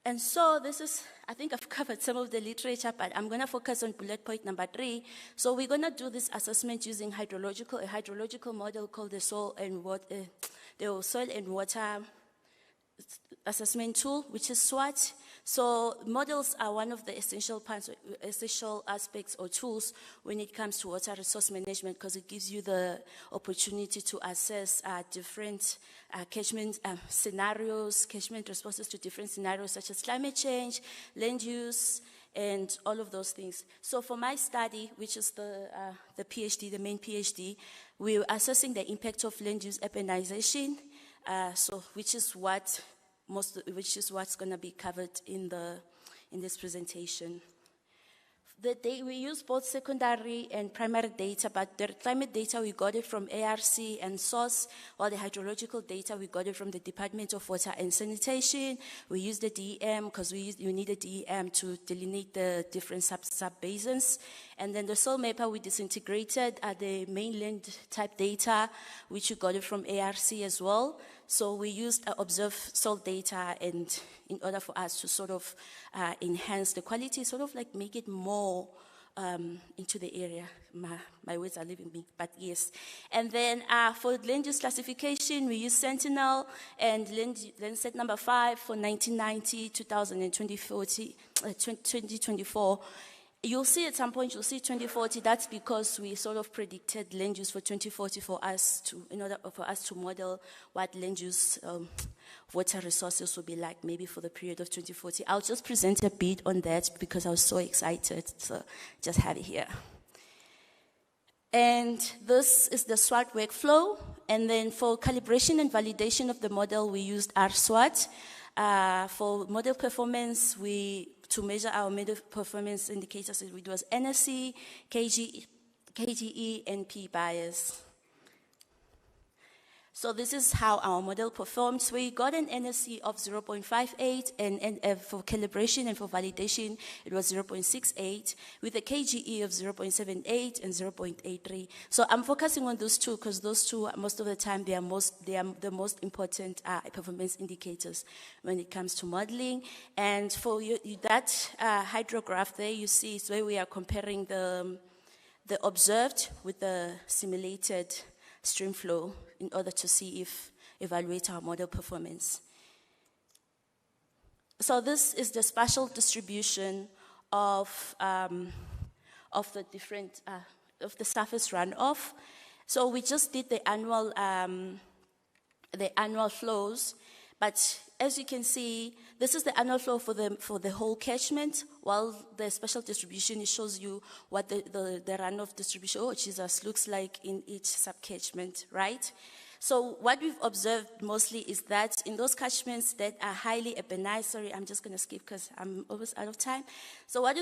And so this is, I think I've covered some of the literature, but I'm going to focus on bullet point number 3. So we're going to do this assessment using a hydrological model called the soil and water assessment tool, which is SWOT. So models are one of the essential aspects or tools when it comes to water resource management, because it gives you the opportunity to assess different catchment scenarios, catchment responses to different scenarios such as climate change, land use, and all of those things. So for my study, which is the PhD, the main PhD, we're assessing the impact of land use urbanization, which is what's going to be covered in this presentation. We use both secondary and primary data, but the climate data, we got it from ARC and SOS, while the hydrological data, we got it from the Department of Water and Sanitation. We use the DEM because you need a DEM to delineate the different sub-basins. And then the soil mapper, we disintegrated the mainland type data, which we got it from ARC as well. So we used observed soil data, and in order for us to sort of enhance the quality, sort of like make it more into the area. My words are leaving me, but yes. And then for land use classification, we use Sentinel and Landsat number 5 for 1990, 2024. You'll see at some point, you'll see 2040. That's because we sort of predicted land use for 2040 in order for us to model what land use water resources will be like maybe for the period of 2040. I'll just present a bit on that because I was so excited. So just have it here. And this is the SWOT workflow. And then for calibration and validation of the model, we used RSWOT. For model performance, to measure our model performance indicators, it was NSE, KGE, and P-bias. So this is how our model performed. So we got an NSE of 0.58, and for calibration and for validation, it was 0.68, with a KGE of 0.78 and 0.83. So I'm focusing on those two because those two, most of the time, they are the most important performance indicators when it comes to modeling. And for that hydrograph there, you see is where we are comparing the observed with the simulated stream flow in order to evaluate our model performance. So this is the spatial distribution of the different, of the surface runoff. So we just did the annual flows, but as you can see, this is the annual flow for the whole catchment, while the spatial distribution, it shows you what the runoff distribution, oh Jesus, looks like in each subcatchment, right? So what we've observed mostly is that in those catchments that are highly urbanized, sorry, I'm just going to skip because I'm almost out of time. So what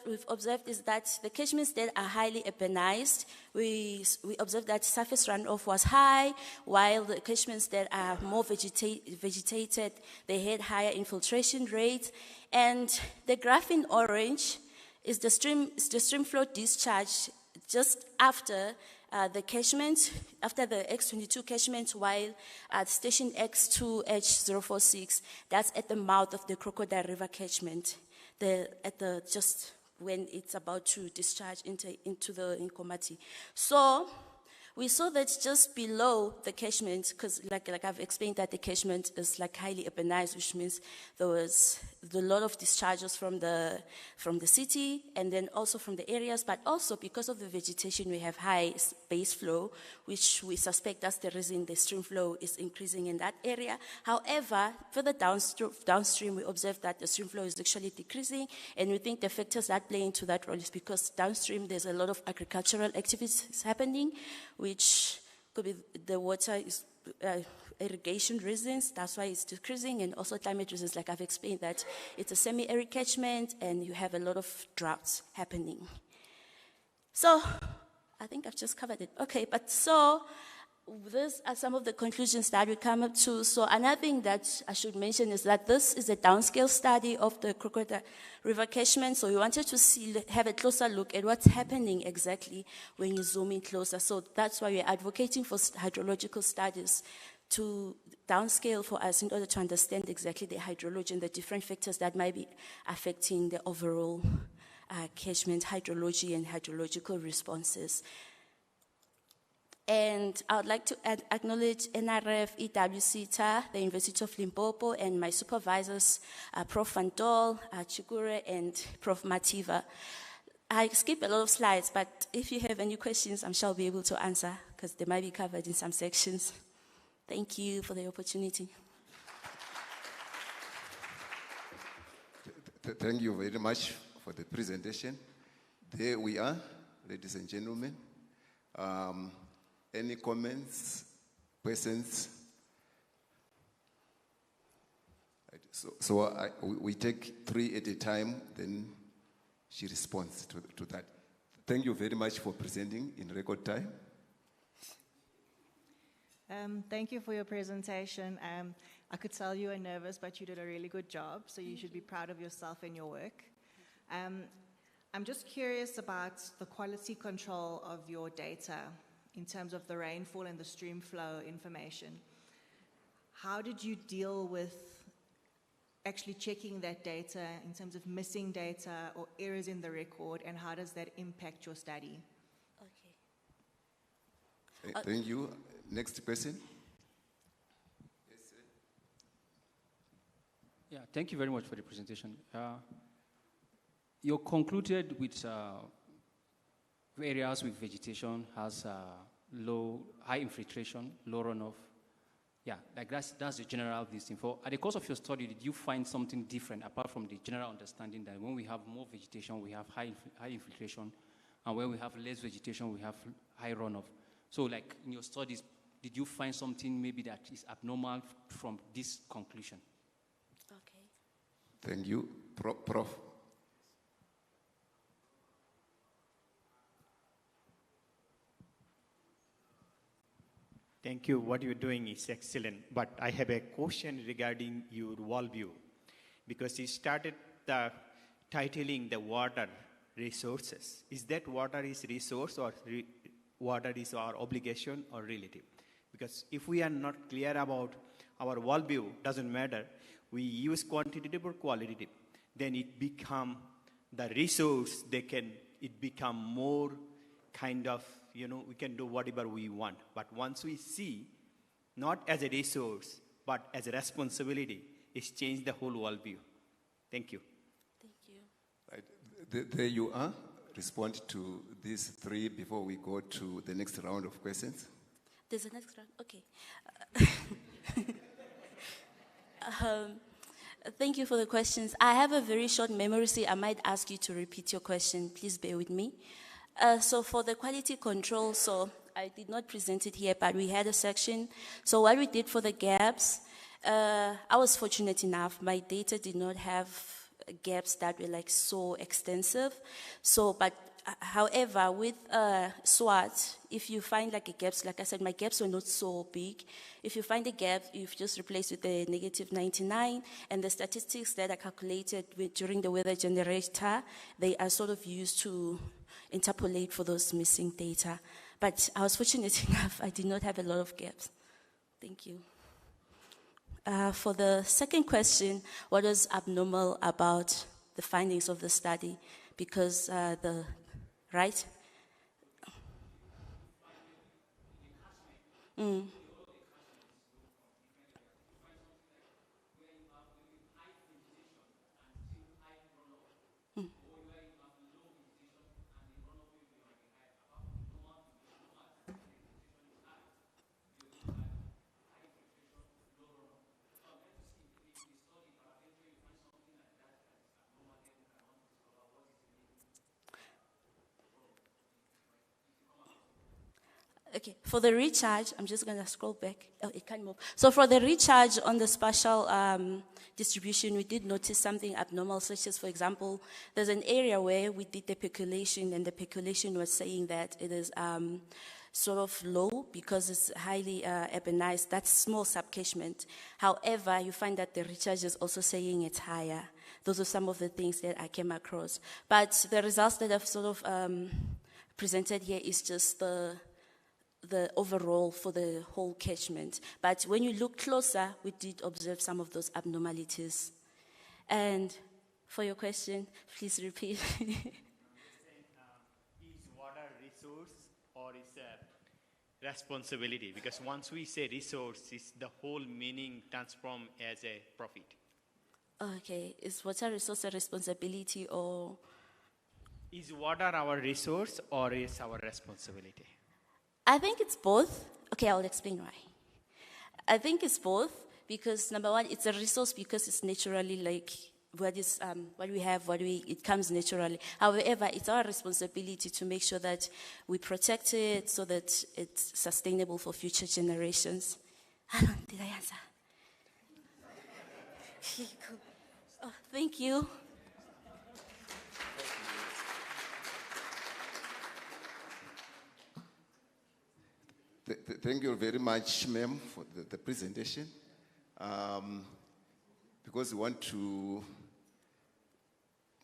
we've observed is that the catchments that are highly urbanized, we observed that surface runoff was high, while the catchments that are more vegetated, they had higher infiltration rates. And the graph in orange is the stream flow discharge just after the catchment, after the X22 catchment, while at station X2 H046, that's at the mouth of the Crocodile River catchment, just when it's about to discharge into the Nkomati. So we saw that just below the catchment, because like I've explained that the catchment is like highly urbanized, which means there was a lot of discharges from the city and then also from the areas, but also because of the vegetation, we have high base flow, which we suspect that's the reason the stream flow is increasing in that area. However, further downstream, we observe that the stream flow is actually decreasing, and we think the factors that play into that role is because downstream there's a lot of agricultural activities happening, which could be the water is irrigation reasons, that's why it's decreasing, and also climate reasons, like I've explained that it's a semi-arid catchment and you have a lot of droughts happening. So, I think I've just covered it. Okay, but so, these are some of the conclusions that we come up to. So another thing that I should mention is that this is a downscale study of the Crocodile River catchment. So we wanted to have a closer look at what's happening exactly when you zoom in closer. So that's why we're advocating for hydrological studies to downscale for us in order to understand exactly the hydrology and the different factors that might be affecting the overall catchment hydrology and hydrological responses. And I would like to acknowledge NRF, EWCTA, the University of Limpopo, and my supervisors, Prof. Van Dol, Chigure, and Prof. Mativa. I skip a lot of slides, but if you have any questions, I'm sure I'll be able to answer, because they might be covered in some sections. Thank you for the opportunity. Thank you very much for the presentation. There we are, ladies and gentlemen. Any comments, questions? So we take 3 at a time, then she responds to that. Thank you very much for presenting in record time. Thank you for your presentation. I could tell you were nervous, but you did a really good job, so you should be proud of yourself and your work. I'm just curious about the quality control of your data in terms of the rainfall and the stream flow information. How did you deal with actually checking that data in terms of missing data or errors in the record, and how does that impact your study? Okay. Thank you. Next question. Yes, sir. Yeah, thank you very much for the presentation. You concluded with areas with vegetation has high infiltration, low runoff. Yeah, like that's the general listing. At the course of your study, did you find something different apart from the general understanding that when we have more vegetation, we have high infiltration, and when we have less vegetation, we have high runoff? So like in your studies, did you find something maybe that is abnormal from this conclusion? Okay. Thank you. Prof. Thank you. What you're doing is excellent. But I have a question regarding your worldview, because you started titling the water resources. Is that water is resource, or water is our obligation or relative? Because if we are not clear about our worldview, doesn't matter. We use quantitative or qualitative, then it become the resource. It become more kind of, we can do whatever we want. But once we see, not as a resource, but as a responsibility, it's changed the whole worldview. Thank you. Thank you. Right. There you are. Respond to these three before we go to the next round of questions. There's a next round? Okay. Thank you for the questions. I have a very short memory, so I might ask you to repeat your question. Please bear with me. So for the quality control, so I did not present it here, but we had a section. So what we did for the gaps, I was fortunate enough, my data did not have gaps that were like so extensive. So, but however, with SWOT, if you find like a gaps, like I said, my gaps were not so big. If you find a gap, you've just replaced with the negative 99, and the statistics that are calculated during the weather generator, they are sort of used to interpolate for those missing data. But I was fortunate enough, I did not have a lot of gaps. Thank you. For the second question, what was abnormal about the findings of the study? Because right? Mm. Mm. Okay, for the recharge, I'm just going to scroll back. Oh, it can't move. So for the recharge on the spatial distribution, we did notice something abnormal, such as, for example, there's an area where we did the percolation, and the percolation was saying that it is sort of low because it's highly urbanized. That's small subcatchment. However, you find that the recharge is also saying it's higher. Those are some of the things that I came across. But the results that I've sort of presented here is just the overall for the whole catchment. But when you look closer, we did observe some of those abnormalities. And for your question, please repeat. Is water resource or is a responsibility? Because once we say resource, the whole meaning transforms as a profit. Okay, is water resource a responsibility or? Is water our resource or is our responsibility? I think it's both. Okay, I'll explain why. I think it's both because number one, it's a resource because it's naturally like what we have, it comes naturally. However, it's our responsibility to make sure that we protect it so that it's sustainable for future generations. Did I answer? Okay, cool. Oh, thank you. Thank you very much, ma'am, for the presentation. Because we want to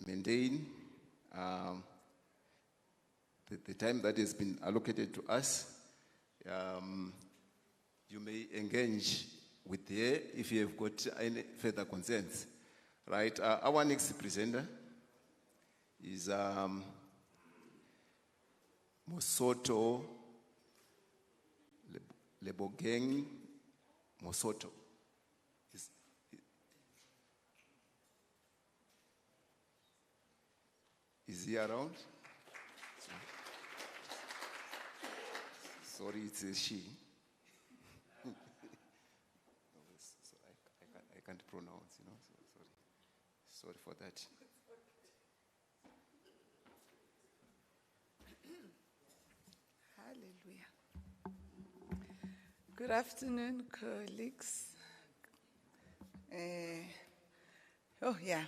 maintain the time that has been allocated to us, you may engage with her if you have got any further concerns. Right? Our next presenter is Mosoto Lebogeng Mosoto. Is he around? Sorry, it's a she. I can't pronounce, you know, so sorry for that. Hallelujah. Good afternoon, colleagues. Oh, yeah.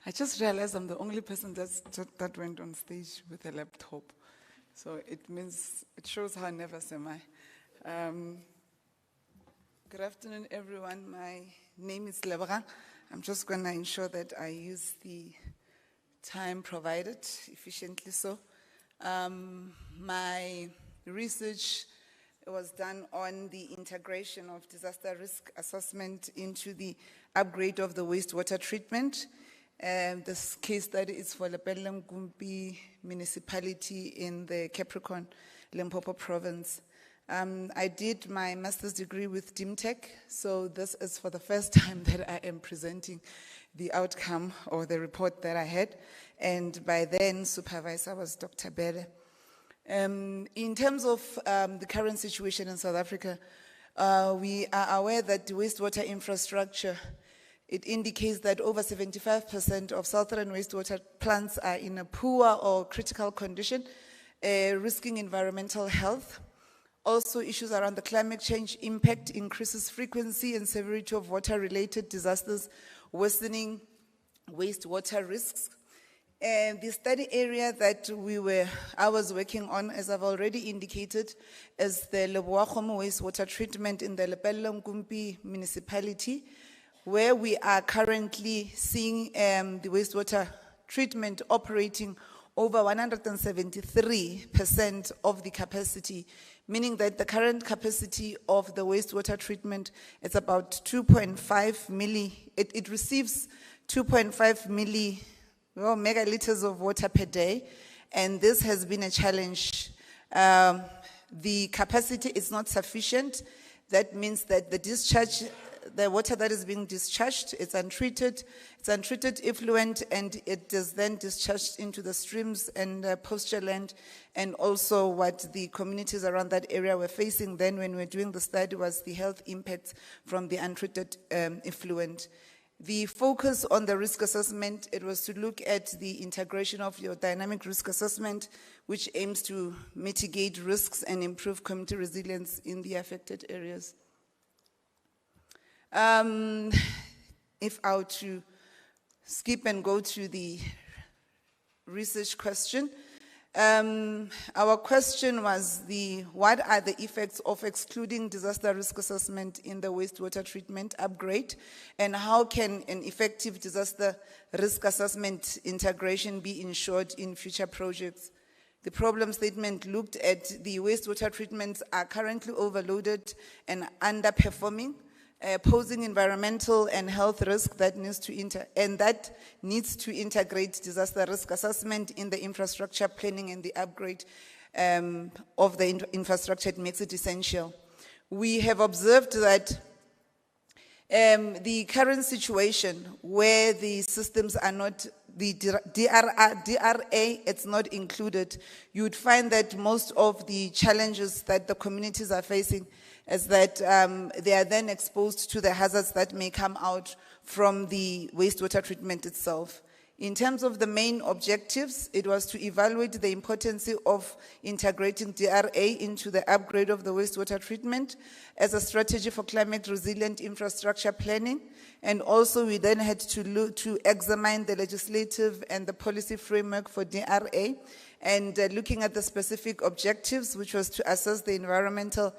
I just realized I'm the only person that went on stage with a laptop. So it shows how nervous am I. Good afternoon, everyone. My name is Lebogang. I'm just going to ensure that I use the time provided efficiently. So my research was done on the integration of disaster risk assessment into the upgrade of the wastewater treatment. This case study is for Lepelle Mgumpi municipality in the Capricorn, Limpopo province. I did my master's degree with DIMTech, so this is for the first time that I am presenting the outcome or the report that I had. And by then, supervisor was Dr. Bede. In terms of the current situation in South Africa, we are aware that the wastewater infrastructure, it indicates that over 75% of southern wastewater plants are in a poor or critical condition, risking environmental health. Also, issues around the climate change impact increases frequency and severity of water-related disasters, worsening wastewater risks. And the study area that I was working on, as I've already indicated, is the Leboakgomo wastewater treatment in the Lepelle Nkumpi municipality, where we are currently seeing the wastewater treatment operating over 173% of the capacity, meaning that the current capacity of the wastewater treatment is about 2.5 it receives 2.5 megaliters of water per day, and this has been a challenge. The capacity is not sufficient. That means that the water that is being discharged, it's untreated effluent, and it is then discharged into the streams and pasture land. And also what the communities around that area were facing then when we were doing the study was the health impacts from the untreated effluent. The focus on the risk assessment, it was to look at the integration of your dynamic risk assessment, which aims to mitigate risks and improve community resilience in the affected areas. If I were to skip and go to the research question, our question was what are the effects of excluding disaster risk assessment in the wastewater treatment upgrade, and how can an effective disaster risk assessment integration be ensured in future projects? The problem statement looked at the wastewater treatments are currently overloaded and underperforming, posing environmental and health risk that needs to integrate disaster risk assessment in the infrastructure planning and the upgrade of the infrastructure. It makes it essential. We have observed that the current situation where the systems are not, the DRA, it's not included, you would find that most of the challenges that the communities are facing is that they are then exposed to the hazards that may come out from the wastewater treatment itself. In terms of the main objectives, it was to evaluate the importance of integrating DRA into the upgrade of the wastewater treatment as a strategy for climate resilient infrastructure planning. And also we then had to examine the legislative and the policy framework for DRA, and looking at the specific objectives, which was to assess the environmental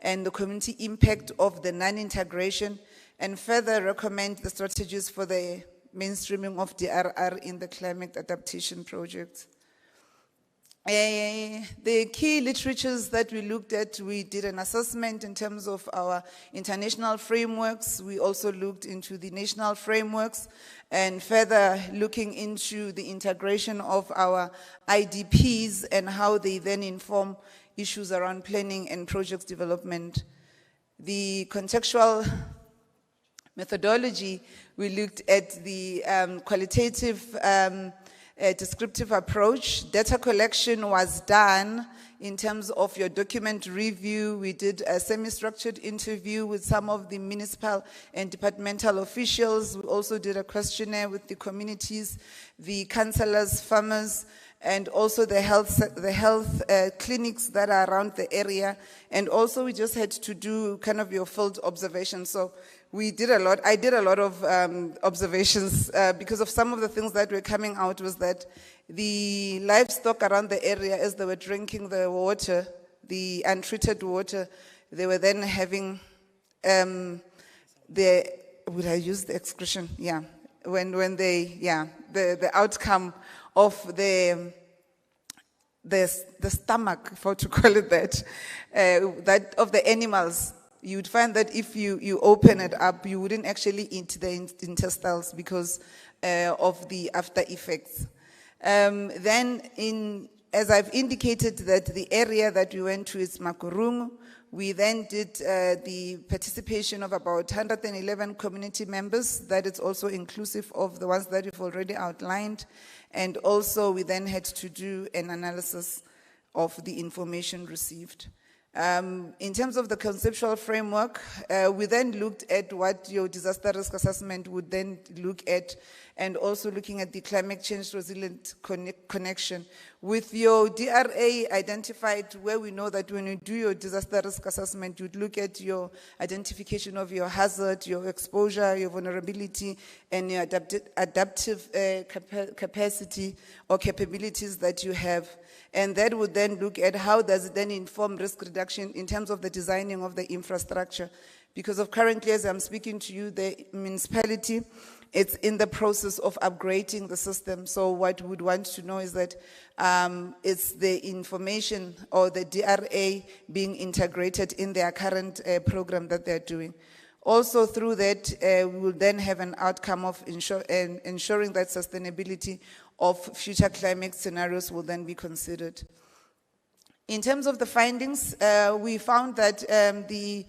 and the community impact of the non-integration, and further recommend the strategies for the mainstreaming of DRR in the climate adaptation projects. The key literatures that we looked at, we did an assessment in terms of our international frameworks. We also looked into the national frameworks, and further looking into the integration of our IDPs and how they then inform issues around planning and project development. The contextual methodology, we looked at the qualitative descriptive approach. Data collection was done in terms of your document review. We did a semi-structured interview with some of the municipal and departmental officials. We also did a questionnaire with the communities, the councillors, farmers, and also the health clinics that are around the area. And also we just had to do kind of your field observations. So we did a lot. I did a lot of observations because of some of the things that were coming out was that the livestock around the area, as they were drinking the water, the untreated water, they were then having would I use the expression? Yeah. When they, yeah, the outcome of the stomach, if I were to call it that, that of the animals, you would find that if you open it up, you wouldn't actually eat the intestines because of the after effects. Then as I've indicated, that the area that we went to is Makurungu. We then did the participation of about 111 community members. That is also inclusive of the ones that we've already outlined. And also we then had to do an analysis of the information received. In terms of the conceptual framework, we then looked at what your disaster risk assessment would then look at, and also looking at the climate change resilient connection. With your DRA identified, where we know that when you do your disaster risk assessment, you'd look at your identification of your hazard, your exposure, your vulnerability, and your adaptive capacity or capabilities that you have. And that would then look at how does it then inform risk reduction in terms of the designing of the infrastructure. Because of currently, as I'm speaking to you, the municipality, it's in the process of upgrading the system. So what we would want to know is that it's the information or the DRA being integrated in their current program that they're doing. Also through that, we will then have an outcome of ensuring that sustainability of future climate scenarios will then be considered. In terms of the findings, we found that there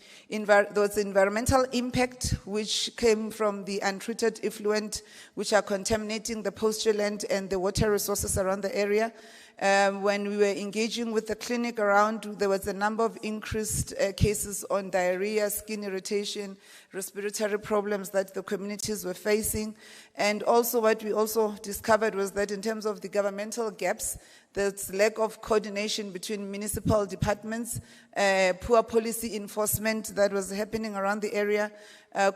was environmental impact which came from the untreated effluent, which are contaminating the pasture land and the water resources around the area. When we were engaging with the clinic around, there was a number of increased cases on diarrhea, skin irritation, respiratory problems that the communities were facing. And also what we also discovered was that in terms of the governmental gaps, there's lack of coordination between municipal departments, poor policy enforcement that was happening around the area,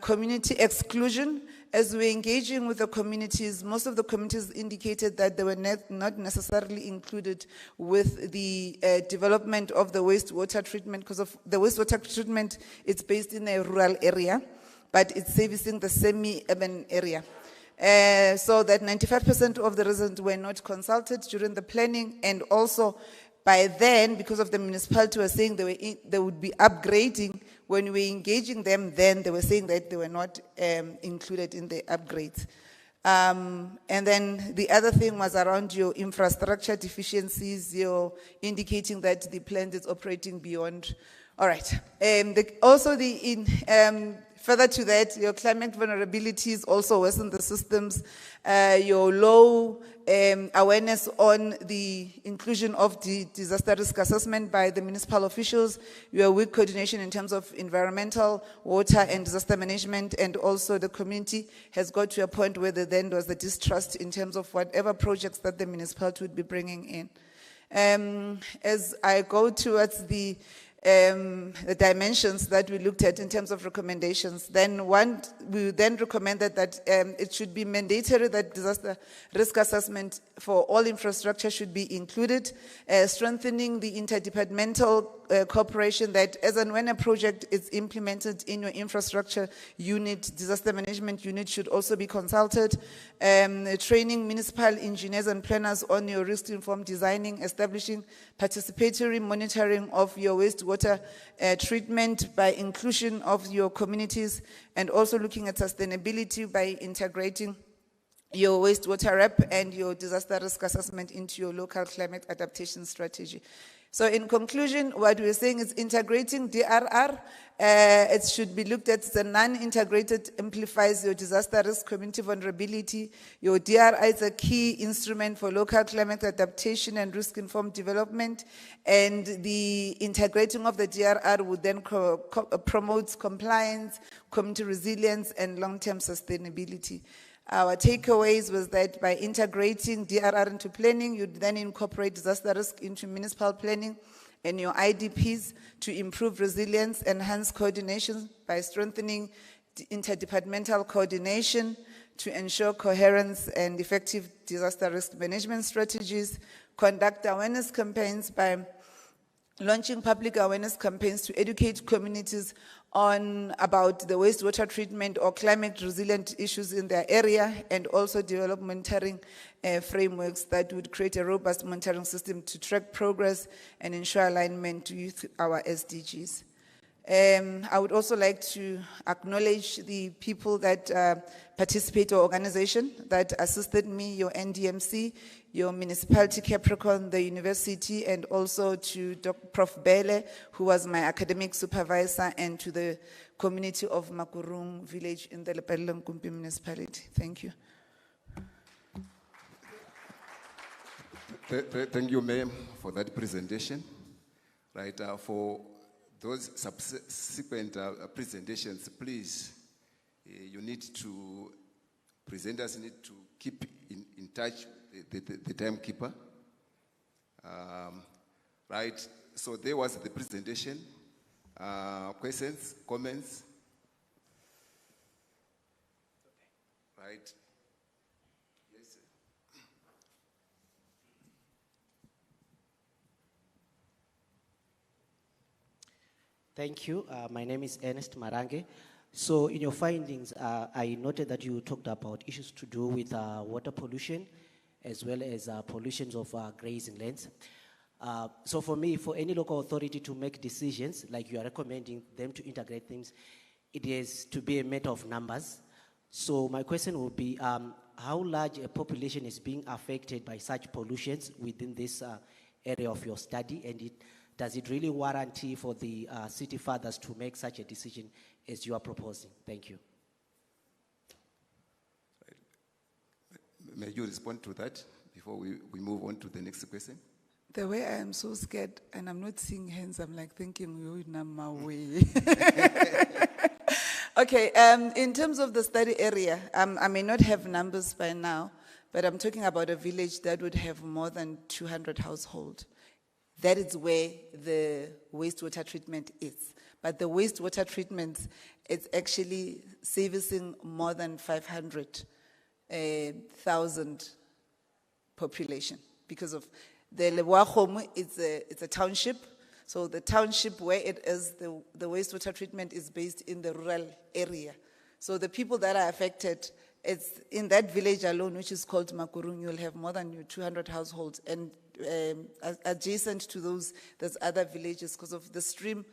community exclusion. As we're engaging with the communities, most of the communities indicated that they were not necessarily included with the development of the wastewater treatment, because of the wastewater treatment, it's based in a rural area, but it's servicing the semi-urban area. So that 95% of the residents were not consulted during the planning, and also by then, because of the municipality were saying they would be upgrading, when we were engaging them, then they were saying that they were not included in the upgrades. And then the other thing was around your infrastructure deficiencies, you're indicating that the plant is operating beyond. All right. Further to that, your climate vulnerabilities also worsen the systems, your low awareness on the inclusion of the disaster risk assessment by the municipal officials, your weak coordination in terms of environmental, water, and disaster management, and also the community has got to a point where then there was the distrust in terms of whatever projects that the municipality would be bringing in. As I go towards the dimensions that we looked at in terms of recommendations, we then recommended that it should be mandatory that disaster risk assessment for all infrastructure should be included, strengthening the interdepartmental cooperation that as and when a project is implemented in your infrastructure unit, disaster management unit should also be consulted, training municipal engineers and planners on your risk-informed designing, establishing participatory monitoring of your wastewater treatment by inclusion of your communities, and also looking at sustainability by integrating your wastewater REP and your disaster risk assessment into your local climate adaptation strategy. So in conclusion, what we're saying is integrating DRR, it should be looked at as a non-integrated amplifies your disaster risk community vulnerability. Your DRI is a key instrument for local climate adaptation and risk-informed development, and the integrating of the DRR would then promote compliance, community resilience, and long-term sustainability. Our takeaways was that by integrating DRR into planning, you then incorporate disaster risk into municipal planning and your IDPs to improve resilience, enhance coordination by strengthening interdepartmental coordination to ensure coherence and effective disaster risk management strategies, conduct awareness campaigns by launching public awareness campaigns to educate communities about the wastewater treatment or climate resilient issues in their area, and also develop monitoring frameworks that would create a robust monitoring system to track progress and ensure alignment with our SDGs. I would also like to acknowledge the people that participate or organization that assisted me, your NDMC, your municipality Capricorn, the university, and also to Prof. Bele, who was my academic supervisor, and to the community of Makurung village in the Lepelle Nkumpi municipality. Thank you. Thank you, ma'am, for that presentation. Right, for those subsequent presentations, please, you need to, presenters need to keep in touch the timekeeper. Right, so there was the presentation. Questions, comments? Right. Yes. Thank you. My name is Ernest Marange. So in your findings, I noted that you talked about issues to do with water pollution as well as pollutions of grazing lands. So for me, for any local authority to make decisions, like you are recommending them to integrate things, it is to be a matter of numbers. So my question would be, how large a population is being affected by such pollutions within this area of your study, and does it really warrant for the city fathers to make such a decision as you are proposing? Thank you. May you respond to that before we move on to the next question? The way I am so scared and I'm not seeing hands, I'm like thinking, you're in my way. Okay, in terms of the study area, I may not have numbers by now, but I'm talking about a village that would have more than 200 households. That is where the wastewater treatment is. But the wastewater treatment is actually servicing more than 500,000 population because of the Lewahomu, it's a township. So the township where it is, the wastewater treatment is based in the rural area. So the people that are affected, it's in that village alone, which is called Makurung, you'll have more than 200 households. And adjacent to those, there's other villages because of the stream.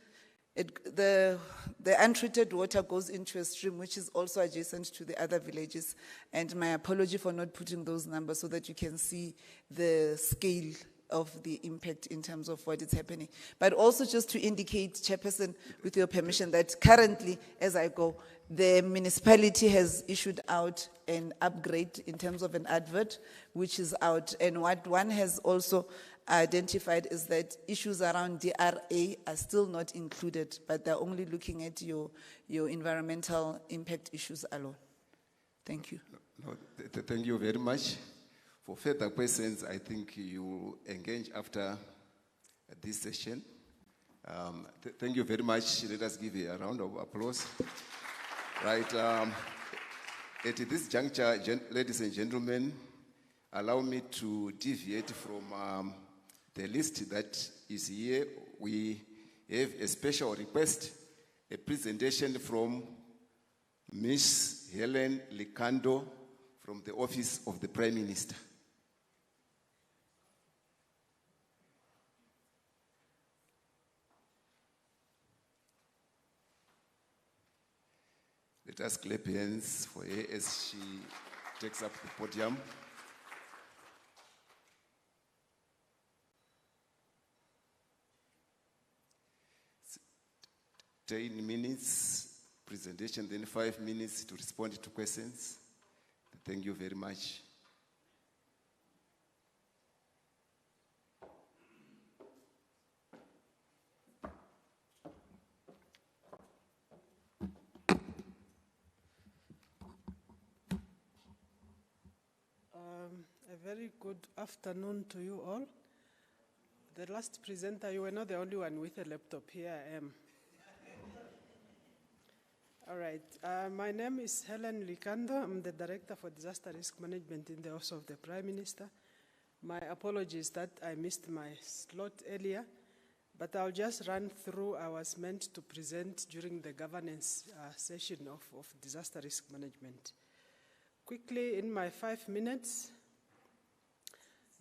The untreated water goes into a stream, which is also adjacent to the other villages. And my apology for not putting those numbers so that you can see the scale of the impact in terms of what is happening. But also just to indicate, Chairperson, with your permission, that currently, as I go, the municipality has issued out an upgrade in terms of an advert, which is out. And what one has also identified is that issues around DRA are still not included, but they're only looking at your environmental impact issues alone. Thank you. No, thank you very much. For further questions, I think you will engage after this session. Thank you very much. Let us give a round of applause. Right. At this juncture, ladies and gentlemen, allow me to deviate from the list that is here. We have a special request, a presentation from Ms. Helen Likando from the Office of the Prime Minister. Let us clap hands for her as she takes up the podium. 10 minutes presentation, then 5 minutes to respond to questions. Thank you very much. A very good afternoon to you all. The last presenter, you were not the only one with a laptop. Here I am. All right. My name is Helen Likando. I'm the Director for Disaster Risk Management in the Office of the Prime Minister. My apologies that I missed my slot earlier, but I'll just run through. I was meant to present during the governance session of disaster risk management. Quickly, in my 5 minutes,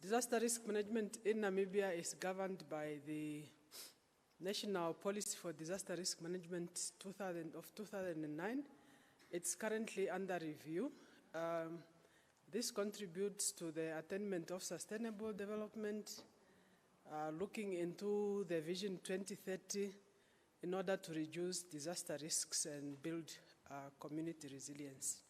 disaster risk management in Namibia is governed by the National Policy for Disaster Risk Management 2009. It's currently under review. This contributes to the attainment of sustainable development, looking into the Vision 2030 in order to reduce disaster risks and build community resilience.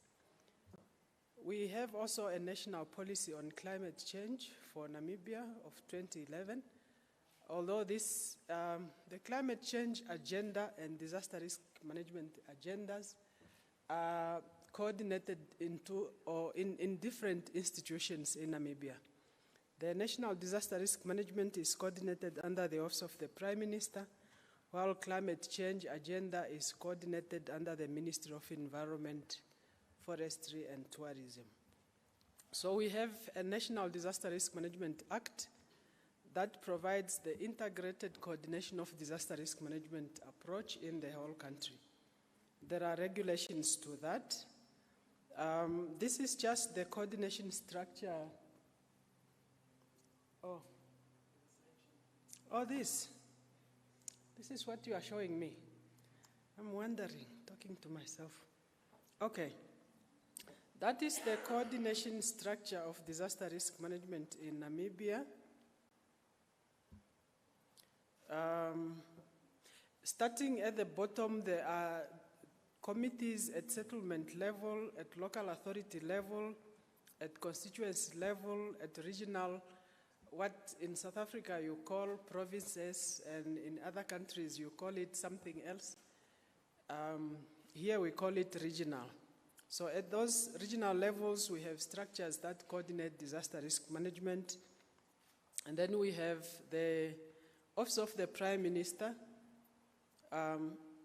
We have also a national policy on climate change for Namibia of 2011. Although this, the climate change agenda and disaster risk management agendas are coordinated into or in different institutions in Namibia. The National Disaster Risk Management is coordinated under the Office of the Prime Minister, while climate change agenda is coordinated under the Ministry of Environment, Forestry and Tourism. So we have a National Disaster Risk Management Act that provides the integrated coordination of disaster risk management approach in the whole country. There are regulations to that. This is just the coordination structure. This is what you are showing me. I'm wondering, talking to myself. Okay. That is the coordination structure of disaster risk management in Namibia. Starting at the bottom, there are committees at settlement level, at local authority level, at constituency level, at regional, what in South Africa you call provinces, and in other countries you call it something else. Here we call it regional. So at those regional levels, we have structures that coordinate disaster risk management. And then we have the Office of the Prime Minister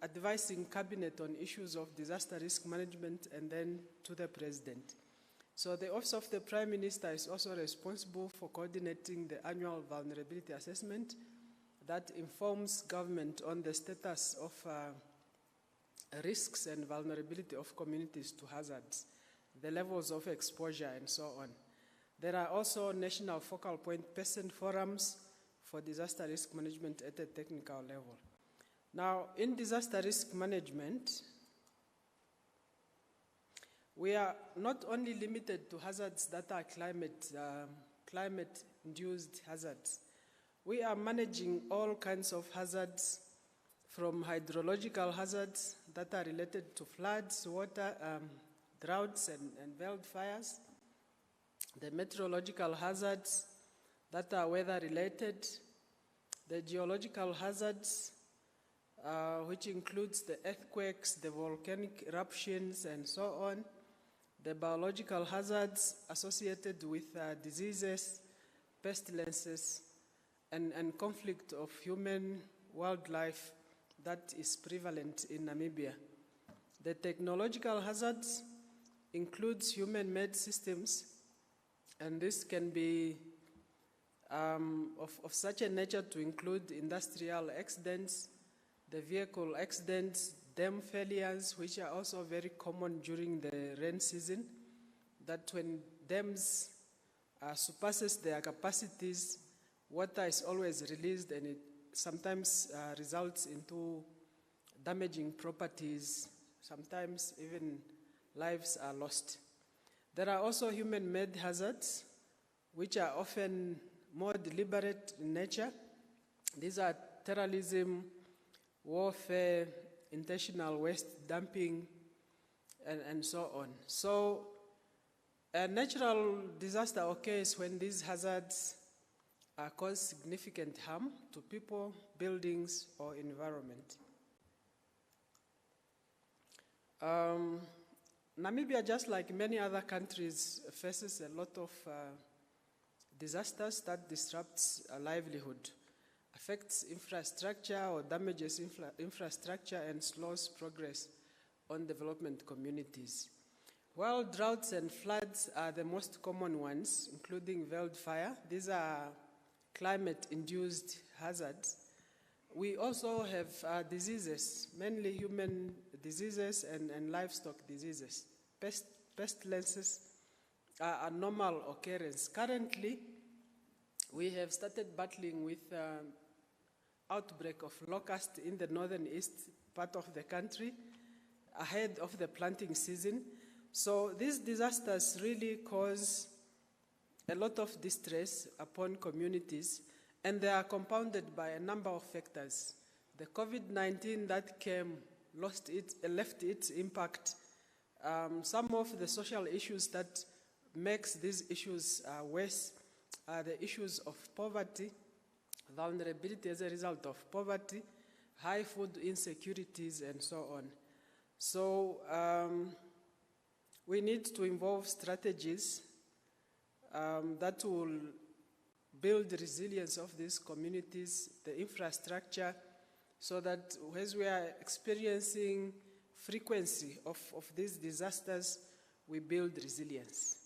advising Cabinet on issues of disaster risk management, and then to the President. So the Office of the Prime Minister is also responsible for coordinating the annual vulnerability assessment that informs government on the status of risks and vulnerability of communities to hazards, the levels of exposure, and so on. There are also national focal point person forums for disaster risk management at a technical level. Now, in disaster risk management, we are not only limited to hazards that are climate-induced hazards. We are managing all kinds of hazards, from hydrological hazards that are related to floods, water, droughts, and wildfires, the meteorological hazards that are weather-related, the geological hazards, which includes the earthquakes, the volcanic eruptions, and so on, the biological hazards associated with diseases, pestilences, and conflict of human-wildlife that is prevalent in Namibia. The technological hazards includes human-made systems, and this can be of such a nature to include industrial accidents, the vehicle accidents, dam failures, which are also very common during the rain season, that when dams surpasses their capacities, water is always released, and it sometimes results into damaging properties. Sometimes even lives are lost. There are also human-made hazards, which are often more deliberate in nature. These are terrorism, warfare, intentional waste dumping, and so on. So a natural disaster occurs when these hazards cause significant harm to people, buildings, or environment. Namibia, just like many other countries, faces a lot of disasters that disrupts livelihood, affects infrastructure or damages infrastructure, and slows progress on development communities. While droughts and floods are the most common ones, including wildfire, these are climate-induced hazards. We also have diseases, mainly human diseases and livestock diseases. Pestilences are a normal occurrence. Currently, we have started battling with outbreak of locust in the northern east part of the country ahead of the planting season. So these disasters really cause a lot of distress upon communities, and they are compounded by a number of factors. The COVID-19 that came left its impact. Some of the social issues that makes these issues worse are the issues of poverty, vulnerability as a result of poverty, high food insecurities, and so on. So we need to involve strategies that will build the resilience of these communities, the infrastructure, so that as we are experiencing frequency of these disasters, we build resilience.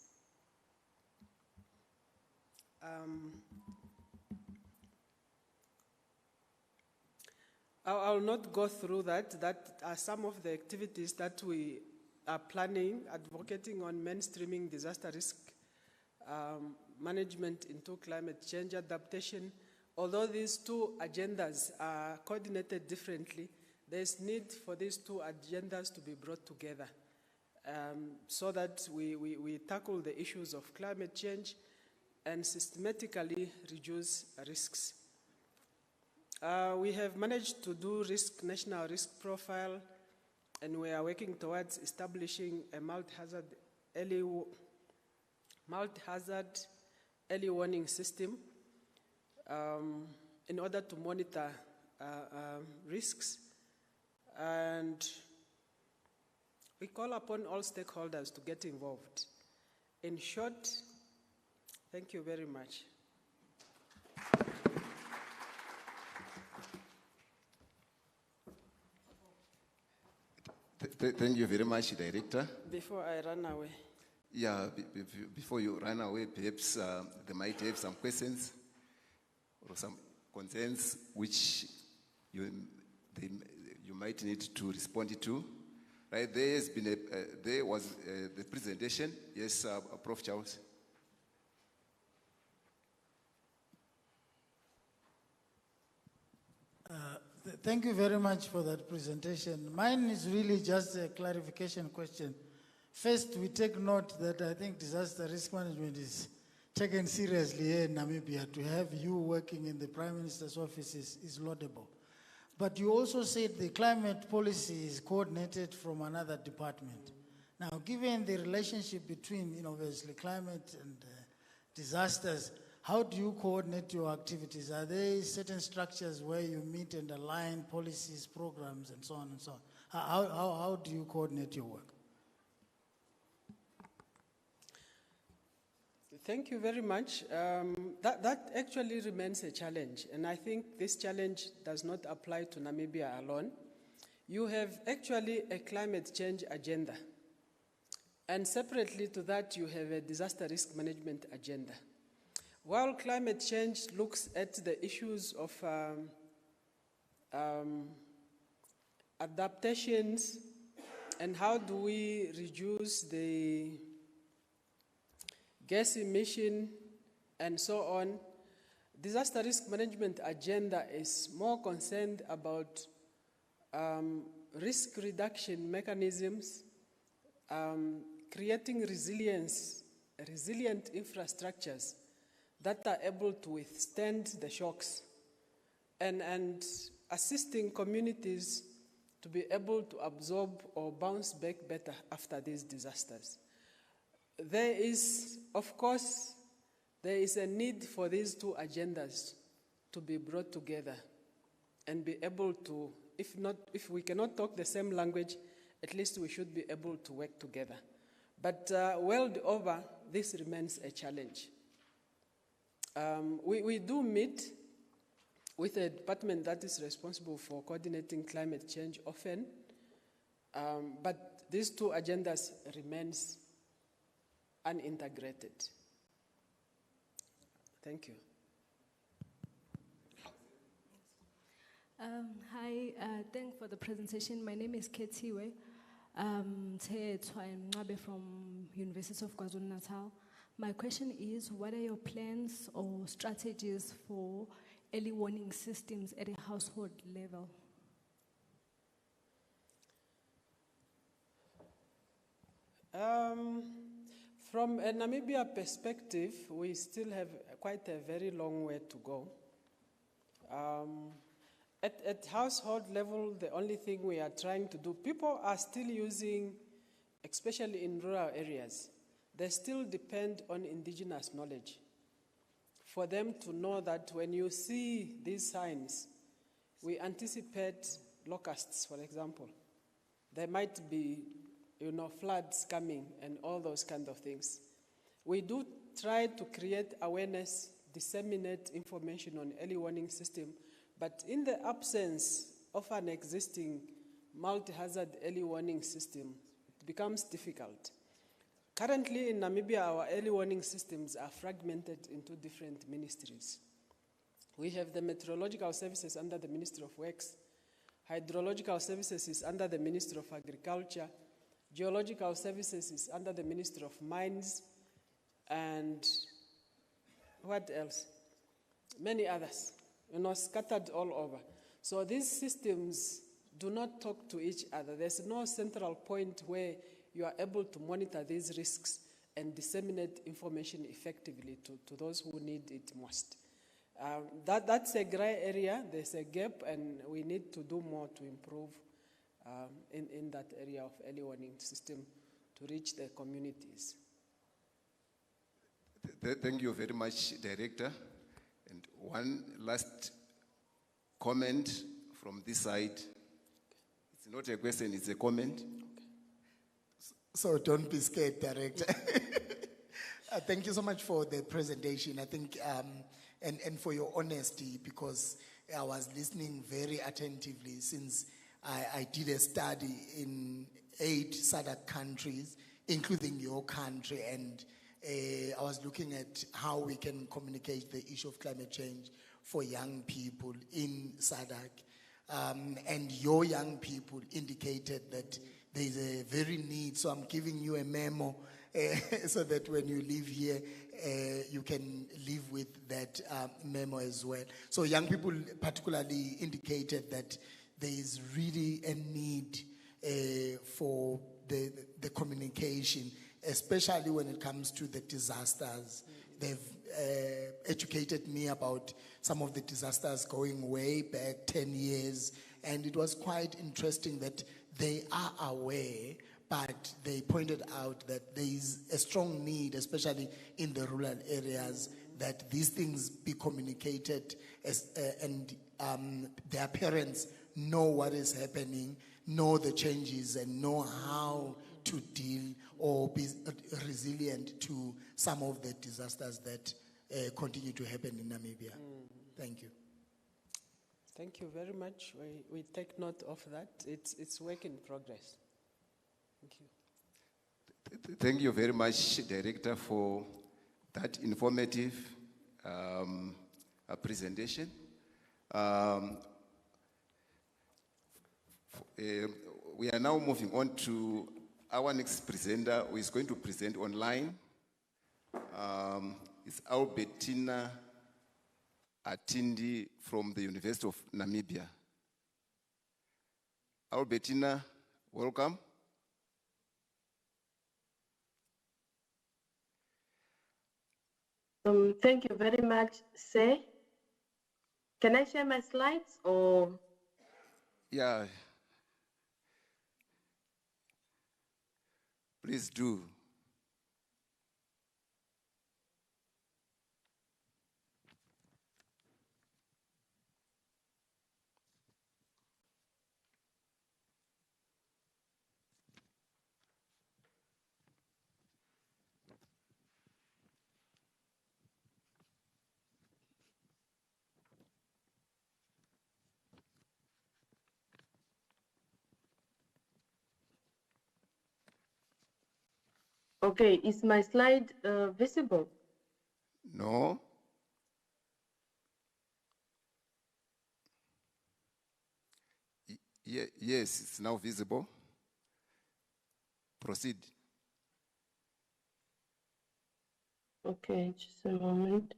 I'll not go through that. That are some of the activities that we are planning, advocating on mainstreaming disaster risk management into climate change adaptation. Although these two agendas are coordinated differently, there's need for these two agendas to be brought together so that we tackle the issues of climate change and systematically reduce risks. We have managed to do national risk profile, and we are working towards establishing a multi-hazard early warning system in order to monitor risks. And we call upon all stakeholders to get involved. In short, thank you very much. Thank you very much, Director. Before I run away. Yeah, before you run away, perhaps they might have some questions or some concerns which you might need to respond to. Right, there was the presentation. Yes, Prof. Charles. Thank you very much for that presentation. Mine is really just a clarification question. First, we take note that I think disaster risk management is taken seriously here in Namibia. To have you working in the Prime Minister's office is laudable. But you also said the climate policy is coordinated from another department. Now, given the relationship between, obviously, climate and disasters, how do you coordinate your activities? Are there certain structures where you meet and align policies, programs, and so on and so on? How do you coordinate your work? Thank you very much. That actually remains a challenge, and I think this challenge does not apply to Namibia alone. You have actually a climate change agenda, and separately to that, you have a disaster risk management agenda. While climate change looks at the issues of adaptations and how do we reduce the gas emission and so on, disaster risk management agenda is more concerned about risk reduction mechanisms, creating resilient infrastructures that are able to withstand the shocks, and assisting communities to be able to absorb or bounce back better after these disasters. There is, of course, there is a need for these two agendas to be brought together and be able to, if we cannot talk the same language, at least we should be able to work together. But world over, this remains a challenge. We do meet with a department that is responsible for coordinating climate change often, but these two agendas remains unintegrated. Thank you. Hi, thanks for the presentation. My name is Ketiwe Mncwabe from University of KwaZulu-Natal. My question is, what are your plans or strategies for early warning systems at a household level? From a Namibia perspective, we still have quite a very long way to go. At household level, the only thing we are trying to do, people are still using, especially in rural areas, they still depend on indigenous knowledge. For them to know that when you see these signs, we anticipate locusts, for example. There might be, floods coming and all those kind of things. We do try to create awareness, disseminate information on early warning system, but in the absence of an existing multi-hazard early warning system, it becomes difficult. Currently in Namibia, our early warning systems are fragmented into different ministries. We have the meteorological services under the Ministry of Works, hydrological services is under the Ministry of Agriculture, geological services is under the Ministry of Mines, and what else? Many others, scattered all over. So these systems do not talk to each other. There's no central point where you are able to monitor these risks and disseminate information effectively to those who need it most. That's a gray area, there's a gap, and we need to do more to improve in that area of early warning system to reach the communities. Thank you very much, Director. And one last comment from this side. It's not a question, it's a comment. So don't be scared, Director. Thank you so much for the presentation. I think, and for your honesty, because I was listening very attentively since I did a study in 8 SADC countries, including your country, and I was looking at how we can communicate the issue of climate change for young people in SADC. And your young people indicated that there is a very need, so I'm giving you a memo so that when you leave here, you can live with that memo as well. So young people particularly indicated that there is really a need for the communication, especially when it comes to the disasters. They've educated me about some of the disasters going way back 10 years, and it was quite interesting that they are aware, but they pointed out that there is a strong need, especially in the rural areas, that these things be communicated and their parents know what is happening, know the changes, and know how to deal or be resilient to some of the disasters that continue to happen in Namibia. Thank you. Thank you very much. We take note of that. It's work in progress. Thank you. Thank you very much, Director, for that informative presentation. We are now moving on to our next presenter, who is going to present online. It's Albertina Atindi from the University of Namibia. Albertina, welcome. Thank you very much, Sir. Can I share my slides or? Yeah. Please do. Okay, is my slide visible? No. Yes, it's now visible. Proceed. Okay, just a moment.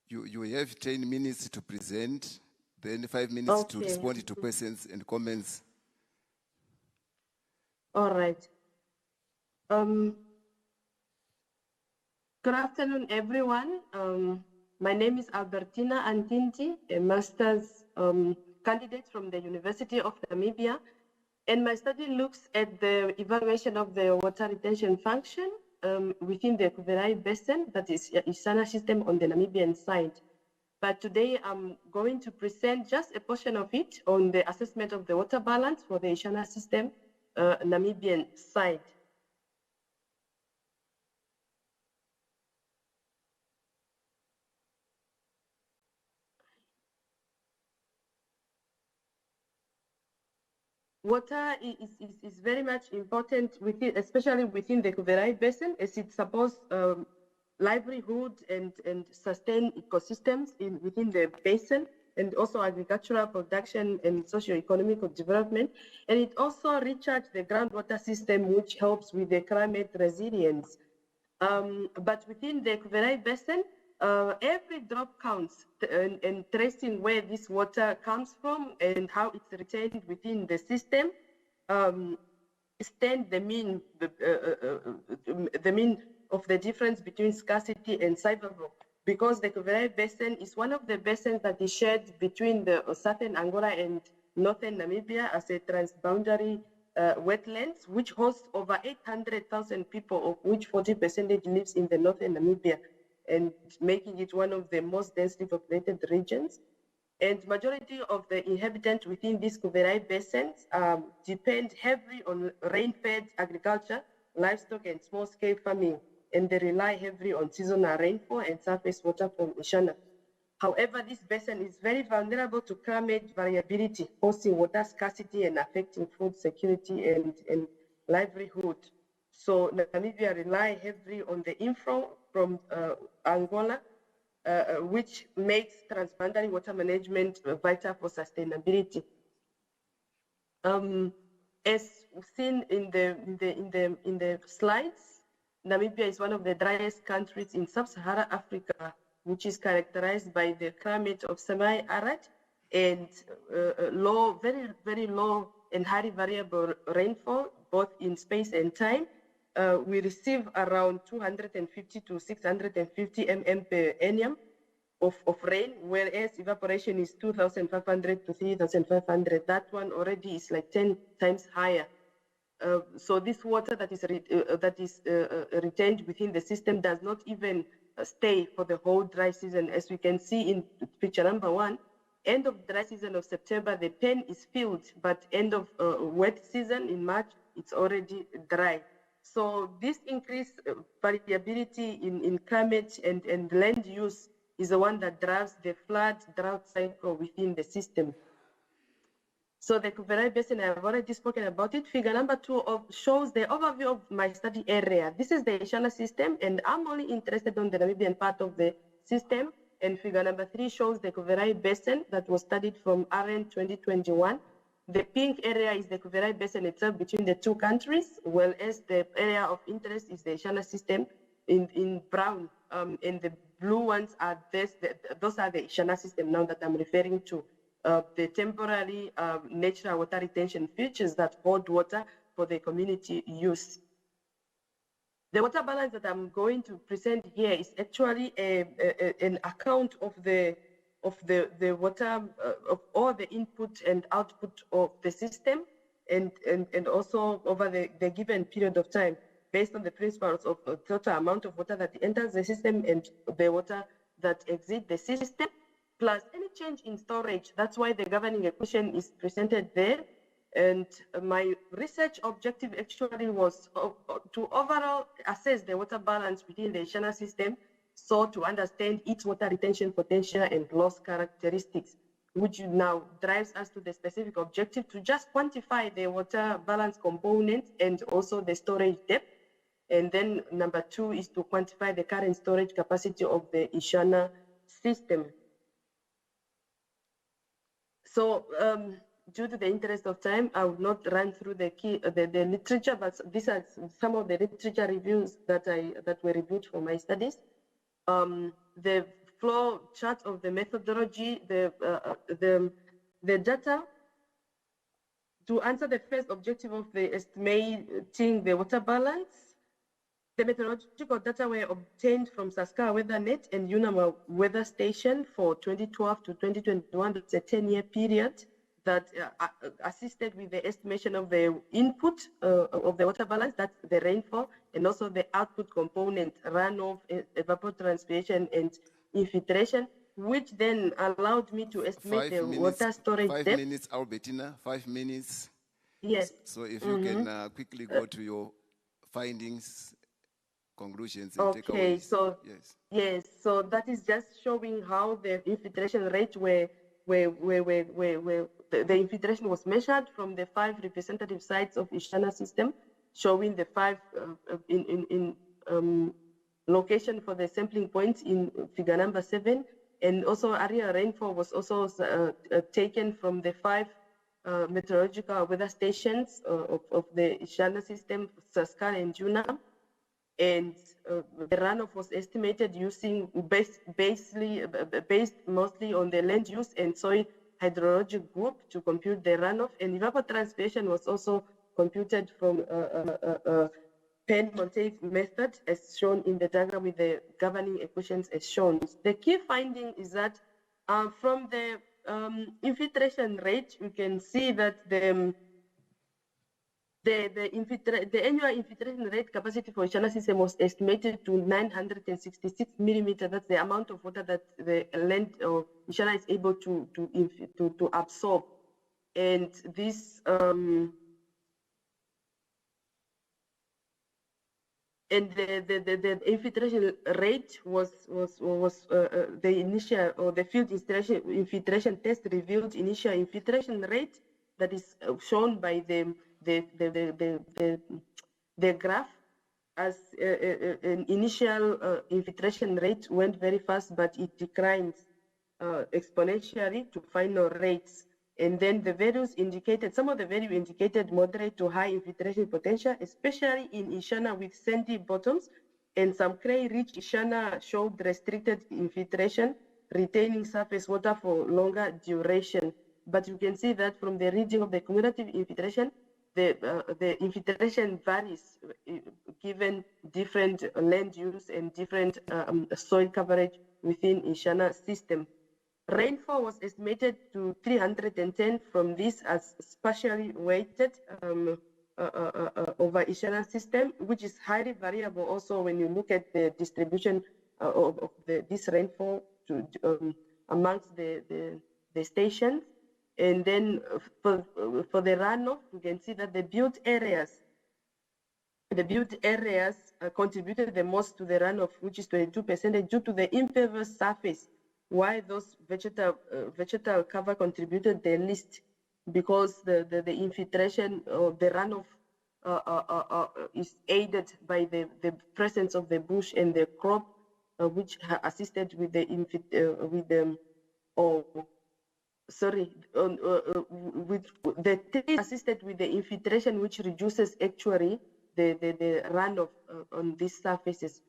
You have 10 minutes to present, then 5 minutes to Okay. respond to questions and comments. All right. Good afternoon, everyone. My name is Albertina Antinti, a master's candidate from the University of Namibia. And my study looks at the evaluation of the water retention function within the Kuverai Basin, that is Ishana system on the Namibian side. But today I'm going to present just a portion of it on the assessment of the water balance for the Ishana system Namibian side. Water is very much important, especially within the Kuverai Basin, as it supports livelihood and sustain ecosystems within the basin, and also agricultural production and socio-economic development. And it also recharges the groundwater system, which helps with the climate resilience. But within the Kuverai Basin, every drop counts, and tracing where this water comes from and how it's retained within the system stand the mean of the difference between scarcity and survival, because the Kuverai Basin is one of the basins that is shared between the southern Angola and northern Namibia as a transboundary wetlands, which hosts over 800,000 people, of which 40% lives in the northern Namibia, and making it one of the most densely populated regions. And majority of the inhabitants within these Kuverai basins depend heavily on rain-fed agriculture, livestock, and small-scale farming, and they rely heavily on seasonal rainfall and surface water from Ishana. However, this basin is very vulnerable to climate variability, causing water scarcity and affecting food security and livelihood. So Namibia rely heavily on the inflow from Angola, which makes transboundary water management vital for sustainability. As seen in the slides, Namibia is one of the driest countries in sub-Saharan Africa, which is characterized by the climate of semi-arid and low, very low and highly variable rainfall, both in space and time. We receive around 250 to 650 mm per annum of rain, whereas evaporation is 2,500 to 3,500. That one already is like 10 times higher. So this water that is retained within the system does not even stay for the whole dry season. As we can see in picture number 1, end of dry season of September, the pen is filled, but end of wet season in March, it's already dry. So this increased variability in climate and land use is the one that drives the flood-drought cycle within the system. So the Kuverai Basin, I've already spoken about it. Figure number 2 shows the overview of my study area. This is the Ishana system, and I'm only interested on the Namibian part of the system. And figure number 3 shows the Kuverai Basin that was studied from RN 2021. The pink area is the Kuverai Basin itself between the two countries, whereas the area of interest is the Ishana system in brown. And the blue ones are those are the Ishana system now that I'm referring to. The temporary natural water retention features that hold water for the community use. The water balance that I'm going to present here is actually an account of the water, of all the input and output of the system, and also over the given period of time, based on the principles of the total amount of water that enters the system and the water that exits the system, plus any change in storage. That's why the governing equation is presented there. And my research objective actually was to overall assess the water balance within the Ishana system, so to understand its water retention potential and loss characteristics, which now drives us to the specific objective to just quantify the water balance component and also the storage depth. And then number 2 is to quantify the current storage capacity of the Ishana system. So due to the interest of time, I will not run through the literature, but these are some of the literature reviews that were reviewed for my studies. The flow chart of the methodology, the data to answer the first objective of the estimating the water balance. The meteorological data were obtained from Saskar WeatherNet and UNAMA Weather Station for 2012 to 2021. It's a 10-year period that assisted with the estimation of the input of the water balance, that's the rainfall, and also the output component, runoff, evapotranspiration, and infiltration, which then allowed me to estimate the water storage 5 depth. minutes, Albertina, 5 minutes. Yes. So if you can quickly go to your findings, conclusions, and takeaways. Okay, so yes. Yes, so that is just showing how the infiltration rate the infiltration was measured from the 5 representative sites of Ishana system, showing the 5 location for the sampling points in figure number 7, and also area rainfall was also taken from the 5 meteorological weather stations of the Ishana system, Saskar and Juna. And the runoff was estimated using based mostly on the land use and soil hydrologic group to compute the runoff. And evapotranspiration was also computed from Penn-Montague method, as shown in the diagram with the governing equations as shown. The key finding is that from the infiltration rate, you can see that the annual infiltration rate capacity for Ishana system was estimated to 966 millimeters. That's the amount of water that the land of Ishana is able to absorb. And this and the infiltration rate was the initial, or the field infiltration test revealed initial infiltration rate that is shown by the graph, as an initial infiltration rate went very fast, but it declines exponentially to final rates. And then the values indicated, some of the values indicated moderate to high infiltration potential, especially in Ishana with sandy bottoms, and some clay-rich Ishana showed restricted infiltration, retaining surface water for longer duration. But you can see that from the reading of the cumulative infiltration, the infiltration varies given different land use and different soil coverage within Ishana system. Rainfall was estimated to 310 from this as spatially weighted over Ishana system, which is highly variable also when you look at the distribution of this rainfall amongst the stations. And then for the runoff, you can see that the built areas contributed the most to the runoff, which is 22% due to the impervious surface, while those vegetal cover contributed the least, because the infiltration of the runoff is aided by the presence of the bush and the crop, which assisted with the tree assisted with the infiltration, which reduces actually the runoff on these surfaces.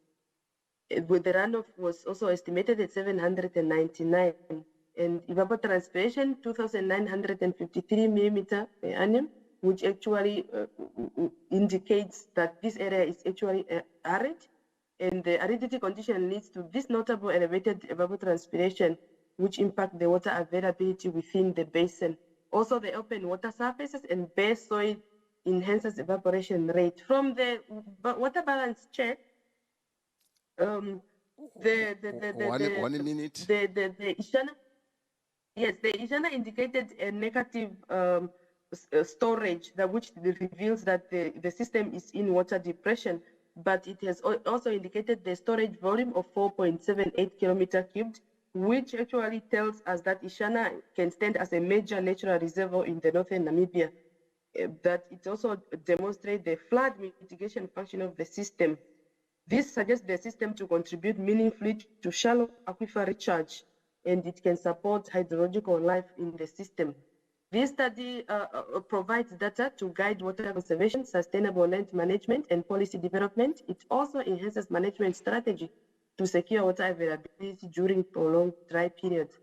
With the runoff was also estimated at 799, and evapotranspiration 2,953 millimeter per annum, which actually indicates that this area is actually arid, and the aridity condition leads to this notable elevated evapotranspiration, which impact the water availability within the basin. Also, the open water surfaces and bare soil enhances evaporation rate. From the water balance check, One minute. The Ishana, yes, the Ishana indicated a negative storage, which reveals that the system is in water depression, but it has also indicated the storage volume of 4.78 kilometer cubed, which actually tells us that Ishana can stand as a major natural reservoir in the northern Namibia. That it also demonstrates the flood mitigation function of the system. This suggests the system to contribute meaningfully to shallow aquifer recharge, and it can support hydrological life in the system. This study provides data to guide water conservation, sustainable land management, and policy development. It also enhances management strategy to secure water availability during prolonged dry periods.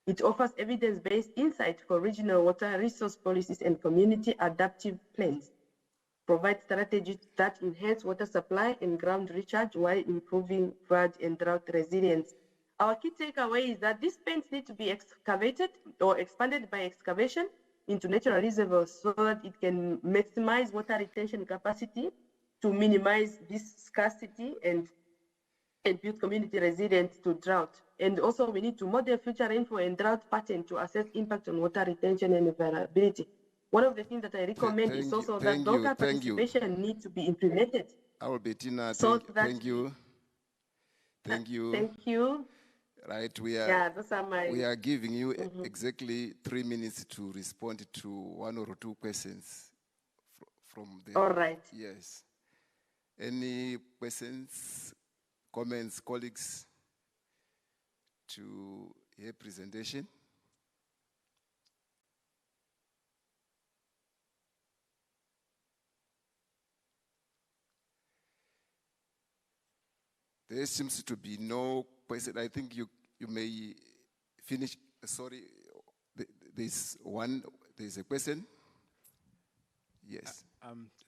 It offers evidence-based insight for regional water resource policies and community adaptive plans, provides strategies that enhance water supply and ground recharge while improving flood and drought resilience. Our key takeaway is that these plans need to be excavated or expanded by excavation into natural reservoirs so that it can maximize water retention capacity to minimize this scarcity and build community resilience to drought. And also we need to model future rainfall and drought pattern to assess impact on water retention and availability. One of the things that I recommend is also that local participation needs to be implemented. Albertina, So thank you. Thank you. Thank you. Right, we are, Yeah, those are my. we are giving you exactly 3 minutes to respond to 1 or 2 questions from the. All right. Yes. Any questions, comments, colleagues, to her presentation? There seems to be no question. I think you may finish. Sorry, there's a question. Yes.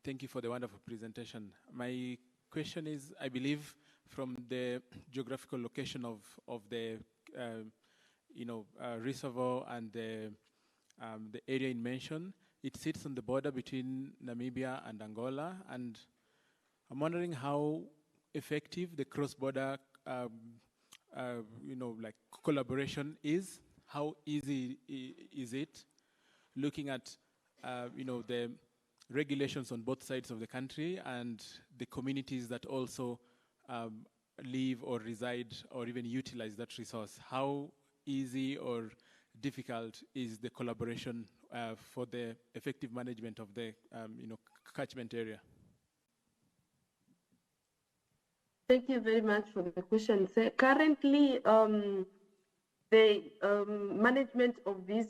Thank you for the wonderful presentation. My question is, I believe from the geographical location of the reservoir and the area in mention, it sits on the border between Namibia and Angola, and I'm wondering how effective the cross-border collaboration is. How easy is it, looking at the regulations on both sides of the country and the communities that also live or reside or even utilize that resource? How easy or difficult is the collaboration for the effective management of the catchment area? Thank you very much for the question. So currently, the management of this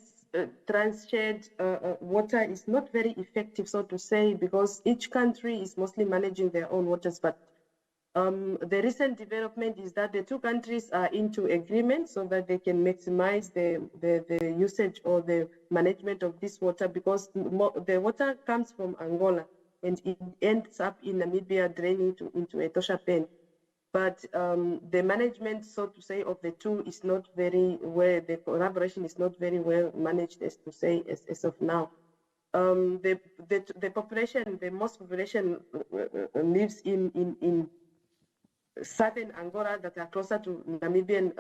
trans-shared water is not very effective, so to say, because each country is mostly managing their own waters. But the recent development is that the 2 countries are into agreement so that they can maximize the usage or the management of this water, because the water comes from Angola and it ends up in Namibia draining into Etosha Pen. But the management, so to say, of the 2 is not very well, the collaboration is not very well managed, as to say, as of now. The population, the most population lives in southern Angola that are closer to Namibian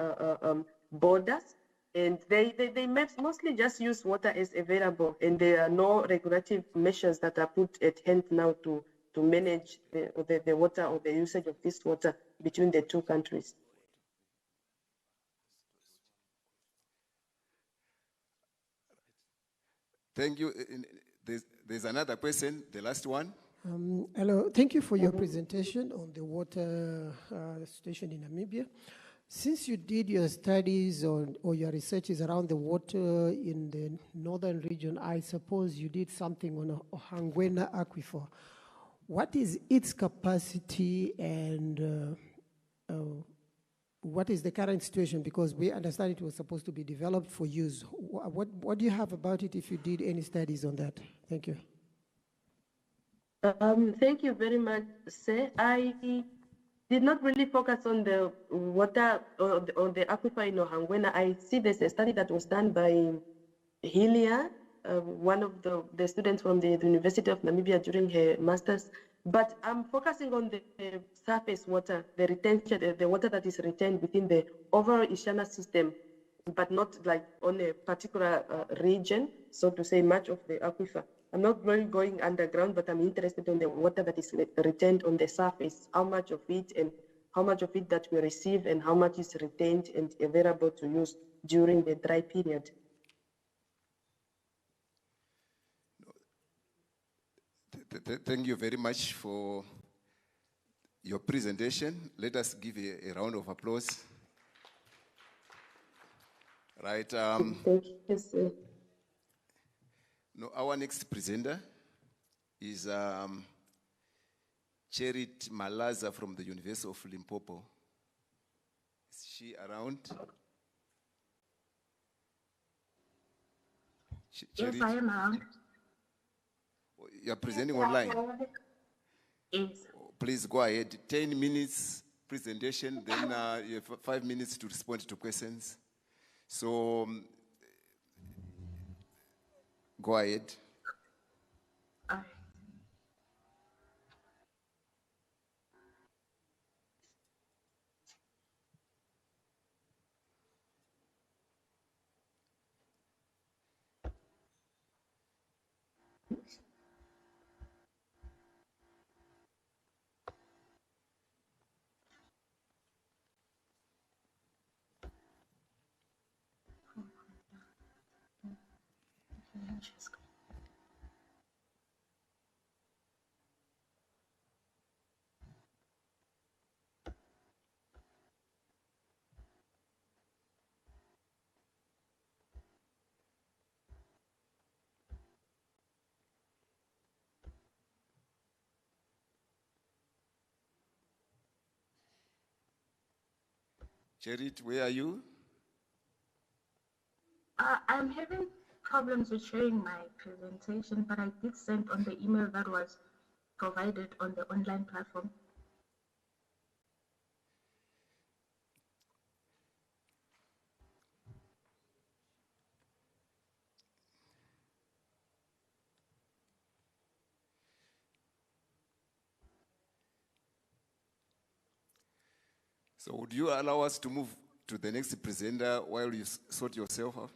borders, and they mostly just use water as available, and there are no regulative measures that are put at hand now to manage the water or the usage of this water between the 2 countries. Thank you. There's another question, the last one. Hello, thank you for your presentation on the water situation in Namibia. Since you did your studies or your researches around the water in the northern region, I suppose you did something on Ohangwena Aquifer. What is its capacity and what is the current situation? Because we understand it was supposed to be developed for use. What do you have about it if you did any studies on that? Thank you. Thank you very much, sir. I did not really focus on the water or the aquifer in Ohangwena. I see there's a study that was done by Hilia, one of the students from the University of Namibia during her master's. But I'm focusing on the surface water, the retention, the water that is retained within the overall Ishana system, but not like on a particular region, so to say, much of the aquifer. I'm not really going underground, but I'm interested in the water that is retained on the surface, how much of it and how much of it that we receive and how much is retained and available to use during the dry period. Thank you very much for your presentation. Let us give a round of applause. Right. Thank you, sir. No, our next presenter is Cherit Malaza from the University of Limpopo. Is she around? Yes, I am around. You are presenting online. Yes. Please go ahead. 10 minutes presentation, then you have 5 minutes to respond to questions. So go ahead. Cherit, where are you? I'm having problems with sharing my presentation, but I did send on the email that was provided on the online platform. So would you allow us to move to the next presenter while you sort yourself out?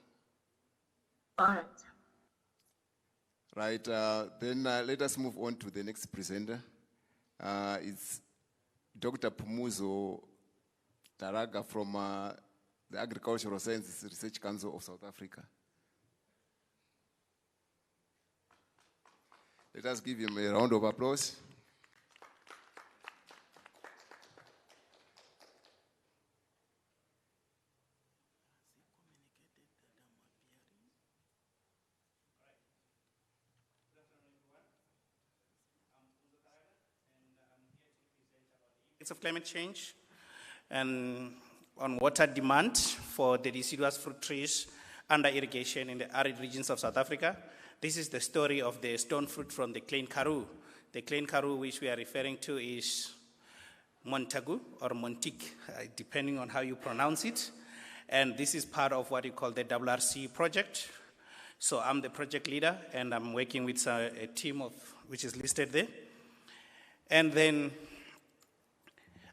All right. Right, then let us move on to the next presenter. It's Dr. Pumuzo Taraga from the Agricultural Sciences Research Council of South Africa. Let us give him a round of applause. Of climate change and on water demand for the deciduous fruit trees under irrigation in the arid regions of South Africa. This is the story of the stone fruit from the Klein Karoo. The Klein Karoo which we are referring to is Montagu or Montique, depending on how you pronounce it. And this is part of what you call the WRC project. So I'm the project leader and I'm working with a team of which is listed there. And then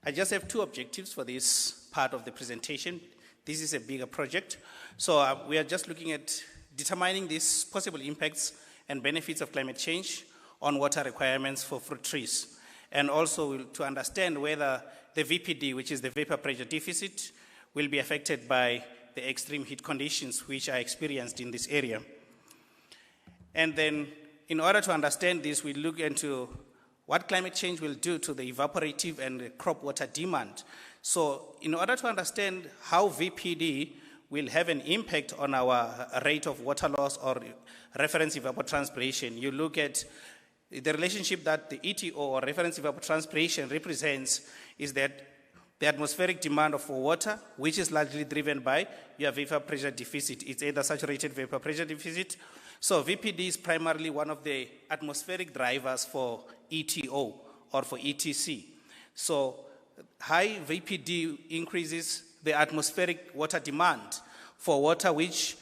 I just have two objectives for this part of the presentation. This is a bigger project. So we are just looking at determining these possible impacts and benefits of climate change on water requirements for fruit trees. And also to understand whether the VPD, which is the vapor pressure deficit, will be affected by the extreme heat conditions which are experienced in this area. And then in order to understand this, we look into what climate change will do to the evaporative and the crop water demand. So in order to understand how VPD will have an impact on our rate of water loss or reference evapotranspiration, you look at the relationship that the ETO or reference evapotranspiration represents is that the atmospheric demand for water, which is largely driven by your vapor pressure deficit. It's either saturated vapor pressure deficit. So VPD is primarily one of the atmospheric drivers for ETO or for ETC. So high VPD increases the atmospheric water demand for water which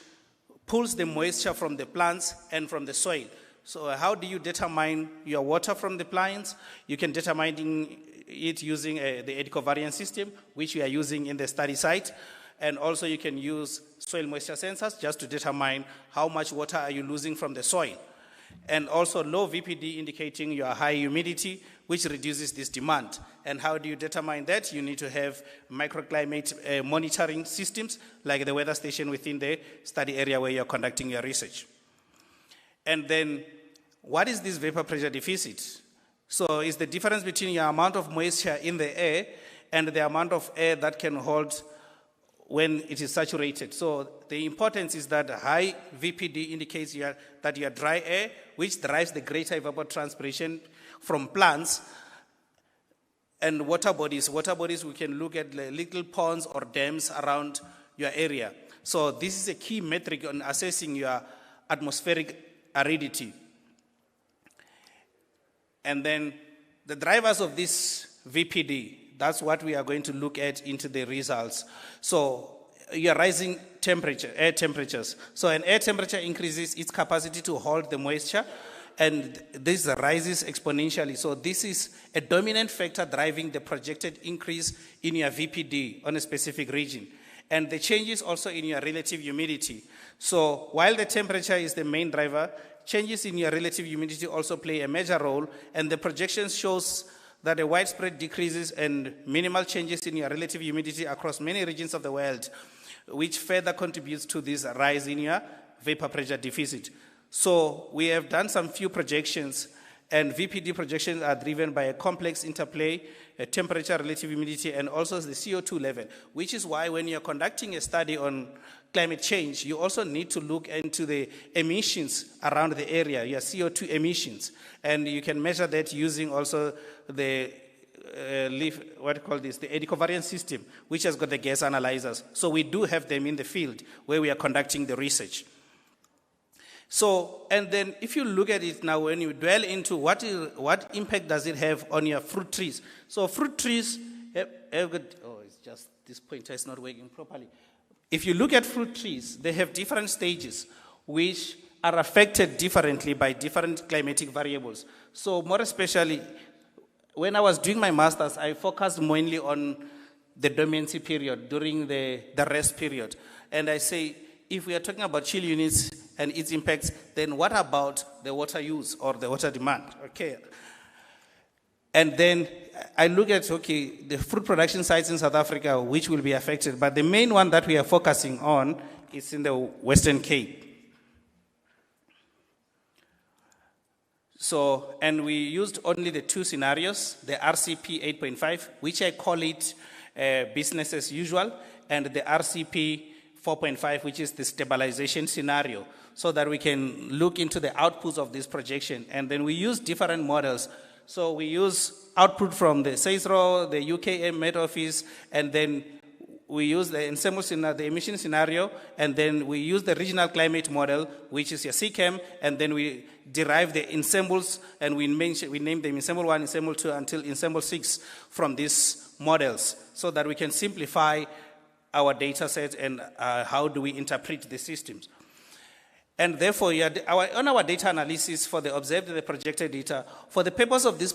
pulls the moisture from the plants and from the soil. So how do you determine your water from the plants? You can determine it using the ecovariance system, which we are using in the study site. And also you can use soil moisture sensors just to determine how much water are you losing from the soil. And also low VPD indicating your high humidity, which reduces this demand. And how do you determine that? You need to have microclimate monitoring systems, like the weather station within the study area where you're conducting your research. And then, what is this vapor pressure deficit? So it's the difference between your amount of moisture in the air and the amount of air that can hold when it is saturated. So the importance is that high VPD indicates that your dry air, which drives the greater evapotranspiration from plants, And water bodies. Water bodies, we can look at the little ponds or dams around your area. So this is a key metric on assessing your atmospheric aridity. And then the drivers of this VPD, that's what we are going to look at into the results. So your rising temperature, air temperatures. So an air temperature increases its capacity to hold the moisture, and this rises exponentially. So this is a dominant factor driving the projected increase in your VPD on a specific region. And the changes also in your relative humidity. So while the temperature is the main driver, changes in your relative humidity also play a major role, and the projection shows that a widespread decreases and minimal changes in your relative humidity across many regions of the world, which further contributes to this rise in your vapor pressure deficit. So we have done some few projections, and VPD projections are driven by a complex interplay, a temperature, relative humidity, and also the CO2 level, which is why when you're conducting a study on climate change, you also need to look into the emissions around the area, your CO2 emissions, and you can measure that using also the the eddy covariance system, which has got the gas analyzers. So we do have them in the field where we are conducting the research. So, and then if you look at it now, when you dwell into what impact does it have on your fruit trees? So fruit trees have got, it's just this pointer is not working properly. If you look at fruit trees, they have different stages which are affected differently by different climatic variables. So more especially, when I was doing my master's, I focused mainly on the dormancy period during the rest period. And I say, if we are talking about chill units and its impacts, then what about the water use or the water demand? Okay. And then I look at, the fruit production sites in South Africa, which will be affected. But the main one that we are focusing on is in the Western Cape. So, and we used only the two scenarios, the RCP 8.5, which I call it business as usual, and the RCP 4.5, which is the stabilization scenario, so that we can look into the outputs of this projection. And then we use different models. So we use output from the CISRO, the UK Met Office, and then we use the ensemble scenario, the emission scenario, and then we use the regional climate model, which is your CCAM, and then we derive the ensembles, and we name them ensemble 1, ensemble 2, until ensemble 6 from these models, so that we can simplify our data set and how do we interpret the systems. And therefore, on our data analysis for the observed and the projected data, for the purpose of this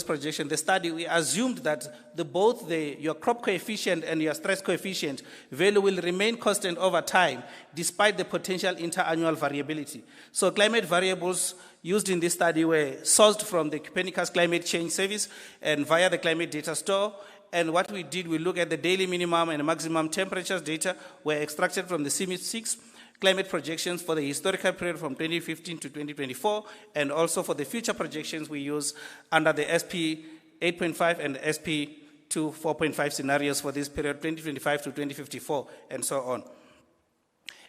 projection, the study, we assumed that both your crop coefficient and your stress coefficient value will remain constant over time, despite the potential interannual variability. So climate variables used in this study were sourced from the Copernicus Climate Change Service and via the Climate Data Store. And what we did, we looked at the daily minimum and maximum temperatures data were extracted from the CIMIT-6 climate projections for the historical period from 2015 to 2024, and also for the future projections we use under the SP 8.5 and SP 4.5 scenarios for this period, 2025 to 2054, and so on.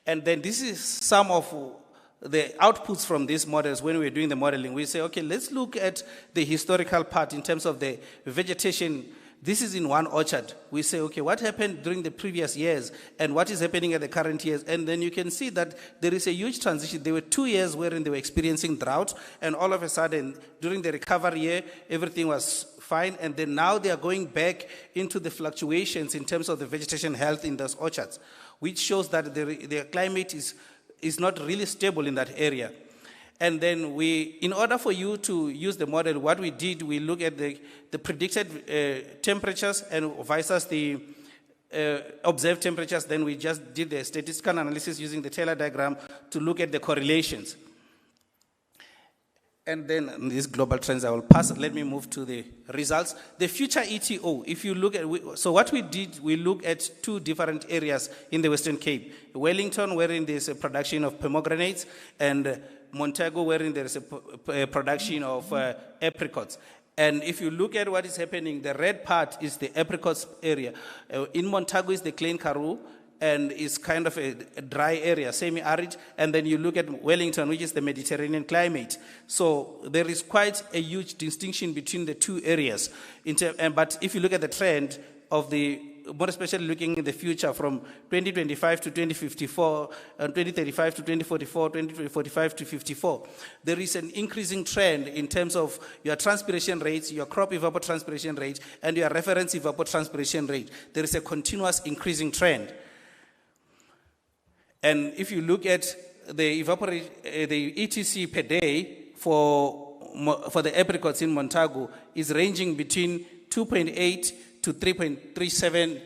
And then this is some of the outputs from these models. When we're doing the modeling, we say, let's look at the historical part in terms of the vegetation. This is in one orchard. We say, what happened during the previous years and what is happening at the current years? And then you can see that there is a huge transition. There were 2 years wherein they were experiencing drought, and all of a sudden, during the recovery year, everything was fine. And then now they are going back into the fluctuations in terms of the vegetation health in those orchards, which shows that the climate is not really stable in that area. And then in order for you to use the model, what we did, we look at the predicted temperatures and versus the observed temperatures. Then we just did the statistical analysis using the Taylor diagram to look at the correlations. And then these global trends, I will pass. Let me move to the results. The future ETO, if you look at, so what we did, we looked at 2 different areas in the Western Cape. Wellington, wherein there's a production of pomegranates, and Montagu, wherein there is a production of apricots. And if you look at what is happening, the red part is the apricots area. In Montagu is the Klein Karoo, and is kind of a dry area, semi-arid, and then you look at Wellington, which is the Mediterranean climate. So there is quite a huge distinction between the two areas. But if you look at the trend of more especially looking in the future from 2025 to 2054, 2035 to 2044, 2045 to 54, there is an increasing trend in terms of your transpiration rates, your crop evapotranspiration rate, and your reference evapotranspiration rate. There is a continuous increasing trend. And if you look at the ETC per day for the apricots in Montagu is ranging between 2.8 to 3.37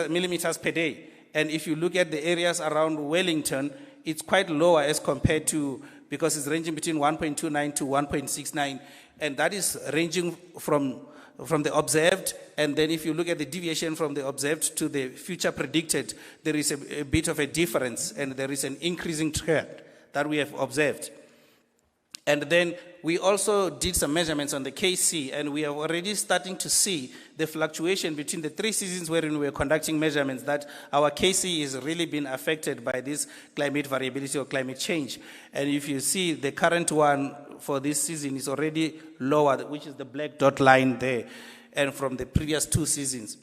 millimeters per day. And if you look at the areas around Wellington, it's quite lower as compared to, because it's ranging between 1.29 to 1.69. And that is ranging from the observed. And then if you look at the deviation from the observed to the future predicted, there is a bit of a difference, and there is an increasing trend that we have observed. And then we also did some measurements on the KC, and we are already starting to see the fluctuation between the 3 seasons wherein we are conducting measurements, that our KC is really been affected by this climate variability or climate change. And if you see the current one for this season is already lower, which is the black dot line there, and from the previous 2 seasons.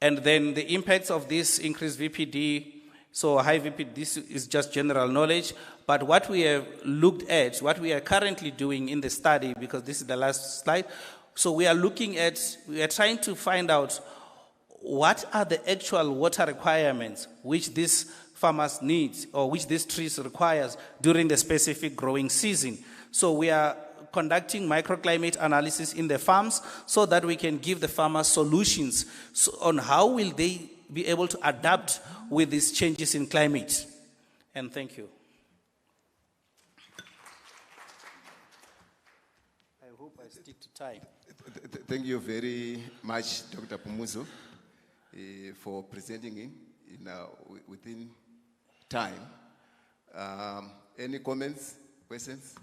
And then the impacts of this increased VPD, so high VPD, this is just general knowledge. But what we have looked at, what we are currently doing in the study, because this is the last slide, so we are trying to find out what are the actual water requirements which these farmers need or which these trees requires during the specific growing season. So we are conducting microclimate analysis in the farms so that we can give the farmers solutions on how will they be able to adapt with these changes in climate. And thank you. I hope I stick to time. Thank you very much, Dr. Pumuzo, for presenting within time. Any comments, questions?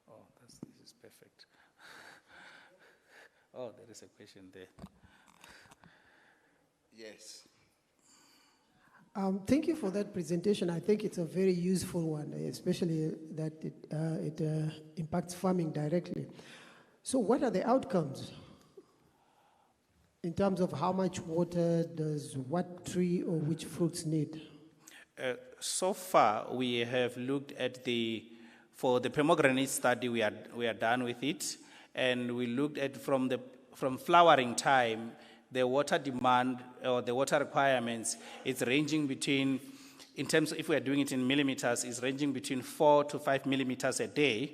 Oh, this is perfect. Oh, there is a question there. Yes. Thank you for that presentation. I think it's a very useful one, especially that it impacts farming directly. So what are the outcomes in terms of how much water does what tree or which fruits need? So far, we have looked at for the pomegranate study, we are done with it. And we looked at from flowering time, the water demand or the water requirements, it's ranging between, in terms of if we are doing it in millimeters, it's ranging between 4 to 5 millimeters a day.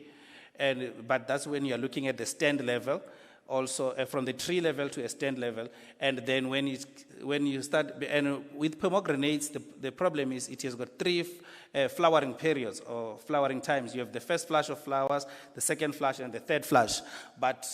But that's when you're looking at the stand level, also from the tree level to a stand level. And then when you start, and with pomegranates, the problem is it has got 3 flowering periods or flowering times. You have the first flush of flowers, the second flush, and the third flush. But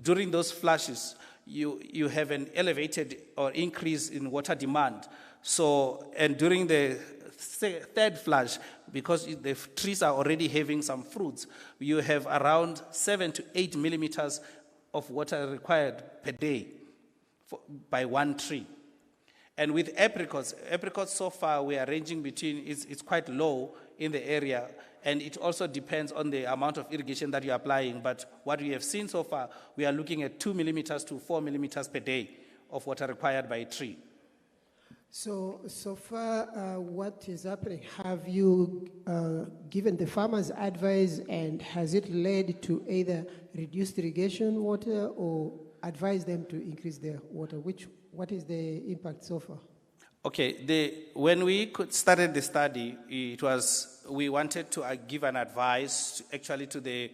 during those flushes, you have an elevated or increase in water demand. So, and during the third flush, because the trees are already having some fruits, you have around 7 to 8 millimeters of water required per day by one tree. And with apricots so far we are ranging between, it's quite low in the area, and it also depends on the amount of irrigation that you're applying. But what we have seen so far, we are looking at 2 millimeters to 4 millimeters per day of water required by a tree. So far, what is happening? Have you given the farmers advice, and has it led to either reduced irrigation water or advise them to increase their water? What is the impact so far? Okay, when we started the study, we wanted to give an advice to the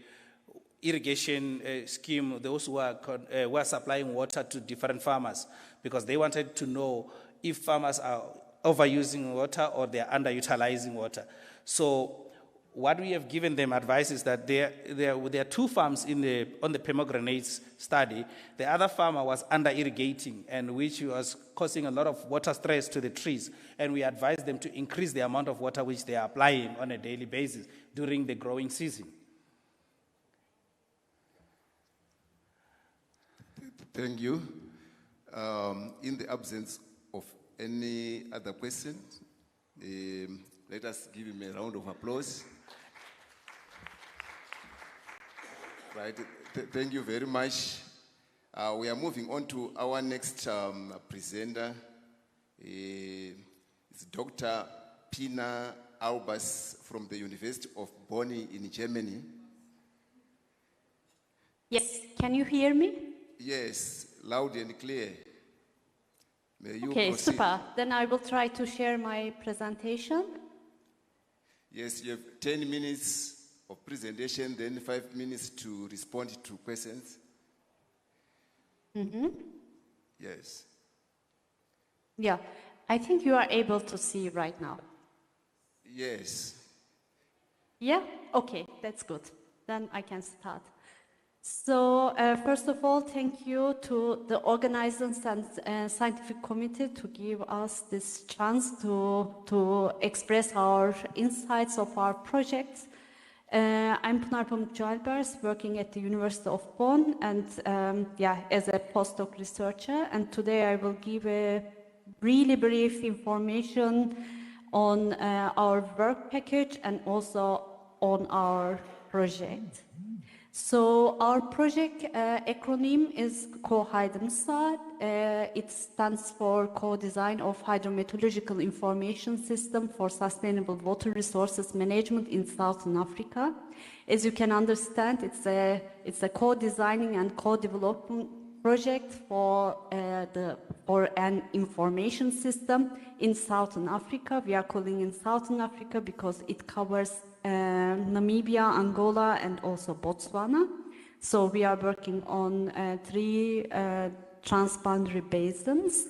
irrigation scheme, those who are supplying water to different farmers, because they wanted to know if farmers are overusing water or they are underutilizing water. So what we have given them advice is that there are 2 farms on the pomegranates study. The other farmer was under irrigating, and which was causing a lot of water stress to the trees. And we advised them to increase the amount of water which they are applying on a daily basis during the growing season. Thank you. In the absence of any other question, let us give him a round of applause. Right. Thank you very much. We are moving on to our next presenter. It's Dr. Pina Albers from the University of Bonn in Germany. Yes, can you hear me? Yes, loud and clear. May you Okay, proceed. super. Then I will try to share my presentation. Yes, you have 10 minutes of presentation, then 5 minutes to respond to questions. Mm-hmm. Yes. Yeah, I think you are able to see right now. Yes. Yeah? Okay, that's good. Then I can start. So, first of all, thank you to the organizers and scientific committee to give us this chance to express our insights of our projects. I'm Pınarpamuk Albers, working at the University of Bonn, and as a postdoc researcher. And today I will give a really brief information on our work package and also on our project. So our project acronym is COHYDMSA. It stands for Co-Design of Hydrometeorological Information System for Sustainable Water Resources Management in Southern Africa. As you can understand, it's a co-designing and co-development project for an information system in Southern Africa. We are calling it Southern Africa because it covers Namibia, Angola, and also Botswana. So we are working on 3 transboundary basins.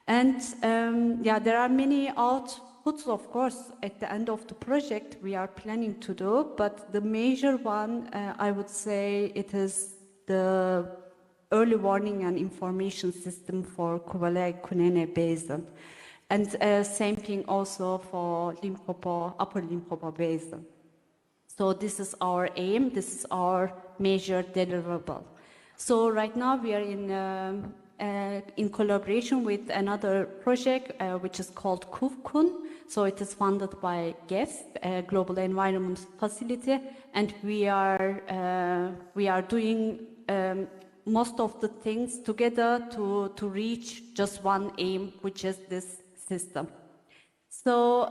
And there are many outputs, of course, at the end of the project we are planning to do, but the major one, I would say, it is the early warning and information system for Kuwele-Kunene Basin. And same thing also for Limpopo, Upper Limpopo Basin. So this is our aim, this is our major deliverable. So right now we are in collaboration with another project which is called KUFKUN. So it is funded by GEF, Global Environment Facility, and we are doing most of the things together to reach just one aim, which is this system. So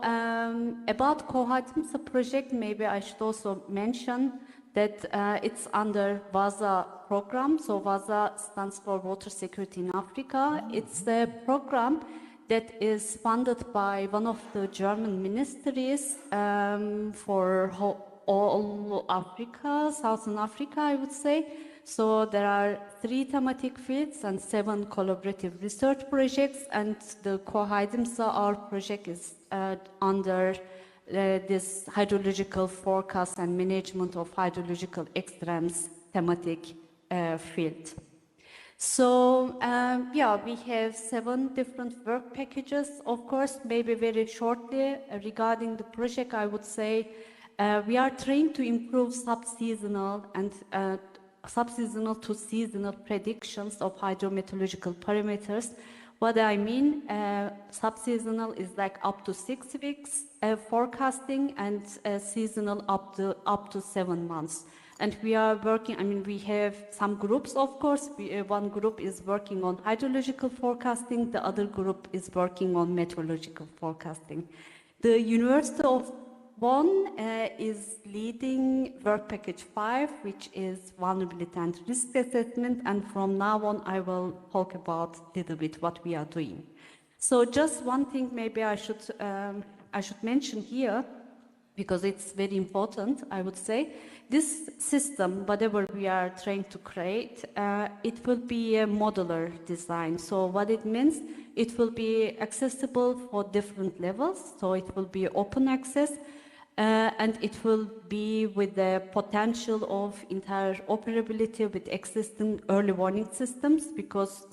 about COHYDMSA project, maybe I should also mention that it's under WASA program. So WASA stands for Water Security in Africa. It's a program that is funded by one of the German ministries for all Africa, Southern Africa, I would say. So there are 3 thematic fields and 7 collaborative research projects, and the COHYDMSA, our project, is under this hydrological forecast and management of hydrological extremes thematic field. So we have 7 different work packages. Of course, maybe very shortly regarding the project, I would say we are trying to improve subseasonal and subseasonal to seasonal predictions of hydrometeorological parameters. What I mean, subseasonal is like up to 6 weeks forecasting, and seasonal up to 7 months. And we are working, we have some groups, of course. One group is working on hydrological forecasting, the other group is working on meteorological forecasting. The University of Bonn is leading work package 5, which is vulnerability and risk assessment, and from now on I will talk about a little bit what we are doing. So just one thing maybe I should mention here, because it's very important, I would say. This system, whatever we are trying to create, it will be a modular design. So what it means, it will be accessible for different levels, so it will be open access, and it will be with the potential of interoperability with existing early warning systems, because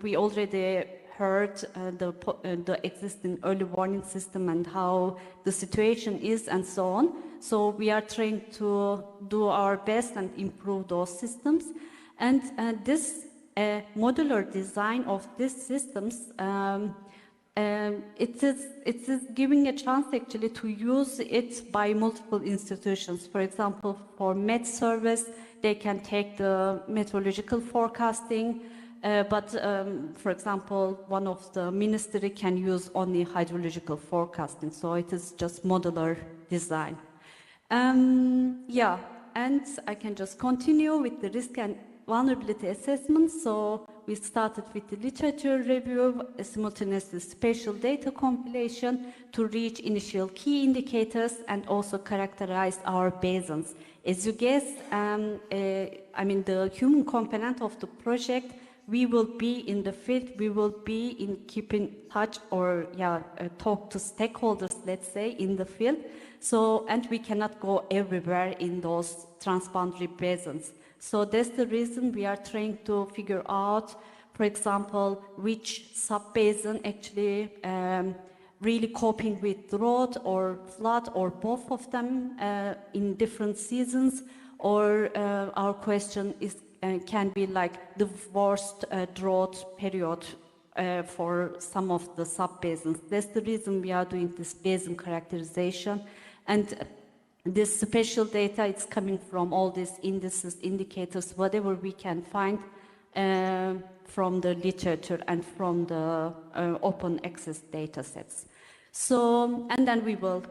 we already heard the existing early warning system and how the situation is and so on. So we are trying to do our best and improve those systems. And this modular design of these systems, it is giving a chance actually to use it by multiple institutions. For example, for Met Service, they can take the meteorological forecasting, but for example, one of the ministry can use only hydrological forecasting. So it is just modular design. Yeah, and I can just continue with the risk and vulnerability assessment. So we started with the literature review, simultaneously spatial data compilation to reach initial key indicators and also characterize our basins. As you guess, I mean the human component of the project, we will be in the field, we will be in keeping touch or talk to stakeholders, let's say, in the field. So, and we cannot go everywhere in those transboundary basins. So that's the reason we are trying to figure out, for example, which sub-basin actually really coping with drought or flood or both of them in different seasons, or our question is can be like the worst drought period for some of the sub-basins. That's the reason we are doing this basin characterization. And this special data is coming from all these indices, indicators, whatever we can find from the literature and from the open access data sets. So, and then we will,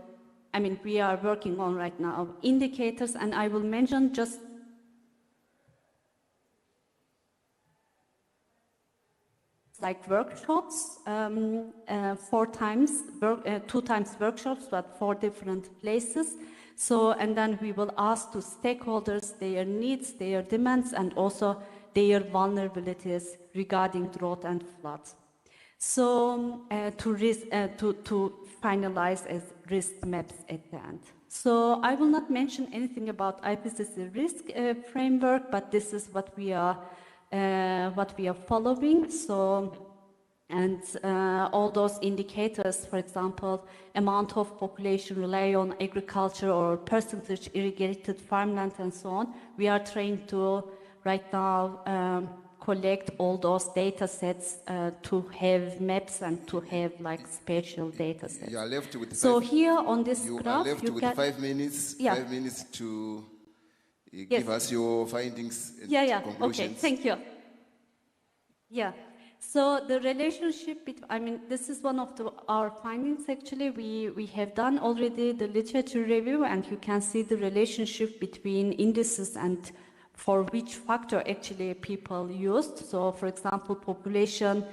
I mean, we are working on right now indicators, and I will mention just like workshops, 2 times workshops, but 4 different places. So, and then we will ask to stakeholders their needs, their demands, and also their vulnerabilities regarding drought and floods. So, to finalize as risk maps at the end. So, I will not mention anything about IPCC risk framework, but this is what we are following. So, and all those indicators, for example, amount of population rely on agriculture or percentage irrigated farmland and so on, we are trying to right now collect all those data sets to have maps and to have like spatial data sets. You are left with so 5, here on this you graph, are left you with can, 5 minutes. Yeah. 5 minutes to Yes. give us your findings and conclusions. Okay, thank you. Yeah, so the relationship between, I mean, this is one of our findings actually. We have done already the literature review, and you can see the relationship between indices and for which factor actually people used. So for example, population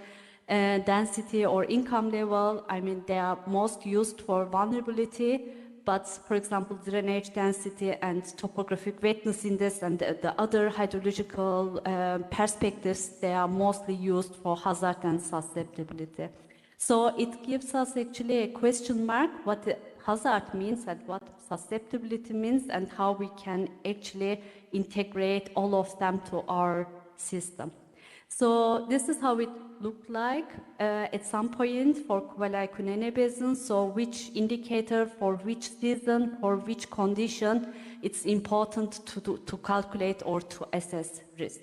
density or income level, I mean, they are most used for vulnerability. But for example, drainage density and topographic wetness index and the other hydrological perspectives, they are mostly used for hazard and susceptibility. So it gives us actually a question mark what the hazard means and what susceptibility means and how we can actually integrate all of them to our system. So this is how it looked like at some point for Kuvalai-Kunene Basin. So which indicator for which season, for which condition, it's important to calculate or to assess risk.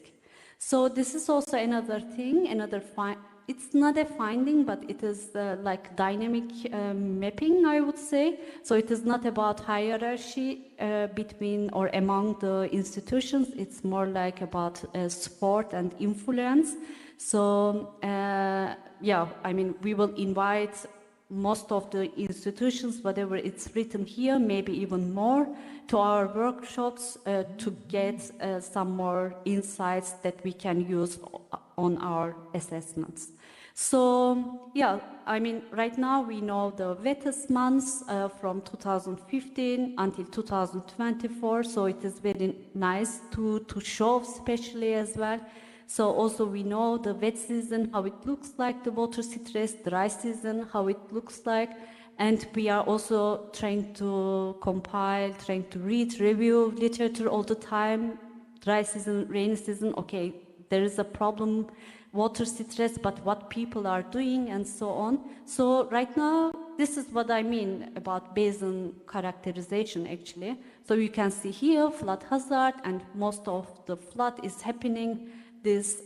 So this is also another thing, it's not a finding, but it is like dynamic mapping, I would say. So it is not about hierarchy between or among the institutions. It's more like about support and influence. So, yeah, I mean, we will invite most of the institutions, whatever it's written here, maybe even more, to our workshops to get some more insights that we can use on our assessments. So, yeah, I mean, right now we know the wettest months from 2015 until 2024, so it is very nice to show especially as well. So also we know the wet season, how it looks like, the water stress, dry season, how it looks like. And we are also trying to compile, trying to read, review literature all the time. Dry season, rainy season, okay, there is a problem, water stress, but what people are doing and so on. So right now, this is what I mean about basin characterization actually. So you can see here flood hazard, and most of the flood is happening these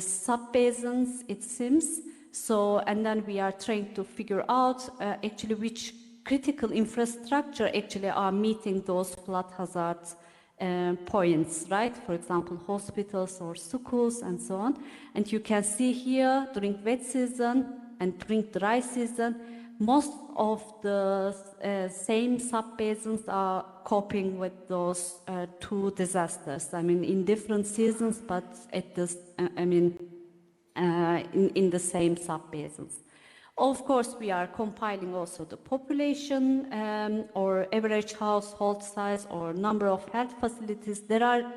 sub-basins, it seems. So, and then we are trying to figure out actually which critical infrastructure actually are meeting those flood hazard points, right? For example, hospitals or schools and so on. And you can see here during wet season and during dry season, most of the same sub-basins are coping with those two disasters. I mean, in different seasons, but at this, in the same sub-basins. Of course, we are compiling also the population or average household size or number of health facilities. There are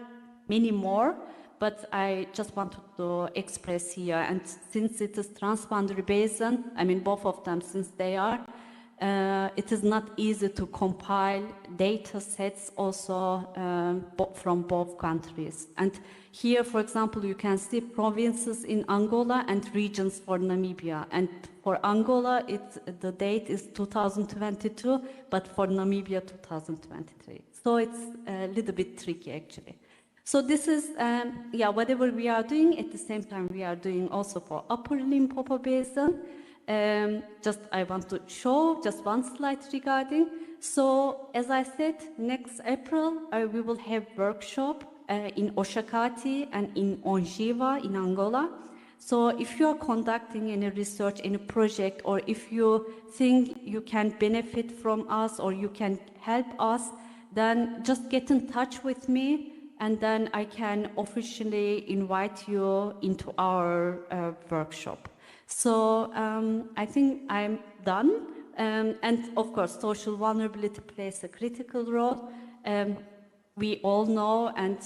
many more, but I just wanted to express here. And since it is transboundary basin, I mean, both of them, since they are, it is not easy to compile data sets also from both countries. And here, for example, you can see provinces in Angola and regions for Namibia. And for Angola, the date is 2022, but for Namibia, 2023. So it's a little bit tricky, actually. So this is, whatever we are doing, at the same time, we are doing also for Upper Limpopo Basin. I want to show just one slide regarding. So, as I said, next April, we will have workshop in Oshakati and in Ongiva in Angola. So if you are conducting any research, any project, or if you think you can benefit from us or you can help us, then just get in touch with me and then I can officially invite you into our workshop. So I think I'm done. And of course, social vulnerability plays a critical role. We all know, and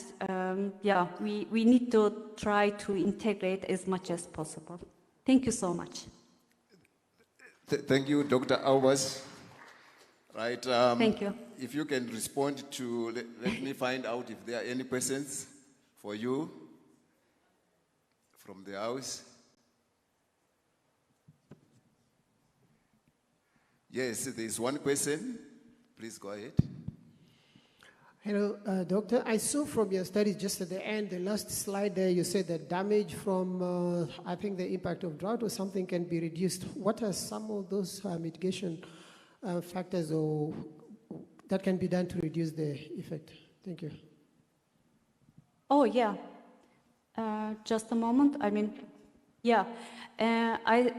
we need to try to integrate as much as possible. Thank you so much. Thank you, Dr. Albers. Right. Thank you. If you can respond to, let me find out if there are any questions for you from the house. Yes, there is one question. Please go ahead. Hello, Doctor. I saw from your studies just at the end, the last slide there, you said that damage from, I think the impact of drought or something can be reduced. What are some of those mitigation factors or that can be done to reduce the effect? Thank you. Oh, yeah. Just a moment. I mean, yeah. I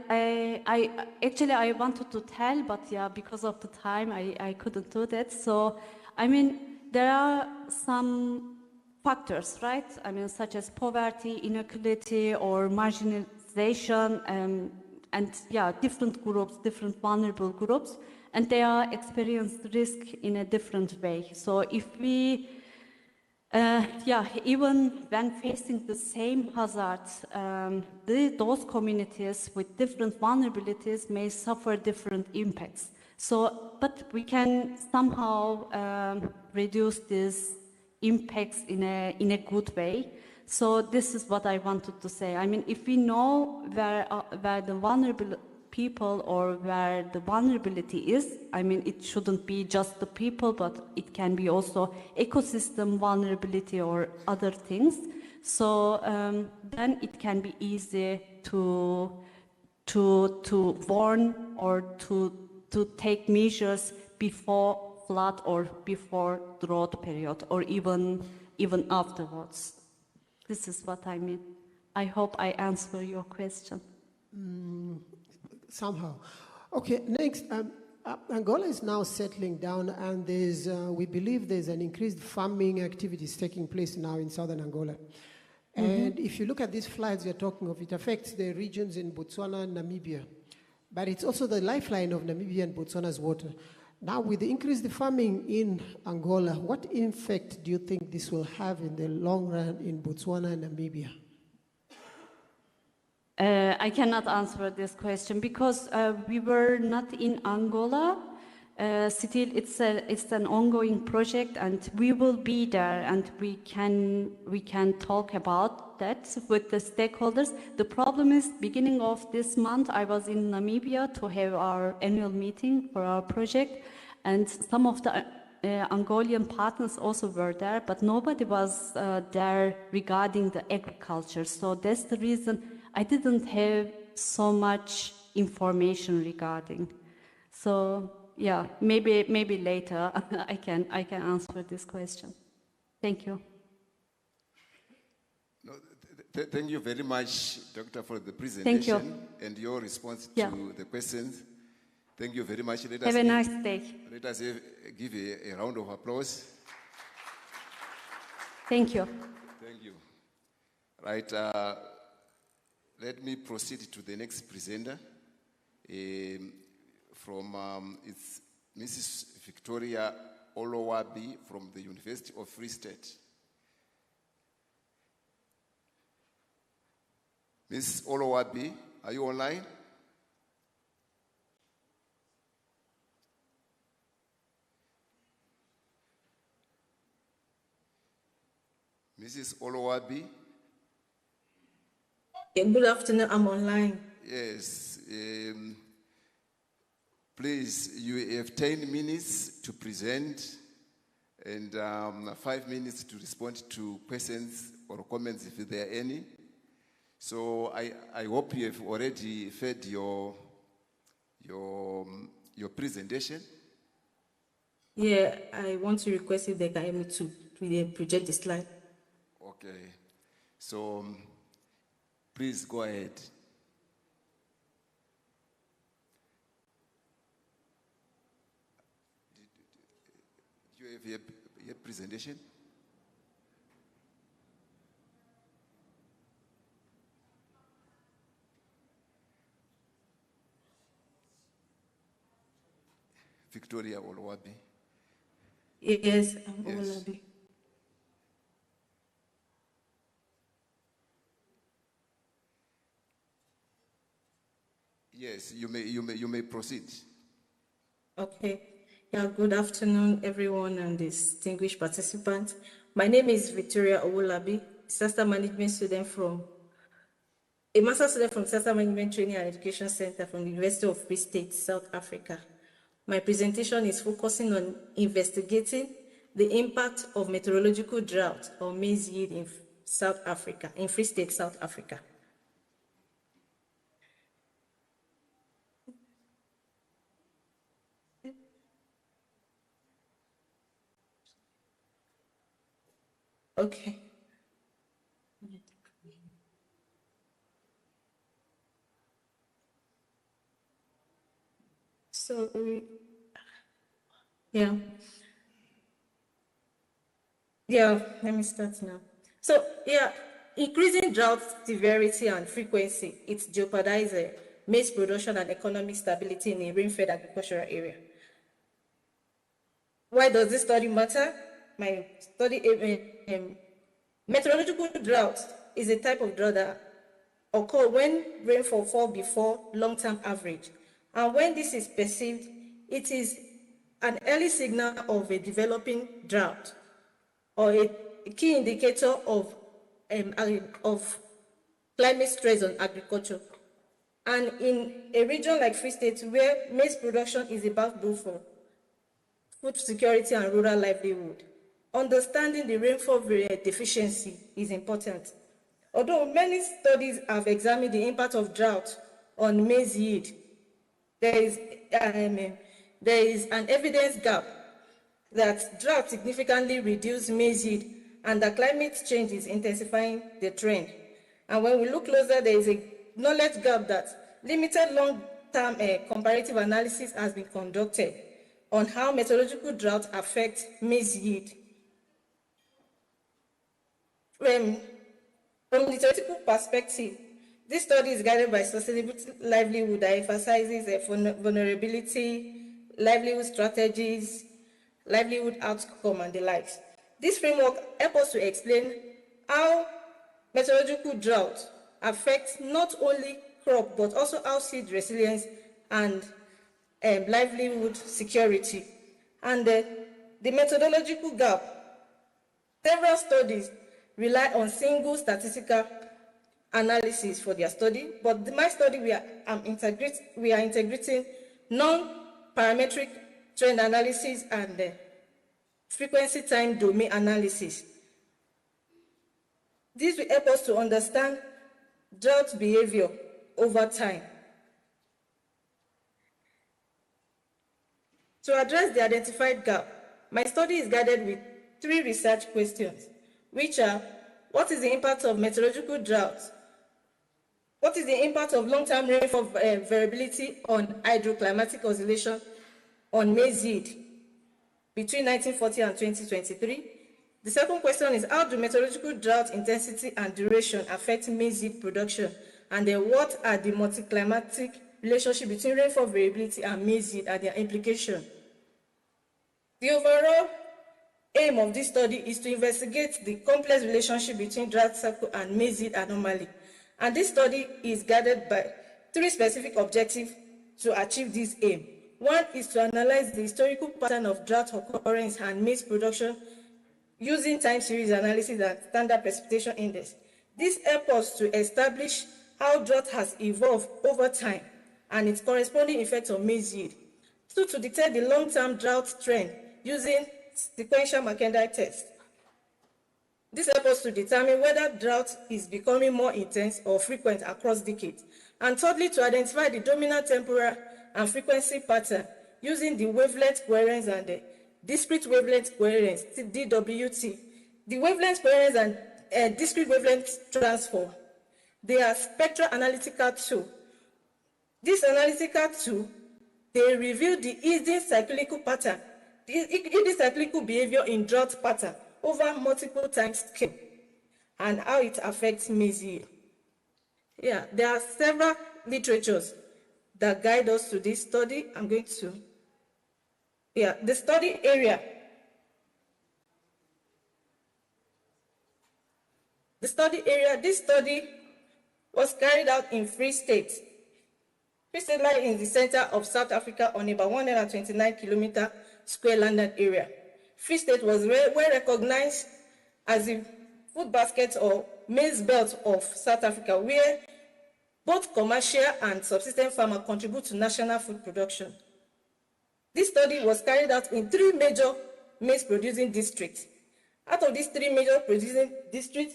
wanted to tell, but yeah, because of the time, I couldn't do that. So, I mean, there are some factors, right? I mean, such as poverty, inequality, or marginalization, and yeah, different groups, different vulnerable groups, and they are experienced risk in a different way. So if we, even when facing the same hazards, those communities with different vulnerabilities may suffer different impacts. So, but we can somehow reduce these impacts in a good way. So this is what I wanted to say. I mean, if we know where the vulnerable people or where the vulnerability is, I mean, it shouldn't be just the people, but it can be also ecosystem vulnerability or other things. So then it can be easy to warn or to take measures before flood or before drought period or even afterwards. This is what I mean. I hope I answer your question. Somehow. Okay, next, Angola is now settling down and there's, we believe there's an increased farming activities taking place now in southern Angola. And if you look at these floods you're talking of, it affects the regions in Botswana and Namibia. But it's also the lifeline of Namibia and Botswana's water. Now, with the increased farming in Angola, what effect do you think this will have in the long run in Botswana and Namibia? I cannot answer this question because we were not in Angola. Still, it's an ongoing project, and we will be there, and we can talk about that with the stakeholders. The problem is, beginning of this month, I was in Namibia to have our annual meeting for our project, and some of the Angolan partners also were there, but nobody was there regarding the agriculture. So that's the reason I didn't have so much information regarding. So yeah, maybe later I can answer this question. Thank you. No, thank you very much, Doctor, for the presentation and your response to the questions. Thank you very much. Have a nice day. Let us give a round of applause. Thank you. Thank you. Right. Let me proceed to the next presenter. It's Mrs. Victoria Olowabi from the University of Free State. Ms. Olowabi, are you online? Mrs. Olowabi? Good afternoon, I'm online. Yes. Please, you have 10 minutes to present and 5 minutes to respond to questions or comments if there are any. So I hope you have already fed your presentation. Yeah, I want to request if they can help me to project the slide. Okay. So please go ahead. Do you have your presentation? Victoria Olowabi. Yes, I'm Olowabi. Yes, you may proceed. Okay. Yeah, good afternoon, everyone and distinguished participants. My name is Victoria Owolabi, disaster management student a master student from Disaster Management Training and Education Center from the University of Free State, South Africa. My presentation is focusing on investigating the impact of meteorological drought on maize yield in South Africa, in Free State, South Africa. Okay. So, yeah. Yeah, let me start now. So, yeah, increasing drought severity and frequency, it jeopardizes maize production and economic stability in a rain-fed agricultural area. Why does this study matter? My study, meteorological drought is a type of drought that occurs when rainfall falls before long-term average. And when this is perceived, it is an early signal of a developing drought or a key indicator of climate stress on agriculture. And in a region like Free State, where maize production is a backbone for food security and rural livelihood, understanding the rainfall deficiency is important. Although many studies have examined the impact of drought on maize yield, there is an evidence gap that drought significantly reduces maize yield and that climate change is intensifying the trend. And when we look closer, there is a knowledge gap that limited long-term comparative analysis has been conducted on how meteorological drought affects maize yield. From the theoretical perspective, this study is guided by sustainable livelihood that emphasizes vulnerability, livelihood strategies, livelihood outcome, and the likes. This framework helps us to explain how meteorological drought affects not only crop, but also how seed resilience and livelihood security. And the methodological gap. Several studies rely on single statistical analysis for their study, but my study, we are integrating non-parametric trend analysis and frequency time domain analysis. This will help us to understand drought behavior over time. To address the identified gap, my study is guided with 3 research questions, which are: what is the impact of meteorological drought? What is the impact of long-term rainfall variability on hydroclimatic oscillation on maize yield between 1940 and 2023? The second question is: how do meteorological drought intensity and duration affect maize yield production? And then what are the multi-climatic relationship between rainfall variability and maize yield and their implication? The overall aim of this study is to investigate the complex relationship between drought cycle and maize yield anomaly. And this study is guided by 3 specific objectives to achieve this aim. One is to analyze the historical pattern of drought occurrence and maize production using time series analysis and standard precipitation index. This helps us to establish how drought has evolved over time and its corresponding effect on maize yield. 2, to detect the long-term drought trend using sequential Merchandise test. This helps us to determine whether drought is becoming more intense or frequent across decades. And thirdly, to identify the dominant temporal and frequency pattern using the wavelength coherence and the discrete wavelength coherence, DWT. The wavelength coherence and discrete wavelength transform, they are spectral analytical tool. This analytical tool, they reveal the easing cyclical pattern, the cyclical behavior in drought pattern over multiple time scale and how it affects maize yield. Yeah, there are several literatures that guide us to this study. I'm going to, the study area. The study area, this study was carried out in Free State. Free State lies in the center of South Africa on about 129 square landed area. Free State was well recognized as the food basket or maize belt of South Africa, where both commercial and subsistence farmers contribute to national food production. This study was carried out in 3 major maize producing districts. Out of these 3 major producing districts,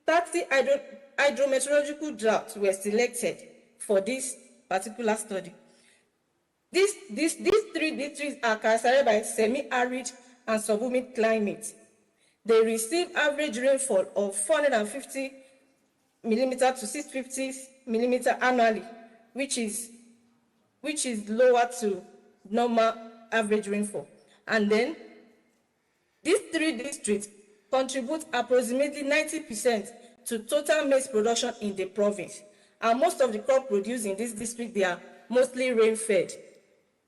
30 hydrometeorological droughts were selected for this particular study. These 3 districts are characterized by semi-arid and subhumid climate. They receive average rainfall of 450 millimeter to 650 millimeter annually, which is lower to normal average rainfall. And then these 3 districts contribute approximately 90% to total maize production in the province. And most of the crop produced in this district, they are mostly rain-fed.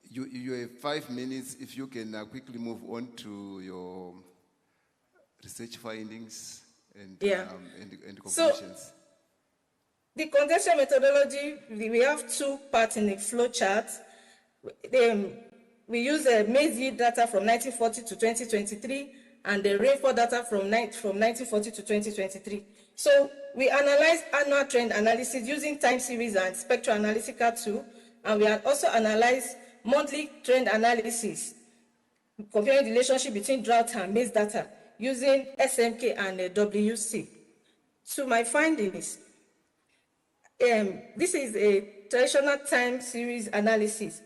You have 5 minutes. If you can quickly move on to your research findings and conclusions. So, the contextual methodology, we have 2 parts in the flow chart. We use maize yield data from 1940 to 2023 and the rainfall data from 1940 to 2023. So we analyze annual trend analysis using time series and spectral analytical tool, and we also analyze monthly trend analysis, comparing the relationship between drought and maize data using SMK and WC. So my findings, this is a traditional time series analysis.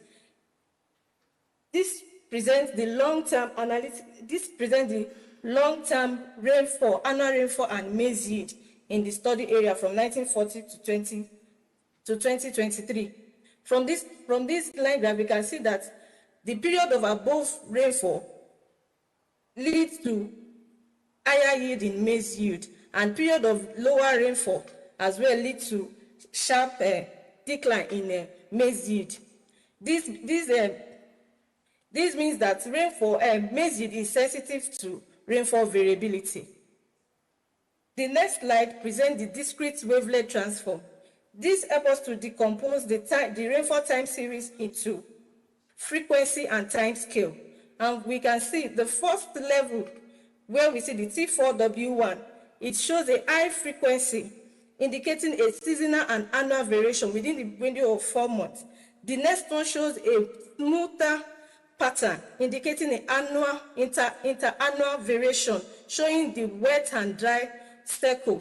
This presents the long-term analysis. This presents the long-term rainfall, annual rainfall, and maize yield in the study area from 1940 to 2023. From this line graph, we can see that the period of above rainfall leads to higher yield in maize yield, and period of lower rainfall as well leads to sharp decline in maize yield. This means that maize yield is sensitive to rainfall variability. The next slide presents the discrete wavelength transform. This helps us to decompose the rainfall time series into frequency and time scale. And we can see the first level where we see the T4W1, it shows a high frequency indicating a seasonal and annual variation within the window of 4 months. The next one shows a smoother pattern indicating an annual interannual variation showing the wet and dry cycle,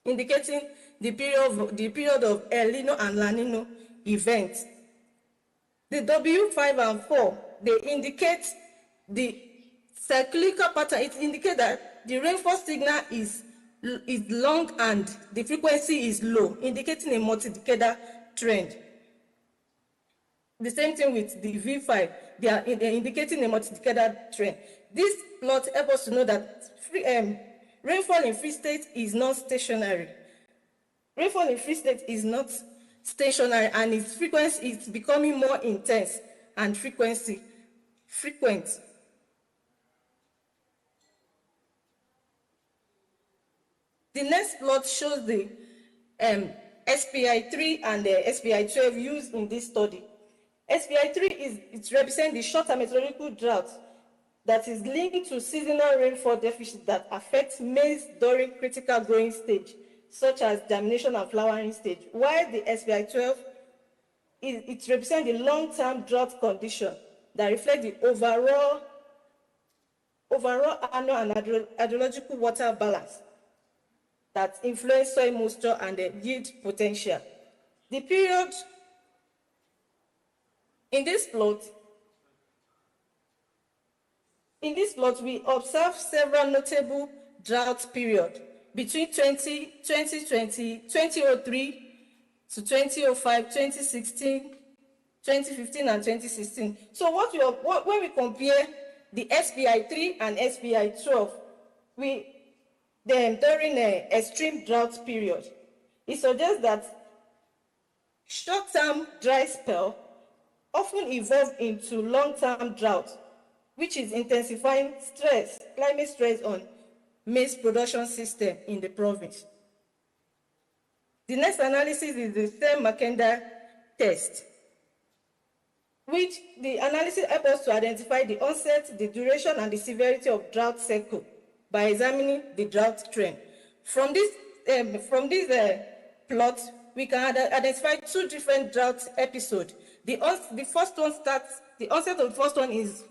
indicating the period of El Nino and La Nino events. The W5 and 4, they indicate the cyclical pattern. It indicates that the rainfall signal is long and the frequency is low, indicating a multi-decadal trend. The same thing with the V5, they are indicating a multi-decadal trend. This plot helps us to know that rainfall in Free State is not stationary. Rainfall in Free State is not stationary, and its frequency is becoming more intense and frequent. The next plot shows the SPI3 and the SPI12 used in this study. SPI3 represents the short-term meteorological drought that is linked to seasonal rainfall deficit that affects maize during critical growing stage, such as germination and flowering stage, while the SPI12 it represents the long-term drought condition that reflect the overall annual and hydrological water balance that influence soil moisture and the yield potential. The period in this plot, we observe several notable drought periods between 2003 to 2005, 2016, 2015, and 2016. So when we compare the SPI3 and SPI12, during an extreme drought period, it suggests that short-term dry spell often evolve into long-term drought, which is intensifying climate stress on maize production system in the province. The next analysis is the Stern-Mackenzie test, which the analysis helps us to identify the onset, the duration, and the severity of drought cycle by examining the drought trend. From this plot, we can identify two different drought episodes. The onset of the first one is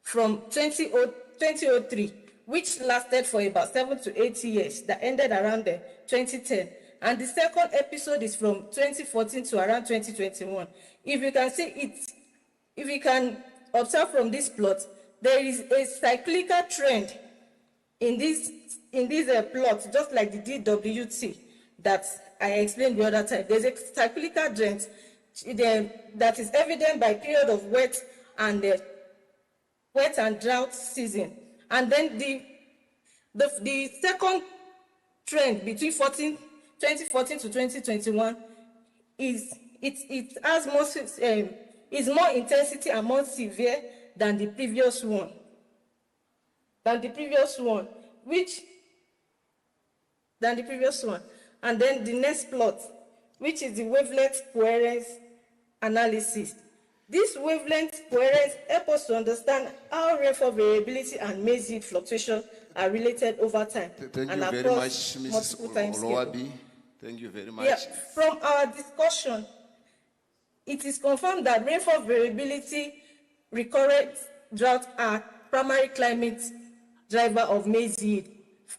from 2003, which lasted for about 7 to 8 years, that ended around 2010. And the second episode is from 2014 to around 2021. If you can see it, if you can observe from this plot, there is a cyclical trend in this plot, just like the DWT that I explained the other time. There's a cyclical trend that is evident by period of wet and drought season. And then the second trend between 2014 to 2021 is more intensity and more severe than the previous one. And then the next plot, which is the wavelength coherence analysis. This wavelength coherence helps us to understand how rainfall variability and maize yield fluctuation are related over time. Thank you very much, Mrs. Olowabi. Thank you very much. Yeah, from our discussion, it is confirmed that rainfall variability, recurrent drought are primary climate driver of maize yield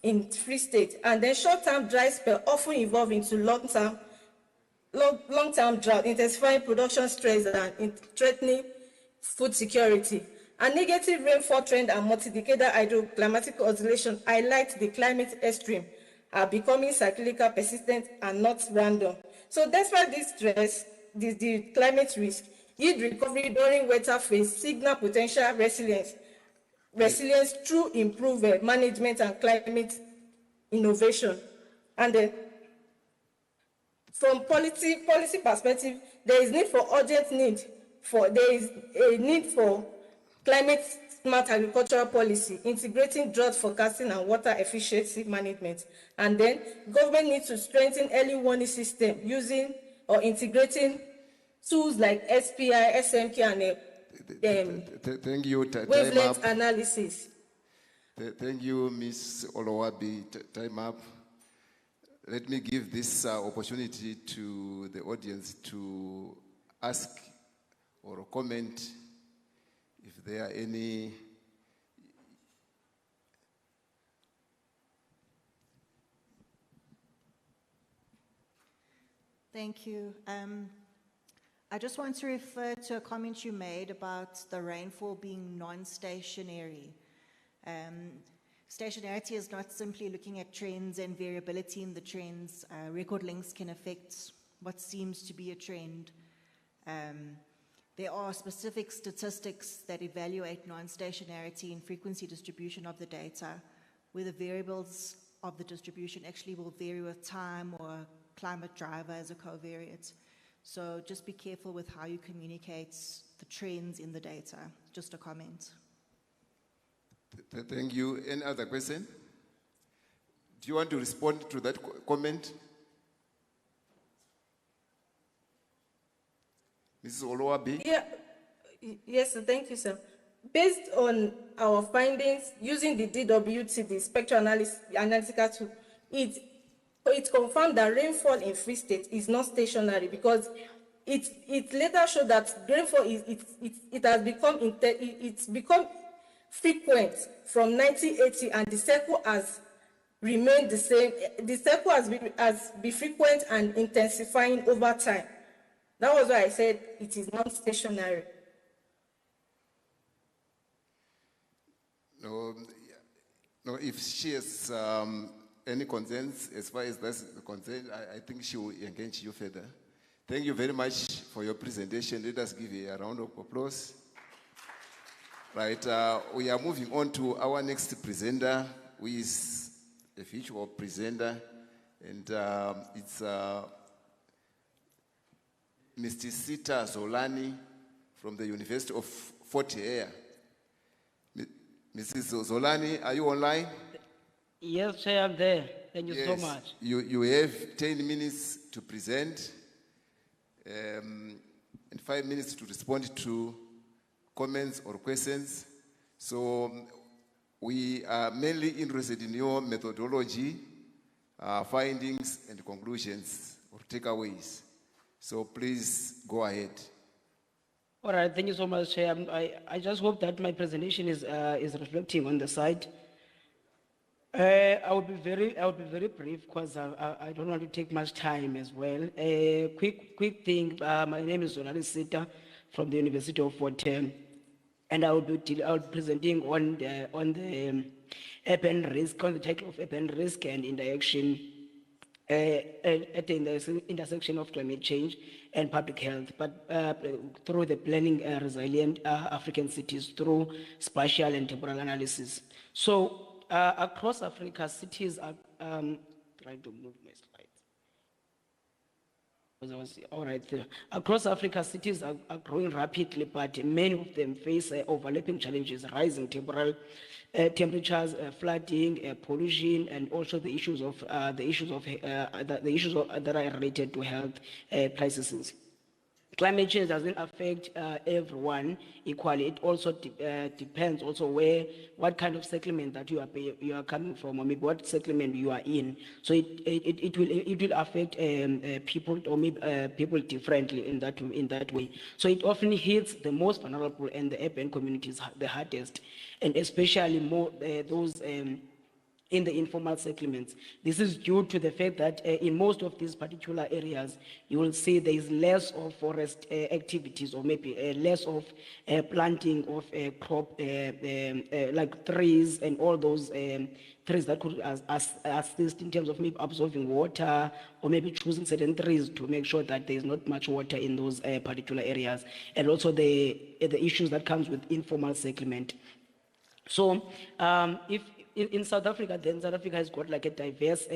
in Free State, and then short-term dry spell often evolve into long-term drought, intensifying production stress and threatening food security. A negative rainfall trend and multi-decadal hydroclimatic oscillation highlight the climate extreme are becoming cyclical, persistent, and not random. So despite this stress, the climate risk, yield recovery during wetter phase signal potential resilience through improved management and climate innovation. And from policy perspective, there is a need for climate smart agricultural policy, integrating drought forecasting and water efficiency management. And then government needs to strengthen early warning system using or integrating tools like SPI, SMK, and thank you. Wavelength analysis. Thank you, Ms. Olowabi. Time up. Let me give this opportunity to the audience to ask or comment if there are any. Thank you. I just want to refer to a comment you made about the rainfall being non-stationary. Stationarity is not simply looking at trends and variability in the trends. Record lengths can affect what seems to be a trend. There are specific statistics that evaluate non-stationarity and frequency distribution of the data, where the variables of the distribution actually will vary with time or climate driver as a covariate. So just be careful with how you communicate the trends in the data. Just a comment. Thank you. Any other question? Do you want to respond to that comment? Mrs. Olowabi? Yeah. Yes, sir. Thank you, sir. Based on our findings using the DWT, the spectral analytical tool, it confirmed that rainfall in Free State is not stationary because it later showed that rainfall it's become frequent from 1980, and the cycle has remained the same. The cycle has been frequent and intensifying over time. That was why I said it is not stationary. No, if she has any concerns as far as that's concerned, I think she will engage you further. Thank you very much for your presentation. Let us give a round of applause. Right, we are moving on to our next presenter, who is a future presenter, and it's Mr. Sita Zolani from the University of Fort Hare. Mrs. Zolani, are you online? Yes, Chair, I'm there. Thank you so much. You have 10 minutes to present and 5 minutes to respond to comments or questions. So we are mainly interested in your methodology, findings and conclusions or takeaways. So please go ahead. All right, thank you so much, Chair. I just hope that my presentation is reflecting on the site. I will be very brief because I don't want to take much time as well. Quick thing. My name is Zonali Sita from the University of Fort Hare, and I will be presenting on the urban risk, on the title of urban risk and interaction at the intersection of climate change and public health, but through the planning resilient African cities through spatial and temporal analysis. So across Africa, cities are trying to move my slides. All right. Across Africa, cities are growing rapidly, but many of them face overlapping challenges: rising temperatures, flooding, pollution, and also the issues that are related to health crises. Climate change doesn't affect everyone equally. It also depends also what kind of settlement that you are coming from, or maybe what settlement you are in. So it will affect people, or maybe people differently in that way. So it often hits the most vulnerable and the urban communities the hardest, and especially more those in the informal settlements. This is due to the fact that in most of these particular areas, you will see there is less of forest activities, or maybe less of planting of crop, like trees and all those trees that could assist in terms of maybe absorbing water, or maybe choosing certain trees to make sure that there is not much water in those particular areas, and also the issues that comes with informal settlement. So in South Africa, then South Africa has got like a diverse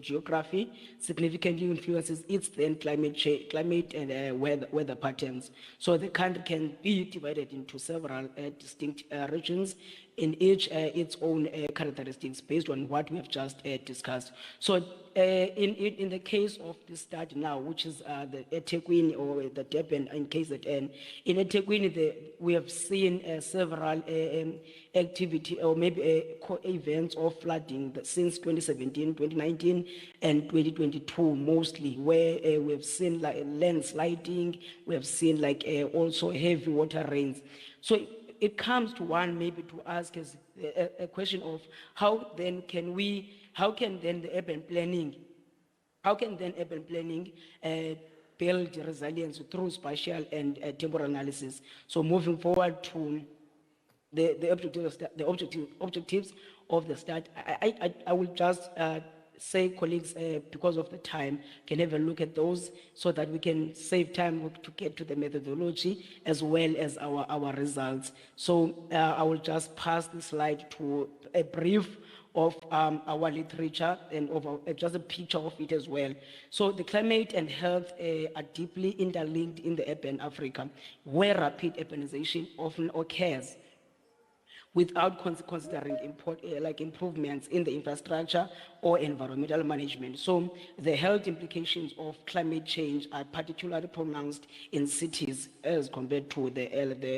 geography, significantly influences its then climate and weather patterns. So the country can be divided into several distinct regions, in each its own characteristics based on what we have just discussed. So in the case of this study now, which is the eThekwini or the Durban in KZN, in eThekwini we have seen several activity or maybe events of flooding since 2017, 2019, and 2022 mostly, where we have seen like landsliding, we have seen like also heavy water rains. So it comes to one maybe to ask us a question of how then the urban planning build resilience through spatial and temporal analysis. So moving forward to the objectives of the study, I will just say, colleagues, because of the time, can have a look at those so that we can save time to get to the methodology as well as our results. So I will just pass the slide to a brief of our literature and just a picture of it as well. So the climate and health are deeply interlinked in the urban Africa, where rapid urbanization often occurs without considering improvements in the infrastructure or environmental management. So the health implications of climate change are particularly pronounced in cities as compared to the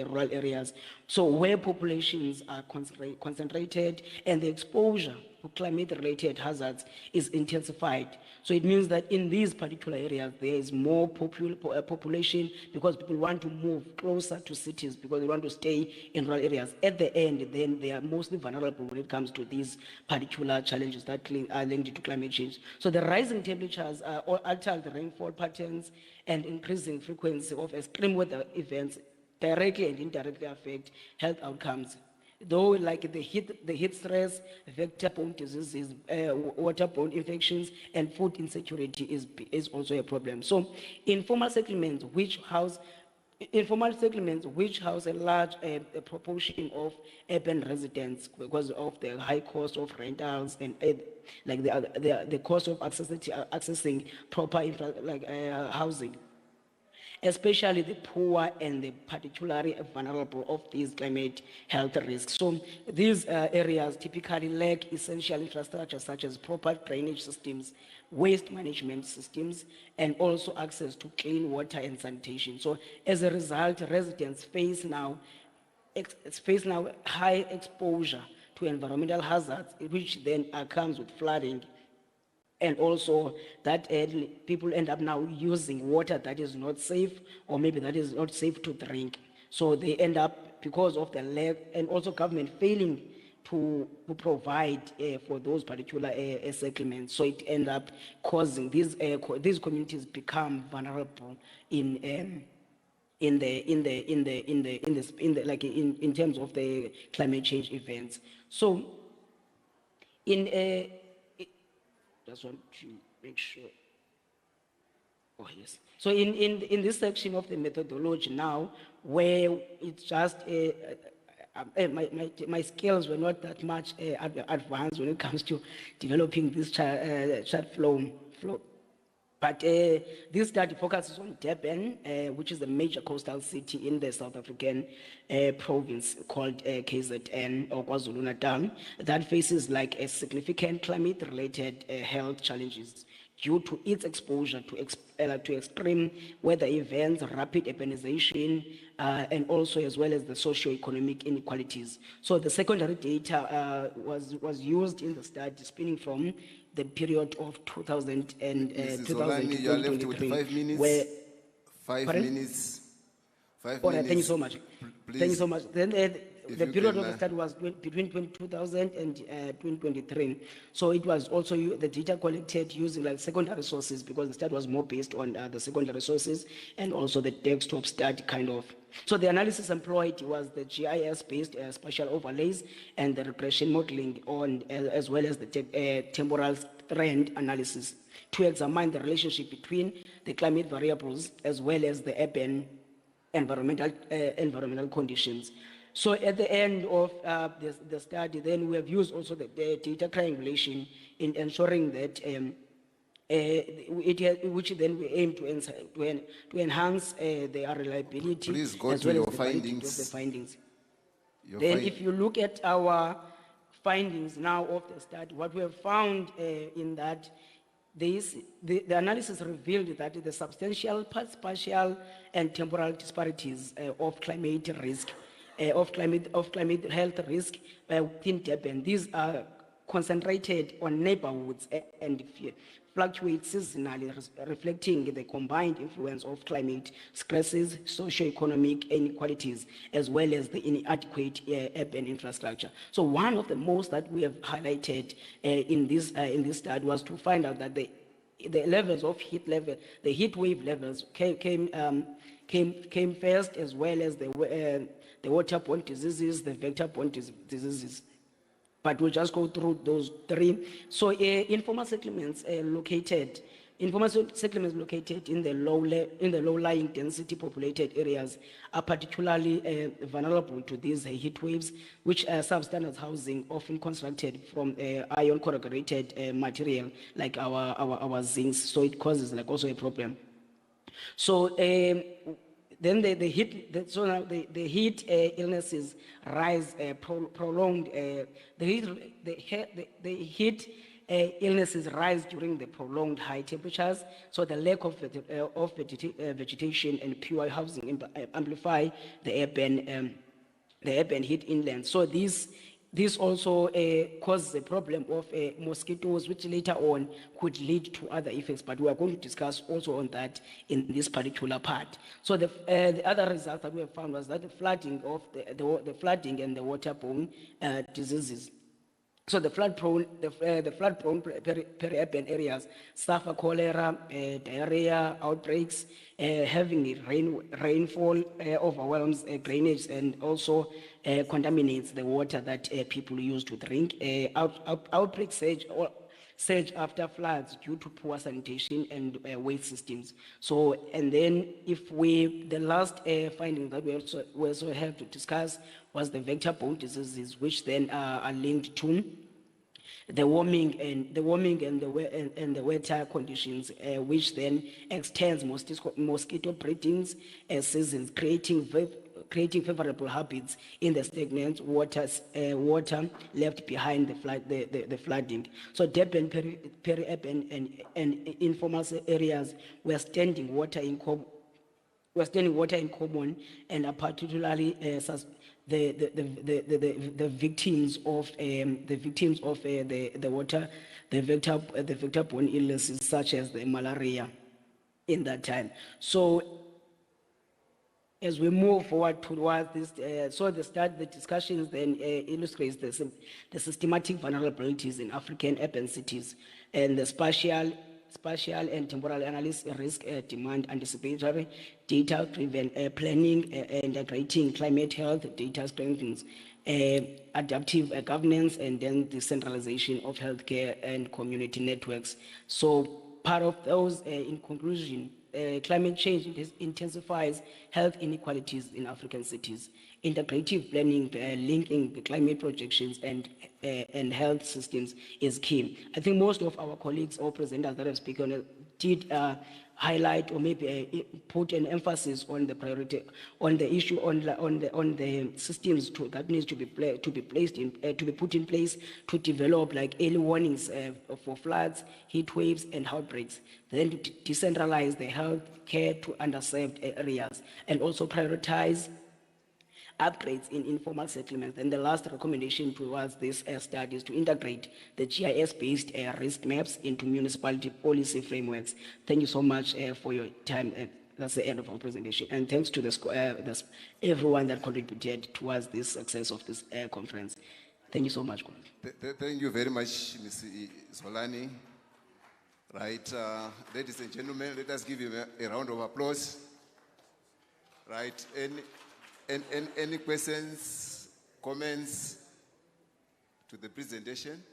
rural areas. So where populations are concentrated and the exposure to climate-related hazards is intensified. So it means that in these particular areas, there is more population because people want to move closer to cities because they want to stay in rural areas. At the end, then they are mostly vulnerable when it comes to these particular challenges that are linked to climate change. So the rising temperatures alter the rainfall patterns and increasing frequency of extreme weather events directly and indirectly affect health outcomes. Though like the heat stress, vector-borne diseases, waterborne infections, and food insecurity is also a problem. So informal settlements which house a large proportion of urban residents because of the high cost of rentals and the cost of accessing proper housing, especially the poor and the particularly vulnerable of these climate health risks. So these areas typically lack essential infrastructure such as proper drainage systems, waste management systems, and also access to clean water and sanitation. So as a result, residents face now high exposure to environmental hazards, which then comes with flooding. And also that people end up now using water that is not safe, or maybe that is not safe to drink. So they end up, because of the lack, and also government failing to provide for those particular settlements. So it ends up causing these communities become vulnerable in terms of the climate change events. So just want to make sure. Oh, yes. So in this section of the methodology now, where it's just, my skills were not that much advanced when it comes to developing this chart flow. But this study focuses on Durban, which is a major coastal city in the South African province called KZN or KwaZulu-Natal, that faces like a significant climate-related health challenges due to its exposure to extreme weather events, rapid urbanization, and also as well as the socio-economic inequalities. So the secondary data was used in the study, spinning from the period of 2000 and Mrs. 2000 Olani, you are left with 5 minutes. Where, 5 pardon? minutes. 5 All right, minutes. thank you so much. Please, Thank you so much. Then if the you period can, of the study was between 2000 and 2023. So it was also the data collected using like secondary sources, because the study was more based on the secondary sources and also the desktop study kind of. So the analysis employed was the GIS-based spatial overlays and the regression modeling as well as the temporal trend analysis to examine the relationship between the climate variables as well as the urban environmental conditions. So at the end of the study, then we have used also the data triangulation in ensuring that which then we aim to enhance their reliability. Please go as to well your as the validity findings. of the findings. Your Then if you look at our findings now of the study, what we have found in that the analysis revealed that the substantial spatial and temporal disparities of climate risk, of climate health risk within Durban, these are concentrated on neighborhoods and fluctuate seasonally, reflecting the combined influence of climate stresses, socio-economic inequalities, as well as the inadequate urban infrastructure. So one of the most that we have highlighted in this study was to find out that the levels of heat wave levels came first, as well as the waterborne diseases, the vector-borne diseases. But we'll just go through those three. So informal settlements located in the low-lying density populated areas are particularly vulnerable to these heat waves, which are substandard housing often constructed from iron corrugated material like our zincs. So it causes like also a problem. So then the heat illnesses rise, prolonged. The heat illnesses rise during the prolonged high temperatures. So the lack of vegetation and pure housing amplify the urban heat inland. So this also causes a problem of mosquitoes, which later on could lead to other effects, but we are going to discuss also on that in this particular part. So the other result that we have found was that the flooding and the waterborne diseases. So the flood-prone peri-urban areas suffer cholera, diarrhea outbreaks, heavy rainfall overwhelms drainage and also contaminates the water that people use to drink. Outbreaks surge after floods due to poor sanitation and waste systems. So, and then the last finding that we also have to discuss was the vector-borne diseases, which then are linked to the warming and the wetter conditions, which then extends mosquito breeding seasons, creating favorable habits in the stagnant water left behind the flooding. So Durban peri-urban and informal areas were standing water in common and are particularly the victims of the vector-borne illnesses such as the malaria in that time. So as we move forward towards this, the discussions then illustrates the systematic vulnerabilities in African urban cities and the spatial and temporal analysis, risk, demand, anticipatory, data-driven planning, integrating climate health, data strengthens, adaptive governance, and then decentralization of healthcare and community networks. So part of those, in conclusion, climate change intensifies health inequalities in African cities. Integrative planning, linking the climate projections and health systems is key. I think most of our colleagues or presenters that have spoken did highlight or maybe put an emphasis on the priority, on the issue, on the systems that needs to be put in place to develop like early warnings for floods, heat waves, and outbreaks. Then to decentralize the health care to underserved areas, and also prioritize upgrades in informal settlements. And the last recommendation towards this study is to integrate the GIS-based risk maps into municipality policy frameworks. Thank you so much for your time. That's the end of our presentation. And thanks to everyone that contributed towards the success of this conference. Thank you so much. Thank you very much, Ms. Zolani. Right, ladies and gentlemen, let us give him a round of applause. Right, any questions, comments to the presentation?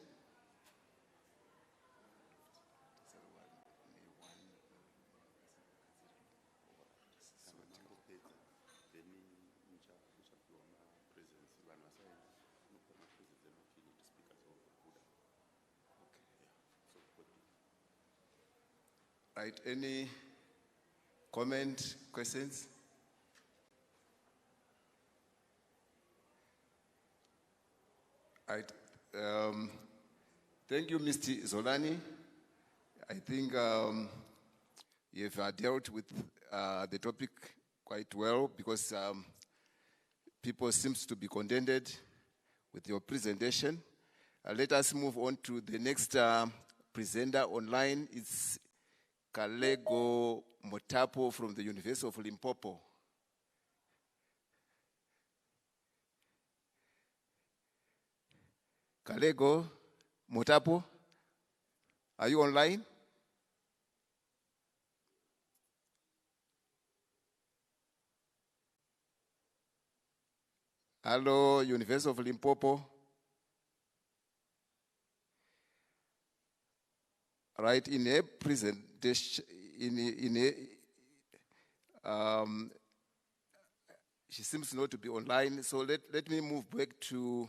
Right, any comment, questions? Right. Thank you, Mr. Zolani. I think you have dealt with the topic quite well because people seem to be contented with your presentation. Let us move on to the next presenter online is Kalego Motapo from the University of Limpopo. Kalego Motapo, are you online? Hello, University of Limpopo. Right, in a presentation, she seems not to be online, so let me move back to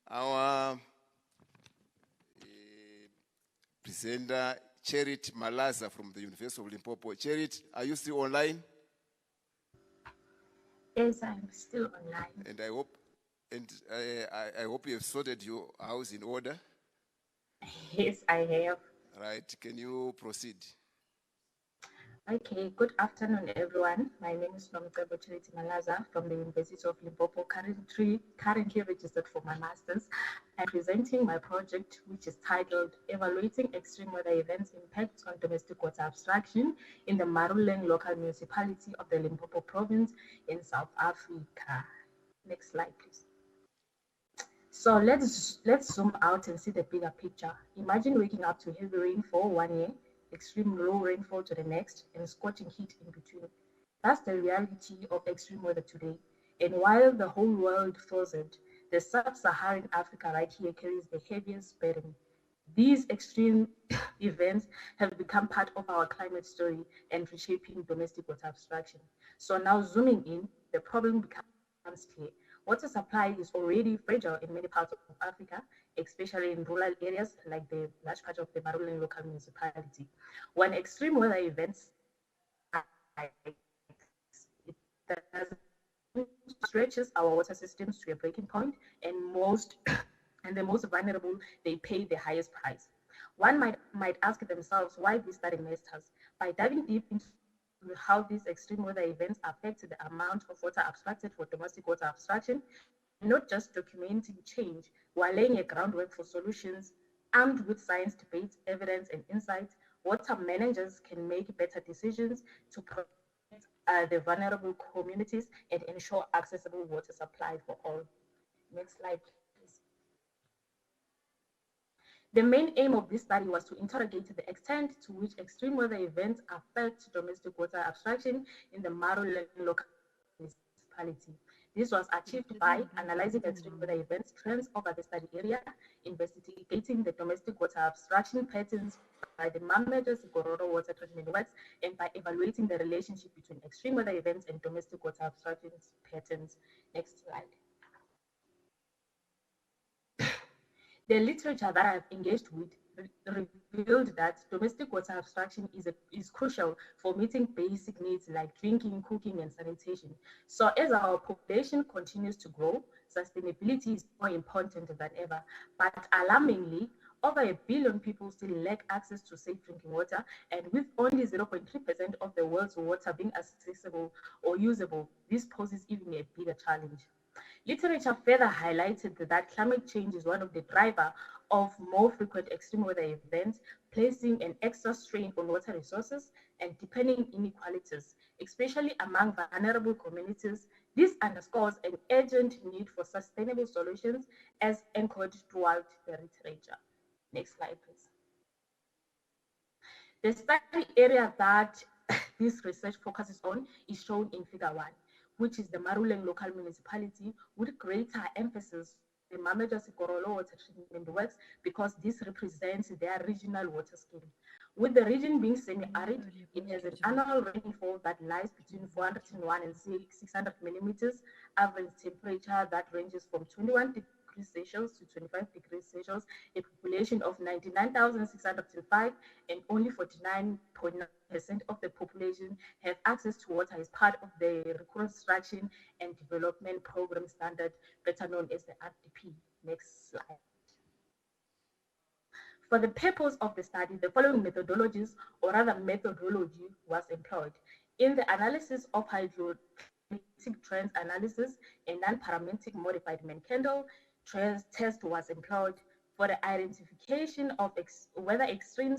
our presenter, Cherit Malaza from the University of Limpopo. Cherit, are you still online? Yes, I'm still online. And I hope you have sorted your house in order. Yes, I have. Right, can you proceed? Okay, good afternoon, everyone. My name is Nomcebo Charity Malaza from the University of Limpopo, currently registered for my master's. I'm presenting my project, which is titled Evaluating Extreme Weather Events Impact on Domestic Water Abstraction in the Maruleng Local Municipality of the Limpopo Province in South Africa. Next slide, please. So let's zoom out and see the bigger picture. Imagine waking up to heavy rainfall one year, extreme low rainfall to the next, and scorching heat in between. That's the reality of extreme weather today. And while the whole world feels it, the sub-Saharan Africa right here carries the heaviest burden. These extreme events have become part of our climate story and reshaping domestic water abstraction. So now zooming in, the problem becomes clear. Water supply is already fragile in many parts of Africa, especially in rural areas like the large part of the Maruleng local municipality. When extreme weather events stretches our water systems to a breaking point, and the most vulnerable, they pay the highest price. One might ask themselves why this study matters. By diving deep into how these extreme weather events affect the amount of water abstracted for domestic water abstraction, not just documenting change, while laying a groundwork for solutions. Armed with science debates, evidence, and insights, water managers can make better decisions to protect the vulnerable communities and ensure accessible water supply for all. Next slide, please. The main aim of this study was to interrogate the extent to which extreme weather events affect domestic water abstraction in the Maruleng local municipality. This was achieved by analyzing extreme weather events trends over the study area, investigating the domestic water abstraction patterns by the Mameja-Sigororo water treatment works, and by evaluating the relationship between extreme weather events and domestic water abstraction patterns. Next slide. The literature that I've engaged with revealed that domestic water abstraction is crucial for meeting basic needs like drinking, cooking, and sanitation. So as our population continues to grow, sustainability is more important than ever. But alarmingly, over 1 billion people still lack access to safe drinking water, and with only 0.3% of the world's water being accessible or usable, this poses even a bigger challenge. Literature further highlighted that climate change is one of the drivers of more frequent extreme weather events, placing an extra strain on water resources and deepening inequalities, especially among vulnerable communities. This underscores an urgent need for sustainable solutions as anchored throughout the literature. Next slide, please. The study area that this research focuses on is shown in Figure 1, which is the Maruleng local municipality, with greater emphasis on the Mameja-Sigororo water treatment works because this represents their regional water scheme. With the region being semi-arid, it has an annual rainfall that lies between 401 and 600 millimeters, average temperature that ranges from 21 degrees Celsius to 25 degrees Celsius, a population of 99,605, and only 49.9% of the population have access to water as part of the Reconstruction and Development Program Standard, better known as the RDP. Next slide. For the purpose of the study, the following methodologies, or rather methodology, was employed. In the analysis of hydroclimatic trends analysis, a non-parametric modified Menkendall test was employed. for the identification of whether extreme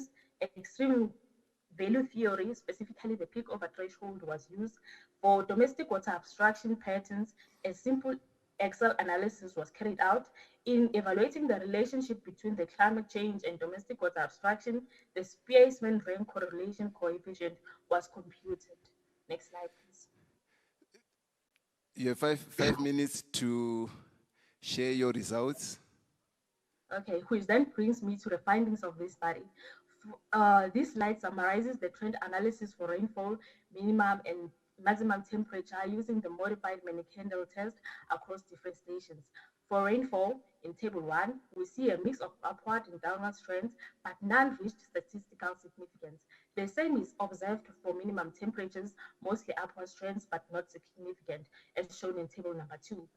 value theory, specifically the peak over threshold, was used. For domestic water abstraction patterns, a simple Excel analysis was carried out. In evaluating the relationship between the climate change and domestic water abstraction, the Spearman-Rank correlation coefficient was computed. Next slide, please. You have five minutes to share your results. Okay, which then brings me to the findings of this study. This slide summarizes the trend analysis for rainfall, minimum and maximum temperature using the modified Manning-Kendall test across different stations. For rainfall, in Table 1, we see a mix of upward and downward trends, but none reached statistical significance. The same is observed for minimum temperatures, mostly upward trends, but not significant, as shown in Table number 2.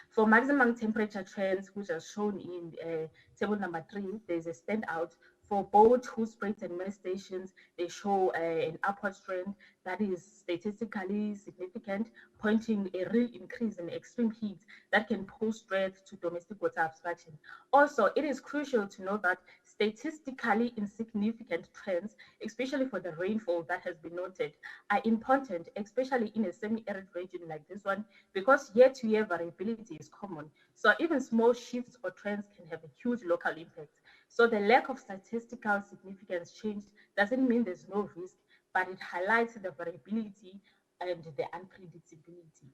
For maximum temperature trends, which are shown in Table number 3, there's a standout. For both Hoedspruit and Mesh stations, they show an upward trend that is statistically significant, pointing a real increase in extreme heat that can pose threat to domestic water abstraction. Also, it is crucial to note that statistically insignificant trends, especially for the rainfall that has been noted, are important, especially in a semi-arid region like this one, because year-to-year variability is common. So even small shifts or trends can have a huge local impact. So the lack of statistical significance change doesn't mean there's no risk, but it highlights the variability and the unpredictability.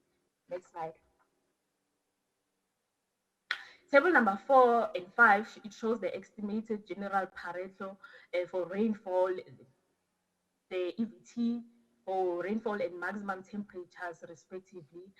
Next slide. Table number 4 and 5, it shows the estimated general Pareto for rainfall, the EVT for rainfall and maximum temperatures respectively.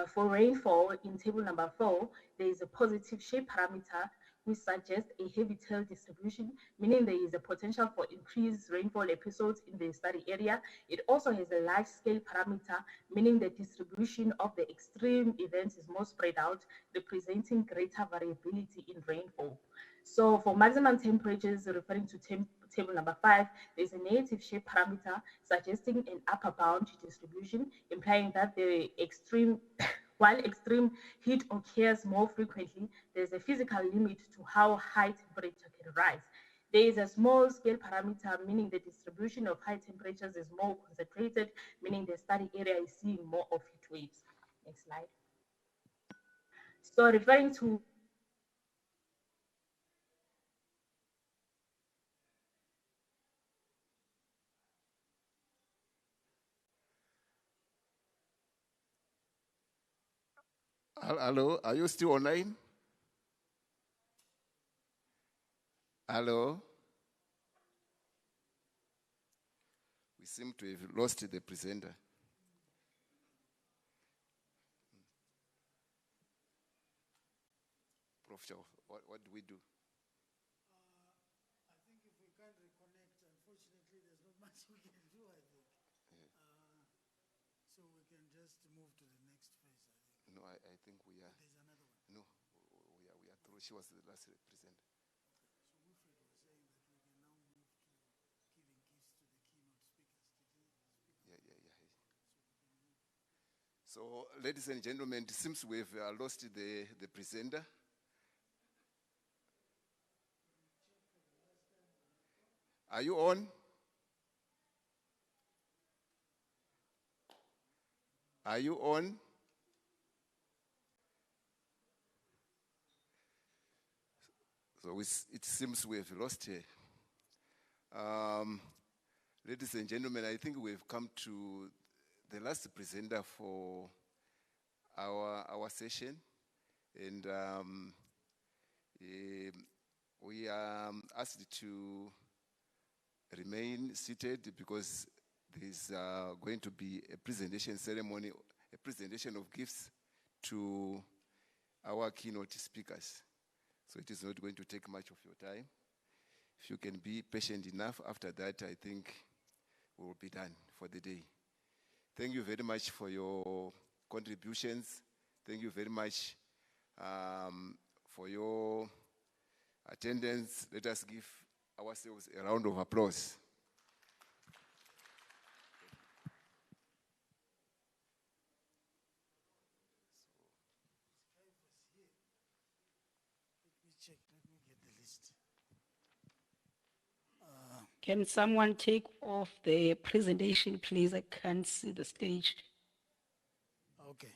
For rainfall in table number 4, there is a positive shape parameter which suggests a heavy tail distribution, meaning there is a potential for increased rainfall episodes in the study area. It also has a large scale parameter, meaning the distribution of the extreme events is more spread out, representing greater variability in rainfall. So for maximum temperatures, referring to table number 5, there's a negative shape parameter suggesting an upper bound distribution, implying that the extreme while extreme heat occurs more frequently, there's a physical limit to how high temperature can rise. There is a small scale parameter, meaning the distribution of high temperatures is more concentrated, meaning the study area is seeing more of heat waves. Next slide. So referring to Hello, are you still online? Hello? We seem to have lost the presenter. Prof. Chow, what do we do? I think if we can't reconnect, unfortunately, there's not much we can do, I think. So we can just move to the next phase, I think. No, I think we are. There's another one. No, we are through. She was the last presenter. So Wilfred was saying that we can now move to giving gifts to the keynote speakers. Yeah. So, ladies and gentlemen, it seems we've lost the presenter. Are you on? Are you on? So it seems we have lost her. Ladies and gentlemen, I think we've come to the last presenter for our session. And we are asked to remain seated because there's going to be a presentation ceremony, a presentation of gifts to our keynote speakers. So it is not going to take much of your time. If you can be patient enough, after that, I think we will be done for the day. Thank you very much for your contributions. Thank you very much for your attendance. Let us give ourselves a round of applause. Can someone take off the presentation, please? I can't see the stage. Okay.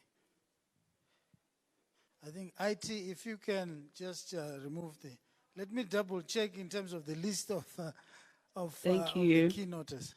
I think IT, if you can just remove the. Let me double check in terms of the list of Thank of the you. keynotes.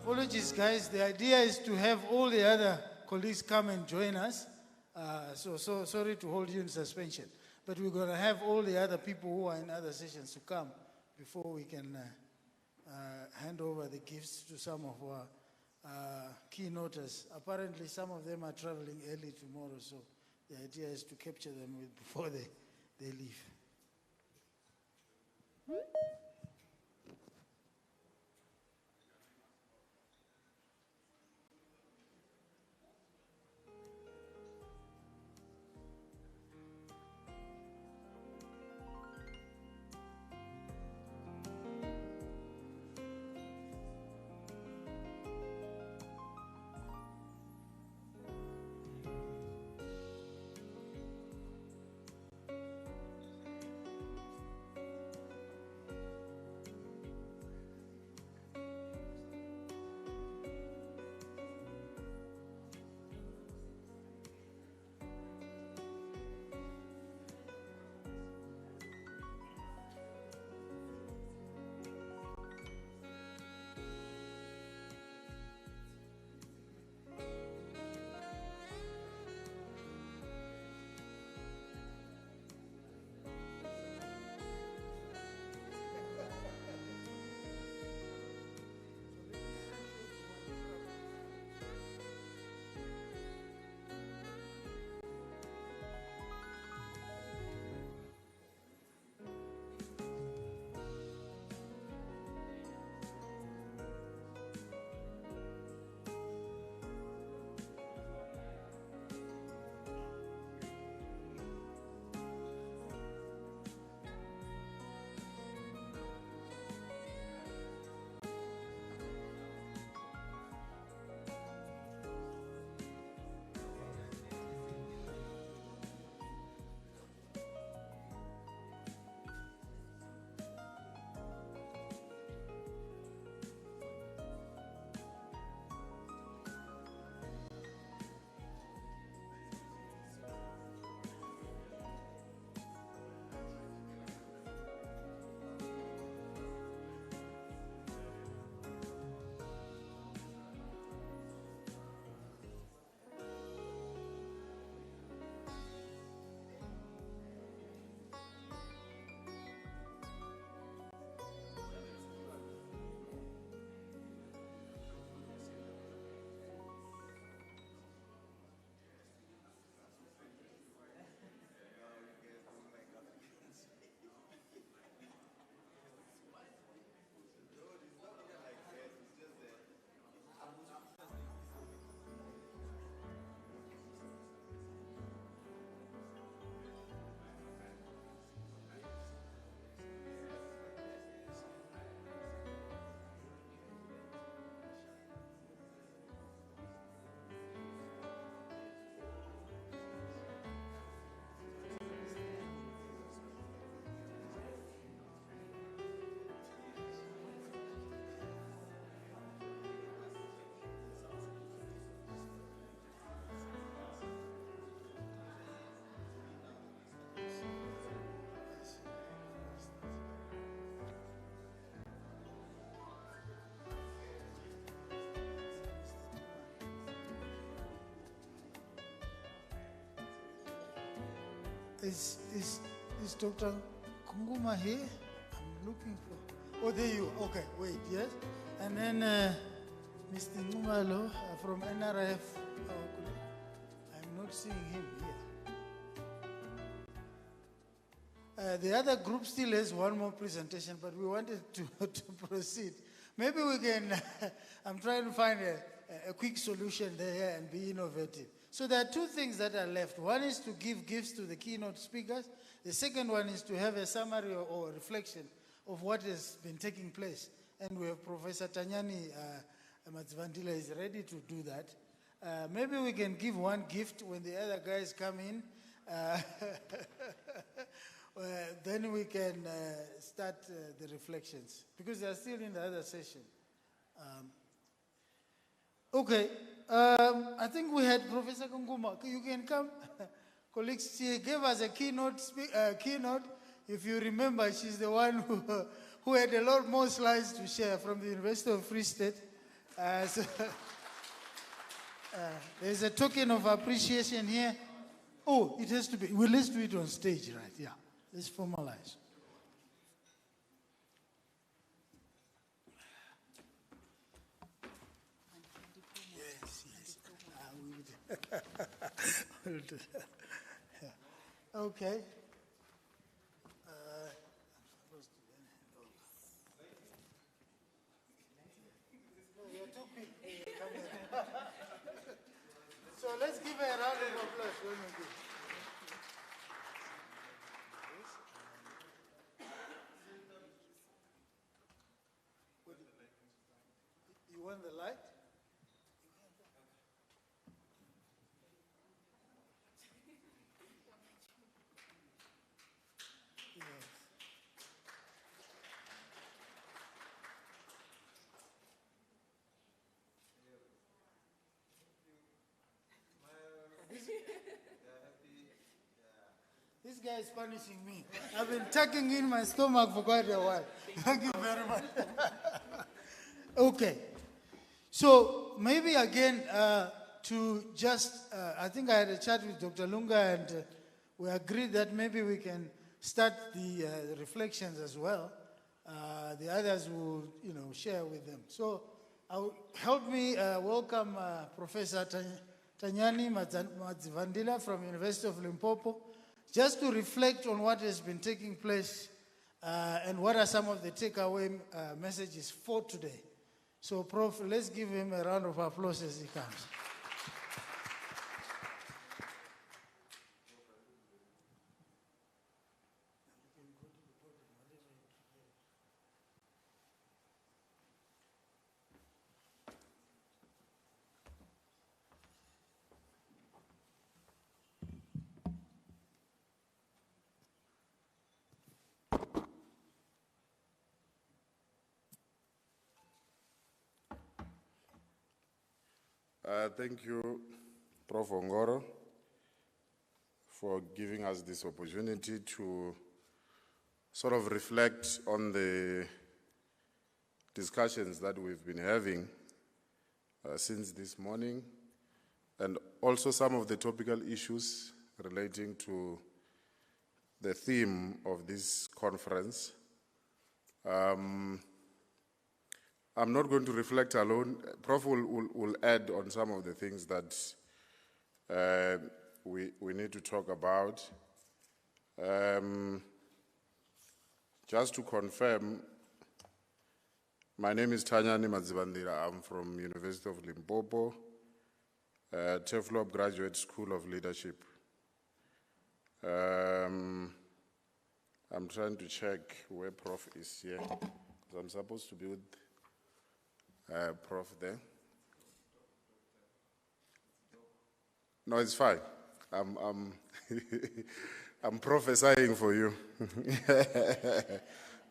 Apologies, guys. The idea is to have all the other colleagues come and join us. So sorry to hold you in suspension. But we're going to have all the other people who are in other sessions to come before we can hand over the gifts to some of our keynoters. Apparently, some of them are traveling early tomorrow, so the idea is to capture them before they leave. Is Dr. Kunguma here? I'm looking for. Oh, there you. Okay, wait. Yes, and then Mr. Ngumalo from NRF. I'm not seeing him here. The other group still has one more presentation, but we wanted to proceed. Maybe we can. I'm trying to find a quick solution there and be innovative. So there are two things that are left. One is to give gifts to the keynote speakers. The second one is to have a summary or reflection of what has been taking place. And we have Professor Tanyani Matsivandila is ready to do that. Maybe we can give one gift when the other guys come in. Then we can start the reflections, because they are still in the other session. Okay, I think we had Professor Kunguma. You can come. Colleagues, she gave us a keynote. If you remember, she's the one who had a lot more slides to share from the University of Free State. So, there's a token of appreciation here. Oh, it has to be. Well, let's do it on stage, right? Yeah, let's formalize. We'll do that. Yeah. Okay. So let's give her a round of applause when we do. You want the light? This guy is punishing me. I've been tucking in my stomach for quite a while. Thank you very much. Okay. So maybe again, to just, I think I had a chat with Dr. Lunga, and we agreed that maybe we can start the reflections as well. The others will, share with them. So help me welcome Professor Tanyani Matsivandila from University of Limpopo, just to reflect on what has been taking place and what are some of the takeaway messages for today. So, Prof, let's give him a round of applause as he comes. Thank you, Prof. Ongoro, for giving us this opportunity to sort of reflect on the discussions that we've been having since this morning, and also some of the topical issues relating to the theme of this conference. I'm not going to reflect alone. Prof will add on some of the things that we need to talk about. Just to confirm, my name is Tanyani Matsivandila. I'm from University of Limpopo, Teflop Graduate School of Leadership. I'm trying to check where Prof is here, because I'm supposed to be with Prof there. No, it's fine. I'm I'm prophesying for you.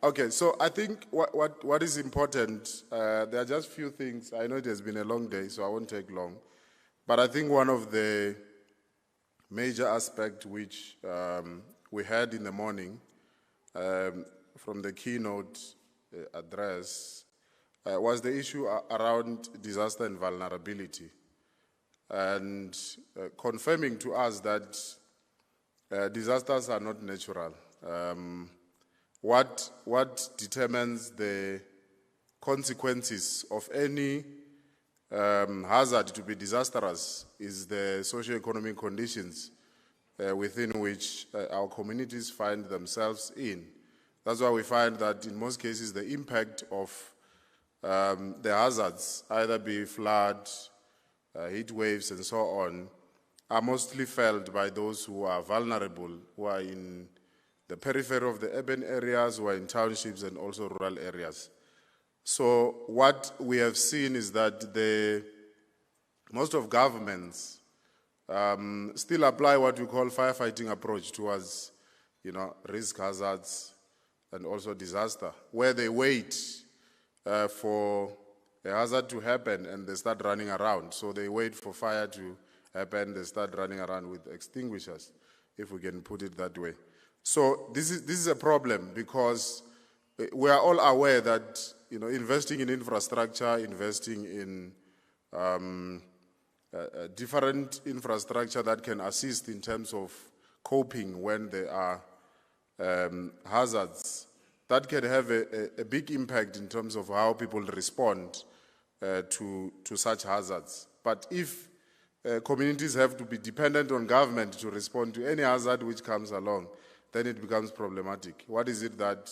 Okay, so I think what is important, there are just few things. I know it has been a long day, so I won't take long. But I think one of the major aspects which we had in the morning from the keynote address was the issue around disaster and vulnerability, and confirming to us that disasters are not natural. What determines the consequences of any hazard to be disastrous is the socio-economic conditions within which our communities find themselves in. That's why we find that in most cases the impact of the hazards, either be flood, heat waves and so on, are mostly felt by those who are vulnerable, who are in the periphery of the urban areas, who are in townships and also rural areas. So what we have seen is that most of governments still apply what we call firefighting approach towards, risk hazards and also disaster, where they wait for a hazard to happen and they start running around. So they wait for fire to happen, they start running around with extinguishers, if we can put it that way. So this is a problem because we are all aware that investing in infrastructure, investing in different infrastructure that can assist in terms of coping when there are hazards, that can have a big impact in terms of how people respond to such hazards. But if communities have to be dependent on government to respond to any hazard which comes along, then it becomes problematic. What is it that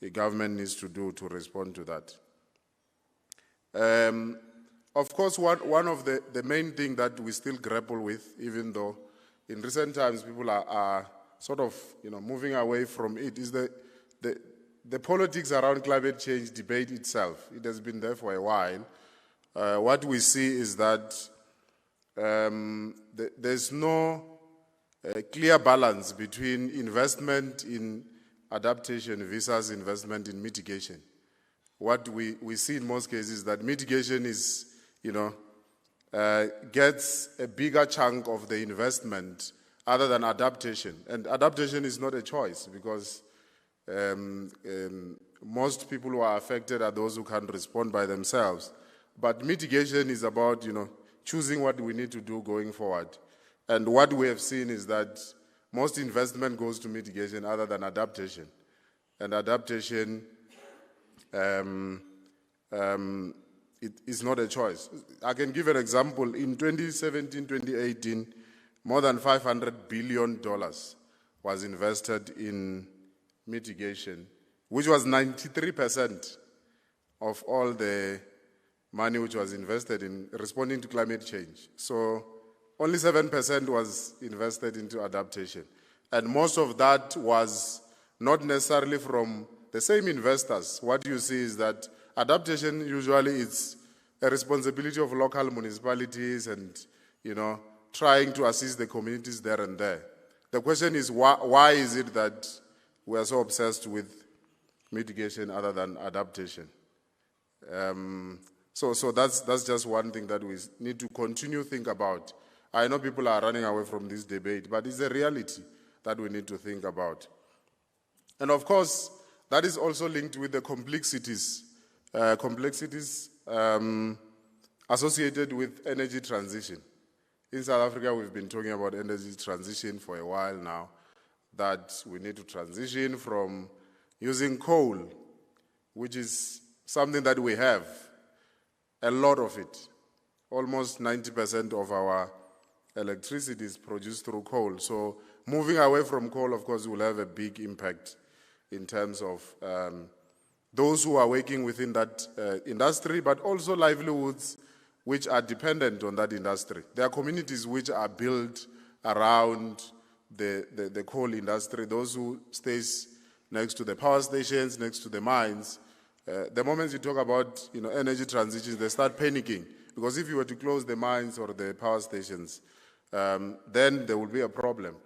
the government needs to do to respond to that? Of course, one of the main things that we still grapple with, even though in recent times people are sort of moving away from it, is the politics around climate change debate itself. It has been there for a while. What we see is that there's no clear balance between investment in adaptation versus investment in mitigation. What we see in most cases is that mitigation is, gets a bigger chunk of the investment other than adaptation. And adaptation is not a choice because most people who are affected are those who can't respond by themselves. But mitigation is about, choosing what we need to do going forward. And what we have seen is that most investment goes to mitigation other than adaptation. And adaptation, it is not a choice. I can give an example. In 2017, 2018, more than $500 billion was invested in mitigation, which was 93% of all the money which was invested in responding to climate change. So only 7% was invested into adaptation. And most of that was not necessarily from the same investors. What you see is that adaptation usually is a responsibility of local municipalities and, trying to assist the communities there and there. The question is, why is it that we are so obsessed with mitigation other than adaptation? So that's just one thing that we need to continue to think about. I know people are running away from this debate, but it's a reality that we need to think about. And of course, that is also linked with the complexities associated with energy transition. In South Africa, we've been talking about energy transition for a while now, that we need to transition from using coal, which is something that we have, a lot of it. Almost 90% of our electricity is produced through coal. So moving away from coal, of course, will have a big impact in terms of those who are working within that industry, but also livelihoods which are dependent on that industry. There are communities which are built around the coal industry, those who stays next to the power stations, next to the mines. The moment you talk about energy transition, they start panicking, because if you were to close the mines or the power stations, then there will be a problem.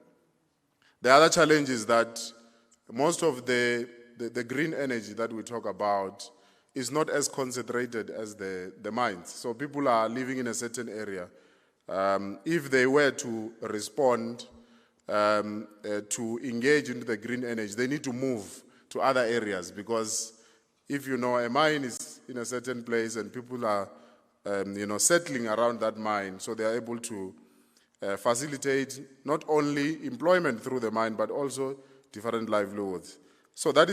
The other challenge is that most of the green energy that we talk about is not as concentrated as the mines. So people are living in a certain area. If they were to respond to engage into the green energy, they need to move to other areas, because if a mine is in a certain place and people are settling around that mine, so they are able to facilitate not only employment through the mine, but also different livelihoods. So there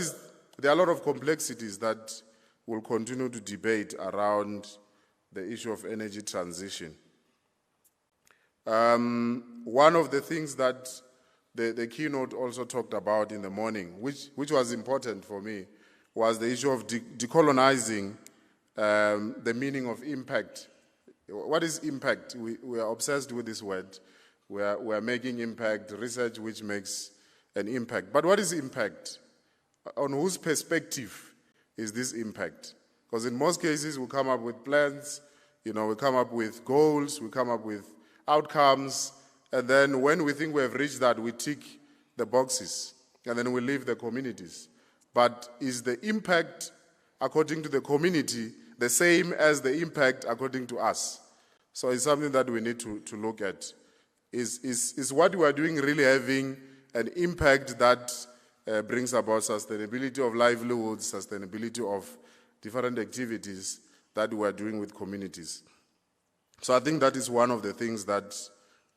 are a lot of complexities that we'll continue to debate around the issue of energy transition. One of the things that the keynote also talked about in the morning, which was important for me, was the issue of decolonizing the meaning of impact. What is impact? We are obsessed with this word. We are making impact, research which makes an impact. But what is impact? On whose perspective is this impact? Because in most cases we come up with plans, we come up with goals, we come up with outcomes, and then when we think we have reached that, we tick the boxes, and then we leave the communities. But is the impact according to the community the same as the impact according to us? So it's something that we need to look at. Is what we are doing really having an impact that brings about sustainability of livelihoods, sustainability of different activities that we are doing with communities? So I think that is one of the things that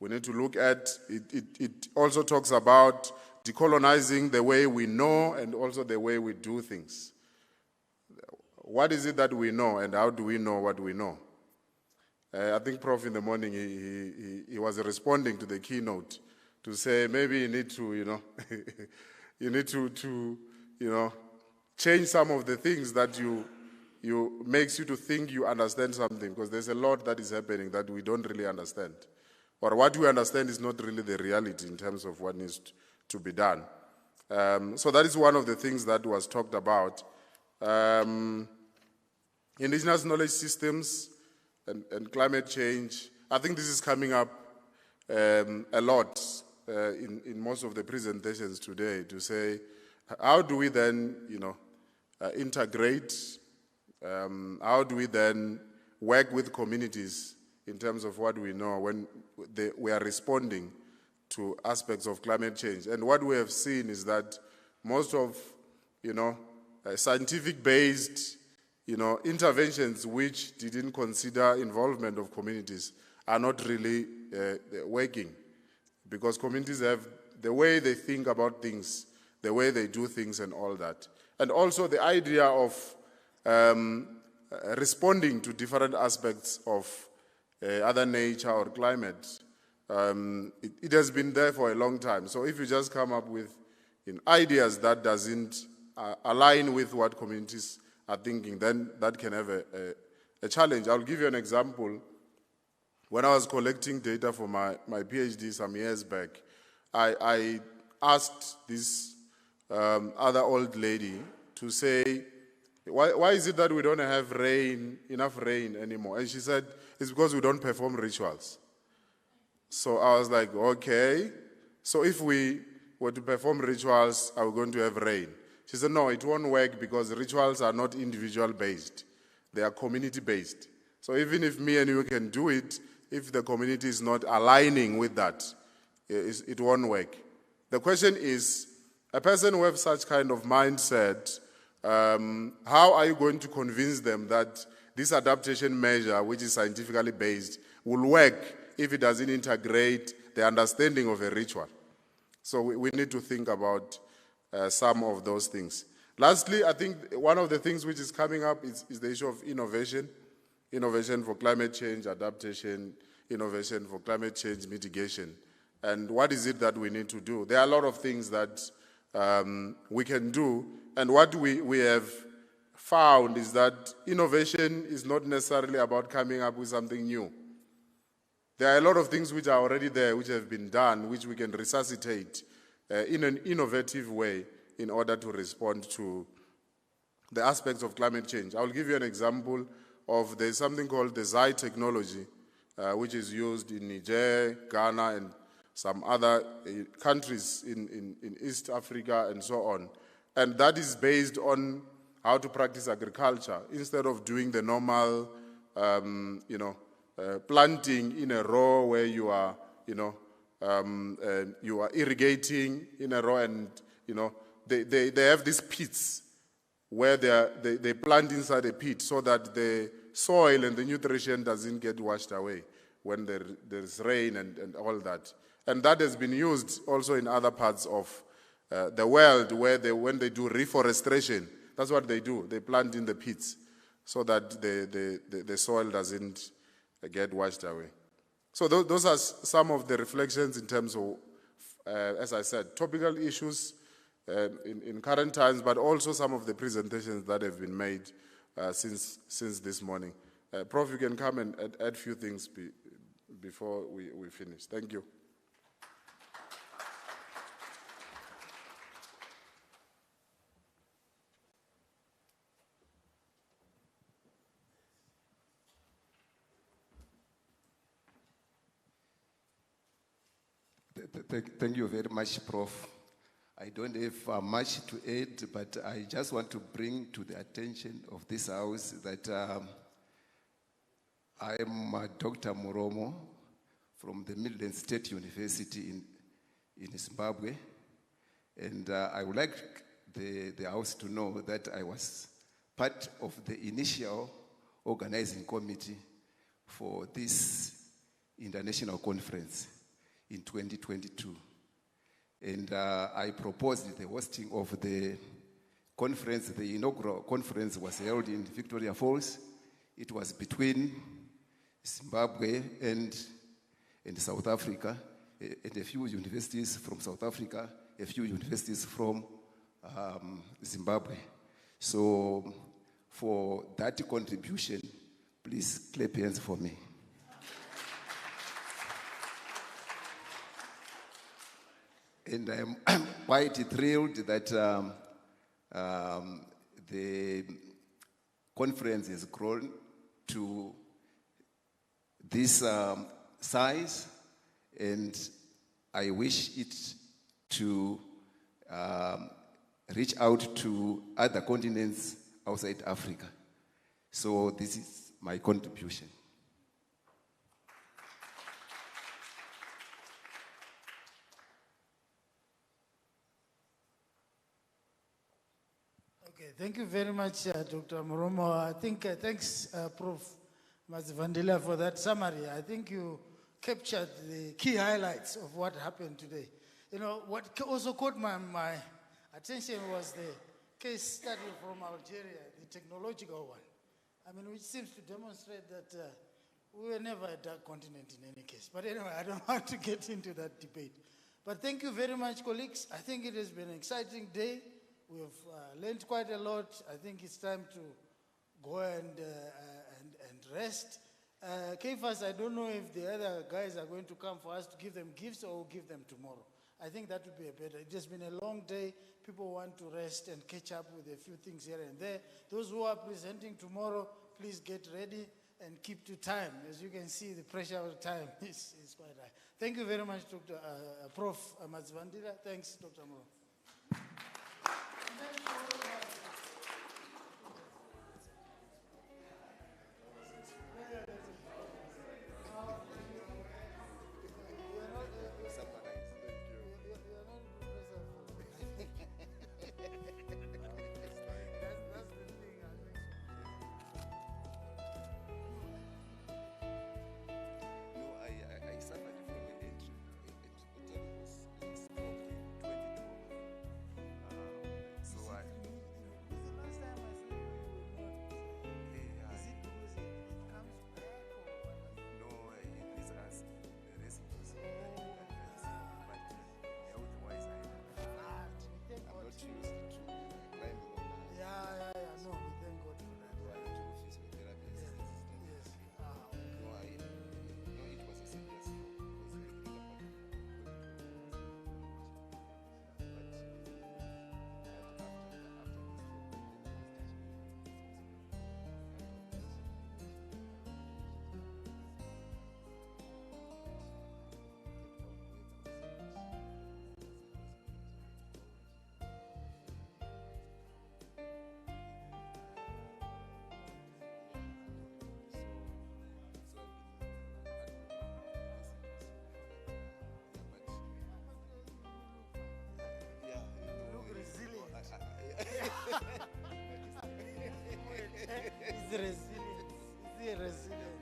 we need to look at. It also talks about decolonizing the way we know and also the way we do things. What is it that we know, and how do we know what we know? I think Prof in the morning, he was responding to the keynote to say maybe you need to, you need to change some of the things that makes you to think you understand something, because there's a lot that is happening that we don't really understand. Or what we understand is not really the reality in terms of what needs to be done. So that is one of the things that was talked about. Indigenous knowledge systems and climate change, I think this is coming up a lot in most of the presentations today, to say, how do we then, integrate, how do we then work with communities in terms of what we know when we are responding to aspects of climate change? And what we have seen is that most of, scientific-based, interventions which didn't consider involvement of communities are not really working, because communities have the way they think about things, the way they do things and all that. And also the idea of responding to different aspects of other nature or climate, it has been there for a long time. So if you just come up with ideas that doesn't align with what communities are thinking, then that can have a challenge. I'll give you an example. When I was collecting data for my PhD some years back, I asked this other old lady to say, why is it that we don't have enough rain anymore? And she said, it's because we don't perform rituals. So I was like, okay, so if we were to perform rituals, are we going to have rain? She said, no, it won't work because rituals are not individual-based. They are community-based. So even if me and you can do it, if the community is not aligning with that, it won't work. The question is, a person who has such kind of mindset, how are you going to convince them that this adaptation measure, which is scientifically based, will work if it doesn't integrate the understanding of a ritual? So we need to think about some of those things. Lastly, I think one of the things which is coming up is the issue of innovation. Innovation for climate change adaptation, innovation for climate change mitigation. And what is it that we need to do? There are a lot of things that we can do. And what we have found is that innovation is not necessarily about coming up with something new. There are a lot of things which are already there, which have been done, which we can resuscitate in an innovative way in order to respond to the aspects of climate change. I'll give you an example of, there's something called the Zai technology, which is used in Niger, Ghana, and some other countries in East Africa and so on. And that is based on how to practice agriculture. Instead of doing the normal, planting in a row where you are, you are irrigating in a row, and they have these pits where they plant inside a pit so that the soil and the nutrition doesn't get washed away. when there's rain and all that. And that has been used also in other parts of the world where when they do reforestation, that's what they do. They plant in the pits so that the soil doesn't get washed away. So those are some of the reflections in terms of, as I said, topical issues in current times, but also some of the presentations that have been made since this morning. Prof, you can come and add a few things before we finish. Thank you. Thank you very much, Prof. I don't have much to add, but I just want to bring to the attention of this House that I am Dr. Muromo from the Midland State University in Zimbabwe, and I would like the House to know that I was part of the initial organizing committee for this international conference in 2022. And I proposed the hosting of the conference. The inaugural conference was held in Victoria Falls. It was between Zimbabwe and South Africa, and a few universities from South Africa, a few universities from Zimbabwe. So for that contribution, please clap hands for me. And I'm quite thrilled that the conference has grown to this size, and I wish it to reach out to other continents outside Africa. So this is my contribution. Okay, thank you very much, Dr. Muromo. I think, thanks, Prof. Mazvandila, for that summary. I think you captured the key highlights of what happened today. You know, what also caught my attention was the case study from Algeria, the technological one. I mean, which seems to demonstrate that we were never a dark continent in any case. But anyway, I don't want to get into that debate. But thank you very much, colleagues. I think it has been an exciting day. We have learned quite a lot. I think it's time to go and rest. Keifas, I don't know if the other guys are going to come for us to give them gifts or we'll give them tomorrow. I think that would be a better. It has been a long day. People want to rest and catch up with a few things here and there. Those who are presenting tomorrow, please get ready and keep to time. As you can see, the pressure of time is quite high. Thank you very much, Dr. Prof. Mazvandila. Thanks, Dr. Moro. It's resilience. It's the resilience.